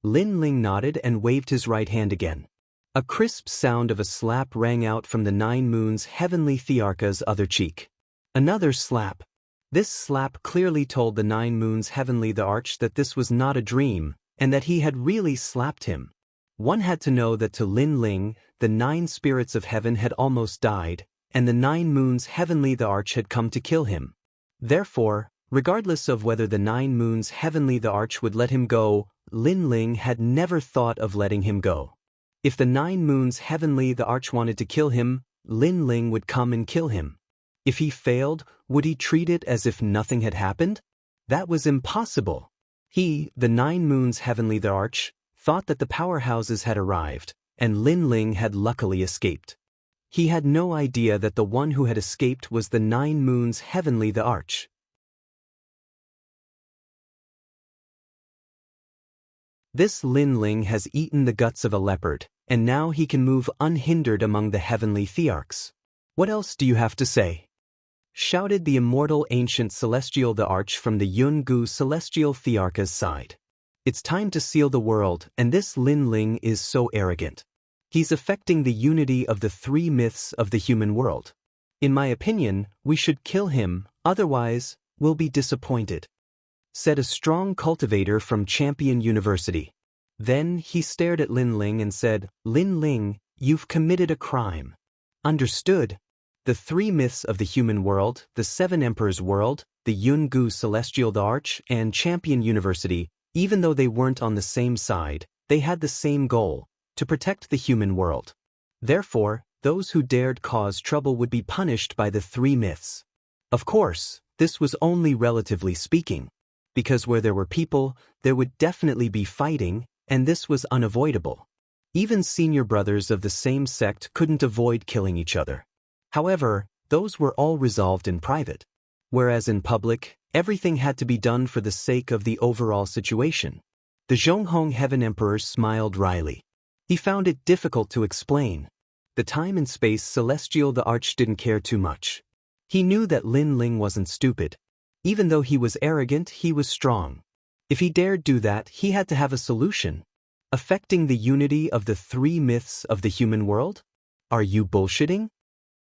Lin Ling nodded and waved his right hand again. A crisp sound of a slap rang out from the 9 moons heavenly Thearcha's other cheek. Another slap. This slap clearly told the 9 moons heavenly the arch that this was not a dream, and that he had really slapped him. One had to know that to Lin Ling, the 9 spirits of heaven had almost died, and the 9 moons heavenly the arch had come to kill him. Therefore, regardless of whether the 9 moons heavenly the arch would let him go, Lin Ling had never thought of letting him go. If the 9 moons heavenly the arch wanted to kill him, Lin Ling would come and kill him. If he failed, would he treat it as if nothing had happened? That was impossible. He, the 9 moons heavenly the arch, thought that the powerhouses had arrived, and Lin Ling had luckily escaped. He had no idea that the one who had escaped was the 9 moons heavenly the arch. This Lin Ling has eaten the guts of a leopard, and now he can move unhindered among the heavenly Thearchs. What else do you have to say? Shouted the immortal ancient celestial the arch from the Yun-gu celestial Thearcha's side. It's time to seal the world, and this Lin Ling is so arrogant. He's affecting the unity of the 3 myths of the human world. In my opinion, we should kill him, otherwise, we'll be disappointed, said a strong cultivator from Champion University. Then he stared at Lin Ling and said, Lin Ling, you've committed a crime. Understood. The 3 myths of the human world, the 7 Emperors' world, the Yun-gu celestial the arch, and Champion University, even though they weren't on the same side, they had the same goal, to protect the human world. Therefore, those who dared cause trouble would be punished by the 3 myths. Of course, this was only relatively speaking, because where there were people, there would definitely be fighting, and this was unavoidable. Even senior brothers of the same sect couldn't avoid killing each other. However, those were all resolved in private. Whereas in public, everything had to be done for the sake of the overall situation. The Zhonghong Heaven Emperor smiled wryly. He found it difficult to explain. The time and space celestial the arch didn't care too much. He knew that Lin Ling wasn't stupid. Even though he was arrogant, he was strong. If he dared do that, he had to have a solution. Affecting the unity of the 3 myths of the human world? Are you bullshitting?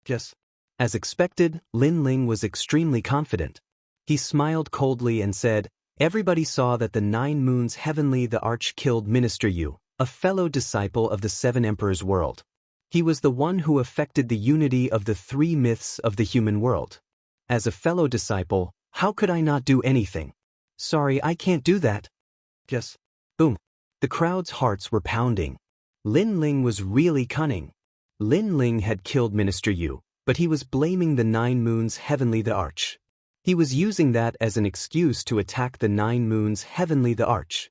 Yes. As expected, Lin Ling was extremely confident. He smiled coldly and said, Everybody saw that the 9 moons heavenly the arch killed Minister Yu, a fellow disciple of the 7 Emperors' world. He was the one who affected the unity of the 3 myths of the human world. As a fellow disciple, how could I not do anything? Sorry, I can't do that. Yes. Boom. The crowd's hearts were pounding. Lin Ling was really cunning. Lin Ling had killed Minister Yu, but he was blaming the 9 moons heavenly the arch. He was using that as an excuse to attack the 9 moons heavenly the arch.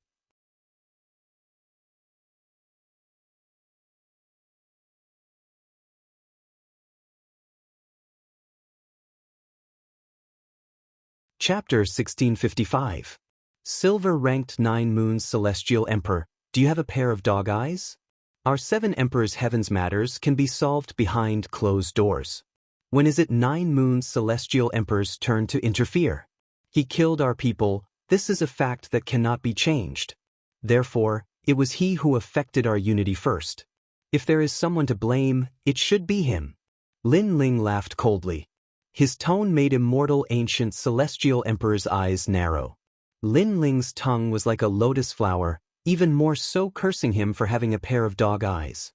Chapter 1655. Silver-ranked 9 moons celestial emperor, do you have a pair of dog eyes? Our 7 emperors' heaven's matters can be solved behind closed doors. When is it 9 moons celestial emperor's turn to interfere? He killed our people. This is a fact that cannot be changed. Therefore, it was he who affected our unity first. If there is someone to blame, it should be him. Lin Ling laughed coldly. His tone made immortal ancient celestial emperor's eyes narrow. Lin Ling's tongue was like a lotus flower, even more so cursing him for having a pair of dog eyes.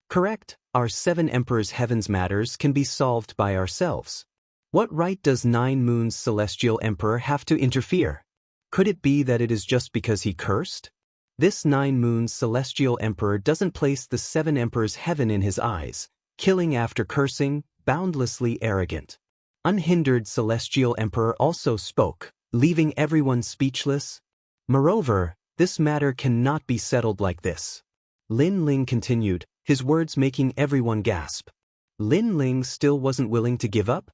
Correct, our 7 emperors' heaven's matters can be solved by ourselves. What right does 9 moons celestial emperor have to interfere? Could it be that it is just because he cursed? This 9 moons celestial emperor doesn't place the 7 emperors' heaven in his eyes, killing after cursing, boundlessly arrogant. Unhindered celestial emperor also spoke, leaving everyone speechless. Moreover, this matter cannot be settled like this. Lin Ling continued, his words making everyone gasp. Lin Ling still wasn't willing to give up?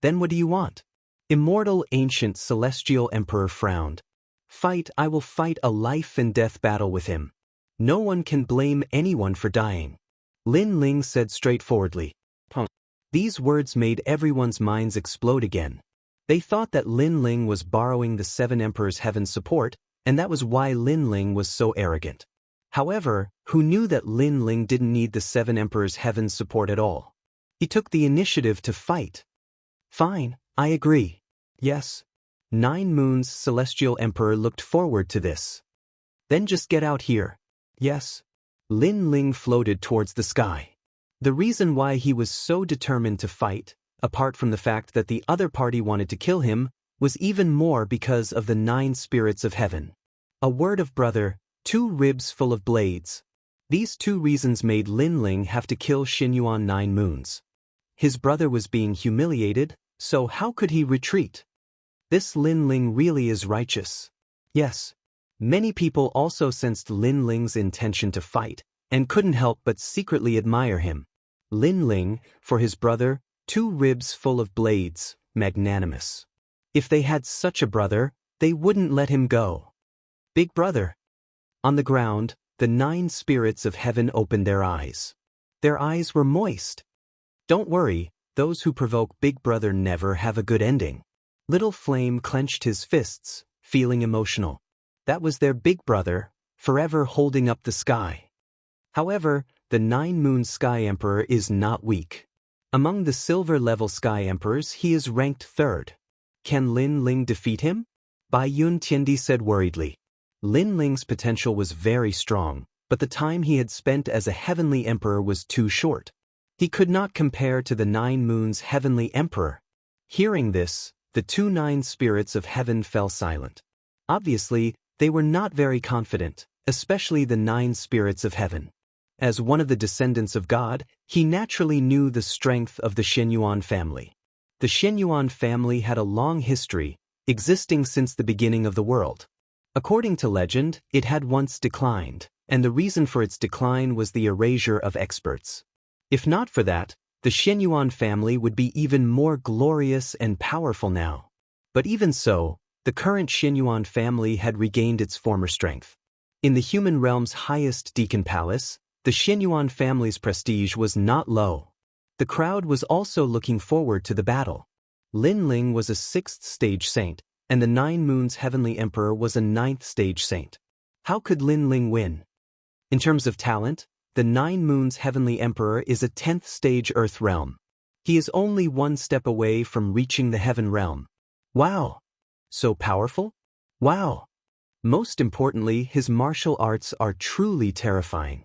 Then what do you want? Immortal ancient celestial emperor frowned. Fight, I will fight a life and death battle with him. No one can blame anyone for dying. Lin Ling said straightforwardly. These words made everyone's minds explode again. They thought that Lin Ling was borrowing the 7 emperors' heaven's support, and that was why Lin Ling was so arrogant. However, who knew that Lin Ling didn't need the 7 emperors' heaven's support at all? He took the initiative to fight. Fine, I agree. Yes. 9 moons celestial emperor looked forward to this. Then just get out here. Yes. Lin Ling floated towards the sky. The reason why he was so determined to fight, apart from the fact that the other party wanted to kill him, was even more because of the 9 spirits of heaven. A word of brother, 2 ribs full of blades. These 2 reasons made Lin Ling have to kill Xinyuan 9 moons. His brother was being humiliated, so how could he retreat? This Lin Ling really is righteous. Yes. Many people also sensed Lin Ling's intention to fight, and couldn't help but secretly admire him. Lin Ling, for his brother, 2 ribs full of blades, magnanimous. If they had such a brother, they wouldn't let him go. Big brother. On the ground, the 9 spirits of heaven opened their eyes. Their eyes were moist. Don't worry, those who provoke Big Brother never have a good ending. Little Flame clenched his fists, feeling emotional. That was their big brother, forever holding up the sky. However, the 9 moon Sky Emperor is not weak. Among the silver-level Sky Emperors he is ranked 3rd. Can Lin Ling defeat him? Bai Yun Tiandi said worriedly. Lin Ling's potential was very strong, but the time he had spent as a heavenly emperor was too short. He could not compare to the 9 moons heavenly emperor. Hearing this, the 2 9 spirits of heaven fell silent. Obviously, they were not very confident, especially the 9 spirits of heaven. As one of the descendants of God, he naturally knew the strength of the Xinyuan family. The Xinyuan family had a long history, existing since the beginning of the world. According to legend, it had once declined, and the reason for its decline was the erasure of experts. If not for that, the Xinyuan family would be even more glorious and powerful now. But even so, the current Xinyuan family had regained its former strength. In the human realm's highest Deacon Palace, the Xinyuan family's prestige was not low. The crowd was also looking forward to the battle. Lin Ling was a 6th stage saint, and the 9 moons heavenly emperor was a 9th stage saint. How could Lin Ling win? In terms of talent, the 9 moons heavenly emperor is a 10th stage earth realm. He is only 1 step away from reaching the heaven realm. Wow! So powerful? Wow! Most importantly, his martial arts are truly terrifying.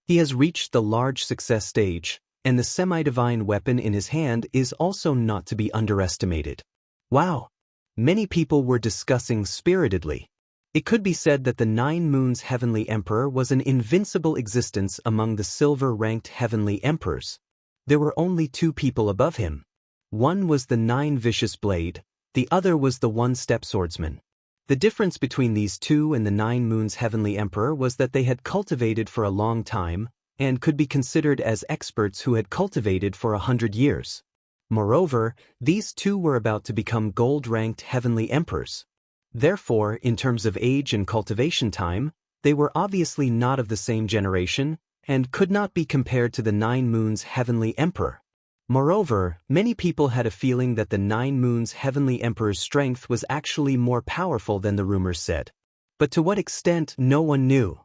He has reached the large success stage, and the semi-divine weapon in his hand is also not to be underestimated. Wow! Many people were discussing spiritedly. It could be said that the 9 moons heavenly emperor was an invincible existence among the silver-ranked heavenly emperors. There were only 2 people above him. One was the 9 vicious blade, the other was the 1-step swordsman. The difference between these 2 and the 9 moons heavenly emperor was that they had cultivated for a long time, and could be considered as experts who had cultivated for 100 years. Moreover, these 2 were about to become gold-ranked heavenly emperors. Therefore, in terms of age and cultivation time, they were obviously not of the same generation and could not be compared to the 9 Moons' heavenly emperor. Moreover, many people had a feeling that the 9 Moons' heavenly emperor's strength was actually more powerful than the rumors said. But to what extent, no one knew.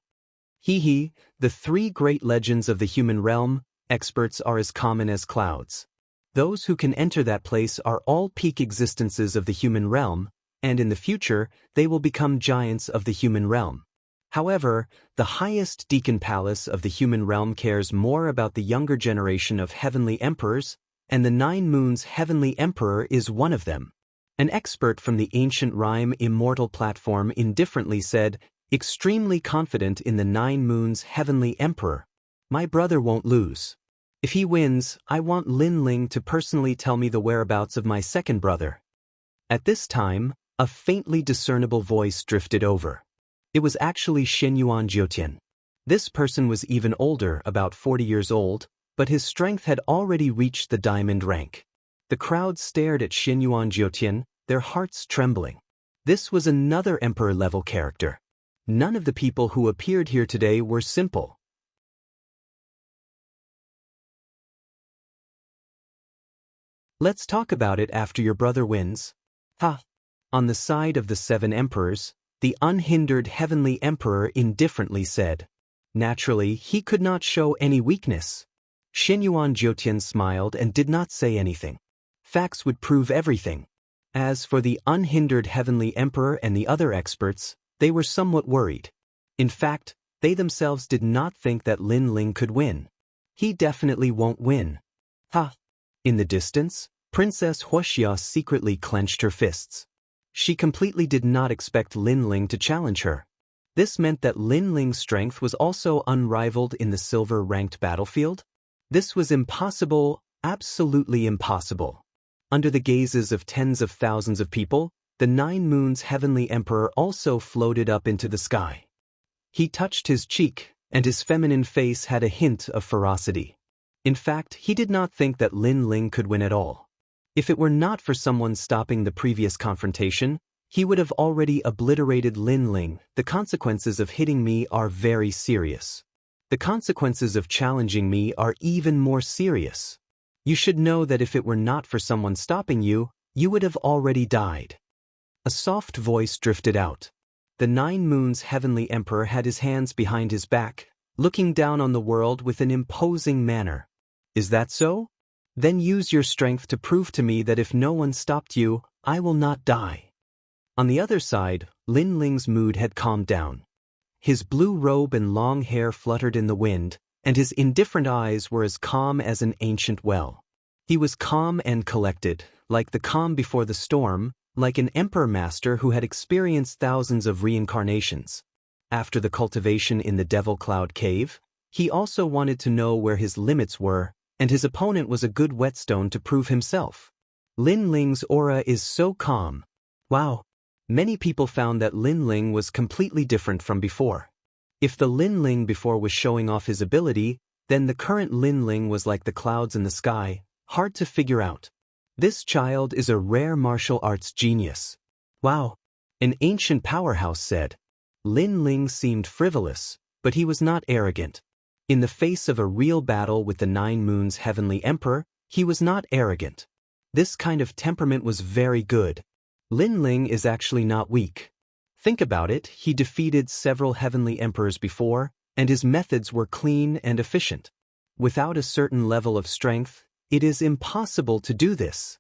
The 3 great legends of the human realm, experts are as common as clouds. Those who can enter that place are all peak existences of the human realm, and in the future, they will become giants of the human realm. However, the highest Deacon Palace of the human realm cares more about the younger generation of heavenly emperors, and the 9 Moons' heavenly emperor is one of them. An expert from the ancient rhyme Immortal platform indifferently said, extremely confident in the 9 Moons' heavenly emperor. My brother won't lose. If he wins, I want Lin Ling to personally tell me the whereabouts of my second brother. At this time, a faintly discernible voice drifted over. It was actually Shenyuan Jiutian. This person was even older, about 40 years old, but his strength had already reached the diamond rank. The crowd stared at Shenyuan Jiutian, their hearts trembling. This was another emperor-level character. None of the people who appeared here today were simple. Let's talk about it after your brother wins. On the side of the 7 emperors, the unhindered heavenly emperor indifferently said. Naturally, he could not show any weakness. Shenyuan Jiutian smiled and did not say anything. Facts would prove everything. As for the unhindered heavenly emperor and the other experts, they were somewhat worried. In fact, they themselves did not think that Lin Ling could win. He definitely won't win. In the distance, Princess Huoxia secretly clenched her fists. She completely did not expect Lin Ling to challenge her. This meant that Lin Ling's strength was also unrivaled in the silver-ranked battlefield. This was impossible, absolutely impossible. Under the gazes of tens of thousands of people, the 9 Moons' heavenly emperor also floated up into the sky. He touched his cheek, and his feminine face had a hint of ferocity. In fact, he did not think that Lin Ling could win at all. If it were not for someone stopping the previous confrontation, he would have already obliterated Lin Ling. The consequences of hitting me are very serious. The consequences of challenging me are even more serious. You should know that if it were not for someone stopping you, you would have already died. A soft voice drifted out. The 9 Moons' heavenly emperor had his hands behind his back, looking down on the world with an imposing manner. Is that so? Then use your strength to prove to me that if no one stopped you, I will not die. On the other side, Lin Ling's mood had calmed down. His blue robe and long hair fluttered in the wind, and his indifferent eyes were as calm as an ancient well. He was calm and collected, like the calm before the storm, like an emperor master who had experienced thousands of reincarnations. After the cultivation in the Devil Cloud Cave, he also wanted to know where his limits were, and his opponent was a good whetstone to prove himself. Lin Ling's aura is so calm. Wow. Many people found that Lin Ling was completely different from before. If the Lin Ling before was showing off his ability, then the current Lin Ling was like the clouds in the sky, hard to figure out. This child is a rare martial arts genius. Wow. An ancient powerhouse said. Lin Ling seemed frivolous, but he was not arrogant. In the face of a real battle with the 9 Moons' heavenly emperor, he was not arrogant. This kind of temperament was very good. Lin Ling is actually not weak. Think about it, he defeated several heavenly emperors before, and his methods were clean and efficient. Without a certain level of strength, it is impossible to do this.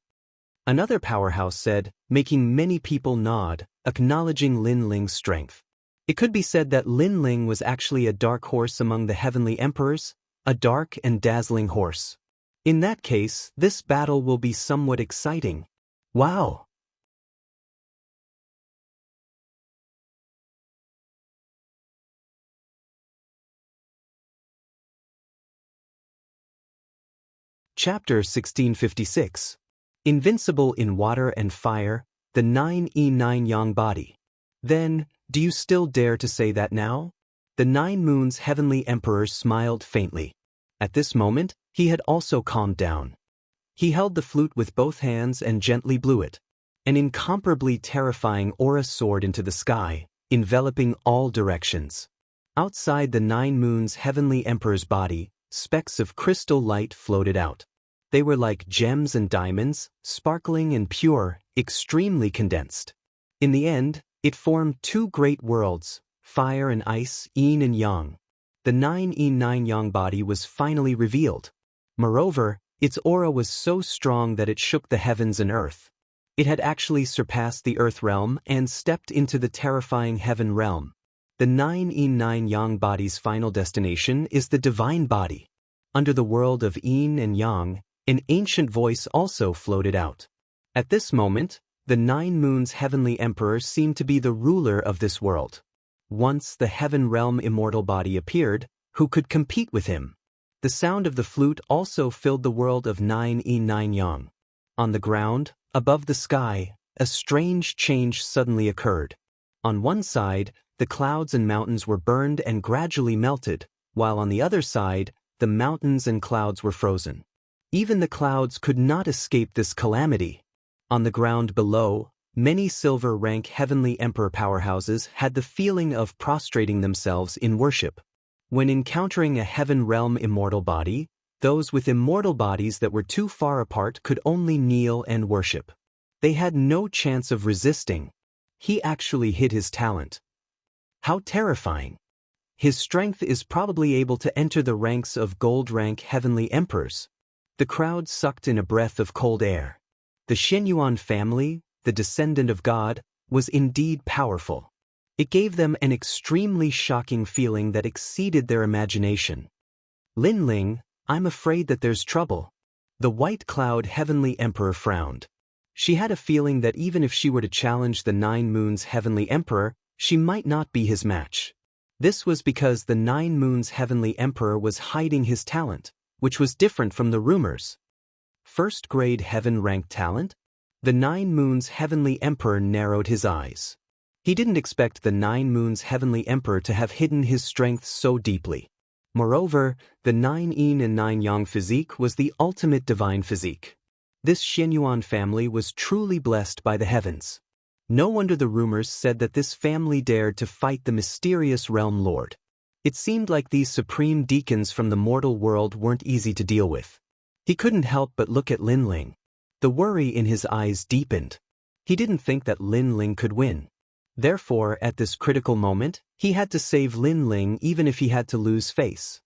Another powerhouse said, making many people nod, acknowledging Lin Ling's strength. It could be said that Lin Ling was actually a dark horse among the heavenly emperors, a dark and dazzling horse. In that case, this battle will be somewhat exciting. Wow! Chapter 1656. Invincible in water and fire, the 9E9 Yang body. Then, do you still dare to say that now? The 9 Moons' heavenly emperor smiled faintly. At this moment, he had also calmed down. He held the flute with both hands and gently blew it. An incomparably terrifying aura soared into the sky, enveloping all directions. Outside the 9 Moons Heavenly Emperor's body, specks of crystal light floated out. They were like gems and diamonds, sparkling and pure, extremely condensed. In the end, it formed 2 great worlds, fire and ice, yin and yang. The 9 yin 9 yang body was finally revealed. Moreover, its aura was so strong that it shook the heavens and earth. It had actually surpassed the earth realm and stepped into the terrifying heaven realm. The 9 yin 9 yang body's final destination is the divine body. Under the world of yin and yang, an ancient voice also floated out. At this moment, the 9 Moons Heavenly Emperor seemed to be the ruler of this world. Once the heaven realm immortal body appeared, who could compete with him? The sound of the flute also filled the world of 9 yin 9 yang. On the ground, above the sky, a strange change suddenly occurred. On one side, the clouds and mountains were burned and gradually melted, while on the other side, the mountains and clouds were frozen. Even the clouds could not escape this calamity. On the ground below, many silver-rank heavenly emperor powerhouses had the feeling of prostrating themselves in worship. When encountering a heaven realm immortal body, those with immortal bodies that were too far apart could only kneel and worship. They had no chance of resisting. He actually hid his talent. How terrifying! His strength is probably able to enter the ranks of gold-rank heavenly emperors. The crowd sucked in a breath of cold air. The Xianyuan family, the descendant of God, was indeed powerful. It gave them an extremely shocking feeling that exceeded their imagination. Linling, I'm afraid that there's trouble. The White Cloud Heavenly Emperor frowned. She had a feeling that even if she were to challenge the 9 Moons Heavenly Emperor, she might not be his match. This was because the 9 Moons Heavenly Emperor was hiding his talent, which was different from the rumors. First-grade heaven-ranked talent? The 9 Moons Heavenly Emperor narrowed his eyes. He didn't expect the 9 Moons Heavenly Emperor to have hidden his strength so deeply. Moreover, the 9 yin and 9 yang physique was the ultimate divine physique. This Xianyuan family was truly blessed by the heavens. No wonder the rumors said that this family dared to fight the mysterious realm lord. It seemed like these supreme deacons from the mortal world weren't easy to deal with. He couldn't help but look at Linling. The worry in his eyes deepened. He didn't think that Linling could win. Therefore, at this critical moment, he had to save Linling even if he had to lose face.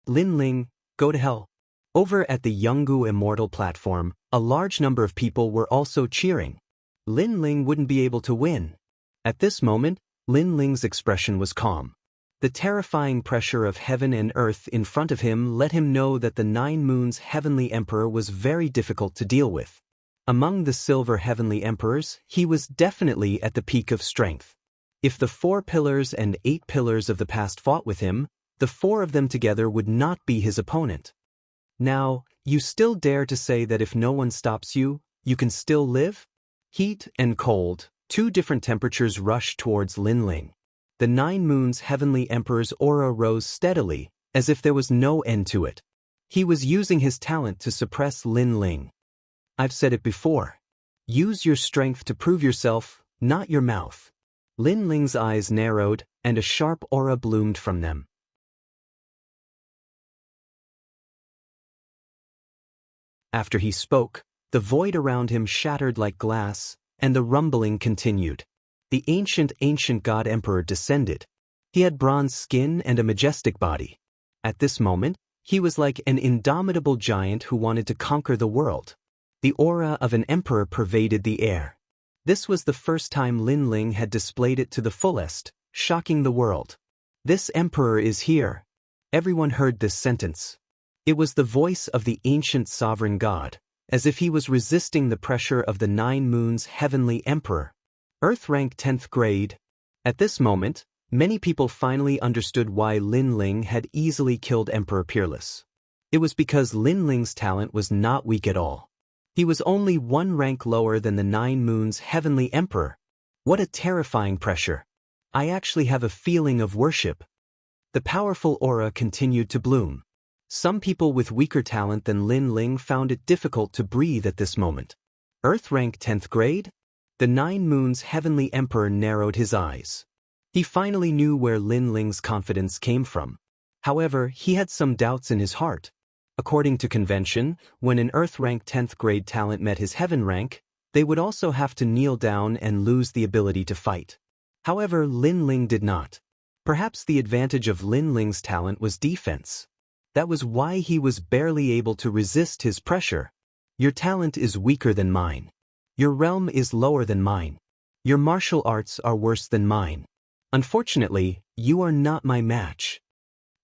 Linling, go to hell. Over at the Yungu Immortal platform, a large number of people were also cheering. Linling wouldn't be able to win. At this moment, Linling's expression was calm. The terrifying pressure of heaven and earth in front of him let him know that the 9 Moons Heavenly Emperor was very difficult to deal with. Among the Silver Heavenly Emperors, he was definitely at the peak of strength. If the 4 pillars and 8 pillars of the past fought with him, the 4 of them together would not be his opponent. Now, you still dare to say that if no one stops you, you can still live? Heat and cold, 2 different temperatures rushed towards Linling. The 9 Moons Heavenly Emperor's aura rose steadily, as if there was no end to it. He was using his talent to suppress Linling. I've said it before. Use your strength to prove yourself, not your mouth. Linling's eyes narrowed, and a sharp aura bloomed from them. After he spoke, the void around him shattered like glass, and the rumbling continued. The ancient God Emperor descended. He had bronze skin and a majestic body. At this moment, he was like an indomitable giant who wanted to conquer the world. The aura of an emperor pervaded the air. This was the first time Linling had displayed it to the fullest, shocking the world. This emperor is here. Everyone heard this sentence. It was the voice of the ancient sovereign god, as if he was resisting the pressure of the 9 Moons Heavenly Emperor. Earth rank 10th grade. At this moment, many people finally understood why Linling had easily killed Emperor Peerless. It was because Linling's talent was not weak at all. He was only 1 rank lower than the 9 Moons Heavenly Emperor. What a terrifying pressure. I actually have a feeling of worship. The powerful aura continued to bloom. Some people with weaker talent than Linling found it difficult to breathe at this moment. Earth rank 10th grade? The 9 Moons' heavenly emperor narrowed his eyes. He finally knew where Lin Ling's confidence came from. However, he had some doubts in his heart. According to convention, when an Earth-rank 10th grade talent met his heaven rank, they would also have to kneel down and lose the ability to fight. However, Lin Ling did not. Perhaps the advantage of Lin Ling's talent was defense. That was why he was barely able to resist his pressure. Your talent is weaker than mine. Your realm is lower than mine. Your martial arts are worse than mine. Unfortunately, you are not my match.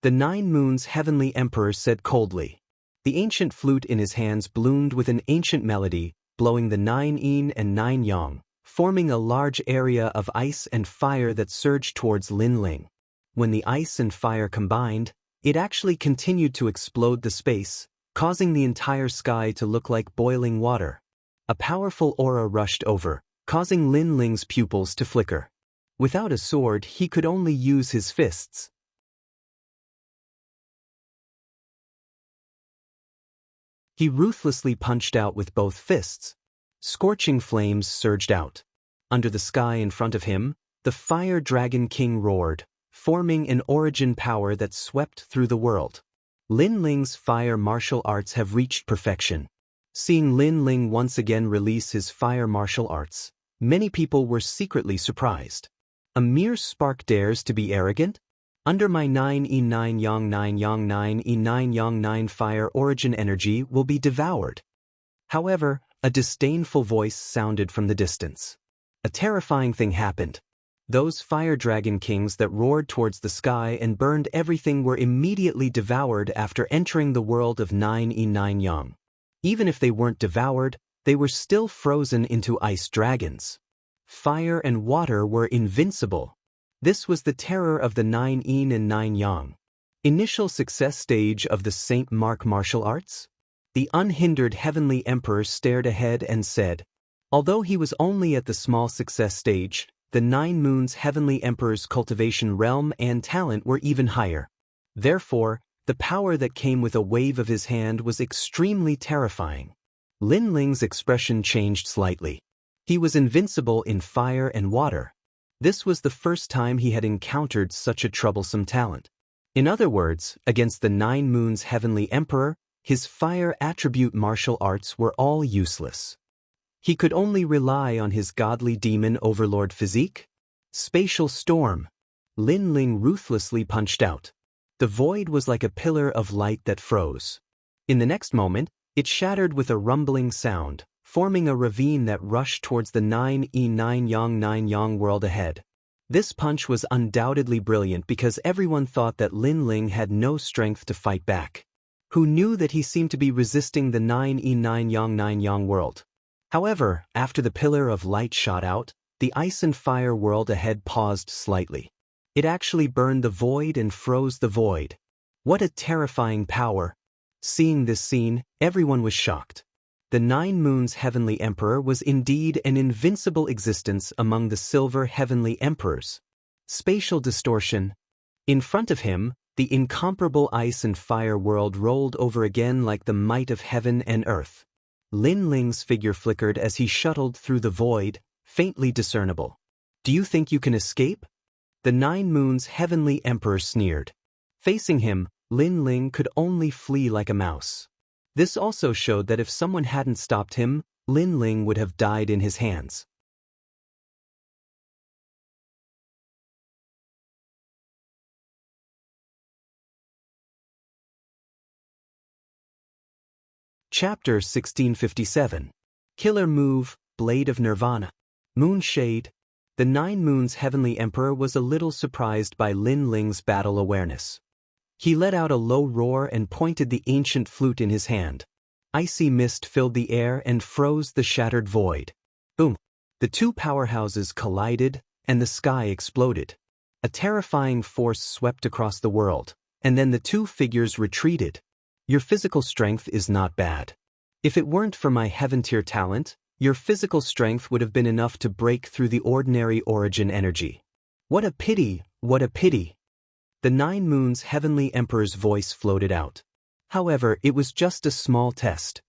The 9 Moons' heavenly emperor said coldly. The ancient flute in his hands bloomed with an ancient melody, blowing the 9 yin and 9 yang, forming a large area of ice and fire that surged towards Lin Ling. When the ice and fire combined, it actually continued to explode the space, causing the entire sky to look like boiling water. A powerful aura rushed over, causing Lin Ling's pupils to flicker. Without a sword, he could only use his fists. He ruthlessly punched out with both fists. Scorching flames surged out. Under the sky in front of him, the Fire Dragon King roared, forming an origin power that swept through the world. Lin Ling's fire martial arts have reached perfection. Seeing Lin Ling once again release his fire martial arts, many people were secretly surprised. A mere spark dares to be arrogant? Under my 9 yang 9 yang 9 9 yang 9 fire origin energy will be devoured. However, a disdainful voice sounded from the distance. A terrifying thing happened. Those fire dragon kings that roared towards the sky and burned everything were immediately devoured after entering the world of 9 9 yang. Even if they weren't devoured, they were still frozen into ice dragons. Fire and water were invincible. This was the terror of the 9 yin and 9 yang. Initial success stage of the Saint Mark martial arts? The unhindered heavenly emperor stared ahead and said, although he was only at the small success stage, the 9 Moons' heavenly emperor's cultivation realm and talent were even higher. Therefore, the power that came with a wave of his hand was extremely terrifying. Lin Ling's expression changed slightly. He was invincible in fire and water. This was the first time he had encountered such a troublesome talent. In other words, against the 9 Moons' heavenly emperor, his fire attribute martial arts were all useless. He could only rely on his godly demon overlord physique. Spatial storm. Lin Ling ruthlessly punched out. The void was like a pillar of light that froze. In the next moment, it shattered with a rumbling sound, forming a ravine that rushed towards the 9 9 yang world ahead. This punch was undoubtedly brilliant because everyone thought that Lin Ling had no strength to fight back. Who knew that he seemed to be resisting the 9 9 yang world? However, after the pillar of light shot out, the ice and fire world ahead paused slightly. It actually burned the void and froze the void. What a terrifying power! Seeing this scene, everyone was shocked. The 9 Moons' heavenly emperor was indeed an invincible existence among the silver heavenly emperors. Spatial distortion. In front of him, the incomparable ice and fire world rolled over again like the might of heaven and earth. Lin Ling's figure flickered as he shuttled through the void, faintly discernible. Do you think you can escape? The 9 Moons' heavenly emperor sneered. Facing him, Lin Ling could only flee like a mouse. This also showed that if someone hadn't stopped him, Lin Ling would have died in his hands. Chapter 1657. Killer Move, Blade of Nirvana. Moonshade. The 9 Moons' heavenly emperor was a little surprised by Lin Ling's battle awareness. He let out a low roar and pointed the ancient flute in his hand. Icy mist filled the air and froze the shattered void. Boom! The two powerhouses collided, and the sky exploded. A terrifying force swept across the world, and then the two figures retreated. Your physical strength is not bad. If it weren't for my heaven-tier talent, your physical strength would have been enough to break through the ordinary origin energy. What a pity, what a pity. The 9 Moons' heavenly emperor's voice floated out. However, it was just a small test.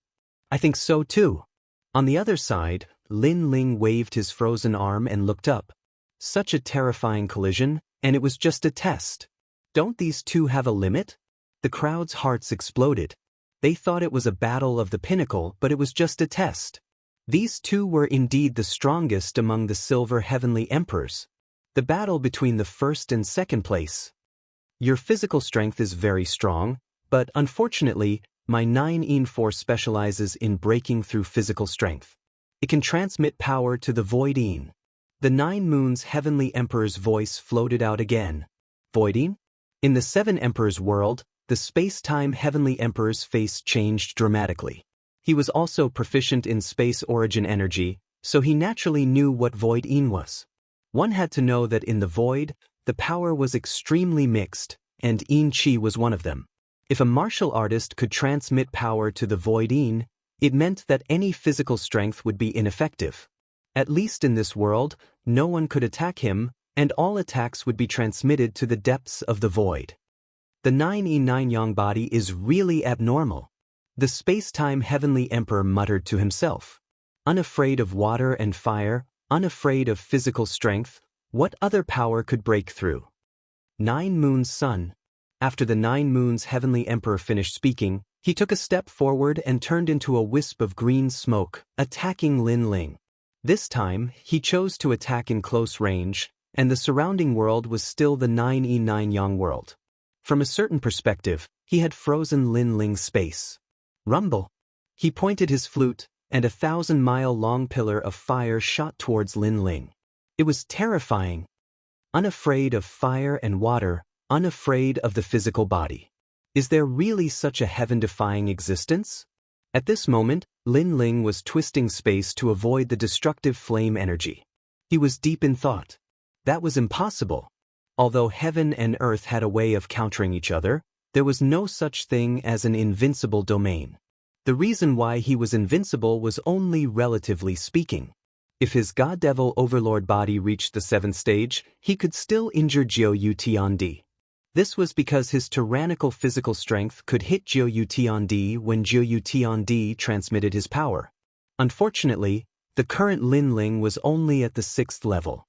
I think so too. On the other side, Lin Ling waved his frozen arm and looked up. Such a terrifying collision, and it was just a test. Don't these two have a limit? The crowd's hearts exploded. They thought it was a battle of the pinnacle, but it was just a test. These two were indeed the strongest among the silver heavenly emperors. The battle between the first and second place. Your physical strength is very strong, but unfortunately, my 9 force specializes in breaking through physical strength. It can transmit power to the Void. The 9 Moons Heavenly Emperor's voice floated out again. Void? In the 7 Emperors world, the space-time Heavenly Emperor's face changed dramatically. He was also proficient in space origin energy, so he naturally knew what Void was. One had to know that in the Void, the power was extremely mixed, and Yin Qi was one of them. If a martial artist could transmit power to the Void Yin, it meant that any physical strength would be ineffective. At least in this world, no one could attack him, and all attacks would be transmitted to the depths of the void. The 9 Yang body is really abnormal. The space-time Heavenly Emperor muttered to himself. Unafraid of water and fire, unafraid of physical strength, what other power could break through? 9 Moons Sun. After the 9 Moons Heavenly Emperor finished speaking, he took a step forward and turned into a wisp of green smoke, attacking Lin Ling. This time, he chose to attack in close range, and the surrounding world was still the 9 Yang world. From a certain perspective, he had frozen Lin Ling's space. Rumble! He pointed his flute, and a 1,000-mile-long pillar of fire shot towards Lin Ling. It was terrifying. Unafraid of fire and water, unafraid of the physical body. Is there really such a heaven-defying existence? At this moment, Lin Ling was twisting space to avoid the destructive flame energy. He was deep in thought. That was impossible. Although heaven and earth had a way of countering each other, there was no such thing as an invincible domain. The reason why he was invincible was only relatively speaking. If his God-Devil Overlord body reached the 7th stage, he could still injure Jiu Tiandi. This was because his tyrannical physical strength could hit Jiu Tiandi when Jiu Tiandi transmitted his power. Unfortunately, the current Lin Ling was only at the 6th level.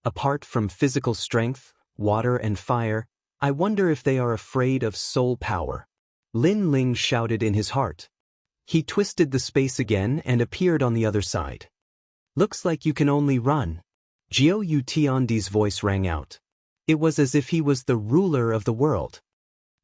Apart from physical strength, water and fire, I wonder if they are afraid of soul power. Lin Ling shouted in his heart. He twisted the space again and appeared on the other side. Looks like you can only run. Jiu Tiandi's voice rang out. It was as if he was the ruler of the world.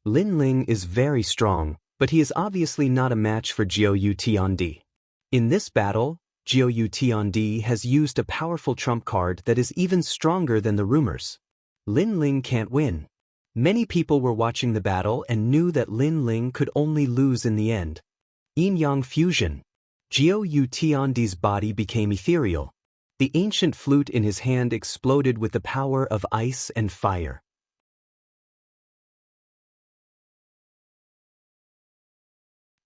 Lin Ling is very strong, but he is obviously not a match for Jiu Tiandi. In this battle, Jiu Tiandi has used a powerful trump card that is even stronger than the rumors. Lin Ling can't win. Many people were watching the battle and knew that Lin Ling could only lose in the end. Yin-Yang fusion. Jiu Tiandi's body became ethereal. The ancient flute in his hand exploded with the power of ice and fire.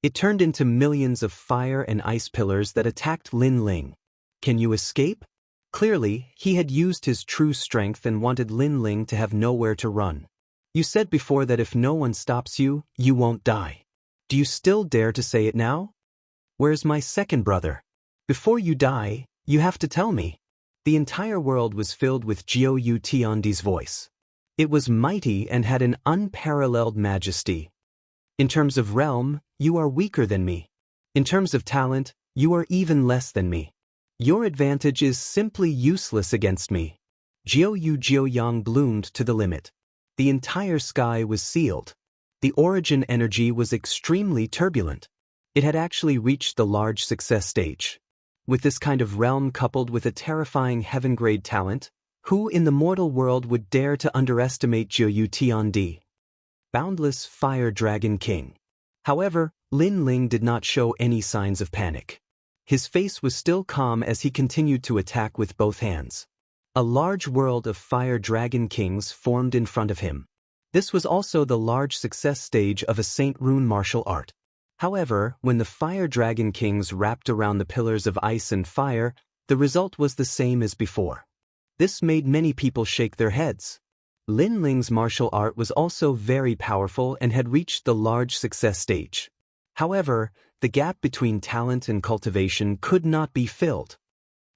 It turned into millions of fire and ice pillars that attacked Lin Ling. Can you escape? Clearly, he had used his true strength and wanted Lin Ling to have nowhere to run. You said before that if no one stops you, you won't die. Do you still dare to say it now? Where's my second brother? Before you die, you have to tell me. The entire world was filled with Jiu Tiandi's voice. It was mighty and had an unparalleled majesty. In terms of realm, you are weaker than me. In terms of talent, you are even less than me. Your advantage is simply useless against me. Jiu Yang bloomed to the limit. The entire sky was sealed. The origin energy was extremely turbulent. It had actually reached the large success stage. With this kind of realm coupled with a terrifying heaven-grade talent, who in the mortal world would dare to underestimate Jiu Tiandi? Boundless Fire Dragon King. However, Lin Ling did not show any signs of panic. His face was still calm as he continued to attack with both hands. A large world of Fire Dragon Kings formed in front of him. This was also the large success stage of a Saint Rune martial art. However, when the Fire Dragon Kings wrapped around the pillars of ice and fire, the result was the same as before. This made many people shake their heads. Lin Ling's martial art was also very powerful and had reached the large success stage. However, the gap between talent and cultivation could not be filled.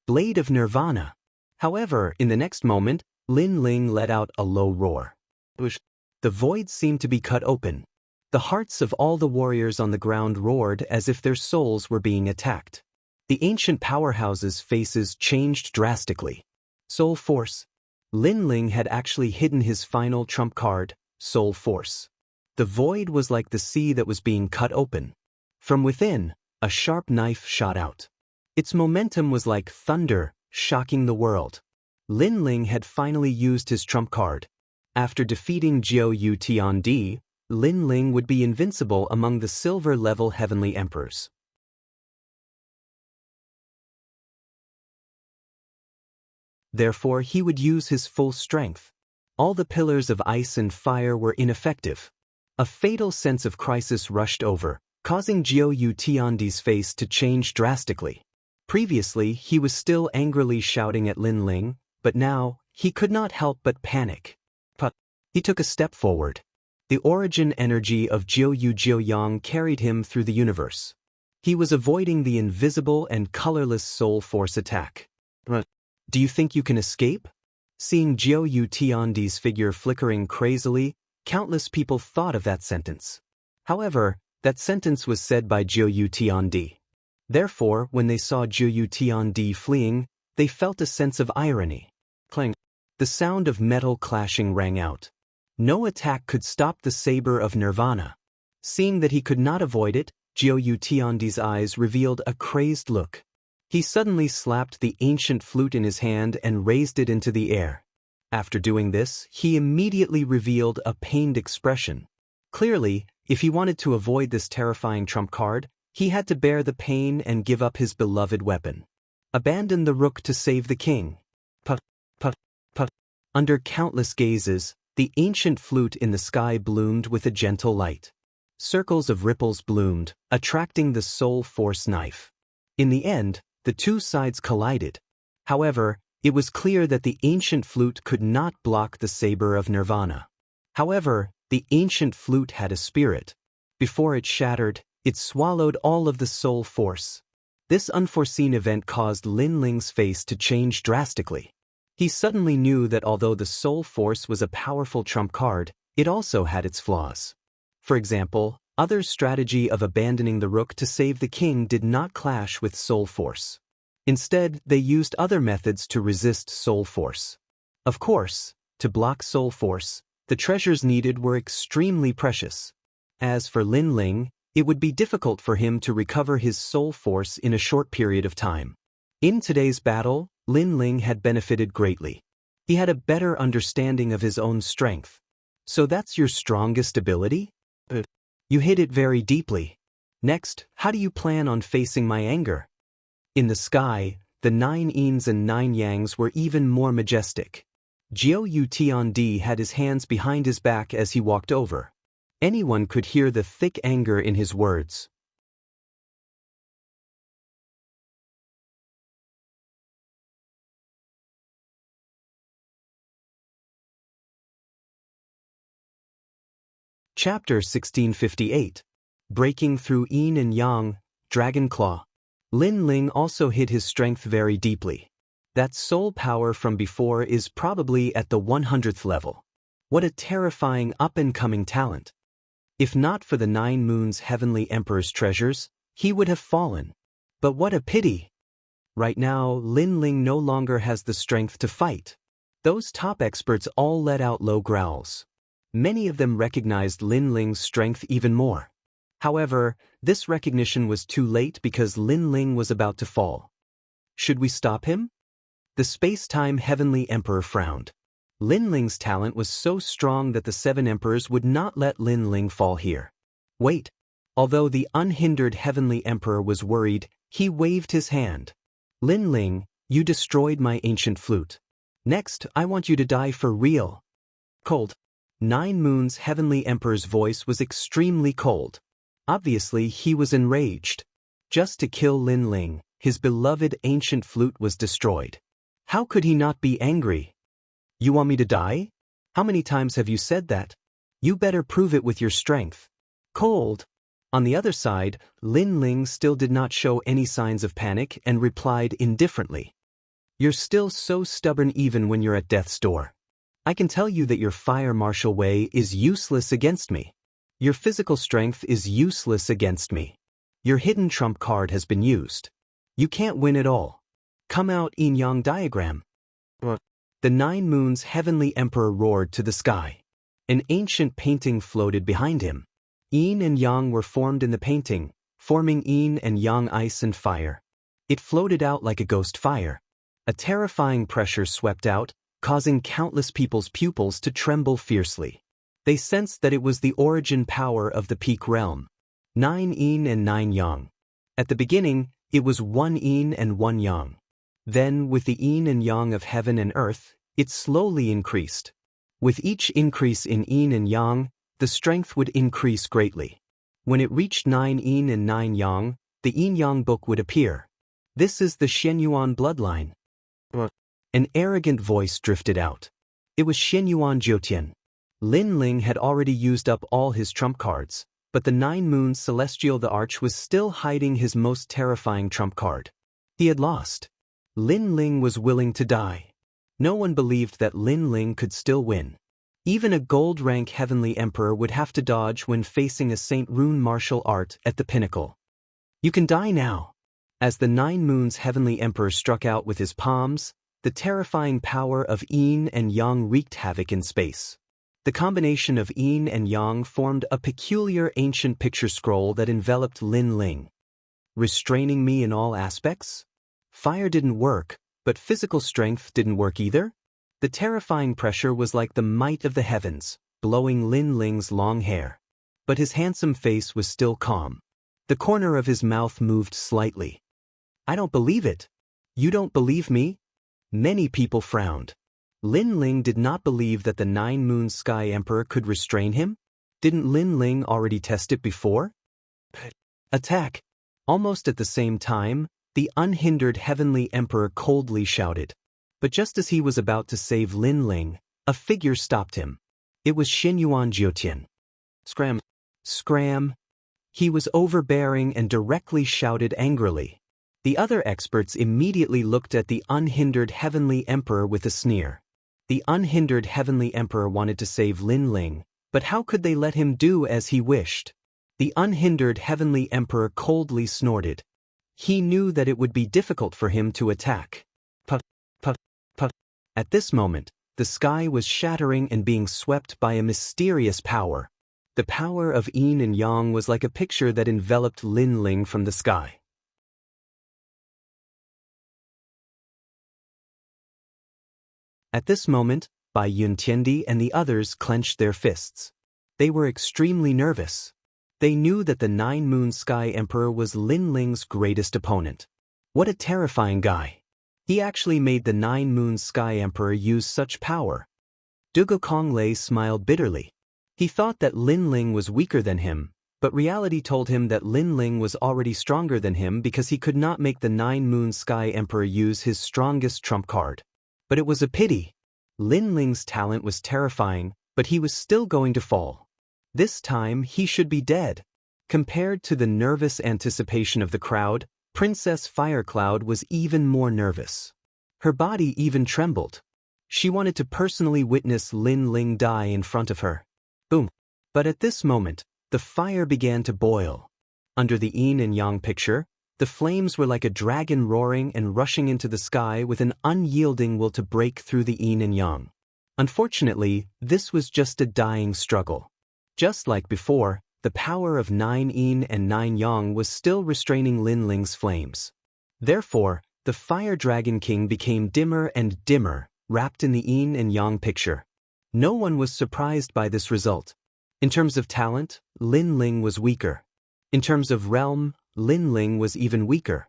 Blade of Nirvana. However, in the next moment, Lin Ling let out a low roar. The void seemed to be cut open. The hearts of all the warriors on the ground roared as if their souls were being attacked. The ancient powerhouses' faces changed drastically. Soul Force. Lin Ling had actually hidden his final trump card, Soul Force. The void was like the sea that was being cut open. From within, a sharp knife shot out. Its momentum was like thunder, shocking the world. Lin Ling had finally used his trump card. After defeating Jiu Yu Tiandi, Lin Ling would be invincible among the silver-level heavenly emperors. Therefore, he would use his full strength. All the pillars of ice and fire were ineffective. A fatal sense of crisis rushed over, causing Jiu Yu Tiandi's face to change drastically. Previously, he was still angrily shouting at Lin Ling, but now, he could not help but panic. He took a step forward. The origin energy of Jiu Yu Jiuyang carried him through the universe. He was avoiding the invisible and colorless soul force attack. Do you think you can escape? Seeing Jiu Yu Tiandi's figure flickering crazily, countless people thought of that sentence. However, that sentence was said by Jiu Yu Tiandi. Therefore, when they saw Jiu Yu Tiandi fleeing, they felt a sense of irony. Clang. The sound of metal clashing rang out. No attack could stop the saber of Nirvana. Seeing that he could not avoid it, Jiu Yu Tiandi's eyes revealed a crazed look. He suddenly slapped the ancient flute in his hand and raised it into the air. After doing this, he immediately revealed a pained expression. Clearly, if he wanted to avoid this terrifying trump card, he had to bear the pain and give up his beloved weapon. Abandon the rook to save the king. Under countless gazes, the ancient flute in the sky bloomed with a gentle light. Circles of ripples bloomed, attracting the soul force knife. In the end, the two sides collided. However, it was clear that the ancient flute could not block the saber of Nirvana. However, the ancient flute had a spirit. Before it shattered, it swallowed all of the soul force. This unforeseen event caused Lin Ling's face to change drastically. He suddenly knew that although the soul force was a powerful trump card, it also had its flaws. For example, others' strategy of abandoning the rook to save the king did not clash with soul force. Instead, they used other methods to resist soul force. Of course, to block soul force, the treasures needed were extremely precious. As for Lin Ling, it would be difficult for him to recover his soul force in a short period of time. In today's battle, Lin Ling had benefited greatly. He had a better understanding of his own strength. So that's your strongest ability? You hit it very deeply. Next, how do you plan on facing my anger? In the sky, the 9 yins and 9 yangs were even more majestic. Jiu Yu Tiandi had his hands behind his back as he walked over. Anyone could hear the thick anger in his words. Chapter 1658. Breaking Through Yin and Yang, Dragon Claw. Lin Ling also hid his strength very deeply. That soul power from before is probably at the 100th level. What a terrifying up-and-coming talent. If not for the 9 moons heavenly emperor's treasures, he would have fallen. But what a pity! Right now, Lin Ling no longer has the strength to fight. Those top experts all let out low growls. Many of them recognized Lin Ling's strength even more. However, this recognition was too late because Lin Ling was about to fall. Should we stop him? The space-time heavenly emperor frowned. Lin Ling's talent was so strong that the 7 emperors would not let Lin Ling fall here. Wait. Although the unhindered heavenly emperor was worried, he waved his hand. Lin Ling, you destroyed my ancient flute. Next, I want you to die for real. Cold. 9 moons heavenly emperor's voice was extremely cold. Obviously, he was enraged. Just to kill Lin Ling, his beloved ancient flute was destroyed. How could he not be angry? You want me to die? How many times have you said that? You better prove it with your strength. Cold. On the other side, Lin Ling still did not show any signs of panic and replied indifferently. You're still so stubborn even when you're at death's door. I can tell you that your fire martial way is useless against me. Your physical strength is useless against me. Your hidden trump card has been used. You can't win at all. Come out, yin-yang diagram. The 9 moons heavenly emperor roared to the sky. An ancient painting floated behind him. Yin and yang were formed in the painting, forming yin and yang ice and fire. It floated out like a ghost fire. A terrifying pressure swept out, causing countless people's pupils to tremble fiercely. They sensed that it was the origin power of the peak realm. 9 yin and 9 yang. At the beginning, it was 1 yin and 1 yang. Then, with the yin and yang of heaven and earth, it slowly increased. With each increase in yin and yang, the strength would increase greatly. When it reached 9 yin and 9 yang, the yin-yang book would appear. This is the Shenyuan bloodline. An arrogant voice drifted out. It was Shenyuan Jiutian. Lin Ling had already used up all his trump cards, but the 9 moons celestial the arch was still hiding his most terrifying trump card. He had lost. Lin Ling was willing to die. No one believed that Lin Ling could still win. Even a gold-rank heavenly emperor would have to dodge when facing a Saint Rune martial art at the pinnacle. You can die now. As the 9 moons heavenly emperor struck out with his palms, the terrifying power of yin and yang wreaked havoc in space. The combination of yin and yang formed a peculiar ancient picture scroll that enveloped Lin Ling. Restraining me in all aspects? Fire didn't work, but physical strength didn't work either? The terrifying pressure was like the might of the heavens, blowing Lin Ling's long hair. But his handsome face was still calm. The corner of his mouth moved slightly. I don't believe it. You don't believe me? Many people frowned. Lin Ling did not believe that the 9 moon sky emperor could restrain him? Didn't Lin Ling already test it before? Attack! Almost at the same time, the unhindered heavenly emperor coldly shouted. But just as he was about to save Lin Ling, a figure stopped him. It was Shenyuan Jiutian. Scram! Scram! He was overbearing and directly shouted angrily. The other experts immediately looked at the unhindered heavenly emperor with a sneer. The unhindered heavenly emperor wanted to save Lin Ling, but how could they let him do as he wished? The unhindered heavenly emperor coldly snorted. He knew that it would be difficult for him to attack. Puff, puff, puff. At this moment, the sky was shattering and being swept by a mysterious power. The power of yin and yang was like a picture that enveloped Lin Ling from the sky. At this moment, Bai Yuntiendi and the others clenched their fists. They were extremely nervous. They knew that the 9 moon sky emperor was Lin Ling's greatest opponent. What a terrifying guy. He actually made the 9 moon sky emperor use such power. Dugo Konglei smiled bitterly. He thought that Lin Ling was weaker than him, but reality told him that Lin Ling was already stronger than him because he could not make the 9 moon sky emperor use his strongest trump card. But it was a pity. Lin Ling's talent was terrifying, but he was still going to fall. This time he should be dead. Compared to the nervous anticipation of the crowd, Princess Firecloud was even more nervous. Her body even trembled. She wanted to personally witness Lin Ling die in front of her. Boom. But at this moment, the fire began to boil. Under the yin and yang picture, the flames were like a dragon roaring and rushing into the sky with an unyielding will to break through the yin and yang. Unfortunately, this was just a dying struggle. Just like before, the power of 9 yin and 9 yang was still restraining Lin Ling's flames. Therefore, the Fire Dragon King became dimmer and dimmer, wrapped in the yin and yang picture. No one was surprised by this result. In terms of talent, Lin Ling was weaker. In terms of realm, Lin Ling was even weaker.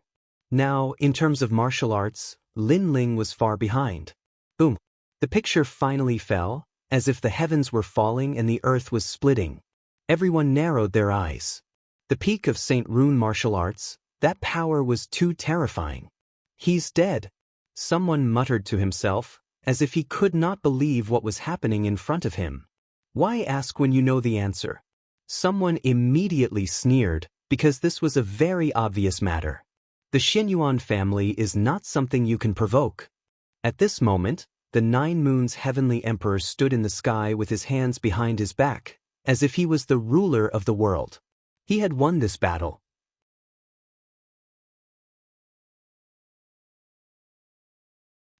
Now, in terms of martial arts, Lin Ling was far behind. Boom. The picture finally fell, as if the heavens were falling and the earth was splitting. Everyone narrowed their eyes. The peak of Saint Rune martial arts, that power was too terrifying. He's dead. Someone muttered to himself, as if he could not believe what was happening in front of him. Why ask when you know the answer? Someone immediately sneered, because this was a very obvious matter. The Xinyuan family is not something you can provoke. At this moment, the 9 moons heavenly emperor stood in the sky with his hands behind his back, as if he was the ruler of the world. He had won this battle.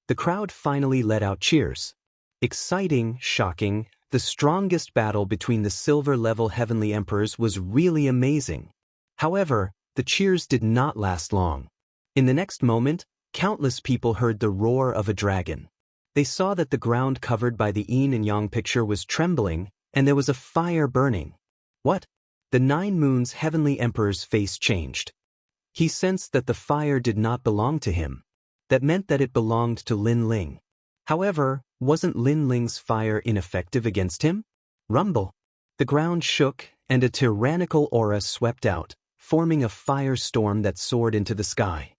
The crowd finally let out cheers. Exciting, shocking, the strongest battle between the silver-level heavenly emperors was really amazing. However, the cheers did not last long. In the next moment, countless people heard the roar of a dragon. They saw that the ground covered by the yin and yang picture was trembling, and there was a fire burning. What? The 9 moons heavenly emperor's face changed. He sensed that the fire did not belong to him. That meant that it belonged to Lin Ling. However, wasn't Lin Ling's fire ineffective against him? Rumble. The ground shook, and a tyrannical aura swept out, forming a firestorm that soared into the sky.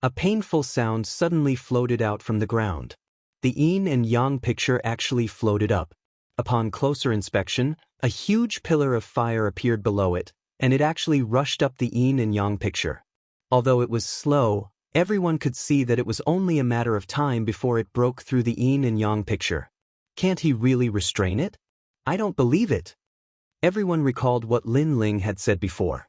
A painful sound suddenly floated out from the ground. The yin and yang picture actually floated up. Upon closer inspection, a huge pillar of fire appeared below it, and it actually rushed up the yin and yang picture. Although it was slow, everyone could see that it was only a matter of time before it broke through the yin and yang picture. Can't he really restrain it? I don't believe it. Everyone recalled what Lin Ling had said before.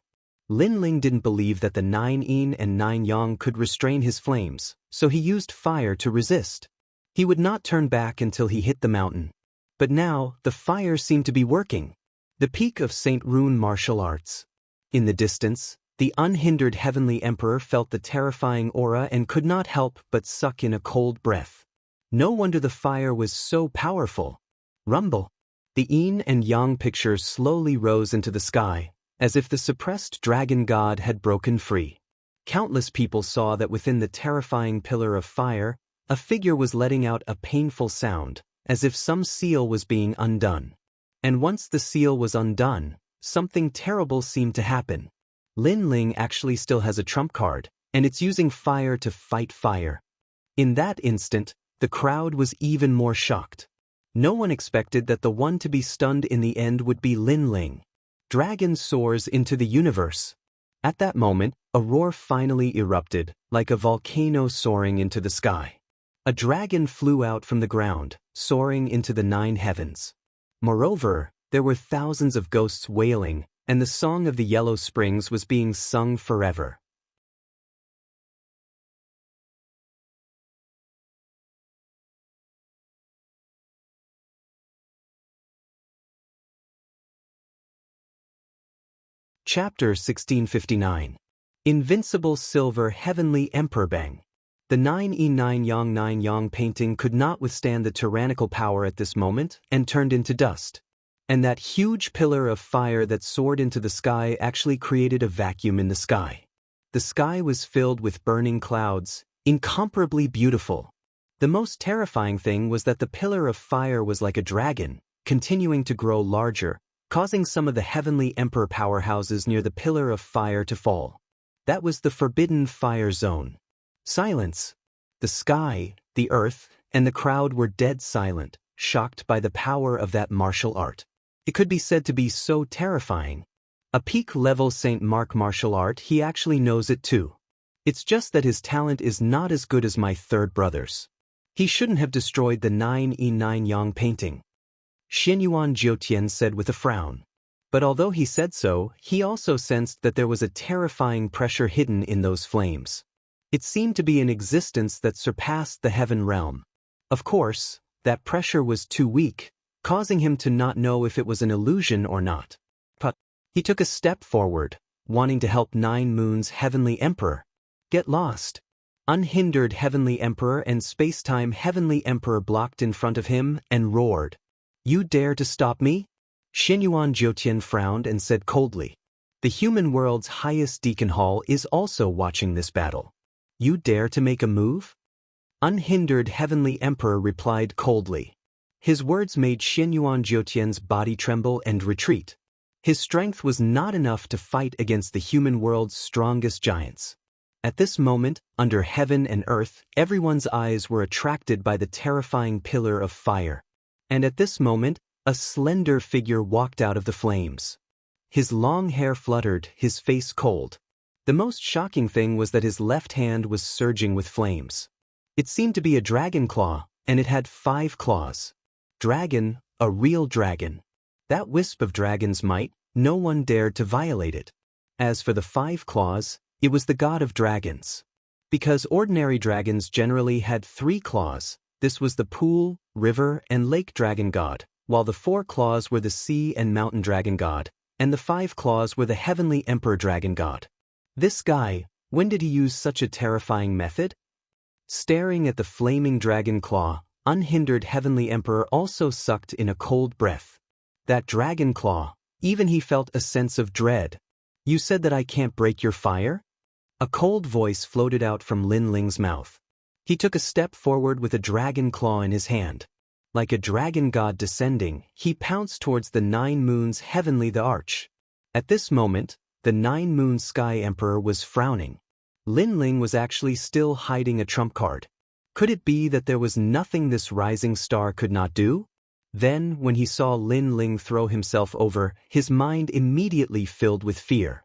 Lin Ling didn't believe that the 9 yin and 9 yang could restrain his flames, so he used fire to resist. He would not turn back until he hit the mountain. But now, the fire seemed to be working. The peak of St. Rune martial arts. In the distance, the unhindered heavenly emperor felt the terrifying aura and could not help but suck in a cold breath. No wonder the fire was so powerful. Rumble. The yin and yang picture slowly rose into the sky, as if the suppressed dragon god had broken free. Countless people saw that within the terrifying pillar of fire, a figure was letting out a painful sound, as if some seal was being undone. And once the seal was undone, something terrible seemed to happen. Lin Ling actually still has a trump card, and it's using fire to fight fire. In that instant, the crowd was even more shocked. No one expected that the one to be stunned in the end would be Lin Ling. Dragon soars into the universe. At that moment, a roar finally erupted, like a volcano soaring into the sky. A dragon flew out from the ground, soaring into the 9 heavens. Moreover, there were thousands of ghosts wailing, and the song of the Yellow Springs was being sung forever. Chapter 1659. Invincible Silver Heavenly Emperor Bang. The 9 Yang painting could not withstand the tyrannical power at this moment and turned into dust. And that huge pillar of fire that soared into the sky actually created a vacuum in the sky. The sky was filled with burning clouds, incomparably beautiful. The most terrifying thing was that the pillar of fire was like a dragon, continuing to grow larger, causing some of the heavenly emperor powerhouses near the pillar of fire to fall. That was the forbidden fire zone. Silence. The sky, the earth, and the crowd were dead silent, shocked by the power of that martial art. It could be said to be so terrifying. A peak-level St. Mark martial art, he actually knows it too. It's just that his talent is not as good as my third brother's. He shouldn't have destroyed the 9 Yang painting. Xianyuan Jiutian said with a frown. But although he said so, he also sensed that there was a terrifying pressure hidden in those flames. It seemed to be an existence that surpassed the heaven realm. Of course, that pressure was too weak, causing him to not know if it was an illusion or not. But he took a step forward, wanting to help 9 Moons Heavenly Emperor. Get lost. Unhindered Heavenly Emperor and Spacetime Heavenly Emperor blocked in front of him and roared. You dare to stop me? Xianyuan Jiutian frowned and said coldly. The human world's highest deacon hall is also watching this battle. You dare to make a move? Unhindered Heavenly Emperor replied coldly. His words made Xianyuan Jiutian's body tremble and retreat. His strength was not enough to fight against the human world's strongest giants. At this moment, under heaven and earth, everyone's eyes were attracted by the terrifying pillar of fire. And at this moment, a slender figure walked out of the flames. His long hair fluttered, his face cold. The most shocking thing was that his left hand was surging with flames. It seemed to be a dragon claw, and it had 5 claws. Dragon, a real dragon. That wisp of dragon's might, no one dared to violate it. As for the 5 claws, it was the god of dragons. Because ordinary dragons generally had 3 claws, this was the pool, river, and lake dragon god, while the 4 claws were the sea and mountain dragon god, and the 5 claws were the heavenly emperor dragon god. This guy, when did he use such a terrifying method? Staring at the flaming dragon claw, unhindered heavenly emperor also sucked in a cold breath. That dragon claw, even he felt a sense of dread. You said that I can't break your fire? A cold voice floated out from Lin Ling's mouth. He took a step forward with a dragon claw in his hand. Like a dragon god descending, he pounced towards the 9 moons heavenly the arch. At this moment, the 9 moon sky emperor was frowning. Lin Ling was actually still hiding a trump card. Could it be that there was nothing this rising star could not do? Then, when he saw Lin Ling throw himself over, his mind immediately filled with fear.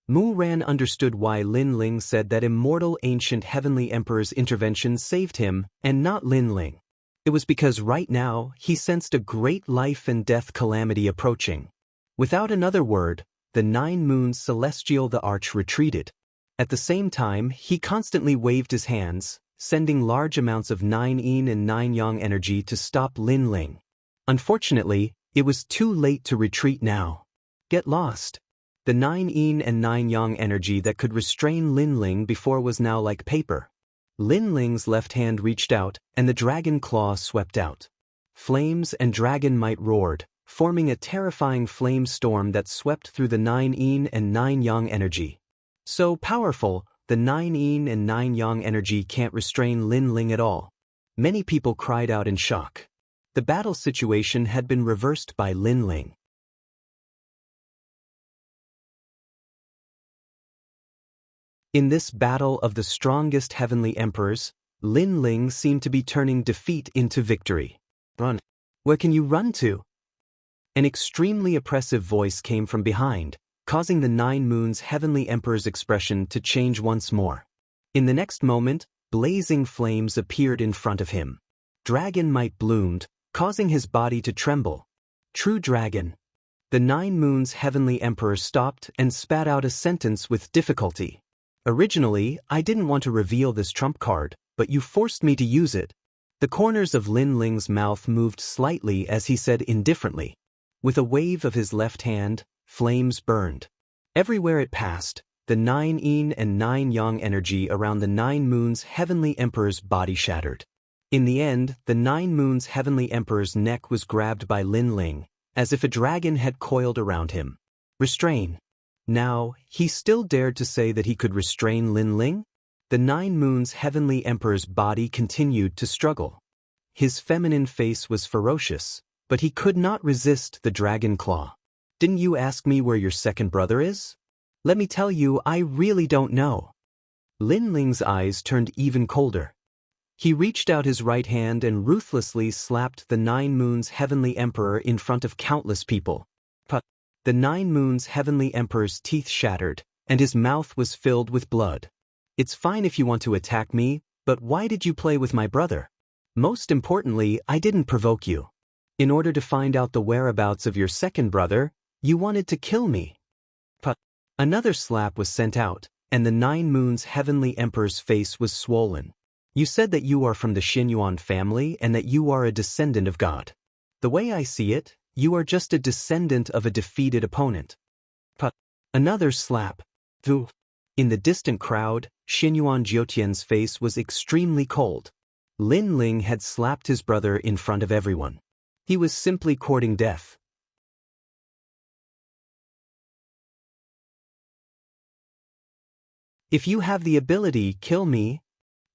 Mu Ran understood why Lin Ling said that immortal ancient heavenly emperor's intervention saved him, and not Lin Ling. It was because right now, he sensed a great life and death calamity approaching. Without another word, the 9 moons celestial the arch retreated. At the same time, he constantly waved his hands, sending large amounts of 9 yin and 9 yang energy to stop Lin Ling. Unfortunately, it was too late to retreat now. Get lost. The 9 yin and 9 yang energy that could restrain Lin Ling before was now like paper. Lin Ling's left hand reached out, and the dragon claw swept out. Flames and dragon might roared, forming a terrifying flame storm that swept through the 9 yin and 9 yang energy. So powerful, the 9 yin and 9 yang energy can't restrain Lin Ling at all. Many people cried out in shock. The battle situation had been reversed by Lin Ling. In this battle of the strongest heavenly emperors, Lin Ling seemed to be turning defeat into victory. Run. Where can you run to? An extremely oppressive voice came from behind, causing the 9 moons heavenly emperor's expression to change once more. In the next moment, blazing flames appeared in front of him. Dragon might bloomed, causing his body to tremble. True dragon. The 9 moons heavenly emperor stopped and spat out a sentence with difficulty. Originally, I didn't want to reveal this trump card, but you forced me to use it. The corners of Lin Ling's mouth moved slightly as he said indifferently. With a wave of his left hand, flames burned. Everywhere it passed, the 9 yin and 9 yang energy around the 9 moons heavenly emperor's body shattered. In the end, the 9 moons heavenly emperor's neck was grabbed by Lin Ling, as if a dragon had coiled around him. Restrain. Now, he still dared to say that he could restrain Lin Ling? The 9 moons heavenly emperor's body continued to struggle. His feminine face was ferocious, but he could not resist the dragon claw. Didn't you ask me where your second brother is? Let me tell you, I really don't know. Lin Ling's eyes turned even colder. He reached out his right hand and ruthlessly slapped the 9 moons heavenly emperor in front of countless people. But the 9 moons heavenly emperor's teeth shattered, and his mouth was filled with blood. It's fine if you want to attack me, but why did you play with my brother? Most importantly, I didn't provoke you. In order to find out the whereabouts of your second brother, you wanted to kill me. But another slap was sent out, and the 9 moons heavenly emperor's face was swollen. You said that you are from the Xinyuan family and that you are a descendant of God. The way I see it, you are just a descendant of a defeated opponent. But another slap. In the distant crowd, Xinyuan Jiutian's face was extremely cold. Lin Ling had slapped his brother in front of everyone. He was simply courting death. If you have the ability, kill me,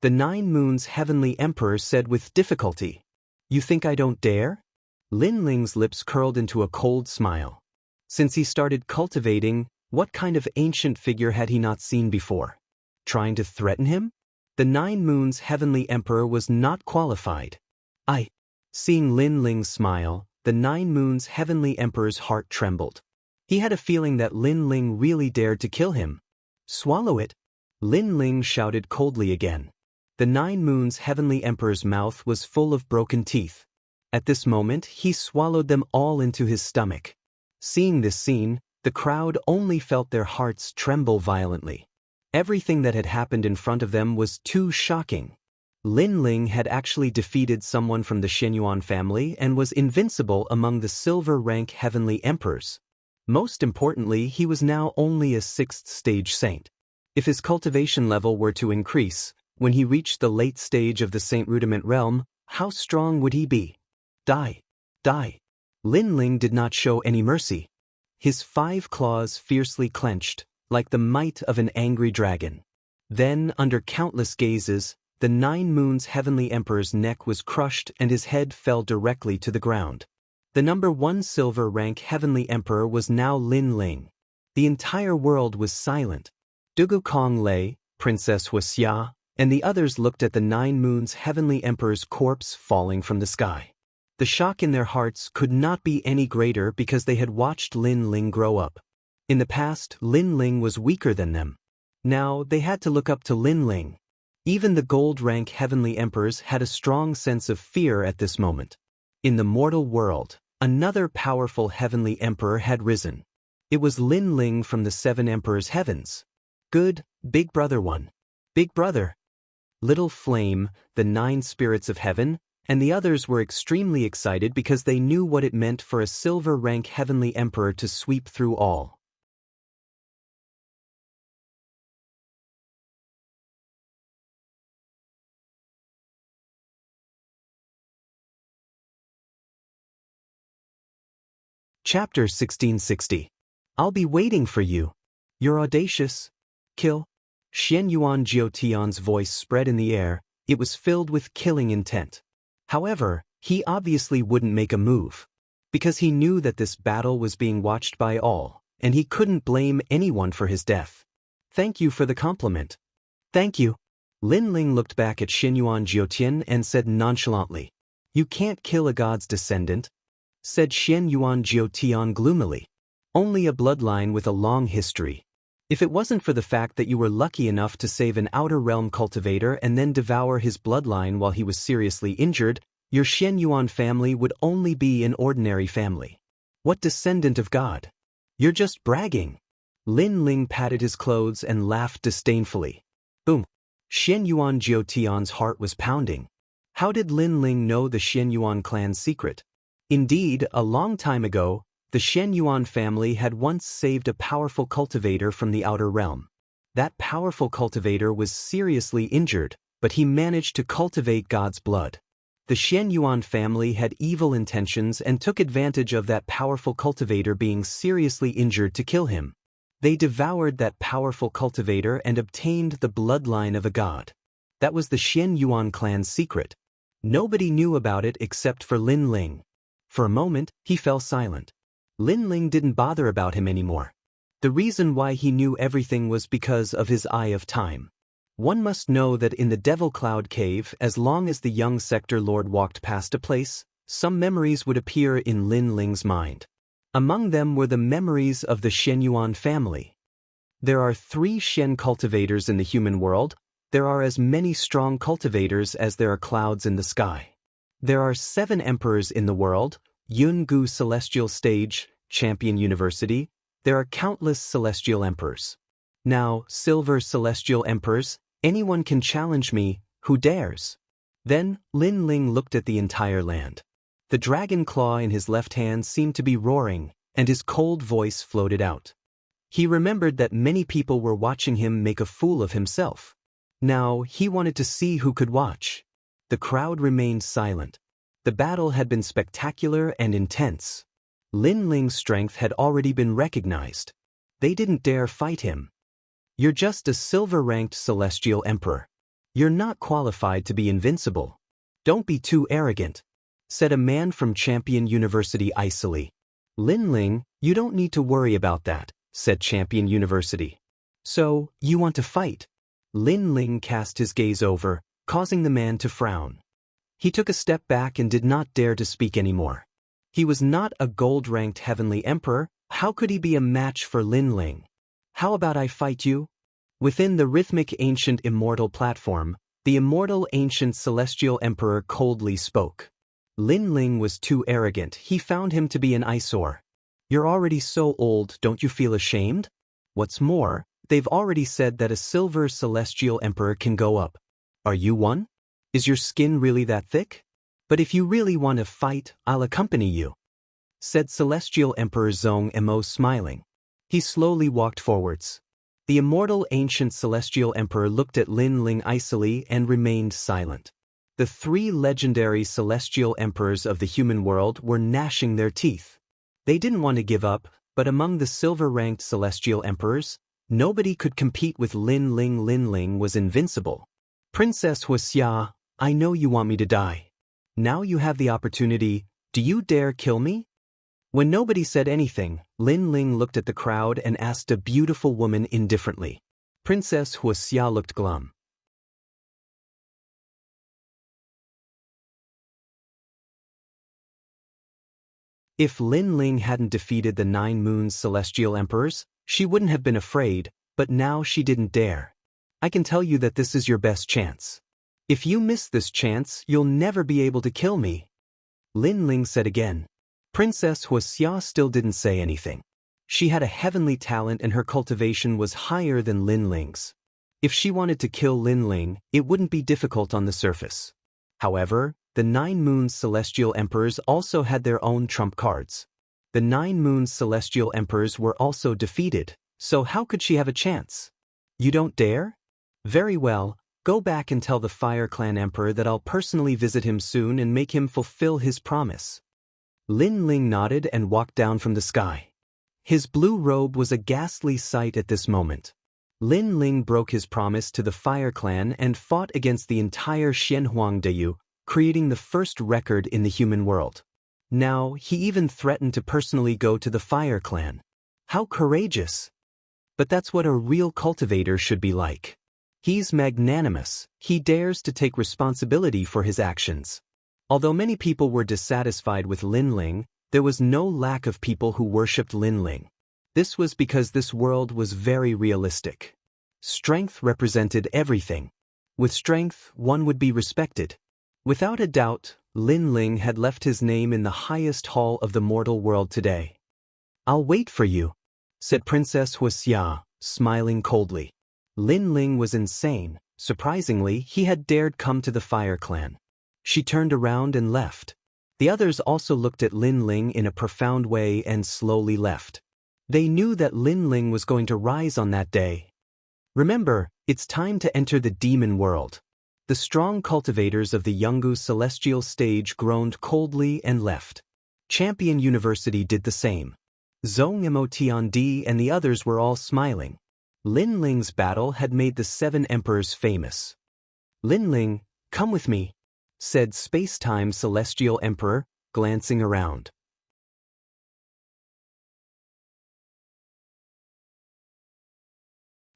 the 9 moons heavenly emperor said with difficulty. You think I don't dare? Lin Ling's lips curled into a cold smile. Since he started cultivating, what kind of ancient figure had he not seen before? Trying to threaten him? The 9 moons heavenly emperor was not qualified. Seeing Lin Ling's smile, the 9 moons heavenly emperor's heart trembled. He had a feeling that Lin Ling really dared to kill him. Swallow it. Lin Ling shouted coldly again. The 9 Moons Heavenly Emperor's mouth was full of broken teeth. At this moment, he swallowed them all into his stomach. Seeing this scene, the crowd only felt their hearts tremble violently. Everything that had happened in front of them was too shocking. Lin Ling had actually defeated someone from the Xianyuan family and was invincible among the silver-rank heavenly emperors. Most importantly, he was now only a 6th stage saint. If his cultivation level were to increase, when he reached the late stage of the Saint Rudiment realm, how strong would he be? Die! Die! Lin Ling did not show any mercy. His 5 claws fiercely clenched, like the might of an angry dragon. Then, under countless gazes, the 9 Moons Heavenly Emperor's neck was crushed and his head fell directly to the ground. The number 1 silver rank Heavenly Emperor was now Lin Ling. The entire world was silent. Dugu Kong Lei, Princess Huixia, and the others looked at the 9 Moons Heavenly Emperor's corpse falling from the sky. The shock in their hearts could not be any greater because they had watched Lin Ling grow up. In the past, Lin Ling was weaker than them. Now, they had to look up to Lin Ling. Even the gold-rank heavenly emperors had a strong sense of fear at this moment. In the mortal world, another powerful heavenly emperor had risen. It was Lin Ling from the 7 Emperors' Heavens. Good, Big Brother one. Big Brother. Little Flame, the 9 Spirits of Heaven, and the others were extremely excited because they knew what it meant for a silver-rank heavenly emperor to sweep through all. Chapter 1660. I'll be waiting for you. You're audacious. Kill. Xianyuan Jiutian's voice spread in the air. It was filled with killing intent. However, he obviously wouldn't make a move. Because he knew that this battle was being watched by all, and he couldn't blame anyone for his death. Thank you for the compliment. Thank you. Lin Ling looked back at Xianyuan Jiutian and said nonchalantly, You can't kill a god's descendant, said Xianyuan Jiutian gloomily. Only a bloodline with a long history. If it wasn't for the fact that you were lucky enough to save an outer realm cultivator and then devour his bloodline while he was seriously injured, your Xianyuan family would only be an ordinary family. What descendant of God? You're just bragging. Lin Ling patted his clothes and laughed disdainfully. Boom. Xianyuan Jiutian's heart was pounding. How did Lin Ling know the Xianyuan clan's secret? Indeed, a long time ago, the Xianyuan family had once saved a powerful cultivator from the outer realm. That powerful cultivator was seriously injured, but he managed to cultivate God's blood. The Xianyuan family had evil intentions and took advantage of that powerful cultivator being seriously injured to kill him. They devoured that powerful cultivator and obtained the bloodline of a god. That was the Xianyuan clan's secret. Nobody knew about it except for Lin Ling. For a moment, he fell silent. Lin Ling didn't bother about him anymore. The reason why he knew everything was because of his eye of time. One must know that in the Devil Cloud Cave, as long as the young Sector Lord walked past a place, some memories would appear in Lin Ling's mind. Among them were the memories of the Xianyuan family. There are 3 Xian cultivators in the human world. There are as many strong cultivators as there are clouds in the sky. There are 7 emperors in the world, Yungu Celestial Stage, Champion University. There are countless celestial emperors. Now, silver celestial emperors, anyone can challenge me, who dares? Then, Lin Ling looked at the entire land. The dragon claw in his left hand seemed to be roaring, and his cold voice floated out. He remembered that many people were watching him make a fool of himself. Now, he wanted to see who could watch. The crowd remained silent. The battle had been spectacular and intense. Lin Ling's strength had already been recognized. They didn't dare fight him. You're just a silver-ranked celestial emperor. You're not qualified to be invincible. Don't be too arrogant, said a man from Champion University icily. Lin Ling, you don't need to worry about that, said Champion University. So, you want to fight? Lin Ling cast his gaze over, causing the man to frown. He took a step back and did not dare to speak anymore. He was not a gold-ranked heavenly emperor. How could he be a match for Lin Ling? How about I fight you? Within the rhythmic ancient immortal platform, The immortal ancient celestial emperor coldly spoke. Lin Ling was too arrogant. He found him to be an eyesore. You're already so old, don't you feel ashamed? What's more, they've already said that a silver celestial emperor can go up. Are you one? Is your skin really that thick? But if you really want to fight, I'll accompany you, said Celestial Emperor Zhong Emo smiling. He slowly walked forwards. The immortal ancient celestial emperor looked at Lin Ling icily and remained silent. The three legendary celestial emperors of the human world were gnashing their teeth. They didn't want to give up, but among the silver-ranked celestial emperors, nobody could compete with Lin Ling. Lin Ling was invincible. Princess Huixia, I know you want me to die. Now you have the opportunity. Do you dare kill me? When nobody said anything, Lin Ling looked at the crowd and asked a beautiful woman indifferently. Princess Huixia looked glum. If Lin Ling hadn't defeated the 9 Moons celestial emperors, she wouldn't have been afraid, but now she didn't dare. I can tell you that this is your best chance. If you miss this chance, you'll never be able to kill me, Lin Ling said again. Princess Huixia still didn't say anything. She had a heavenly talent and her cultivation was higher than Lin Ling's. If she wanted to kill Lin Ling, it wouldn't be difficult on the surface. However, the 9 Moons celestial emperors also had their own trump cards. The 9 Moons celestial emperors were also defeated, so how could she have a chance? You don't dare? Very well, go back and tell the Fire Clan Emperor that I'll personally visit him soon and make him fulfill his promise. Lin Ling nodded and walked down from the sky. His blue robe was a ghastly sight at this moment. Lin Ling broke his promise to the Fire Clan and fought against the entire Xianhuang Dayu, creating the first record in the human world. Now, he even threatened to personally go to the Fire Clan. How courageous! But that's what a real cultivator should be like. He's magnanimous. He dares to take responsibility for his actions. Although many people were dissatisfied with Lin Ling, there was no lack of people who worshipped Lin Ling. This was because this world was very realistic. Strength represented everything. With strength, one would be respected. Without a doubt, Lin Ling had left his name in the highest hall of the mortal world today. I'll wait for you, said Princess Huixia, smiling coldly. Lin Ling was insane. Surprisingly, he had dared come to the Fire Clan. She turned around and left. The others also looked at Lin Ling in a profound way and slowly left. They knew that Lin Ling was going to rise on that day. Remember, it's time to enter the demon world. The strong cultivators of the Yungu celestial stage groaned coldly and left. Champion University did the same. Zhong Emotiandi and the others were all smiling. Lin Ling's battle had made the 7 emperors famous. Lin Ling, come with me, said Space-Time Celestial Emperor, glancing around.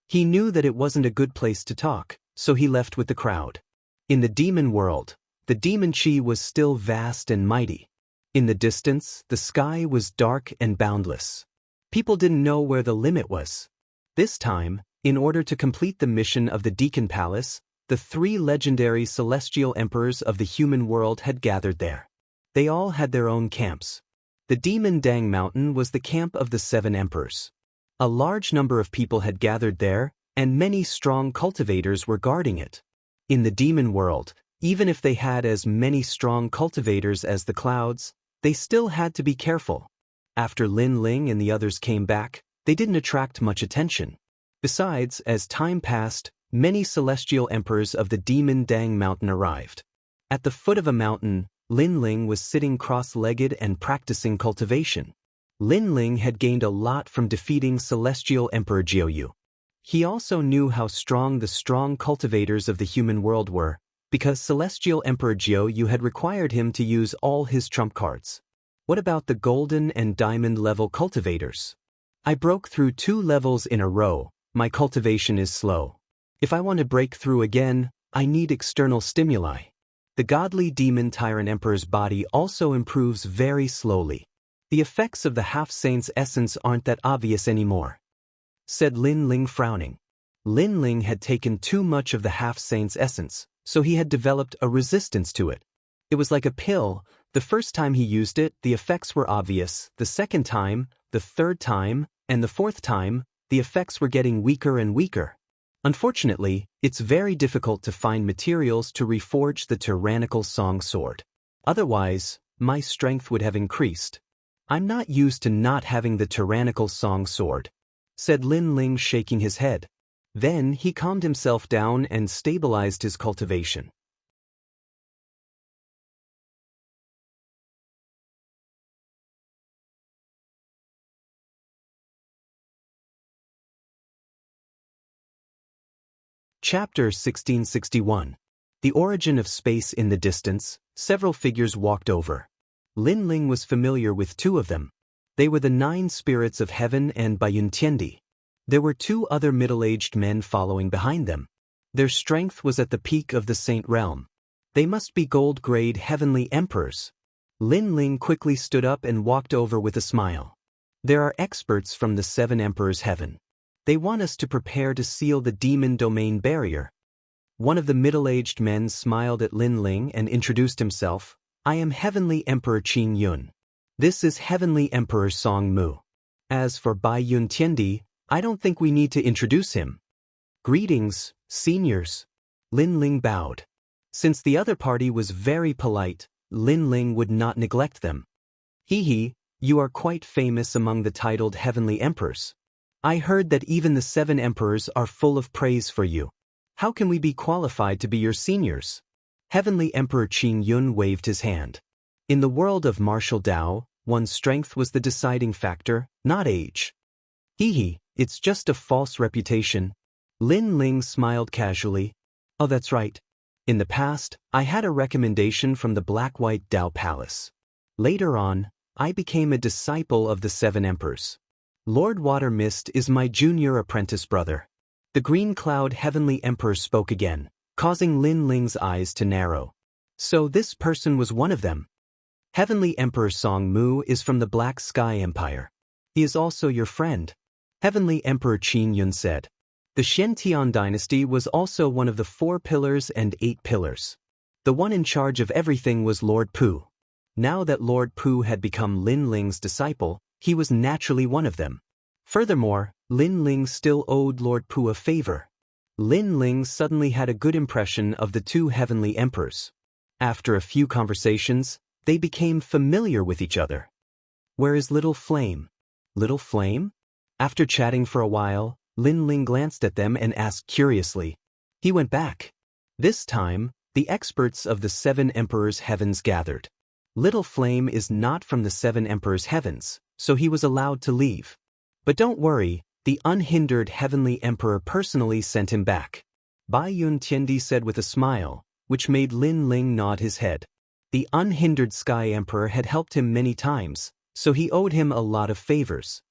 He knew that it wasn't a good place to talk, so he left with the crowd. In the demon world, the demon chi was still vast and mighty. In the distance, the sky was dark and boundless. People didn't know where the limit was. This time, in order to complete the mission of the Deacon Palace, the 3 legendary celestial emperors of the human world had gathered there. They all had their own camps. The Demon Dang Mountain was the camp of the 7 emperors. A large number of people had gathered there, and many strong cultivators were guarding it. In the demon world, even if they had as many strong cultivators as the clouds, they still had to be careful. After Lin Ling and the others came back, they didn't attract much attention. Besides, as time passed, many celestial emperors of the Demon Dang Mountain arrived. At the foot of a mountain, Lin Ling was sitting cross-legged and practicing cultivation. Lin Ling had gained a lot from defeating Celestial Emperor Jiuyu. He also knew how strong the strong cultivators of the human world were, because Celestial Emperor Jiuyu had required him to use all his trump cards. What about the golden and diamond level cultivators? I broke through 2 levels in a row. My cultivation is slow. If I want to break through again, I need external stimuli. The godly demon tyrant emperor's body also improves very slowly. The effects of the half-saint's essence aren't that obvious anymore, said Lin Ling frowning. Lin Ling had taken too much of the half-saint's essence, so he had developed a resistance to it. It was like a pill. The first time he used it, the effects were obvious. The second time, the third time, and the fourth time, the effects were getting weaker and weaker. Unfortunately, it's very difficult to find materials to reforge the tyrannical song sword. Otherwise, my strength would have increased. I'm not used to not having the tyrannical song sword, said Lin Ling, shaking his head. Then he calmed himself down and stabilized his cultivation. Chapter 1661. The Origin of Space. In the distance, several figures walked over. Lin Ling was familiar with two of them. They were the 9 spirits of heaven and Bayuntiendi. There were 2 other middle-aged men following behind them. Their strength was at the peak of the Saint Realm. They must be gold-grade heavenly emperors. Lin Ling quickly stood up and walked over with a smile. There are experts from the 7 Emperors' Heaven. They want us to prepare to seal the demon domain barrier. One of the middle-aged men smiled at Lin Ling and introduced himself. I am Heavenly Emperor Qin Yun. This is Heavenly Emperor Song Mu. As for Bai Yun Tiendi, I don't think we need to introduce him. Greetings, seniors. Lin Ling bowed. Since the other party was very polite, Lin Ling would not neglect them. Hee, you are quite famous among the titled Heavenly Emperors. I heard that even the 7 emperors are full of praise for you. How can we be qualified to be your seniors? Heavenly Emperor Qin Yun waved his hand. In the world of martial Tao, one's strength was the deciding factor, not age. Hee, it's just a false reputation. Lin Ling smiled casually. Oh, that's right. In the past, I had a recommendation from the Black-White Tao Palace. Later on, I became a disciple of the 7 emperors. Lord Water Mist is my junior apprentice brother. The Green Cloud Heavenly Emperor spoke again, causing Lin Ling's eyes to narrow. So this person was one of them. Heavenly Emperor Song Mu is from the Black Sky Empire. He is also your friend. Heavenly Emperor Qin Yun said. The Xiantian dynasty was also one of the 4 pillars and 8 pillars. The one in charge of everything was Lord Pu. Now that Lord Pu had become Lin Ling's disciple, he was naturally one of them. Furthermore, Lin Ling still owed Lord Pu a favor. Lin Ling suddenly had a good impression of the 2 heavenly emperors. After a few conversations, they became familiar with each other. Where is Little Flame? Little Flame? After chatting for a while, Lin Ling glanced at them and asked curiously. He went back. This time, the experts of the 7 Emperors' Heavens gathered. Little Flame is not from the 7 Emperors' Heavens, so he was allowed to leave. But don't worry, the unhindered Heavenly Emperor personally sent him back. Bai Yun Tiendi said with a smile, which made Lin Ling nod his head. The unhindered Sky Emperor had helped him many times, so he owed him a lot of favors.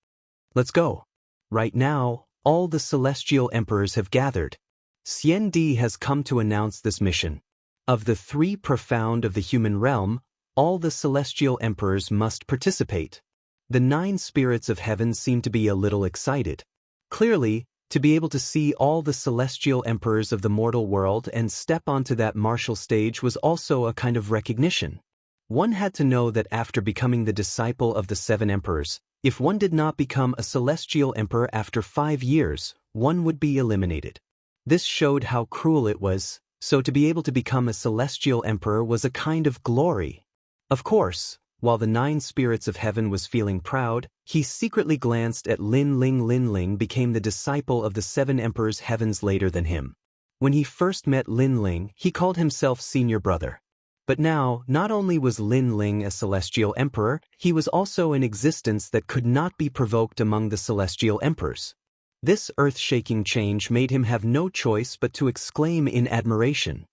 Let's go. Right now, all the celestial emperors have gathered. Xian Di has come to announce this mission. Of the 3 profound of the human realm, all the celestial emperors must participate. The 9 spirits of heaven seem to be a little excited. Clearly, to be able to see all the celestial emperors of the mortal world and step onto that martial stage was also a kind of recognition. One had to know that after becoming the disciple of the 7 emperors, if one did not become a celestial emperor after 5 years, one would be eliminated. This showed how cruel it was, so to be able to become a celestial emperor was a kind of glory. Of course, while the 9 spirits of heaven was feeling proud, he secretly glanced at Lin Ling. Lin Ling became the disciple of the 7 Emperors' Heavens later than him. When he first met Lin Ling, he called himself senior brother. But now, not only was Lin Ling a celestial emperor, he was also an existence that could not be provoked among the celestial emperors. This earth-shaking change made him have no choice but to exclaim in admiration.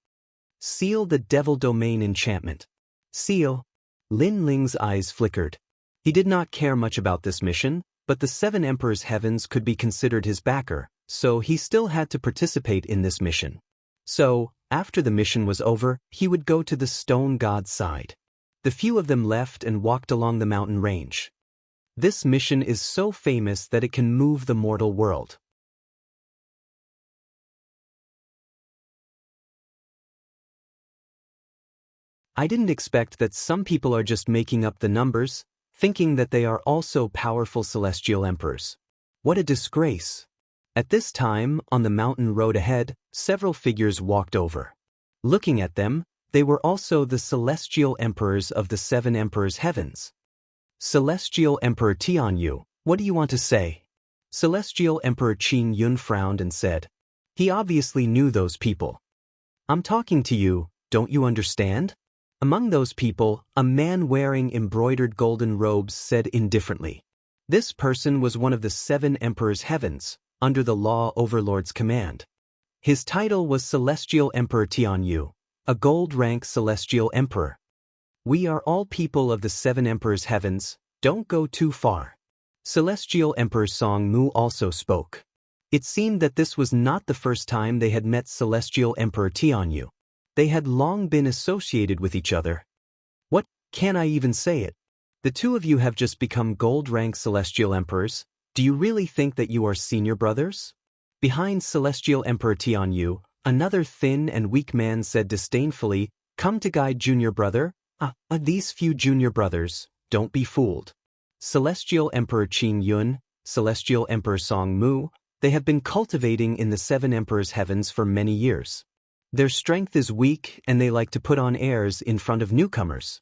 Seal the Devil Domain enchantment. Seal. Lin Ling's eyes flickered. He did not care much about this mission, but the 7 Emperors' Heavens could be considered his backer, so he still had to participate in this mission. So, after the mission was over, he would go to the stone god's side. The few of them left and walked along the mountain range. This mission is so famous that it can move the mortal world. I didn't expect that some people are just making up the numbers, thinking that they are also powerful celestial emperors. What a disgrace. At this time, on the mountain road ahead, several figures walked over. Looking at them, they were also the celestial emperors of the 7 emperors' heavens. Celestial Emperor Tianyu, what do you want to say? Celestial Emperor Qin Yun frowned and said. He obviously knew those people. I'm talking to you, don't you understand? Among those people, a man wearing embroidered golden robes said indifferently. This person was one of the 7 emperors' heavens, under the law overlord's command. His title was Celestial Emperor Tianyu, a gold-rank celestial emperor. We are all people of the 7 emperors' heavens, don't go too far. Celestial Emperor Song Mu also spoke. It seemed that this was not the first time they had met Celestial Emperor Tianyu. They had long been associated with each other. What, can I even say it? The two of you have just become gold-rank celestial emperors. Do you really think that you are senior brothers? Behind Celestial Emperor Tianyu, another thin and weak man said disdainfully, Come to guide junior brother? These few junior brothers, don't be fooled. Celestial Emperor Qin Yun, Celestial Emperor Song Mu, they have been cultivating in the 7 emperors' heavens for many years. Their strength is weak and they like to put on airs in front of newcomers.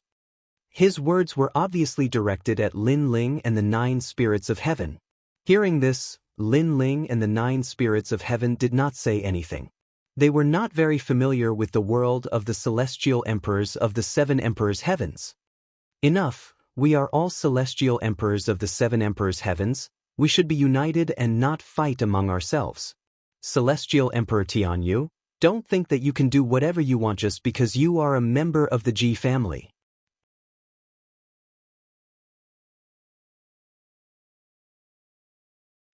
His words were obviously directed at Lin Ling and the 9 spirits of heaven. Hearing this, Lin Ling and the 9 spirits of heaven did not say anything. They were not very familiar with the world of the celestial emperors of the 7 emperors' heavens. Enough, we are all celestial emperors of the 7 emperors' heavens, we should be united and not fight among ourselves. Celestial Emperor Tianyu, don't think that you can do whatever you want just because you are a member of the Ji family.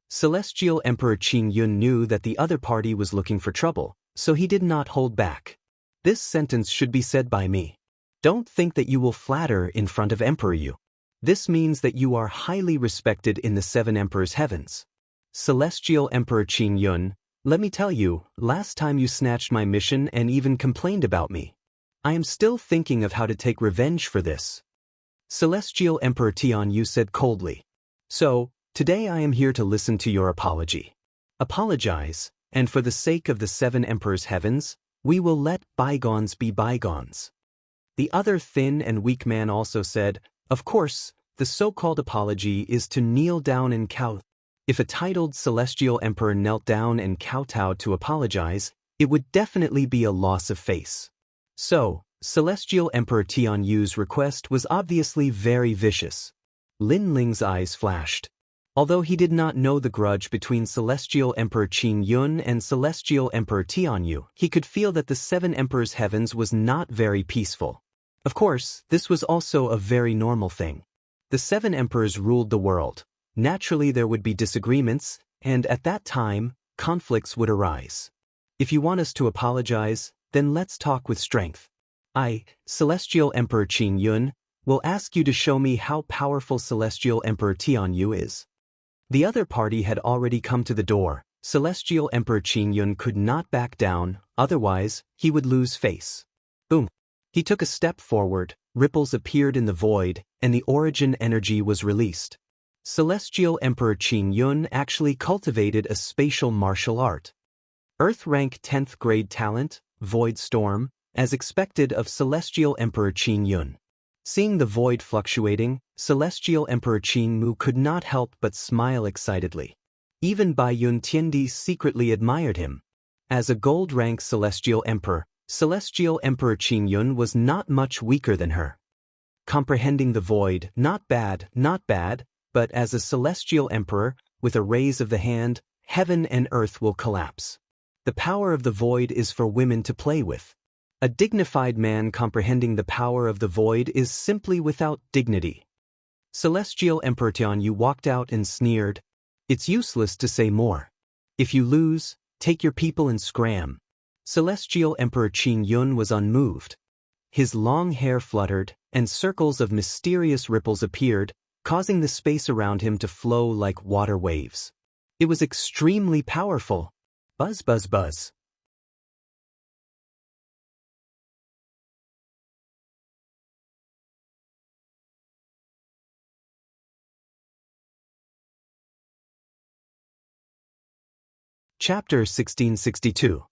Celestial Emperor Qin Yun knew that the other party was looking for trouble, so he did not hold back. This sentence should be said by me. Don't think that you will flatter in front of Emperor Yu. This means that you are highly respected in the 7 emperors' heavens. Celestial Emperor Qin Yun, let me tell you, last time you snatched my mission and even complained about me. I am still thinking of how to take revenge for this. Celestial Emperor Tianyu said coldly. So, today I am here to listen to your apology. Apologize, and for the sake of the 7 emperors' heavens, we will let bygones be bygones. The other thin and weak man also said, Of course, the so-called apology is to kneel down and kowtow. If a titled celestial emperor knelt down and kowtowed to apologize, it would definitely be a loss of face. So, Celestial Emperor Tianyu's request was obviously very vicious. Lin Ling's eyes flashed. Although he did not know the grudge between Celestial Emperor Qin Yun and Celestial Emperor Tianyu, he could feel that the 7 emperors' heavens was not very peaceful. Of course, this was also a very normal thing. The 7 emperors ruled the world. Naturally there would be disagreements, and at that time, conflicts would arise. If you want us to apologize, then let's talk with strength. I, Celestial Emperor Qin Yun, will ask you to show me how powerful Celestial Emperor Tianyu is. The other party had already come to the door. Celestial Emperor Qin Yun could not back down, otherwise, he would lose face. Boom. He took a step forward, ripples appeared in the void, and the origin energy was released. Celestial Emperor Qin Yun actually cultivated a spatial martial art. Earth rank 10th grade talent, Void Storm, as expected of Celestial Emperor Qin Yun. Seeing the void fluctuating, Celestial Emperor Qin Mu could not help but smile excitedly. Even Bai Yun Tiandi secretly admired him. As a gold rank Celestial Emperor, Celestial Emperor Qin Yun was not much weaker than her. Comprehending the void, not bad, but as a celestial emperor, with a raise of the hand, heaven and earth will collapse. The power of the void is for women to play with. A dignified man comprehending the power of the void is simply without dignity. Celestial Emperor Tianyu walked out and sneered, It's useless to say more. If you lose, take your people and scram. Celestial Emperor Qin Yun was unmoved. His long hair fluttered, and circles of mysterious ripples appeared, causing the space around him to flow like water waves. It was extremely powerful. Buzz, buzz, buzz. Chapter 1662.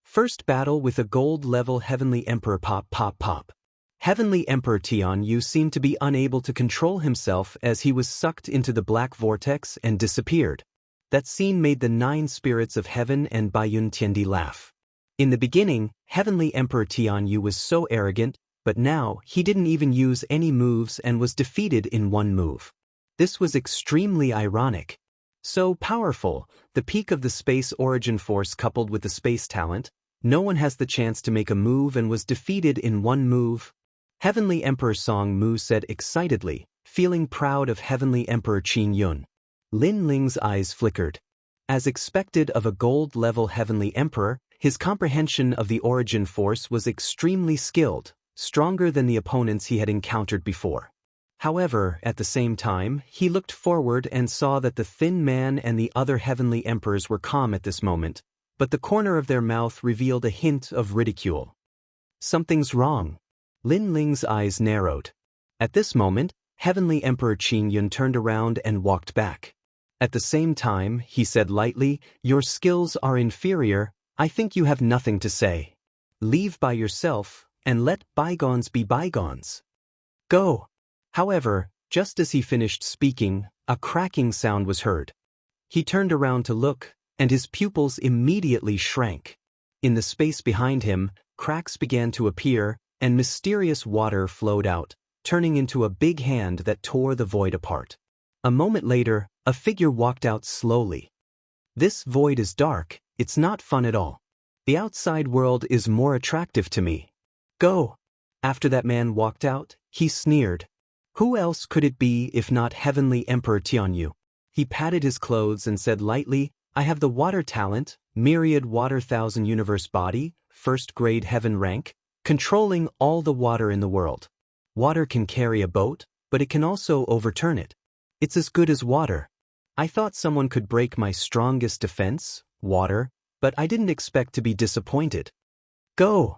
First battle with a gold-level Heavenly Emperor. Pop. Heavenly Emperor Tian Yu seemed to be unable to control himself as he was sucked into the black vortex and disappeared. That scene made the 9 spirits of heaven and Baiyun Tiandi laugh. In the beginning, Heavenly Emperor Tian Yu was so arrogant, but now he didn't even use any moves and was defeated in one move. This was extremely ironic. So powerful, the peak of the space origin force coupled with the space talent, no one has the chance to make a move and was defeated in one move. Heavenly Emperor Song Mu said excitedly, feeling proud of Heavenly Emperor Qin Yun. Lin Ling's eyes flickered. As expected of a gold-level Heavenly Emperor, his comprehension of the origin force was extremely skilled, stronger than the opponents he had encountered before. However, at the same time, he looked forward and saw that the Thin Man and the other Heavenly Emperors were calm at this moment, but the corner of their mouth revealed a hint of ridicule. Something's wrong. Lin Ling's eyes narrowed. At this moment, Heavenly Emperor Qin Yun turned around and walked back. At the same time, he said lightly, "Your skills are inferior, I think you have nothing to say. Leave by yourself, and let bygones be bygones. Go." However, just as he finished speaking, a cracking sound was heard. He turned around to look, and his pupils immediately shrank. In the space behind him, cracks began to appear, and mysterious water flowed out, turning into a big hand that tore the void apart. A moment later, a figure walked out slowly. "This void is dark, it's not fun at all. The outside world is more attractive to me. Go." After that man walked out, he sneered. Who else could it be if not Heavenly Emperor Tian Yu? He patted his clothes and said lightly, "I have the water talent, myriad water thousand universe body, first grade heaven rank, controlling all the water in the world. Water can carry a boat, but it can also overturn it. It's as good as water. I thought someone could break my strongest defense, water, but I didn't expect to be disappointed. Go.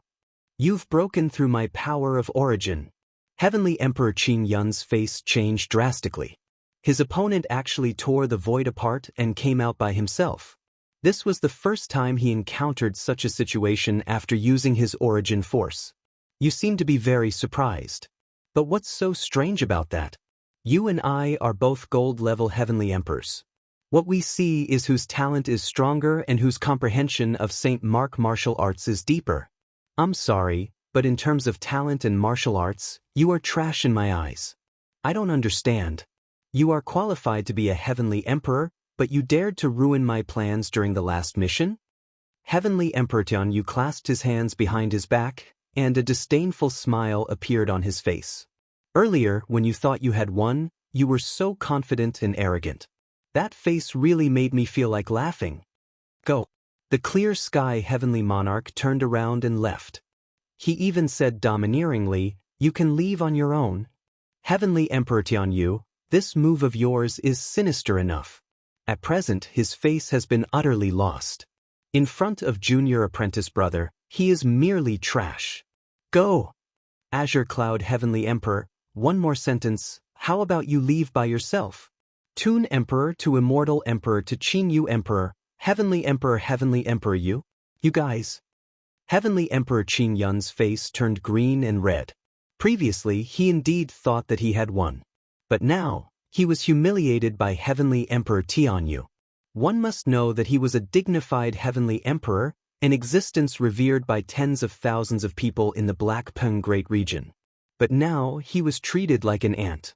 You've broken through my power of origin." Heavenly Emperor Qin Yun's face changed drastically. His opponent actually tore the void apart and came out by himself. This was the first time he encountered such a situation after using his origin force. You seem to be very surprised. But what's so strange about that? You and I are both gold-level Heavenly Emperors. What we see is whose talent is stronger and whose comprehension of St. Mark martial arts is deeper. I'm sorry, but in terms of talent and martial arts, you are trash in my eyes. I don't understand. You are qualified to be a Heavenly Emperor, but you dared to ruin my plans during the last mission? Heavenly Emperor Tian Yu clasped his hands behind his back, and a disdainful smile appeared on his face. Earlier, when you thought you had won, you were so confident and arrogant. That face really made me feel like laughing. Go. The clear sky Heavenly Monarch turned around and left. He even said domineeringly, "You can leave on your own." Heavenly Emperor Tian Yu, this move of yours is sinister enough. At present, his face has been utterly lost. In front of junior apprentice brother, he is merely trash. Go. Azure Cloud Heavenly Emperor, one more sentence, how about you leave by yourself? Toon Emperor to Immortal Emperor to Qin Yu Emperor, Heavenly Emperor you? You guys. Heavenly Emperor Qin Yun's face turned green and red. Previously, he indeed thought that he had won. But now, he was humiliated by Heavenly Emperor Tian Yu. One must know that he was a dignified Heavenly Emperor, an existence revered by tens of thousands of people in the Black Peng Great Region. But now, he was treated like an ant.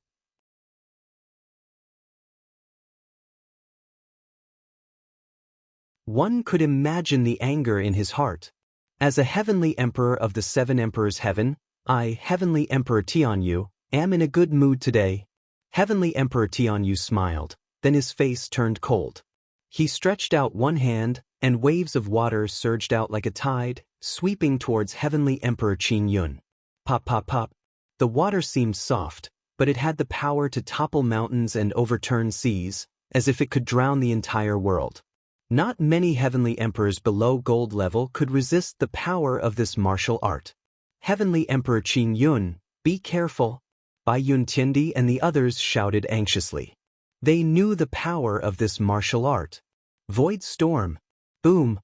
One could imagine the anger in his heart. As a Heavenly Emperor of the 7 Emperors Heaven, I, Heavenly Emperor Tian Yu, am in a good mood today. Heavenly Emperor Tian Yu smiled, then his face turned cold. He stretched out one hand, and waves of water surged out like a tide, sweeping towards Heavenly Emperor Qin Yun. Pop pop pop. The water seemed soft, but it had the power to topple mountains and overturn seas, as if it could drown the entire world. Not many Heavenly Emperors below gold level could resist the power of this martial art. Heavenly Emperor Qin Yun, be careful. Baiyun Tiandi and the others shouted anxiously. They knew the power of this martial art. Void Storm. Boom!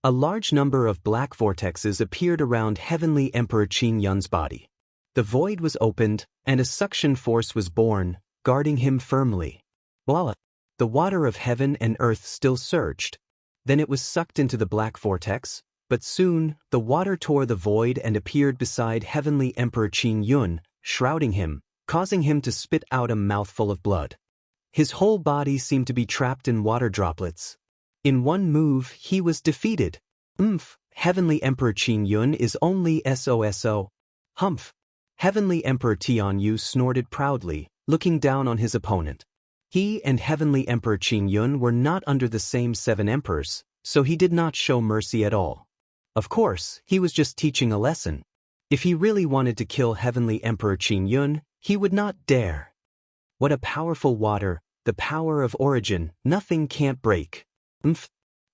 A large number of black vortexes appeared around Heavenly Emperor Qin Yun's body. The void was opened, and a suction force was born, guarding him firmly. Voila! The water of heaven and earth still surged. Then it was sucked into the black vortex, but soon, the water tore the void and appeared beside Heavenly Emperor Qin Yun, shrouding him, causing him to spit out a mouthful of blood. His whole body seemed to be trapped in water droplets. In one move, he was defeated. Heavenly Emperor Qin Yun is only SOSO. Humph! Heavenly Emperor Tianyu snorted proudly, looking down on his opponent. He and Heavenly Emperor Qin Yun were not under the same 7 emperors, so he did not show mercy at all. Of course, he was just teaching a lesson. If he really wanted to kill Heavenly Emperor Qin Yun, he would not dare. What a powerful water, the power of origin, nothing can't break.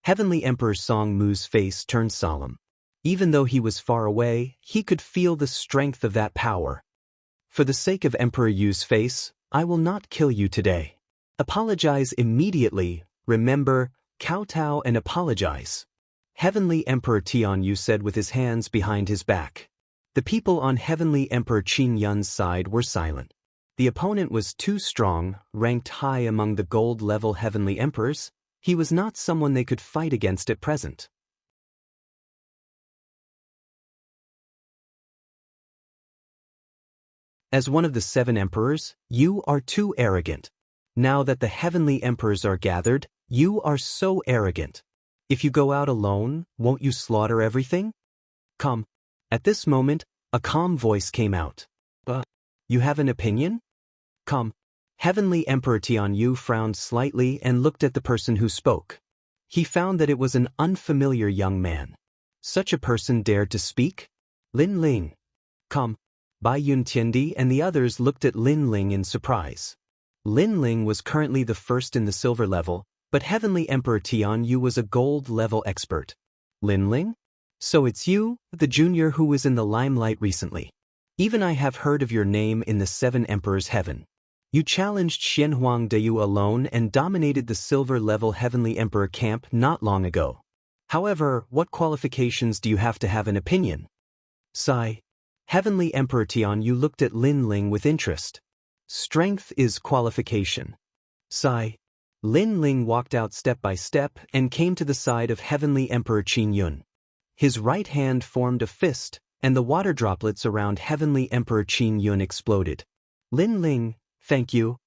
Heavenly Emperor Song Mu's face turned solemn. Even though he was far away, he could feel the strength of that power. For the sake of Emperor Yu's face, I will not kill you today. Apologize immediately, remember, kowtow and apologize. Heavenly Emperor Tianyu said with his hands behind his back. The people on Heavenly Emperor Qin Yun's side were silent. The opponent was too strong, ranked high among the gold-level Heavenly Emperors. He was not someone they could fight against at present. As one of the 7 emperors, you are too arrogant. Now that the Heavenly Emperors are gathered, you are so arrogant. If you go out alone, won't you slaughter everything? Come. At this moment, a calm voice came out. You have an opinion? Come. Heavenly Emperor Tianyu frowned slightly and looked at the person who spoke. He found that it was an unfamiliar young man. Such a person dared to speak? Lin Ling. Come. Bai Yun Tiandi and the others looked at Lin Ling in surprise. Lin Ling was currently the first in the silver level, but Heavenly Emperor Tianyu was a gold-level expert. Lin Ling? So it's you, the junior who was in the limelight recently. Even I have heard of your name in the 7 Emperors' heaven. You challenged Xianhuang Deyu alone and dominated the silver-level Heavenly Emperor camp not long ago. However, what qualifications do you have to have an opinion? Sigh. Heavenly Emperor Tianyu looked at Lin Ling with interest. Strength is qualification. Sigh. Lin Ling walked out step by step and came to the side of Heavenly Emperor Qin Yun. His right hand formed a fist, and the water droplets around Heavenly Emperor Qin Yun exploded. Lin Ling, thank you.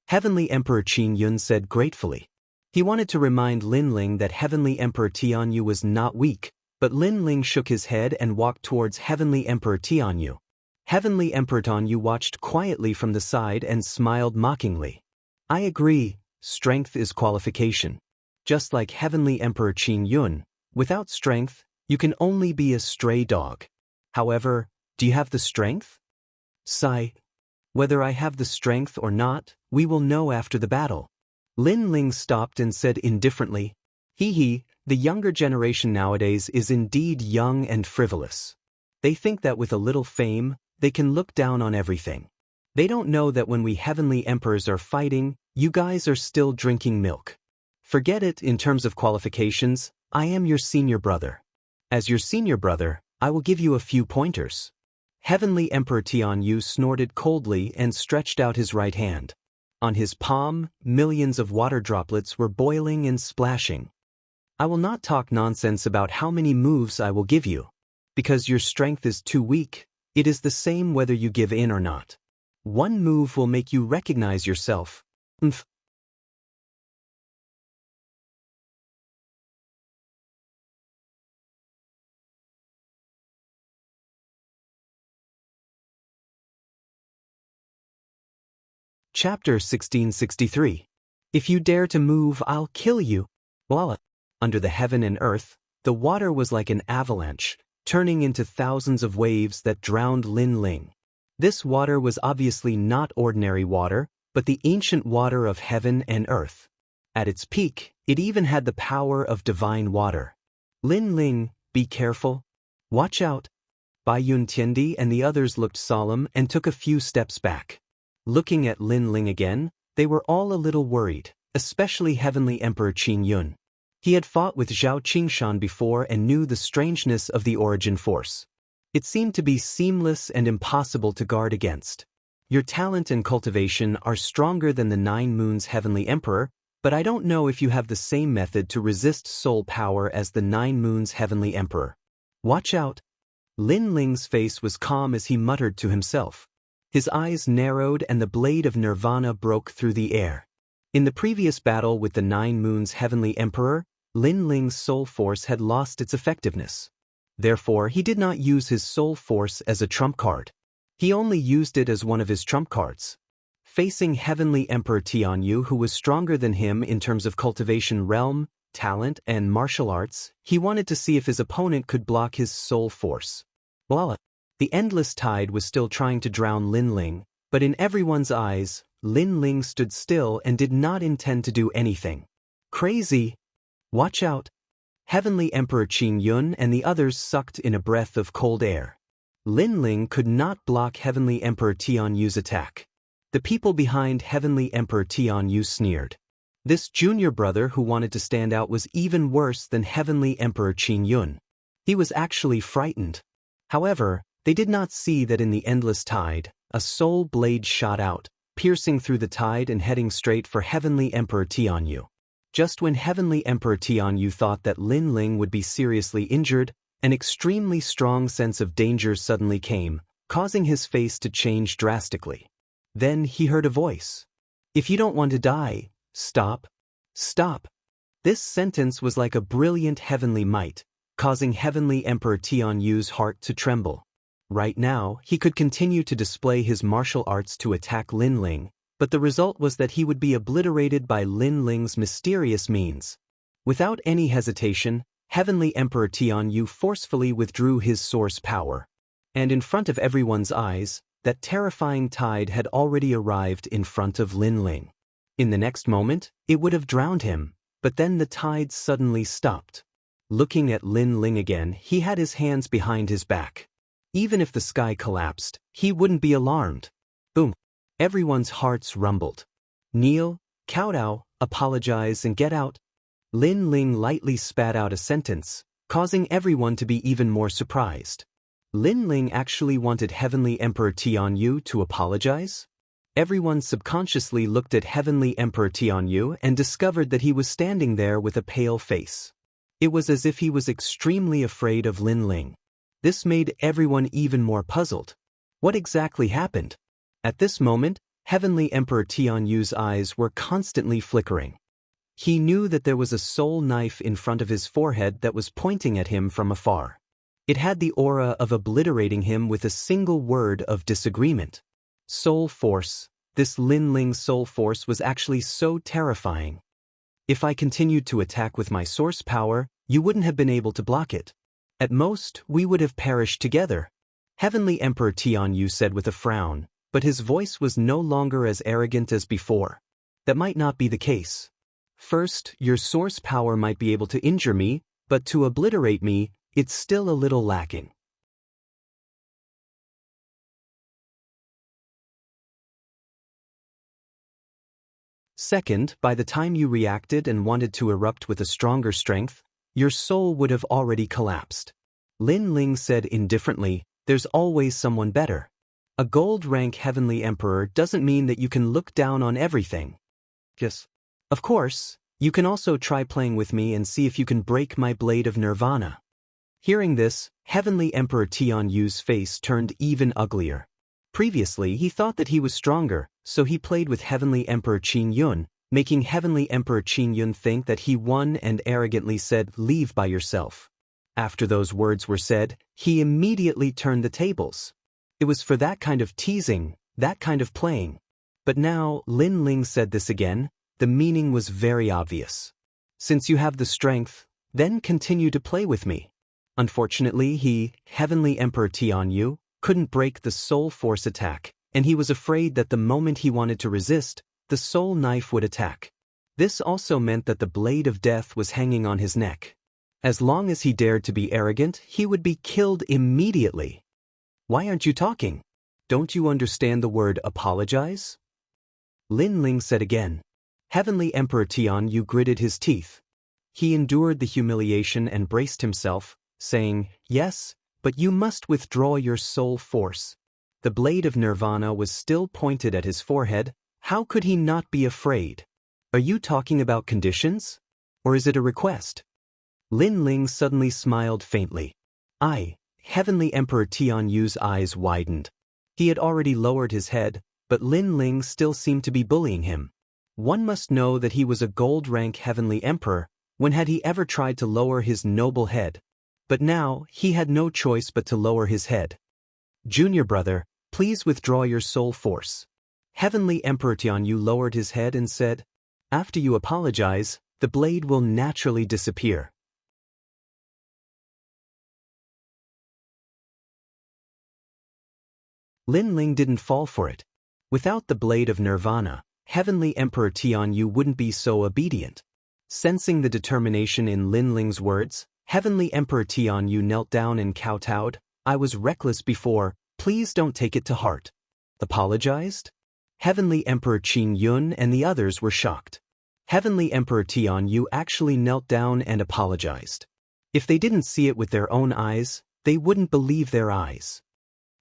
Heavenly Emperor Qin Yun said gratefully. He wanted to remind Lin Ling that Heavenly Emperor Tianyu was not weak, but Lin Ling shook his head and walked towards Heavenly Emperor Tianyu. Heavenly Emperor Tianyu watched quietly from the side and smiled mockingly. I agree, strength is qualification. Just like Heavenly Emperor Qin Yun, without strength, you can only be a stray dog. However, do you have the strength? Sigh. Whether I have the strength or not, we will know after the battle. Lin Ling stopped and said indifferently, the younger generation nowadays is indeed young and frivolous. They think that with a little fame, they can look down on everything. They don't know that when we Heavenly Emperors are fighting, you guys are still drinking milk. Forget it in terms of qualifications, I am your senior brother. As your senior brother, I will give you a few pointers. Heavenly Emperor Tianyu snorted coldly and stretched out his right hand. On his palm, millions of water droplets were boiling and splashing. I will not talk nonsense about how many moves I will give you. Because your strength is too weak, it is the same whether you give in or not. One move will make you recognize yourself. Chapter 1663. If you dare to move, I'll kill you. Voila! Under the heaven and earth, the water was like an avalanche, turning into thousands of waves that drowned Lin Ling. This water was obviously not ordinary water, but the ancient water of heaven and earth. At its peak, it even had the power of divine water. Lin Ling, be careful. Watch out. Bai Yun Tiandi and the others looked solemn and took a few steps back. Looking at Lin Ling again, they were all a little worried, especially Heavenly Emperor Qin Yun. He had fought with Zhao Qingshan before and knew the strangeness of the origin force. It seemed to be seamless and impossible to guard against. Your talent and cultivation are stronger than the 9 Moons Heavenly Emperor, but I don't know if you have the same method to resist soul power as the 9 Moons Heavenly Emperor. Watch out. Lin Ling's face was calm as he muttered to himself. His eyes narrowed and the blade of Nirvana broke through the air. In the previous battle with the 9 Moons Heavenly Emperor, Lin Ling's soul force had lost its effectiveness. Therefore, he did not use his soul force as a trump card. He only used it as one of his trump cards. Facing Heavenly Emperor Tianyu, who was stronger than him in terms of cultivation realm, talent, and martial arts, he wanted to see if his opponent could block his soul force. Voila! The endless tide was still trying to drown Lin Ling, but in everyone's eyes, Lin Ling stood still and did not intend to do anything. Crazy! Watch out! Heavenly Emperor Qin Yun and the others sucked in a breath of cold air. Lin Ling could not block Heavenly Emperor Tianyu's attack. The people behind Heavenly Emperor Tianyu sneered. This junior brother who wanted to stand out was even worse than Heavenly Emperor Qin Yun. He was actually frightened. However, they did not see that in the endless tide, a soul blade shot out, piercing through the tide and heading straight for Heavenly Emperor Tianyu. Just when Heavenly Emperor Tianyu thought that Lin Ling would be seriously injured, an extremely strong sense of danger suddenly came, causing his face to change drastically. Then he heard a voice. "If you don't want to die, stop. Stop." This sentence was like a brilliant heavenly might, causing Heavenly Emperor Tianyu's heart to tremble. Right now, he could continue to display his martial arts to attack Lin Ling, but the result was that he would be obliterated by Lin Ling's mysterious means. Without any hesitation, Heavenly Emperor Tianyu forcefully withdrew his source power. And in front of everyone's eyes, that terrifying tide had already arrived in front of Lin Ling. In the next moment, it would have drowned him, but then the tide suddenly stopped. Looking at Lin Ling again, he had his hands behind his back. Even if the sky collapsed, he wouldn't be alarmed. Boom! Everyone's hearts rumbled. "Kneel, kowtow, apologize and get out." Lin Ling lightly spat out a sentence, causing everyone to be even more surprised. Lin Ling actually wanted Heavenly Emperor Tianyu to apologize? Everyone subconsciously looked at Heavenly Emperor Tianyu and discovered that he was standing there with a pale face. It was as if he was extremely afraid of Lin Ling. This made everyone even more puzzled. What exactly happened? At this moment, Heavenly Emperor Tianyu's eyes were constantly flickering. He knew that there was a soul knife in front of his forehead that was pointing at him from afar. It had the aura of obliterating him with a single word of disagreement. Soul force. This Lin Ling soul force was actually so terrifying. If I continued to attack with my source power, you wouldn't have been able to block it. At most, we would have perished together. Heavenly Emperor Tianyu said with a frown, but his voice was no longer as arrogant as before. That might not be the case. First, your source power might be able to injure me, but to obliterate me, it's still a little lacking. Second, by the time you reacted and wanted to erupt with a stronger strength, your soul would have already collapsed. Lin Ling said indifferently, "There's always someone better. A gold-rank Heavenly Emperor doesn't mean that you can look down on everything. Yes. Of course, you can also try playing with me and see if you can break my blade of Nirvana." Hearing this, Heavenly Emperor Tianyu's face turned even uglier. Previously, he thought that he was stronger, so he played with Heavenly Emperor Qin Yun, making Heavenly Emperor Qin Yun think that he won and arrogantly said, "Leave by yourself." After those words were said, he immediately turned the tables. It was for that kind of teasing, that kind of playing. But now, Lin Ling said this again, the meaning was very obvious. Since you have the strength, then continue to play with me. Unfortunately, Heavenly Emperor Tianyu, couldn't break the soul force attack, and he was afraid that the moment he wanted to resist, the soul knife would attack. This also meant that the blade of death was hanging on his neck. As long as he dared to be arrogant, he would be killed immediately. Why aren't you talking? Don't you understand the word apologize? Lin Ling said again. Heavenly Emperor Tianyu gritted his teeth. he endured the humiliation and braced himself, saying, "Yes, but you must withdraw your soul force." The blade of Nirvana was still pointed at his forehead. How could he not be afraid? "Are you talking about conditions? Or is it a request?" Lin Ling suddenly smiled faintly. Heavenly Emperor Tian Yu's eyes widened. He had already lowered his head, but Lin Ling still seemed to be bullying him. One must know that he was a gold-rank Heavenly Emperor. When had he ever tried to lower his noble head? But now, he had no choice but to lower his head. "Junior brother, please withdraw your soul force." Heavenly Emperor Tianyu lowered his head and said, "After you apologize, the blade will naturally disappear." Lin Ling didn't fall for it. Without the blade of Nirvana, Heavenly Emperor Tianyu wouldn't be so obedient. Sensing the determination in Lin Ling's words, Heavenly Emperor Tianyu knelt down and kowtowed. "I was reckless before, please don't take it to heart." Apologized? Heavenly Emperor Qin Yun and the others were shocked. Heavenly Emperor Tianyu actually knelt down and apologized. If they didn't see it with their own eyes, they wouldn't believe their eyes.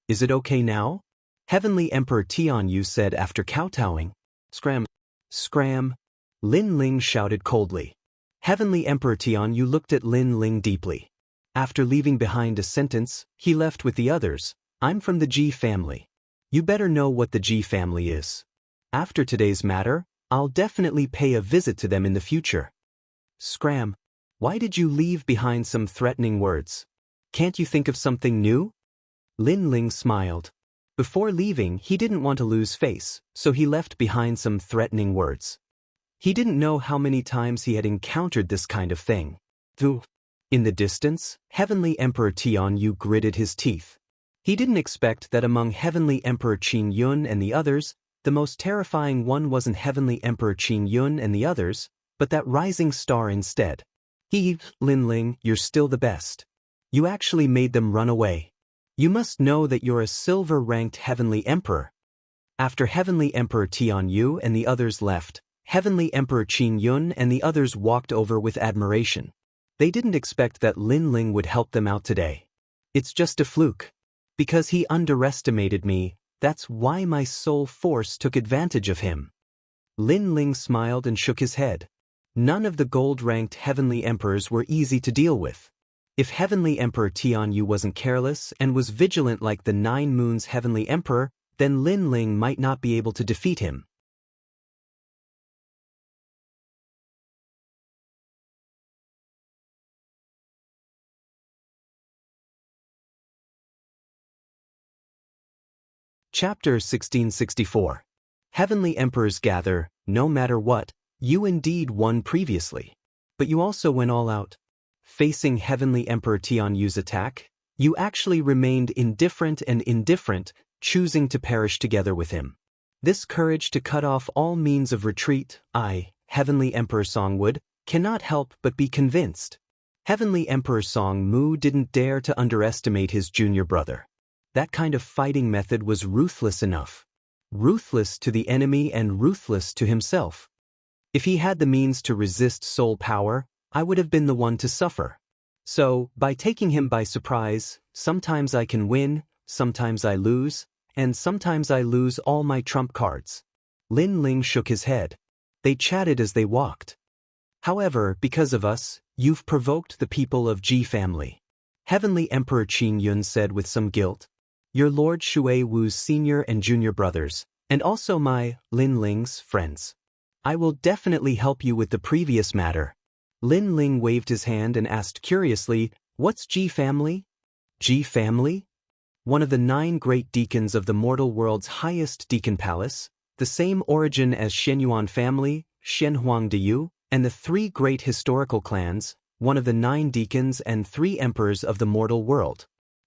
"Is it okay now?" Heavenly Emperor Tianyu said after kowtowing. "Scram. Scram." Lin Ling shouted coldly. Heavenly Emperor Tianyu looked at Lin Ling deeply. After leaving behind a sentence, he left with the others. "I'm from the Ji family. You better know what the Ji family is. After today's matter, I'll definitely pay a visit to them in the future." "Scram. Why did you leave behind some threatening words? Can't you think of something new?" Lin Ling smiled. Before leaving, he didn't want to lose face, so he left behind some threatening words. He didn't know how many times he had encountered this kind of thing. In the distance, Heavenly Emperor Tianyu gritted his teeth. He didn't expect that among Heavenly Emperor Qin Yun and the others, the most terrifying one wasn't Heavenly Emperor Qin Yun and the others, but that rising star instead. Lin Ling, you're still the best. You actually made them run away. You must know that you're a silver-ranked Heavenly Emperor." After Heavenly Emperor Tianyu and the others left, Heavenly Emperor Qin Yun and the others walked over with admiration. They didn't expect that Lin Ling would help them out today. "It's just a fluke. Because he underestimated me, that's why my soul force took advantage of him." Lin Ling smiled and shook his head. None of the gold-ranked Heavenly Emperors were easy to deal with. If Heavenly Emperor Tianyu wasn't careless and was vigilant like the 9 Moons Heavenly Emperor, then Lin Ling might not be able to defeat him. Chapter 1664. Heavenly Emperors gather. No matter what, you indeed won previously. But you also went all out. Facing Heavenly Emperor Tianyu's attack, you actually remained indifferent, choosing to perish together with him. This courage to cut off all means of retreat, Heavenly Emperor Songwood, cannot help but be convinced. Heavenly Emperor Song Mu didn't dare to underestimate his junior brother. That kind of fighting method was ruthless enough. Ruthless to the enemy and ruthless to himself. If he had the means to resist soul power, I would have been the one to suffer. So, by taking him by surprise, sometimes I can win, sometimes I lose, and sometimes I lose all my trump cards. Lin Ling shook his head. They chatted as they walked. "However, because of us, you've provoked the people of Ji family," Heavenly Emperor Qin Yun said with some guilt. "You're Lord Shui Wu's senior and junior brothers, and also my, Lin Ling's, friends. I will definitely help you with the previous matter." Lin Ling waved his hand and asked curiously, "What's Ji family?" "Ji family?" "One of the 9 great deacons of the mortal world's highest deacon palace, the same origin as Shenyuan family, Shenhuangdiyu, and the 3 great historical clans, one of the 9 deacons and 3 emperors of the mortal world."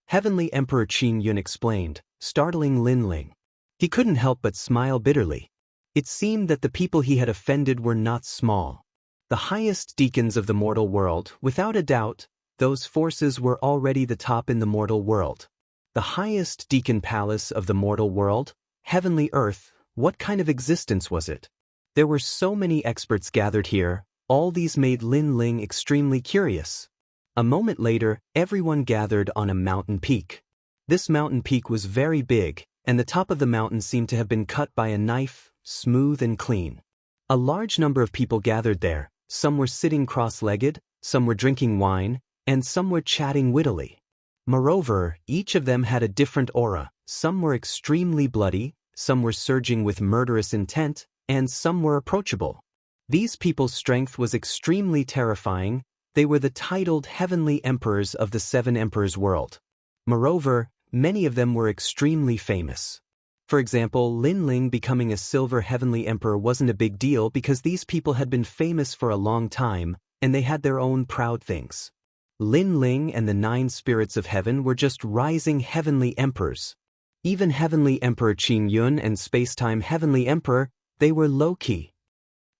Heavenly Emperor Qin Yun explained, startling Lin Ling. He couldn't help but smile bitterly. It seemed that the people he had offended were not small. The highest deacons of the mortal world, without a doubt, those forces were already the top in the mortal world. The highest deacon palace of the mortal world, heavenly earth, what kind of existence was it? There were so many experts gathered here, All these made Lin Ling extremely curious. A moment later, everyone gathered on a mountain peak. This mountain peak was very big, and the top of the mountain seemed to have been cut by a knife, smooth and clean. A large number of people gathered there. Some were sitting cross-legged, some were drinking wine, and some were chatting wittily. Moreover, each of them had a different aura. Some were extremely bloody, some were surging with murderous intent, and some were approachable. These people's strength was extremely terrifying. They were the titled heavenly emperors of the Seven Emperors world. Moreover, many of them were extremely famous. For example, Lin Ling becoming a silver heavenly emperor wasn't a big deal because these people had been famous for a long time, and they had their own proud things. Lin Ling and the 9 spirits of heaven were just rising heavenly emperors. Even Heavenly Emperor Qin Yun and Spacetime Heavenly Emperor, they were low-key.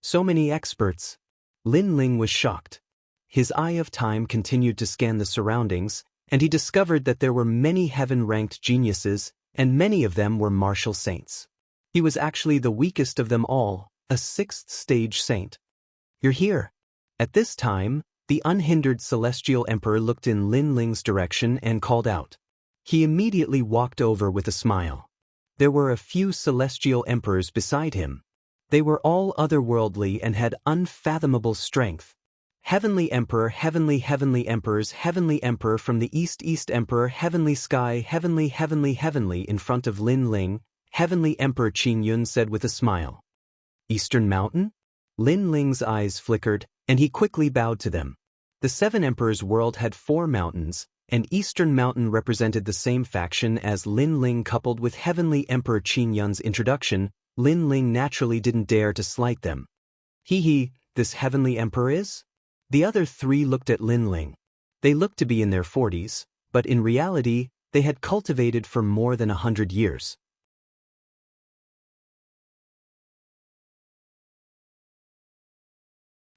So many experts. Lin Ling was shocked. His eye of time continued to scan the surroundings, and he discovered that there were many heaven-ranked geniuses, and many of them were martial saints. He was actually the weakest of them all, a 6th stage saint. You're here. At this time, the unhindered celestial emperor looked in Lin Ling's direction and called out. He immediately walked over with a smile. There were a few celestial emperors beside him. They were all otherworldly and had unfathomable strength. Heavenly Emperor, Heavenly Emperors, Heavenly Emperor from the East Emperor, Heavenly Sky, Heavenly in front of Lin Ling, Heavenly Emperor Qin Yun said with a smile. Eastern Mountain? Lin Ling's eyes flickered, and he quickly bowed to them. The 7 Emperors' world had 4 mountains, and Eastern Mountain represented the same faction as Lin Ling. Coupled with Heavenly Emperor Qin Yun's introduction, Lin Ling naturally didn't dare to slight them. This Heavenly Emperor is? The other 3 looked at Lin Ling. They looked to be in their 40s, but in reality, they had cultivated for more than 100 years.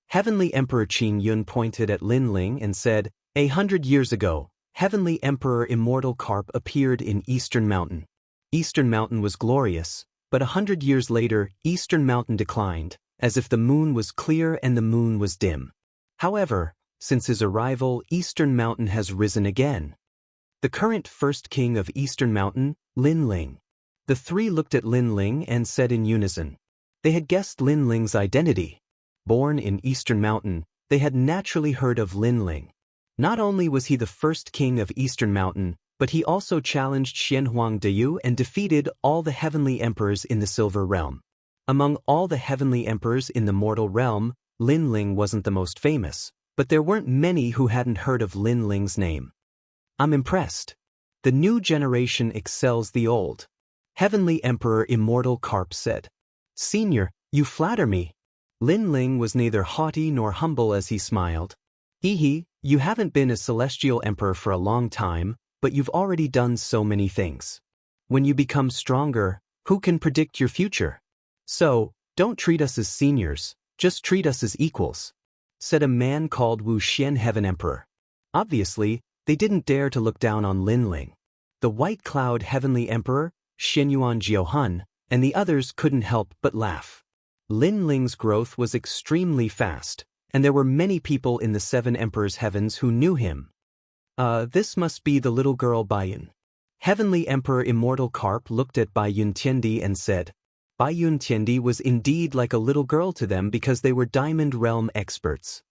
Heavenly Emperor Qin Yun pointed at Lin Ling and said, 100 years ago, Heavenly Emperor Immortal Carp appeared in Eastern Mountain. Eastern Mountain was glorious, but 100 years later, Eastern Mountain declined, as if the moon was clear and the moon was dim. However, since his arrival, Eastern Mountain has risen again. The current first king of Eastern Mountain, Lin Ling. The 3 looked at Lin Ling and said in unison. They had guessed Lin Ling's identity. Born in Eastern Mountain, they had naturally heard of Lin Ling. Not only was he the first king of Eastern Mountain, but he also challenged Xianhuang Deyu and defeated all the heavenly emperors in the Silver Realm. Among all the heavenly emperors in the mortal realm, Lin Ling wasn't the most famous, but there weren't many who hadn't heard of Lin Ling's name. I'm impressed. The new generation excels the old. Heavenly Emperor Immortal Carp said. Senior, you flatter me. Lin Ling was neither haughty nor humble as he smiled. You haven't been a celestial emperor for a long time, but you've already done so many things. When you become stronger, who can predict your future? So, don't treat us as seniors, just treat us as equals, said a man called Wu Xian Heaven Emperor. Obviously, they didn't dare to look down on Lin Ling. The White Cloud Heavenly Emperor, Xianyuan Jiuhun, and the others couldn't help but laugh. Lin Ling's growth was extremely fast, and there were many people in the 7 Emperors' heavens who knew him. This must be the little girl Baiyun. Heavenly Emperor Immortal Carp looked at Baiyun Tiandi and said, Baiyun Tiandi was indeed like a little girl to them because they were Diamond Realm experts.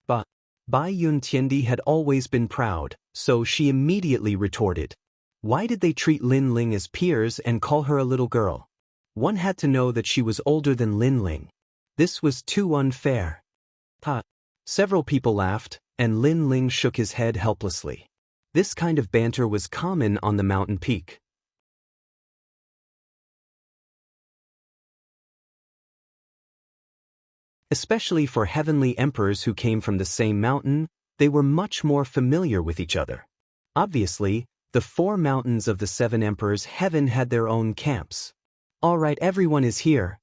But Baiyun Tiandi had always been proud, so she immediately retorted. Why did they treat Lin Ling as peers and call her a little girl? One had to know that she was older than Lin Ling. This was too unfair. Several people laughed, and Lin Ling shook his head helplessly. This kind of banter was common on the mountain peak. Especially for heavenly emperors who came from the same mountain, they were much more familiar with each other. Obviously, the 4 mountains of the 7 emperors' heaven had their own camps. All right, everyone is here.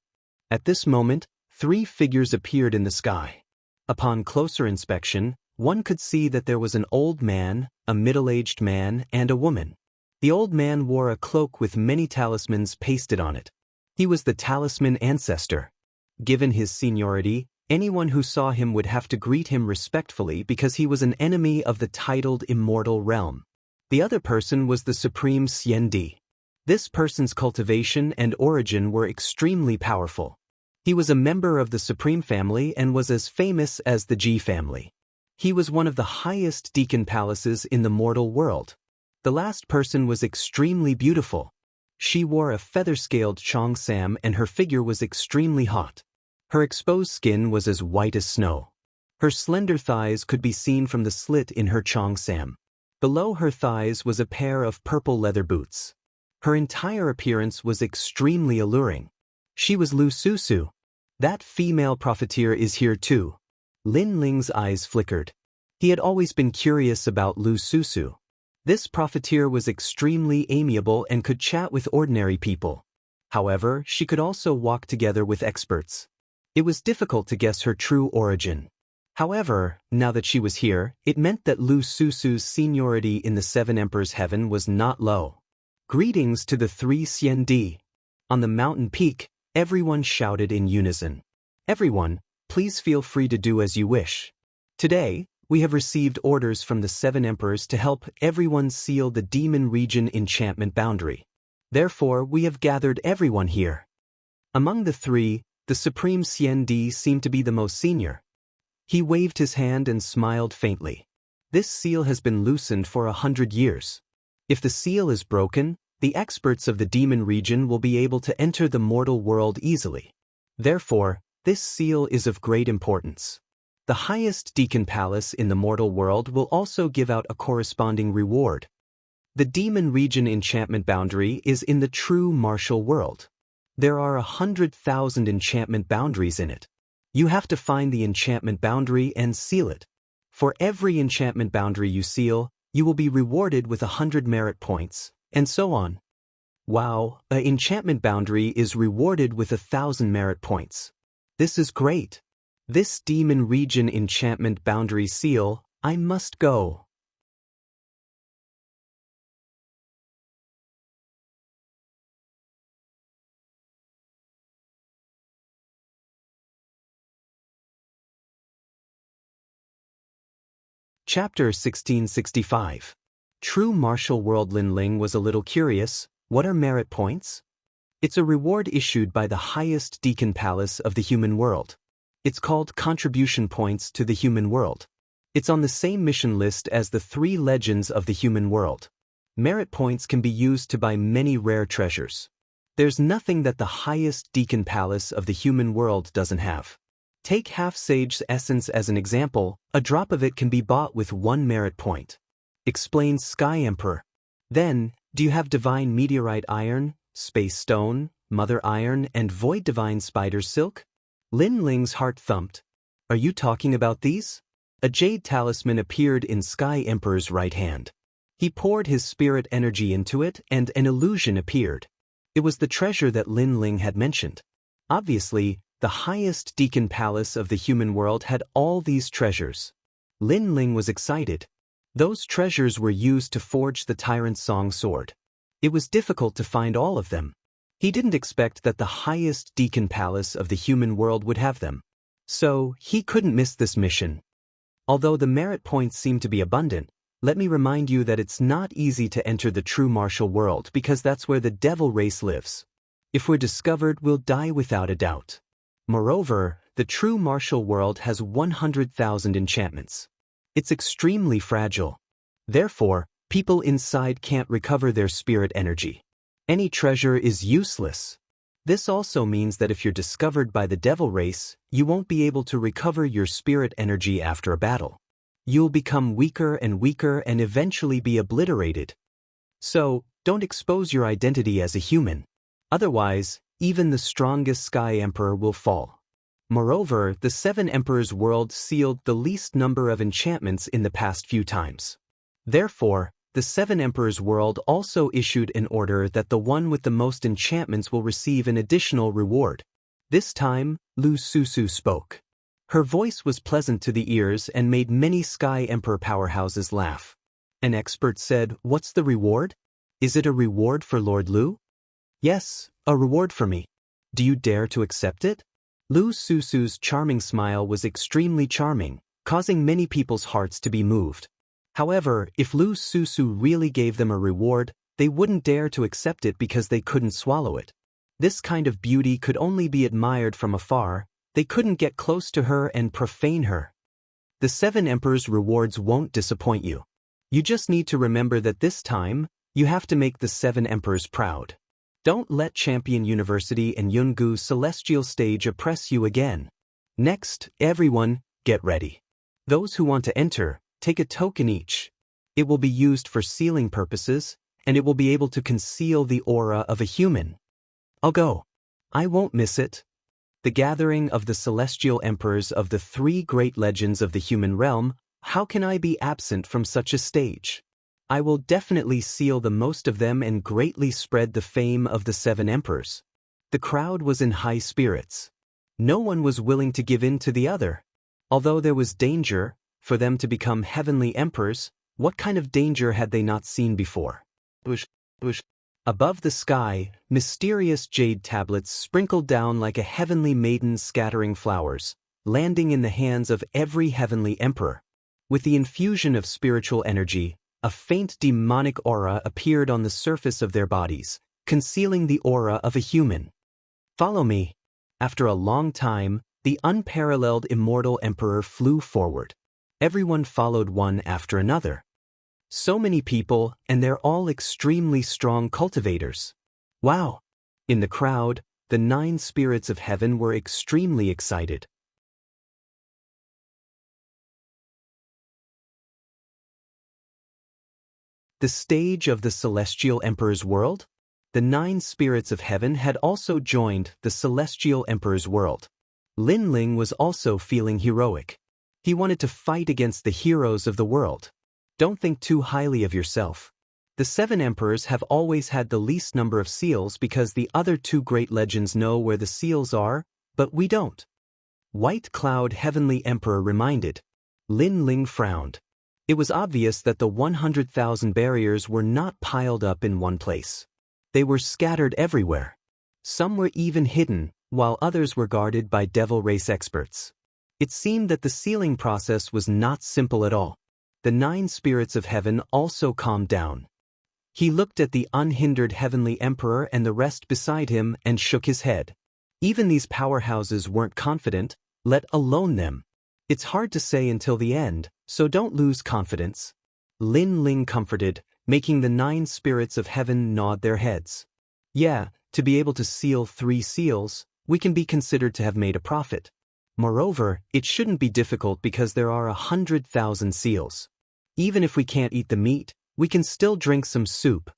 At this moment, 3 figures appeared in the sky. Upon closer inspection, one could see that there was an old man, a middle-aged man, and a woman. The old man wore a cloak with many talismans pasted on it. He was the talisman ancestor. Given his seniority, Anyone who saw him would have to greet him respectfully because he was an enemy of the titled immortal realm. The other person was the supreme Xiandi. This person's cultivation and origin were extremely powerful. He was a member of the supreme family and was as famous as the Ji family. He was one of the highest deacon palaces in the mortal world. The last person was extremely beautiful. She wore a feather-scaled cheongsam and her figure was extremely hot. Her exposed skin was as white as snow. Her slender thighs could be seen from the slit in her cheongsam. Below her thighs was a pair of purple leather boots. Her entire appearance was extremely alluring. She was Lu Susu. That female profiteer is here too. Lin Ling's eyes flickered. He had always been curious about Lu Susu. This profiteer was extremely amiable and could chat with ordinary people. However, she could also walk together with experts. It was difficult to guess her true origin. However, now that she was here, it meant that Lu Susu's seniority in the Seven Emperors' Heaven was not low. Greetings to the three Xiandi. On the mountain peak, everyone shouted in unison. Everyone, please feel free to do as you wish. Today, we have received orders from the Seven Emperors to help everyone seal the Demon Region enchantment boundary. Therefore, we have gathered everyone here. Among the three, the Supreme Xiandi seemed to be the most senior. He waved his hand and smiled faintly. This seal has been loosened for 100 years. If the seal is broken, the experts of the Demon Region will be able to enter the mortal world easily. Therefore, this seal is of great importance. The highest Deacon Palace in the mortal world will also give out a corresponding reward. The Demon Region enchantment boundary is in the true martial world. There are 100,000 enchantment boundaries in it. You have to find the enchantment boundary and seal it. For every enchantment boundary you seal, you will be rewarded with 100 merit points, and so on. Wow, an enchantment boundary is rewarded with 1,000 merit points. This is great. This Demon Region enchantment boundary seal, I must go. Chapter 1665. True martial world. Lin Ling was a little curious. What are merit points? It's a reward issued by the highest Deacon Palace of the human world. It's called contribution points to the human world. It's on the same mission list as the three legends of the human world. Merit points can be used to buy many rare treasures. There's nothing that the highest Deacon Palace of the human world doesn't have. Take half-sage's essence as an example. A drop of it can be bought with 1 merit point. Explains Sky Emperor. Then, do you have divine meteorite iron, space stone, mother iron, and void divine spider silk? Lin Ling's heart thumped. Are you talking about these? A jade talisman appeared in Sky Emperor's right hand. He poured his spirit energy into it and an illusion appeared. It was the treasure that Lin Ling had mentioned. Obviously, the highest Deacon Palace of the human world had all these treasures. Lin Ling was excited. Those treasures were used to forge the Tyrant Song sword. It was difficult to find all of them. He didn't expect that the highest Deacon Palace of the human world would have them. So, he couldn't miss this mission. Although the merit points seem to be abundant, let me remind you that it's not easy to enter the true martial world because that's where the devil race lives. If we're discovered, we'll die without a doubt. Moreover, the true martial world has 100,000 enchantments. It's extremely fragile. Therefore, people inside can't recover their spirit energy. Any treasure is useless. This also means that if you're discovered by the devil race, you won't be able to recover your spirit energy after a battle. You'll become weaker and eventually be obliterated. So, don't expose your identity as a human. Otherwise, even the strongest Sky Emperor will fall. Moreover, the Seven Emperors' world sealed the least number of enchantments in the past few times. Therefore, the Seven Emperors' world also issued an order that the one with the most enchantments will receive an additional reward. This time, Lu Susu spoke. Her voice was pleasant to the ears and made many Sky Emperor powerhouses laugh. An expert said, "What's the reward? Is it a reward for Lord Lu?" "Yes, a reward for me. Do you dare to accept it?" Lu Susu's charming smile was extremely charming, causing many people's hearts to be moved. However, if Lu Susu really gave them a reward, they wouldn't dare to accept it because they couldn't swallow it. This kind of beauty could only be admired from afar. They couldn't get close to her and profane her. The 7 Emperors' rewards won't disappoint you. You just need to remember that this time, you have to make the 7 Emperors proud. Don't let Champion University and Yungu Celestial Stage oppress you again. Next, everyone, get ready. Those who want to enter, take a token each. It will be used for sealing purposes, and it will be able to conceal the aura of a human. I'll go. I won't miss it. The gathering of the celestial emperors of the 3 great legends of the human realm, how can I be absent from such a stage? I will definitely seal the most of them and greatly spread the fame of the 7 emperors. The crowd was in high spirits. No one was willing to give in to the other. Although there was danger, for them to become heavenly emperors, what kind of danger had they not seen before? Above the sky, mysterious jade tablets sprinkled down like a heavenly maiden scattering flowers, landing in the hands of every heavenly emperor. With the infusion of spiritual energy, a faint demonic aura appeared on the surface of their bodies, concealing the aura of a human. Follow me. After a long time, the unparalleled immortal emperor flew forward. Everyone followed one after another. So many people, and they're all extremely strong cultivators. Wow! In the crowd, the 9 spirits of heaven were extremely excited. The stage of the Celestial Emperor's world? The 9 spirits of heaven had also joined the Celestial Emperor's world. Lin Ling was also feeling heroic. He wanted to fight against the heroes of the world. Don't think too highly of yourself. The 7 emperors have always had the least number of seals because the other 2 great legends know where the seals are, but we don't. White Cloud Heavenly Emperor reminded. Lin Ling frowned. It was obvious that the 100,000 barriers were not piled up in one place. They were scattered everywhere. Some were even hidden, while others were guarded by devil race experts. It seemed that the sealing process was not simple at all. The 9 spirits of heaven also calmed down. He looked at the unhindered heavenly emperor and the rest beside him and shook his head. Even these powerhouses weren't confident, let alone them. It's hard to say until the end, so don't lose confidence. Lin Ling comforted, making the 9 spirits of heaven nod their heads. Yeah, to be able to seal 3 seals, we can be considered to have made a profit. Moreover, it shouldn't be difficult because there are 100,000 seals. Even if we can't eat the meat, we can still drink some soup,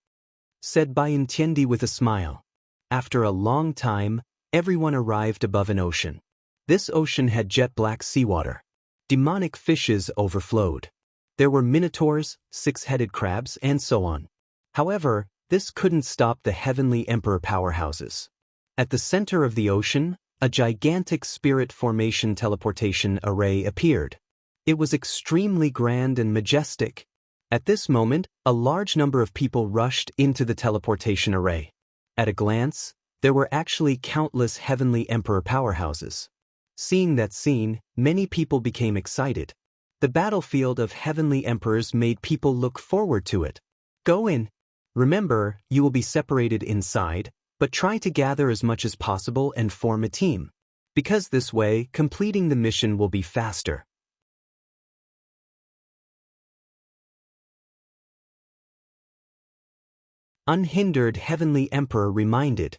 said Bayan Tiendi with a smile. After a long time, everyone arrived above an ocean. This ocean had jet-black seawater. Demonic fishes overflowed. There were minotaurs, 6-headed crabs, and so on. However, this couldn't stop the heavenly emperor powerhouses. At the center of the ocean, a gigantic spirit formation teleportation array appeared. It was extremely grand and majestic. At this moment, a large number of people rushed into the teleportation array. At a glance, there were actually countless heavenly emperor powerhouses. Seeing that scene, many people became excited. The battlefield of heavenly emperors made people look forward to it. Go in. Remember, you will be separated inside, but try to gather as much as possible and form a team. Because this way, completing the mission will be faster. Unhindered Heavenly Emperor reminded.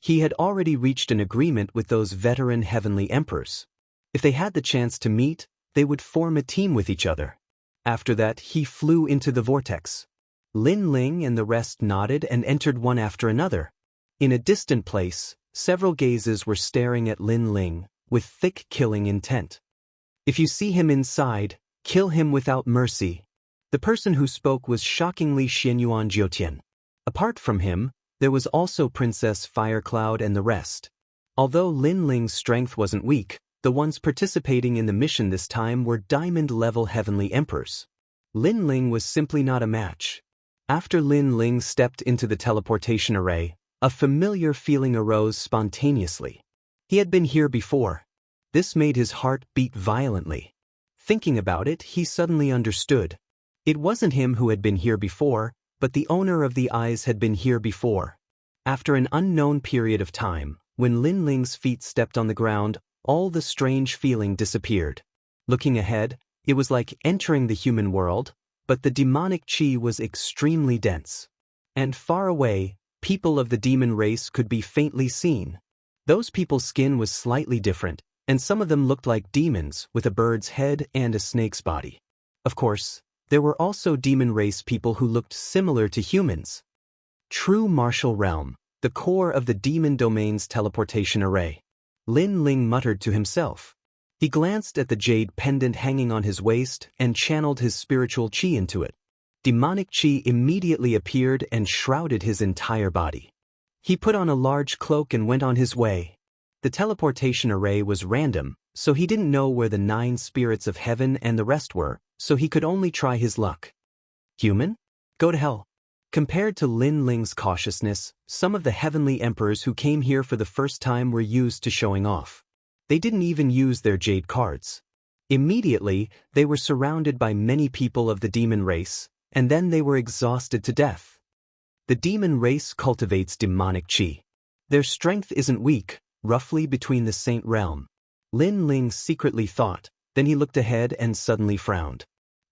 He had already reached an agreement with those veteran heavenly emperors. If they had the chance to meet, they would form a team with each other. After that, he flew into the vortex. Lin Ling and the rest nodded and entered one after another. In a distant place, several gazes were staring at Lin Ling, with thick killing intent. If you see him inside, kill him without mercy. The person who spoke was shockingly Xianyuan Jiutian. Apart from him, there was also Princess Firecloud and the rest. Although Lin Ling's strength wasn't weak, the ones participating in the mission this time were diamond-level heavenly emperors. Lin Ling was simply not a match. After Lin Ling stepped into the teleportation array, a familiar feeling arose spontaneously. He had been here before. This made his heart beat violently. Thinking about it, he suddenly understood. It wasn't him who had been here before, but the owner of the eyes had been here before. After an unknown period of time, when Lin Ling's feet stepped on the ground, all the strange feeling disappeared. Looking ahead, it was like entering the human world, but the demonic chi was extremely dense. And far away, people of the demon race could be faintly seen. Those people's skin was slightly different, and some of them looked like demons with a bird's head and a snake's body. Of course, there were also demon race people who looked similar to humans. True martial realm, the core of the demon domain's teleportation array. Lin Ling muttered to himself. He glanced at the jade pendant hanging on his waist and channeled his spiritual chi into it. Demonic chi immediately appeared and shrouded his entire body. He put on a large cloak and went on his way. The teleportation array was random, so he didn't know where the 9 spirits of heaven and the rest were, so he could only try his luck. Human? Go to hell. Compared to Lin Ling's cautiousness, some of the heavenly emperors who came here for the first time were used to showing off. They didn't even use their jade cards. Immediately, they were surrounded by many people of the demon race, and then they were exhausted to death. The demon race cultivates demonic chi. Their strength isn't weak, roughly between the saint realm. Lin Ling secretly thought, then he looked ahead and suddenly frowned.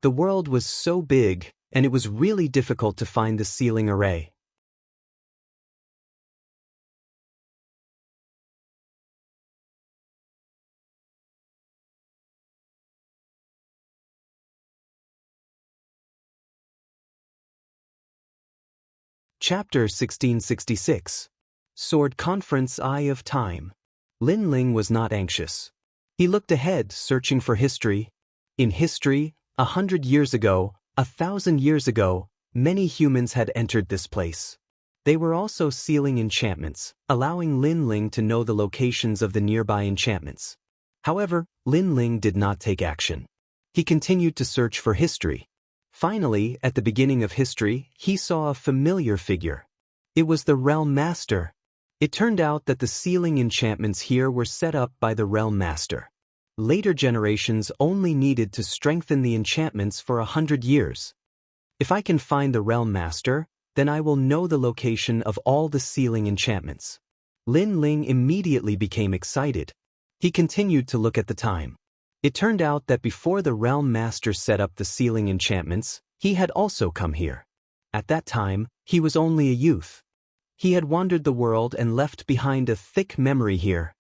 The world was so big, and it was really difficult to find the sealing array. Chapter 1666. Sword Conference Eye of Time. Lin Ling was not anxious. He looked ahead, searching for history. In history, 100 years ago, 1,000 years ago, many humans had entered this place. They were also sealing enchantments, allowing Lin Ling to know the locations of the nearby enchantments. However, Lin Ling did not take action. He continued to search for history. Finally, at the beginning of history, he saw a familiar figure. It was the Realm Master. It turned out that the sealing enchantments here were set up by the Realm Master. Later generations only needed to strengthen the enchantments for 100 years. If I can find the Realm Master, then I will know the location of all the sealing enchantments. Lin Ling immediately became excited. He continued to look at the time. It turned out that before the Realm Master set up the sealing enchantments, he had also come here. At that time, he was only a youth. He had wandered the world and left behind a thick memory here.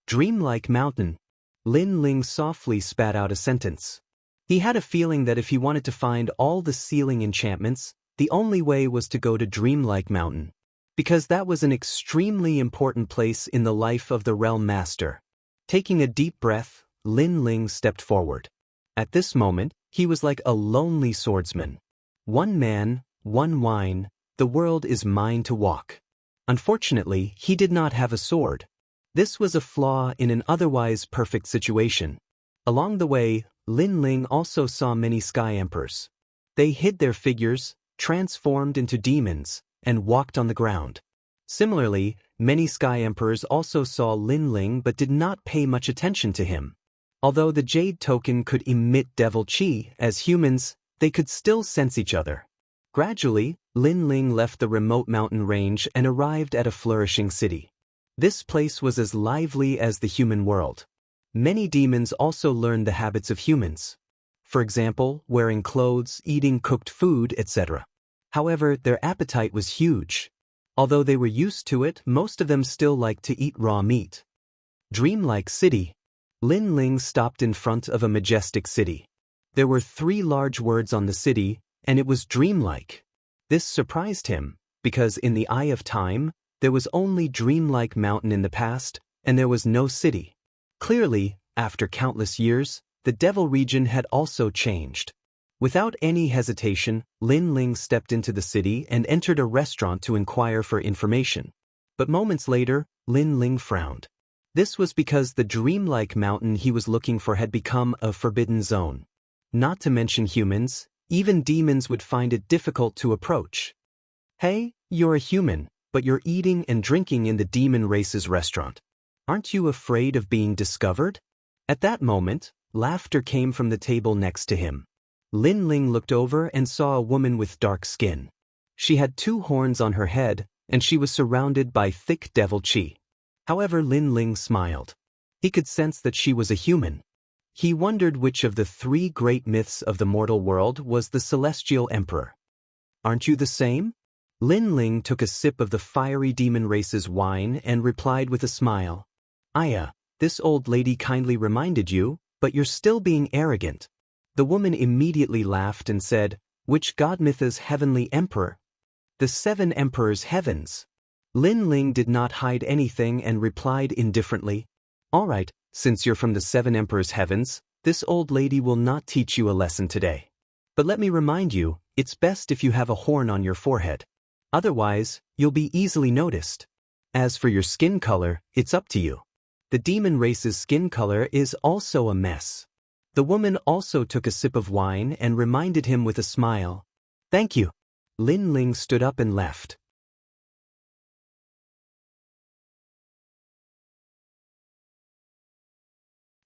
Dreamlike mountain. Lin Ling softly spat out a sentence. He had a feeling that if he wanted to find all the sealing enchantments, the only way was to go to Dreamlike Mountain, because that was an extremely important place in the life of the Realm Master. Taking a deep breath, Lin Ling stepped forward. At this moment, he was like a lonely swordsman. One man, one wine, the world is mine to walk. Unfortunately, he did not have a sword. This was a flaw in an otherwise perfect situation. Along the way, Lin Ling also saw many sky emperors. They hid their figures, transformed into demons, and walked on the ground. Similarly, many sky emperors also saw Lin Ling but did not pay much attention to him. Although the jade token could emit devil chi, as humans, they could still sense each other. Gradually, Lin Ling left the remote mountain range and arrived at a flourishing city. This place was as lively as the human world. Many demons also learned the habits of humans. For example, wearing clothes, eating cooked food, etc. However, their appetite was huge. Although they were used to it, most of them still liked to eat raw meat. Dreamlike city. Lin Ling stopped in front of a majestic city. There were 3 large words on the city, and it was dreamlike. This surprised him, because in the Eye of Time, there was only Dreamlike Mountain in the past, and there was no city. Clearly, after countless years, the Devil region had also changed. Without any hesitation, Lin Ling stepped into the city and entered a restaurant to inquire for information. But moments later, Lin Ling frowned. This was because the Dreamlike Mountain he was looking for had become a forbidden zone. Not to mention humans, even demons would find it difficult to approach. Hey, you're a human, but you're eating and drinking in the demon race's restaurant. Aren't you afraid of being discovered? At that moment, laughter came from the table next to him. Lin Ling looked over and saw a woman with dark skin. She had 2 horns on her head, and she was surrounded by thick devil chi. However, Lin Ling smiled. He could sense that she was a human. He wondered which of the 3 great myths of the mortal world was the celestial emperor. Aren't you the same? Lin Ling took a sip of the fiery demon race's wine and replied with a smile. Aya, this old lady kindly reminded you, but you're still being arrogant. The woman immediately laughed and said, which god myth is heavenly emperor? The 7 emperors' heavens. Lin Ling did not hide anything and replied indifferently, all right, since you're from the 7 emperors' heavens, this old lady will not teach you a lesson today. But let me remind you, it's best if you have a horn on your forehead. Otherwise, you'll be easily noticed. As for your skin color, it's up to you. The demon race's skin color is also a mess. The woman also took a sip of wine and reminded him with a smile. Thank you. Lin Ling stood up and left.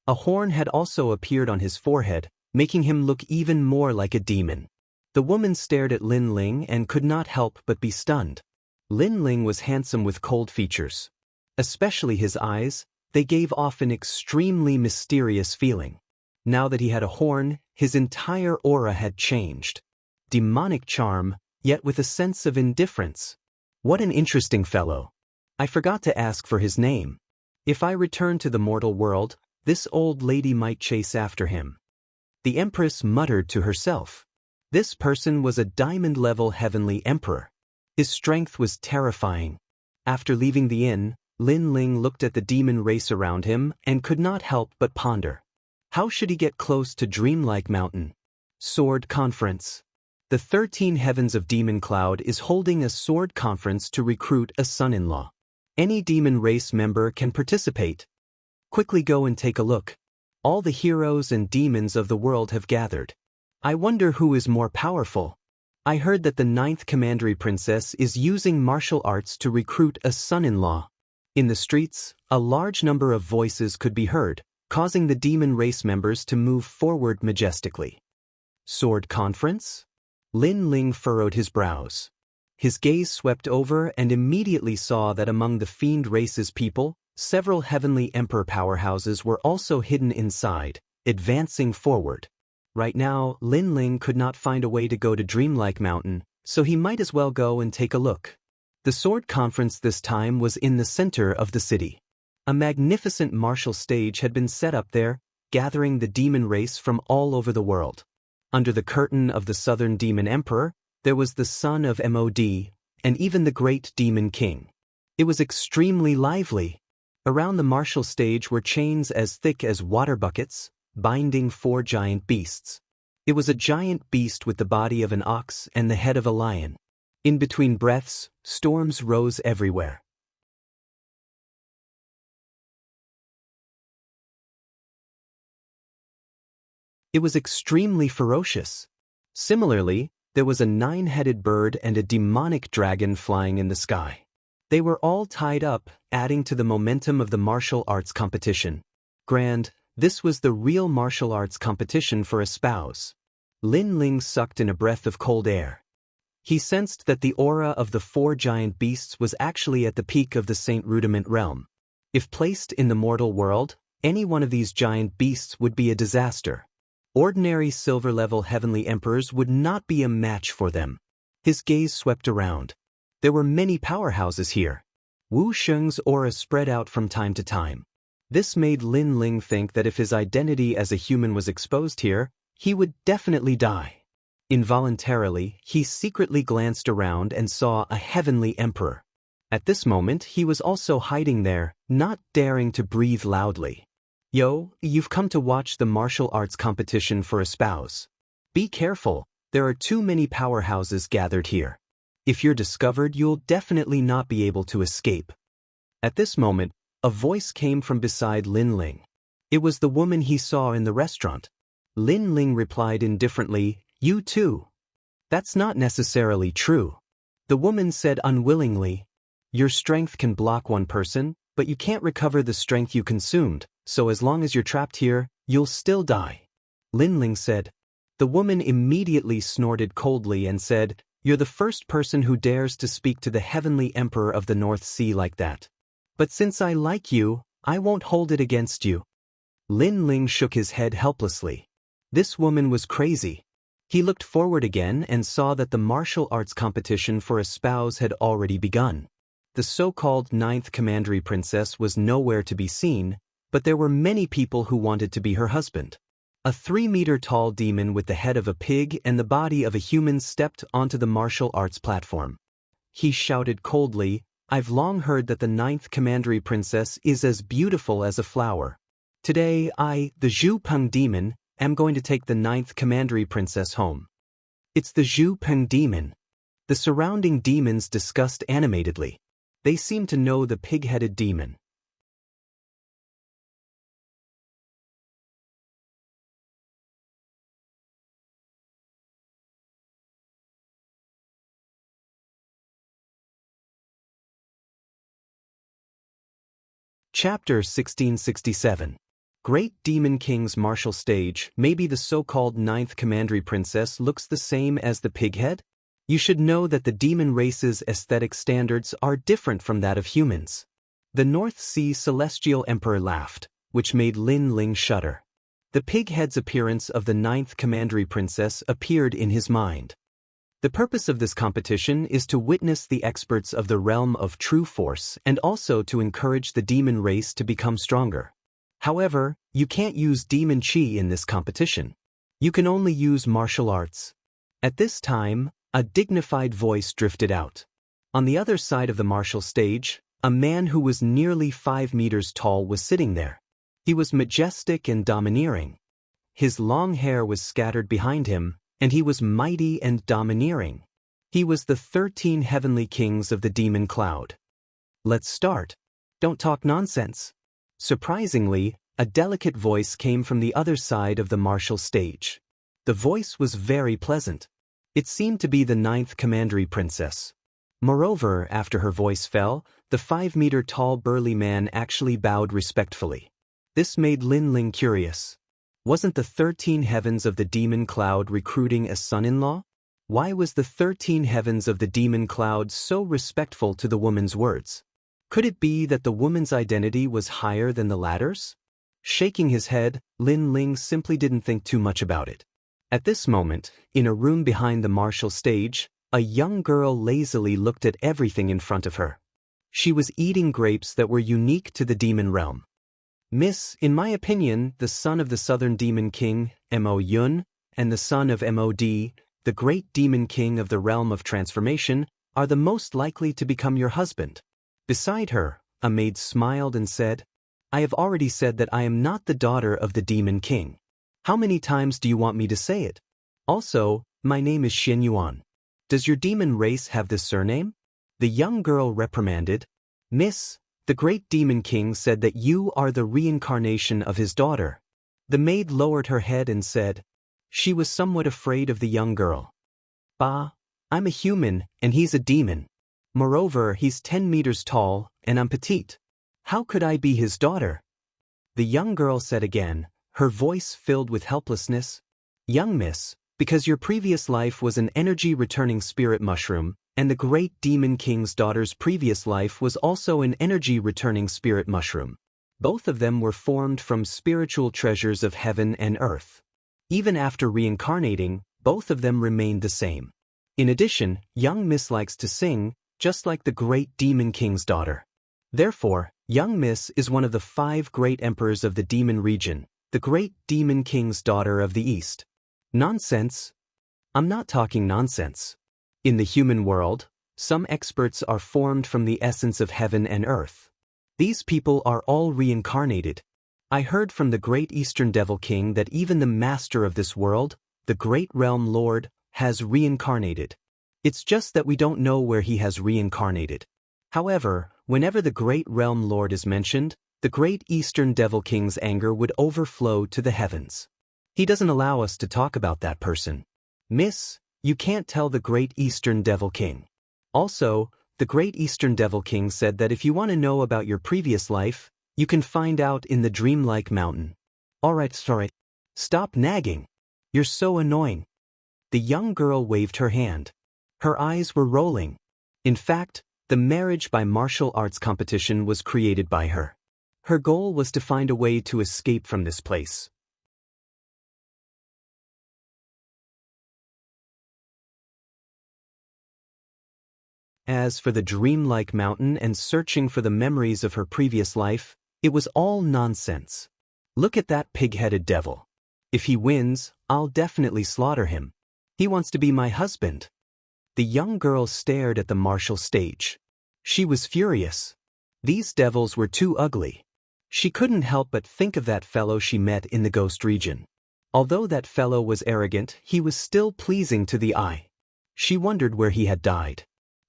A horn had also appeared on his forehead, making him look even more like a demon. The woman stared at Lin Ling and could not help but be stunned. Lin Ling was handsome with cold features. Especially his eyes, they gave off an extremely mysterious feeling. Now that he had a horn, his entire aura had changed. Demonic charm, yet with a sense of indifference. What an interesting fellow. I forgot to ask for his name. If I return to the mortal world, this old lady might chase after him. The Empress muttered to herself. This person was a diamond-level heavenly emperor. His strength was terrifying. After leaving the inn, Lin Ling looked at the demon race around him and could not help but ponder. How should he get close to Dreamlike Mountain? Sword Conference. The 13 Heavens of Demon Cloud is holding a sword conference to recruit a son-in-law. Any demon race member can participate. Quickly go and take a look. All the heroes and demons of the world have gathered. I wonder who is more powerful. I heard that the 9th Commandery Princess is using martial arts to recruit a son-in-law. In the streets, a large number of voices could be heard, causing the demon race members to move forward majestically. Sword Conference? Lin Ling furrowed his brows. His gaze swept over and immediately saw that among the fiend race's people, several heavenly emperor powerhouses were also hidden inside, advancing forward. Right now, Lin Ling could not find a way to go to Dreamlike Mountain, so he might as well go and take a look. The sword conference this time was in the center of the city. A magnificent martial stage had been set up there, gathering the demon race from all over the world. Under the curtain of the Southern Demon Emperor, there was the son of Mod, and even the great Demon King. It was extremely lively. Around the martial stage were chains as thick as water buckets, binding 4 giant beasts. It was a giant beast with the body of an ox and the head of a lion. In between breaths, storms rose everywhere. It was extremely ferocious. Similarly, there was a 9-headed bird and a demonic dragon flying in the sky. They were all tied up, adding to the momentum of the martial arts competition. Grand, this was the real martial arts competition for a spouse. Lin Ling sucked in a breath of cold air. He sensed that the aura of the 4 giant beasts was actually at the peak of the Saint Rudiment realm. If placed in the mortal world, any one of these giant beasts would be a disaster. Ordinary silver-level heavenly emperors would not be a match for them. His gaze swept around. There were many powerhouses here. Wu Sheng's aura spread out from time to time. This made Lin Ling think that if his identity as a human was exposed here, he would definitely die. Involuntarily, he secretly glanced around and saw a heavenly emperor. At this moment, he was also hiding there, not daring to breathe loudly. Yo, you've come to watch the martial arts competition for a spouse. Be careful, there are too many powerhouses gathered here. If you're discovered, you'll definitely not be able to escape. At this moment, a voice came from beside Lin Ling. It was the woman he saw in the restaurant. Lin Ling replied indifferently, "You too." "That's not necessarily true." The woman said unwillingly, "Your strength can block one person, but you can't recover the strength you consumed, so as long as you're trapped here, you'll still die. Lin Ling said. The woman immediately snorted coldly and said, "You're the first person who dares to speak to the heavenly emperor of the North Sea like that. But since I like you, I won't hold it against you." Lin Ling shook his head helplessly. This woman was crazy. He looked forward again and saw that the martial arts competition for a spouse had already begun. The so-called 9th Commandery Princess was nowhere to be seen, but there were many people who wanted to be her husband. A 3-meter-tall demon with the head of a pig and the body of a human stepped onto the martial arts platform. He shouted coldly, "I've long heard that the 9th Commandery Princess is as beautiful as a flower. Today I, the Zhu Peng demon, am going to take the 9th Commandery Princess home." It's the Zhu Peng demon. The surrounding demons discussed animatedly. They seemed to know the pig-headed demon. Chapter 1667. Great Demon King's martial stage. Maybe the so-called 9th Commandery Princess looks the same as the pighead? You should know that the demon race's aesthetic standards are different from that of humans. The North Sea Celestial Emperor laughed, which made Lin Ling shudder. The pighead's appearance of the 9th Commandery Princess appeared in his mind. The purpose of this competition is to witness the experts of the realm of true force and also to encourage the demon race to become stronger. However, you can't use demon chi in this competition. You can only use martial arts. At this time, a dignified voice drifted out. On the other side of the martial stage, a man who was nearly 5 meters tall was sitting there. He was majestic and domineering. His long hair was scattered behind him, and he was mighty and domineering. He was the 13 heavenly kings of the demon cloud. "Let's start. Don't talk nonsense." Surprisingly, a delicate voice came from the other side of the martial stage. The voice was very pleasant. It seemed to be the 9th Commandery Princess. Moreover, after her voice fell, the 5-meter-tall burly man actually bowed respectfully. This made Lin Ling curious. Wasn't the 13 heavens of the demon cloud recruiting a son-in-law? Why was the 13 heavens of the demon cloud so respectful to the woman's words? Could it be that the woman's identity was higher than the latter's? Shaking his head, Lin Ling simply didn't think too much about it. At this moment, in a room behind the martial stage, a young girl lazily looked at everything in front of her. She was eating grapes that were unique to the demon realm. "Miss, in my opinion, the son of the Southern Demon King, Mo Yun, and the son of Mod, the great demon king of the realm of transformation, are the most likely to become your husband." Beside her, a maid smiled and said, "I have already said that I am not the daughter of the demon king. How many times do you want me to say it? Also, my name is Xin Yuan. Does your demon race have this surname?" The young girl reprimanded, "Miss, the great demon king said that you are the reincarnation of his daughter." The maid lowered her head and said, she was somewhat afraid of the young girl. "Bah, I'm a human, and he's a demon. Moreover, he's 10 meters tall, and I'm petite. How could I be his daughter?" The young girl said again, her voice filled with helplessness, "Young miss, because your previous life was an energy-returning spirit mushroom, and the great demon king's daughter's previous life was also an energy-returning spirit mushroom. Both of them were formed from spiritual treasures of heaven and earth. Even after reincarnating, both of them remained the same. In addition, young miss likes to sing, just like the great demon king's daughter. Therefore, young miss is one of the 5 great emperors of the demon region, the great demon king's daughter of the East." Nonsense? I'm not talking nonsense. In the human world, some experts are formed from the essence of heaven and earth. These people are all reincarnated. I heard from the great Eastern Devil King that even the master of this world, the great realm lord, has reincarnated. It's just that we don't know where he has reincarnated. However, whenever the great realm lord is mentioned, the great Eastern Devil King's anger would overflow to the heavens. He doesn't allow us to talk about that person. Miss, you can't tell the great Eastern Devil King. Also, The Great Eastern Devil King said that if you want to know about your previous life, you can find out in the dreamlike mountain. Alright, stop nagging. You're so annoying. The young girl waved her hand. Her eyes were rolling. In fact, the marriage by martial arts competition was created by her. Her goal was to find a way to escape from this place. As for the dreamlike mountain and searching for the memories of her previous life, it was all nonsense. Look at that pig-headed devil. If he wins, I'll definitely slaughter him. He wants to be my husband. The young girl stared at the martial stage. She was furious. These devils were too ugly. She couldn't help but think of that fellow she met in the ghost region. Although that fellow was arrogant, he was still pleasing to the eye. She wondered where he had died.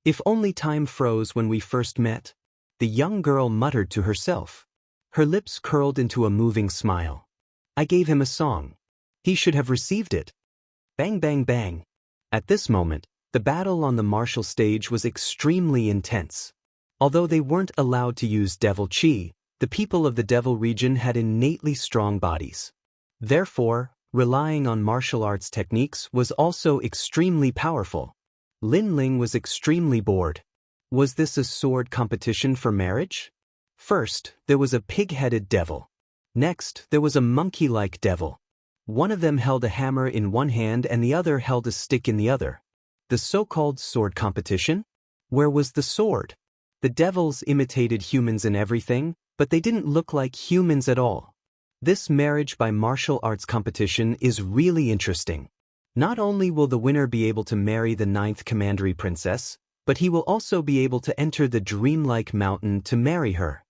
If only time froze when we first met. The young girl muttered to herself. Her lips curled into a moving smile. I gave him a song. He should have received it. Bang, bang, bang. At this moment, the battle on the martial stage was extremely intense. Although they weren't allowed to use devil chi, the people of the devil region had innately strong bodies. Therefore, relying on martial arts techniques was also extremely powerful. Lin Ling was extremely bored. Was this a sword competition for marriage? First, there was a pig-headed devil. Next, there was a monkey-like devil. One of them held a hammer in one hand and the other held a stick in the other. The so-called sword competition? Where was the sword? The devils imitated humans in everything, but they didn't look like humans at all. This marriage by martial arts competition is really interesting. Not only will the winner be able to marry the 9th Commandery Princess, but he will also be able to enter the dreamlike mountain to marry her.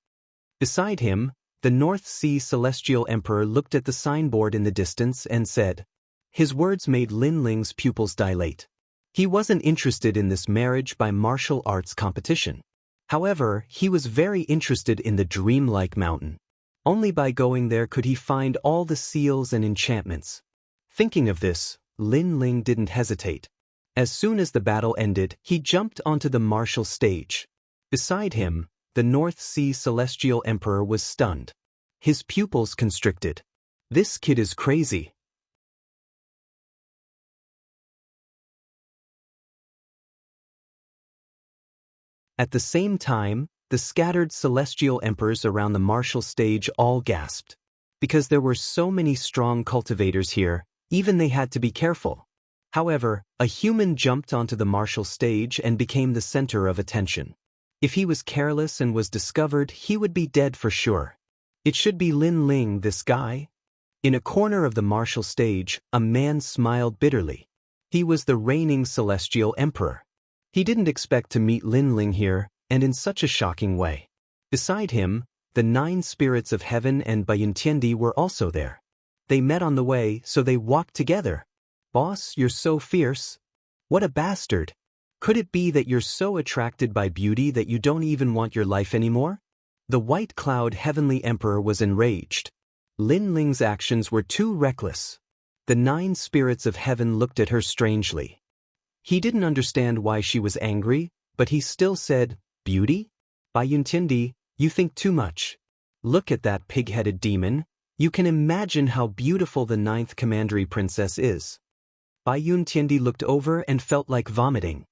Beside him, the North Sea Celestial Emperor looked at the signboard in the distance and said. His words made Lin Ling's pupils dilate. He wasn't interested in this marriage by martial arts competition. However, he was very interested in the dreamlike mountain. Only by going there could he find all the seals and enchantments. Thinking of this, Lin Ling didn't hesitate. As soon as the battle ended, he jumped onto the martial stage. Beside him, the North Sea Celestial Emperor was stunned. His pupils constricted. This kid is crazy. At the same time, the scattered celestial emperors around the martial stage all gasped. Because there were so many strong cultivators here, even they had to be careful. However, a human jumped onto the martial stage and became the center of attention. If he was careless and was discovered, he would be dead for sure. It should be Lin Ling, this guy. In a corner of the martial stage, a man smiled bitterly. He was the reigning celestial emperor. He didn't expect to meet Lin Ling here, and in such a shocking way. Beside him, the 9 spirits of heaven and Bayuntiendi were also there. They met on the way, so they walked together. Boss, you're so fierce. What a bastard. Could it be that you're so attracted by beauty that you don't even want your life anymore? The white cloud heavenly emperor was enraged. Lin Ling's actions were too reckless. The 9 spirits of heaven looked at her strangely. He didn't understand why she was angry, but he still said, Beauty? Bayuntiendi, you think too much. Look at that pig-headed demon. You can imagine how beautiful the 9th Commandery Princess is. Bayuntiendi looked over and felt like vomiting.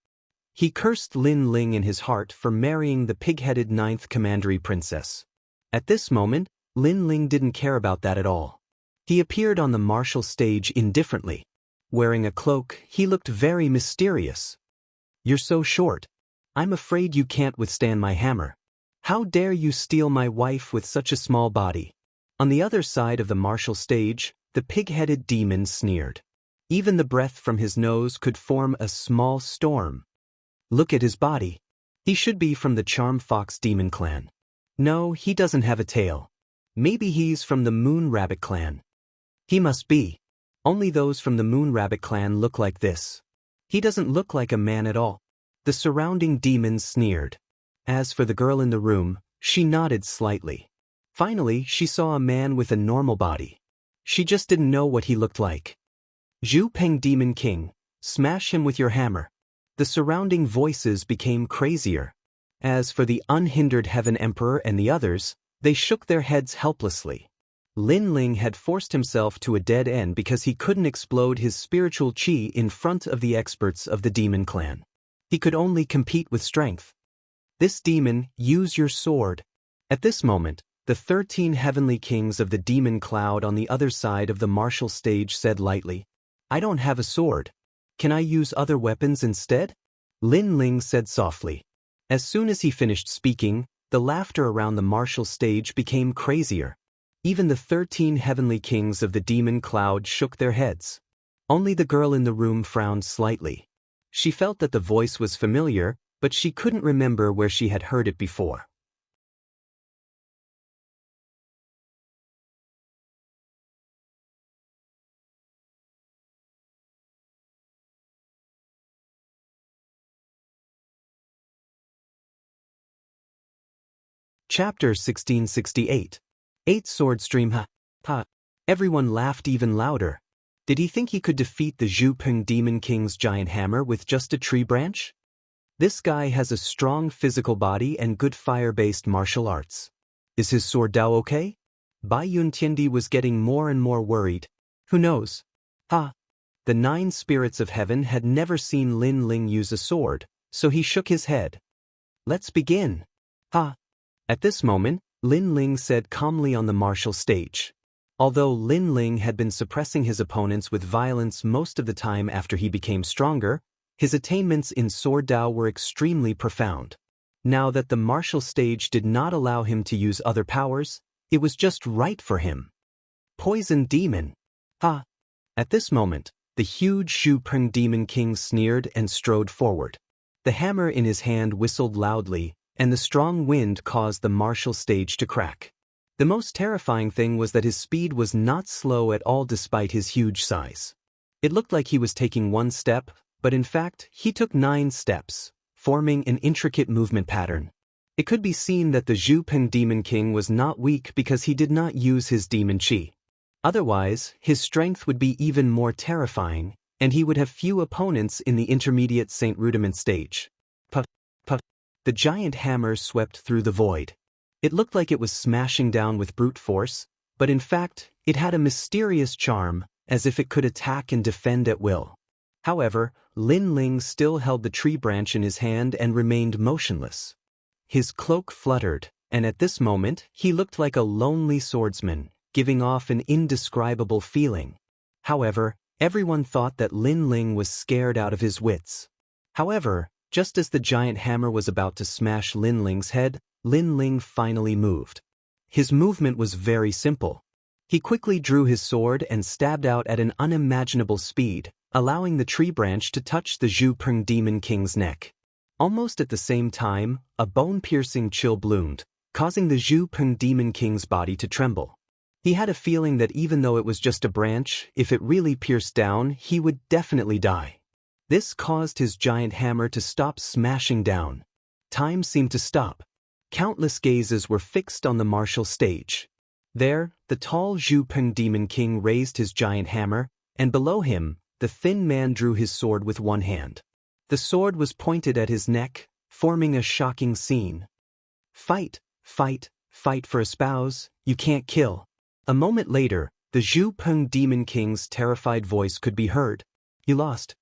He cursed Lin Ling in his heart for marrying the pig-headed 9th Commandery Princess. At this moment, Lin Ling didn't care about that at all. He appeared on the martial stage indifferently. Wearing a cloak, he looked very mysterious. You're so short. I'm afraid you can't withstand my hammer. How dare you steal my wife with such a small body? On the other side of the martial stage, the pig-headed demon sneered. Even the breath from his nose could form a small storm. Look at his body. He should be from the Charm Fox Demon clan. No, he doesn't have a tail. Maybe he's from the Moon Rabbit clan. He must be. Only those from the Moon Rabbit clan look like this. He doesn't look like a man at all. The surrounding demons sneered. As for the girl in the room, she nodded slightly. Finally, she saw a man with a normal body. She just didn't know what he looked like. Zhu Peng Demon King, smash him with your hammer. The surrounding voices became crazier. As for the unhindered Heaven Emperor and the others, they shook their heads helplessly. Lin Ling had forced himself to a dead end because he couldn't explode his spiritual qi in front of the experts of the demon clan. He could only compete with strength. This demon, use your sword. At this moment, the 13 heavenly kings of the demon cloud on the other side of the martial stage said lightly, I don't have a sword. Can I use other weapons instead? Lin Ling said softly. As soon as he finished speaking, the laughter around the martial stage became crazier. Even the 13 heavenly kings of the demon cloud shook their heads. Only the girl in the room frowned slightly. She felt that the voice was familiar, but she couldn't remember where she had heard it before. Chapter 1668. 8 Sword Stream. Ha. Everyone laughed even louder. Did he think he could defeat the Zhu Peng Demon King's giant hammer with just a tree branch? This guy has a strong physical body and good fire-based martial arts. Is his sword Dao okay? Bai Yun Tiandi was getting more and more worried. Who knows? The 9 spirits of heaven had never seen Lin Ling use a sword, so he shook his head. Let's begin. At this moment, Lin Ling said calmly on the martial stage. Although Lin Ling had been suppressing his opponents with violence most of the time after he became stronger, his attainments in Sword Dao were extremely profound. Now that the martial stage did not allow him to use other powers, it was just right for him. Poison Demon. At this moment, the huge Zhu Peng Demon King sneered and strode forward. The hammer in his hand whistled loudly, and the strong wind caused the martial stage to crack. The most terrifying thing was that his speed was not slow at all despite his huge size. It looked like he was taking 1 step, but in fact, he took 9 steps, forming an intricate movement pattern. It could be seen that the Zhu Peng Demon King was not weak because he did not use his demon qi. Otherwise, his strength would be even more terrifying, and he would have few opponents in the intermediate Saint Rudiment stage. The giant hammer swept through the void. It looked like it was smashing down with brute force, but in fact, it had a mysterious charm, as if it could attack and defend at will. However, Lin Ling still held the tree branch in his hand and remained motionless. His cloak fluttered, and at this moment, he looked like a lonely swordsman, giving off an indescribable feeling. However, everyone thought that Lin Ling was scared out of his wits. However, just as the giant hammer was about to smash Lin Ling's head, Lin Ling finally moved. His movement was very simple. He quickly drew his sword and stabbed out at an unimaginable speed, allowing the tree branch to touch the Zhu Peng Demon King's neck. Almost at the same time, a bone-piercing chill bloomed, causing the Zhu Peng Demon King's body to tremble. He had a feeling that even though it was just a branch, if it really pierced down, he would definitely die. This caused his giant hammer to stop smashing down. Time seemed to stop. Countless gazes were fixed on the martial stage. There, the tall Zhu Peng Demon King raised his giant hammer, and below him, the thin man drew his sword with one hand. The sword was pointed at his neck, forming a shocking scene. Fight, fight, fight for a spouse, you can't kill. A moment later, the Zhu Peng Demon King's terrified voice could be heard. You lost.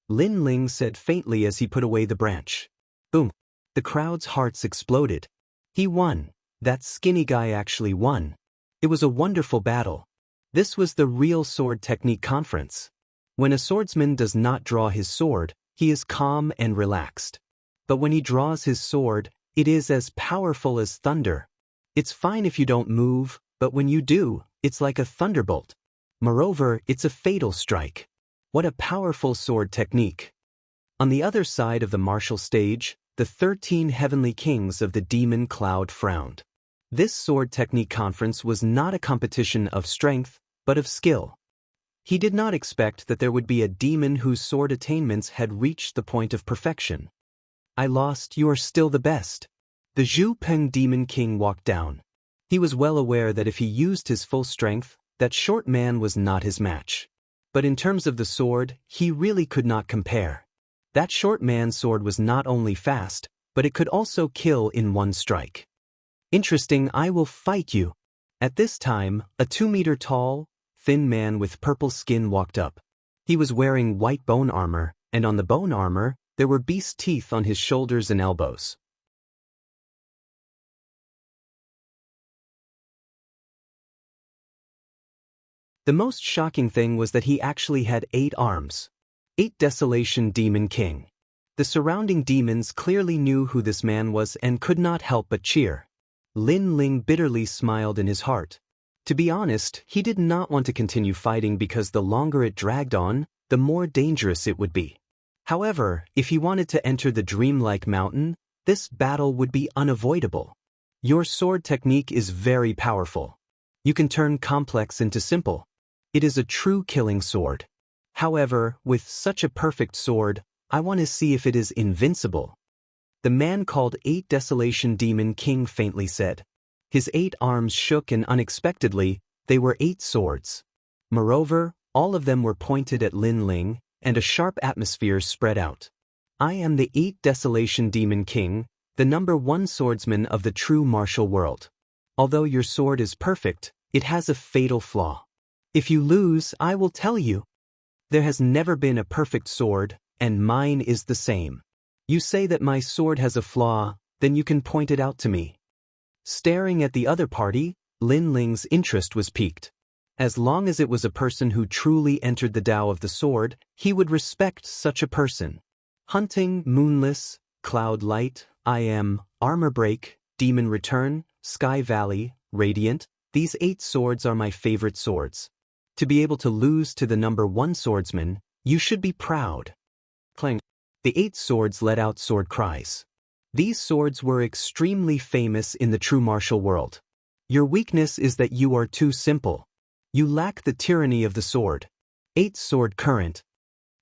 Lin Ling said faintly as he put away the branch. Boom. The crowd's hearts exploded. He won. That skinny guy actually won. It was a wonderful battle. This was the real sword technique conference. When a swordsman does not draw his sword, he is calm and relaxed. But when he draws his sword, it is as powerful as thunder. It's fine if you don't move, but when you do, it's like a thunderbolt. Moreover, it's a fatal strike. What a powerful sword technique. On the other side of the martial stage, the 13 heavenly kings of the demon cloud frowned. This sword technique conference was not a competition of strength, but of skill. He did not expect that there would be a demon whose sword attainments had reached the point of perfection. I lost, you are still the best. The Zhu Peng Demon King walked down. He was well aware that if he used his full strength, that short man was not his match. But in terms of the sword, he really could not compare. That short man's sword was not only fast, but it could also kill in one strike. Interesting, I will fight you. At this time, a 2-meter tall, thin man with purple skin walked up. He was wearing white bone armor, and on the bone armor, there were beast teeth on his shoulders and elbows. The most shocking thing was that he actually had 8 arms. 8 Desolation Demon King. The surrounding demons clearly knew who this man was and could not help but cheer. Lin Ling bitterly smiled in his heart. To be honest, he did not want to continue fighting because the longer it dragged on, the more dangerous it would be. However, if he wanted to enter the dreamlike mountain, this battle would be unavoidable. Your sword technique is very powerful. You can turn complex into simple. It is a true killing sword. However, with such a perfect sword, I want to see if it is invincible. The man called 8 Desolation Demon King faintly said. His 8 arms shook and unexpectedly, they were 8 swords. Moreover, all of them were pointed at Lin Ling, and a sharp atmosphere spread out. I am the 8 Desolation Demon King, the #1 swordsman of the true martial world. Although your sword is perfect, it has a fatal flaw. If you lose, I will tell you. There has never been a perfect sword, and mine is the same. You say that my sword has a flaw, then you can point it out to me. Staring at the other party, Lin Ling's interest was piqued. As long as it was a person who truly entered the Tao of the sword, he would respect such a person. Hunting, Moonless, Cloud Light, I Am, Armor Break, Demon Return, Sky Valley, Radiant, these 8 swords are my favorite swords. To be able to lose to the #1 swordsman, you should be proud. Clang. The 8 swords let out sword cries. These swords were extremely famous in the true martial world. Your weakness is that you are too simple. You lack the tyranny of the sword. 8 sword current.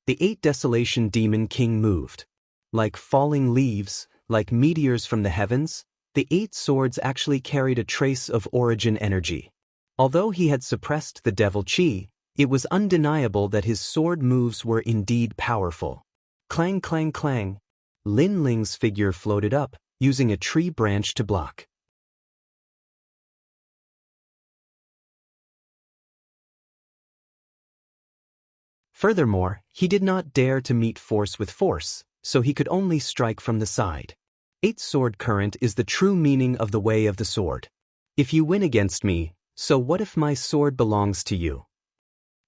The 8 Desolation Demon King moved. Like falling leaves, like meteors from the heavens, the 8 swords actually carried a trace of origin energy. Although he had suppressed the devil chi, it was undeniable that his sword moves were indeed powerful. Clang clang clang. Lin Ling's figure floated up, using a tree branch to block. Furthermore, he did not dare to meet force with force, so he could only strike from the side. 8 sword current is the true meaning of the way of the sword. If you win against me, so what if my sword belongs to you?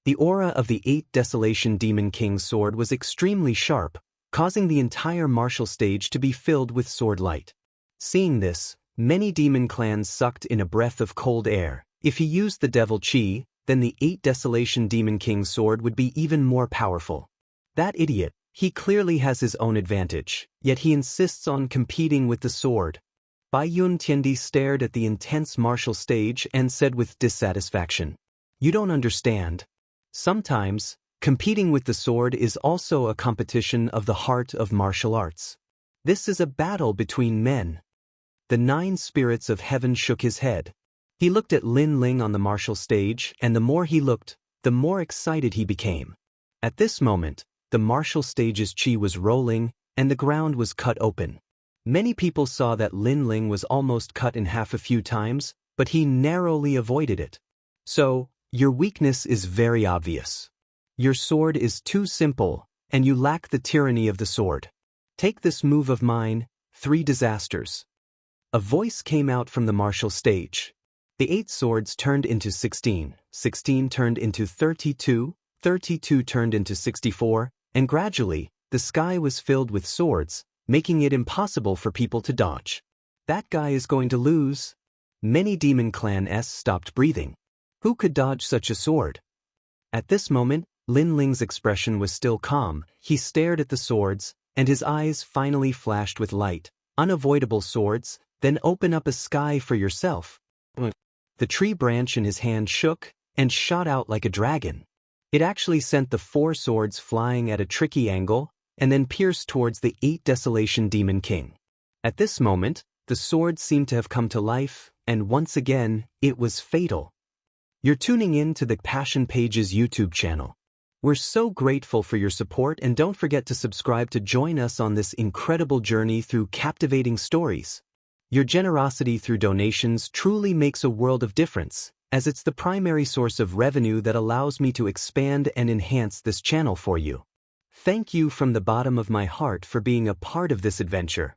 The aura of the 8 Desolation Demon King's sword was extremely sharp, causing the entire martial stage to be filled with sword light. Seeing this, many demon clans sucked in a breath of cold air. If he used the devil chi, then the 8 Desolation Demon King's sword would be even more powerful. That idiot, he clearly has his own advantage, yet he insists on competing with the sword. Bai Yun Tiandi stared at the intense martial stage and said with dissatisfaction, "You don't understand. Sometimes, competing with the sword is also a competition of the heart of martial arts. This is a battle between men." The 9 spirits of heaven shook his head. He looked at Lin Ling on the martial stage, and the more he looked, the more excited he became. At this moment, the martial stage's chi was rolling, and the ground was cut open. Many people saw that Lin Ling was almost cut in half a few times, but he narrowly avoided it. So, your weakness is very obvious. Your sword is too simple, and you lack the tyranny of the sword. Take this move of mine, 3 disasters. A voice came out from the martial stage. The 8 swords turned into 16, 16 turned into 32, 32 turned into 64, and gradually, the sky was filled with swords, making it impossible for people to dodge. That guy is going to lose. Many demon clans stopped breathing. Who could dodge such a sword? At this moment, Lin Ling's expression was still calm. He stared at the swords, and his eyes finally flashed with light. Unavoidable swords, then open up a sky for yourself. The tree branch in his hand shook and shot out like a dragon. It actually sent the 4 swords flying at a tricky angle, and then pierced towards the 8 Desolation Demon King. At this moment, the sword seemed to have come to life, and once again, it was fatal. You're tuning in to the Passion Page's YouTube channel. We're so grateful for your support, and don't forget to subscribe to join us on this incredible journey through captivating stories. Your generosity through donations truly makes a world of difference, as it's the primary source of revenue that allows me to expand and enhance this channel for you. Thank you from the bottom of my heart for being a part of this adventure.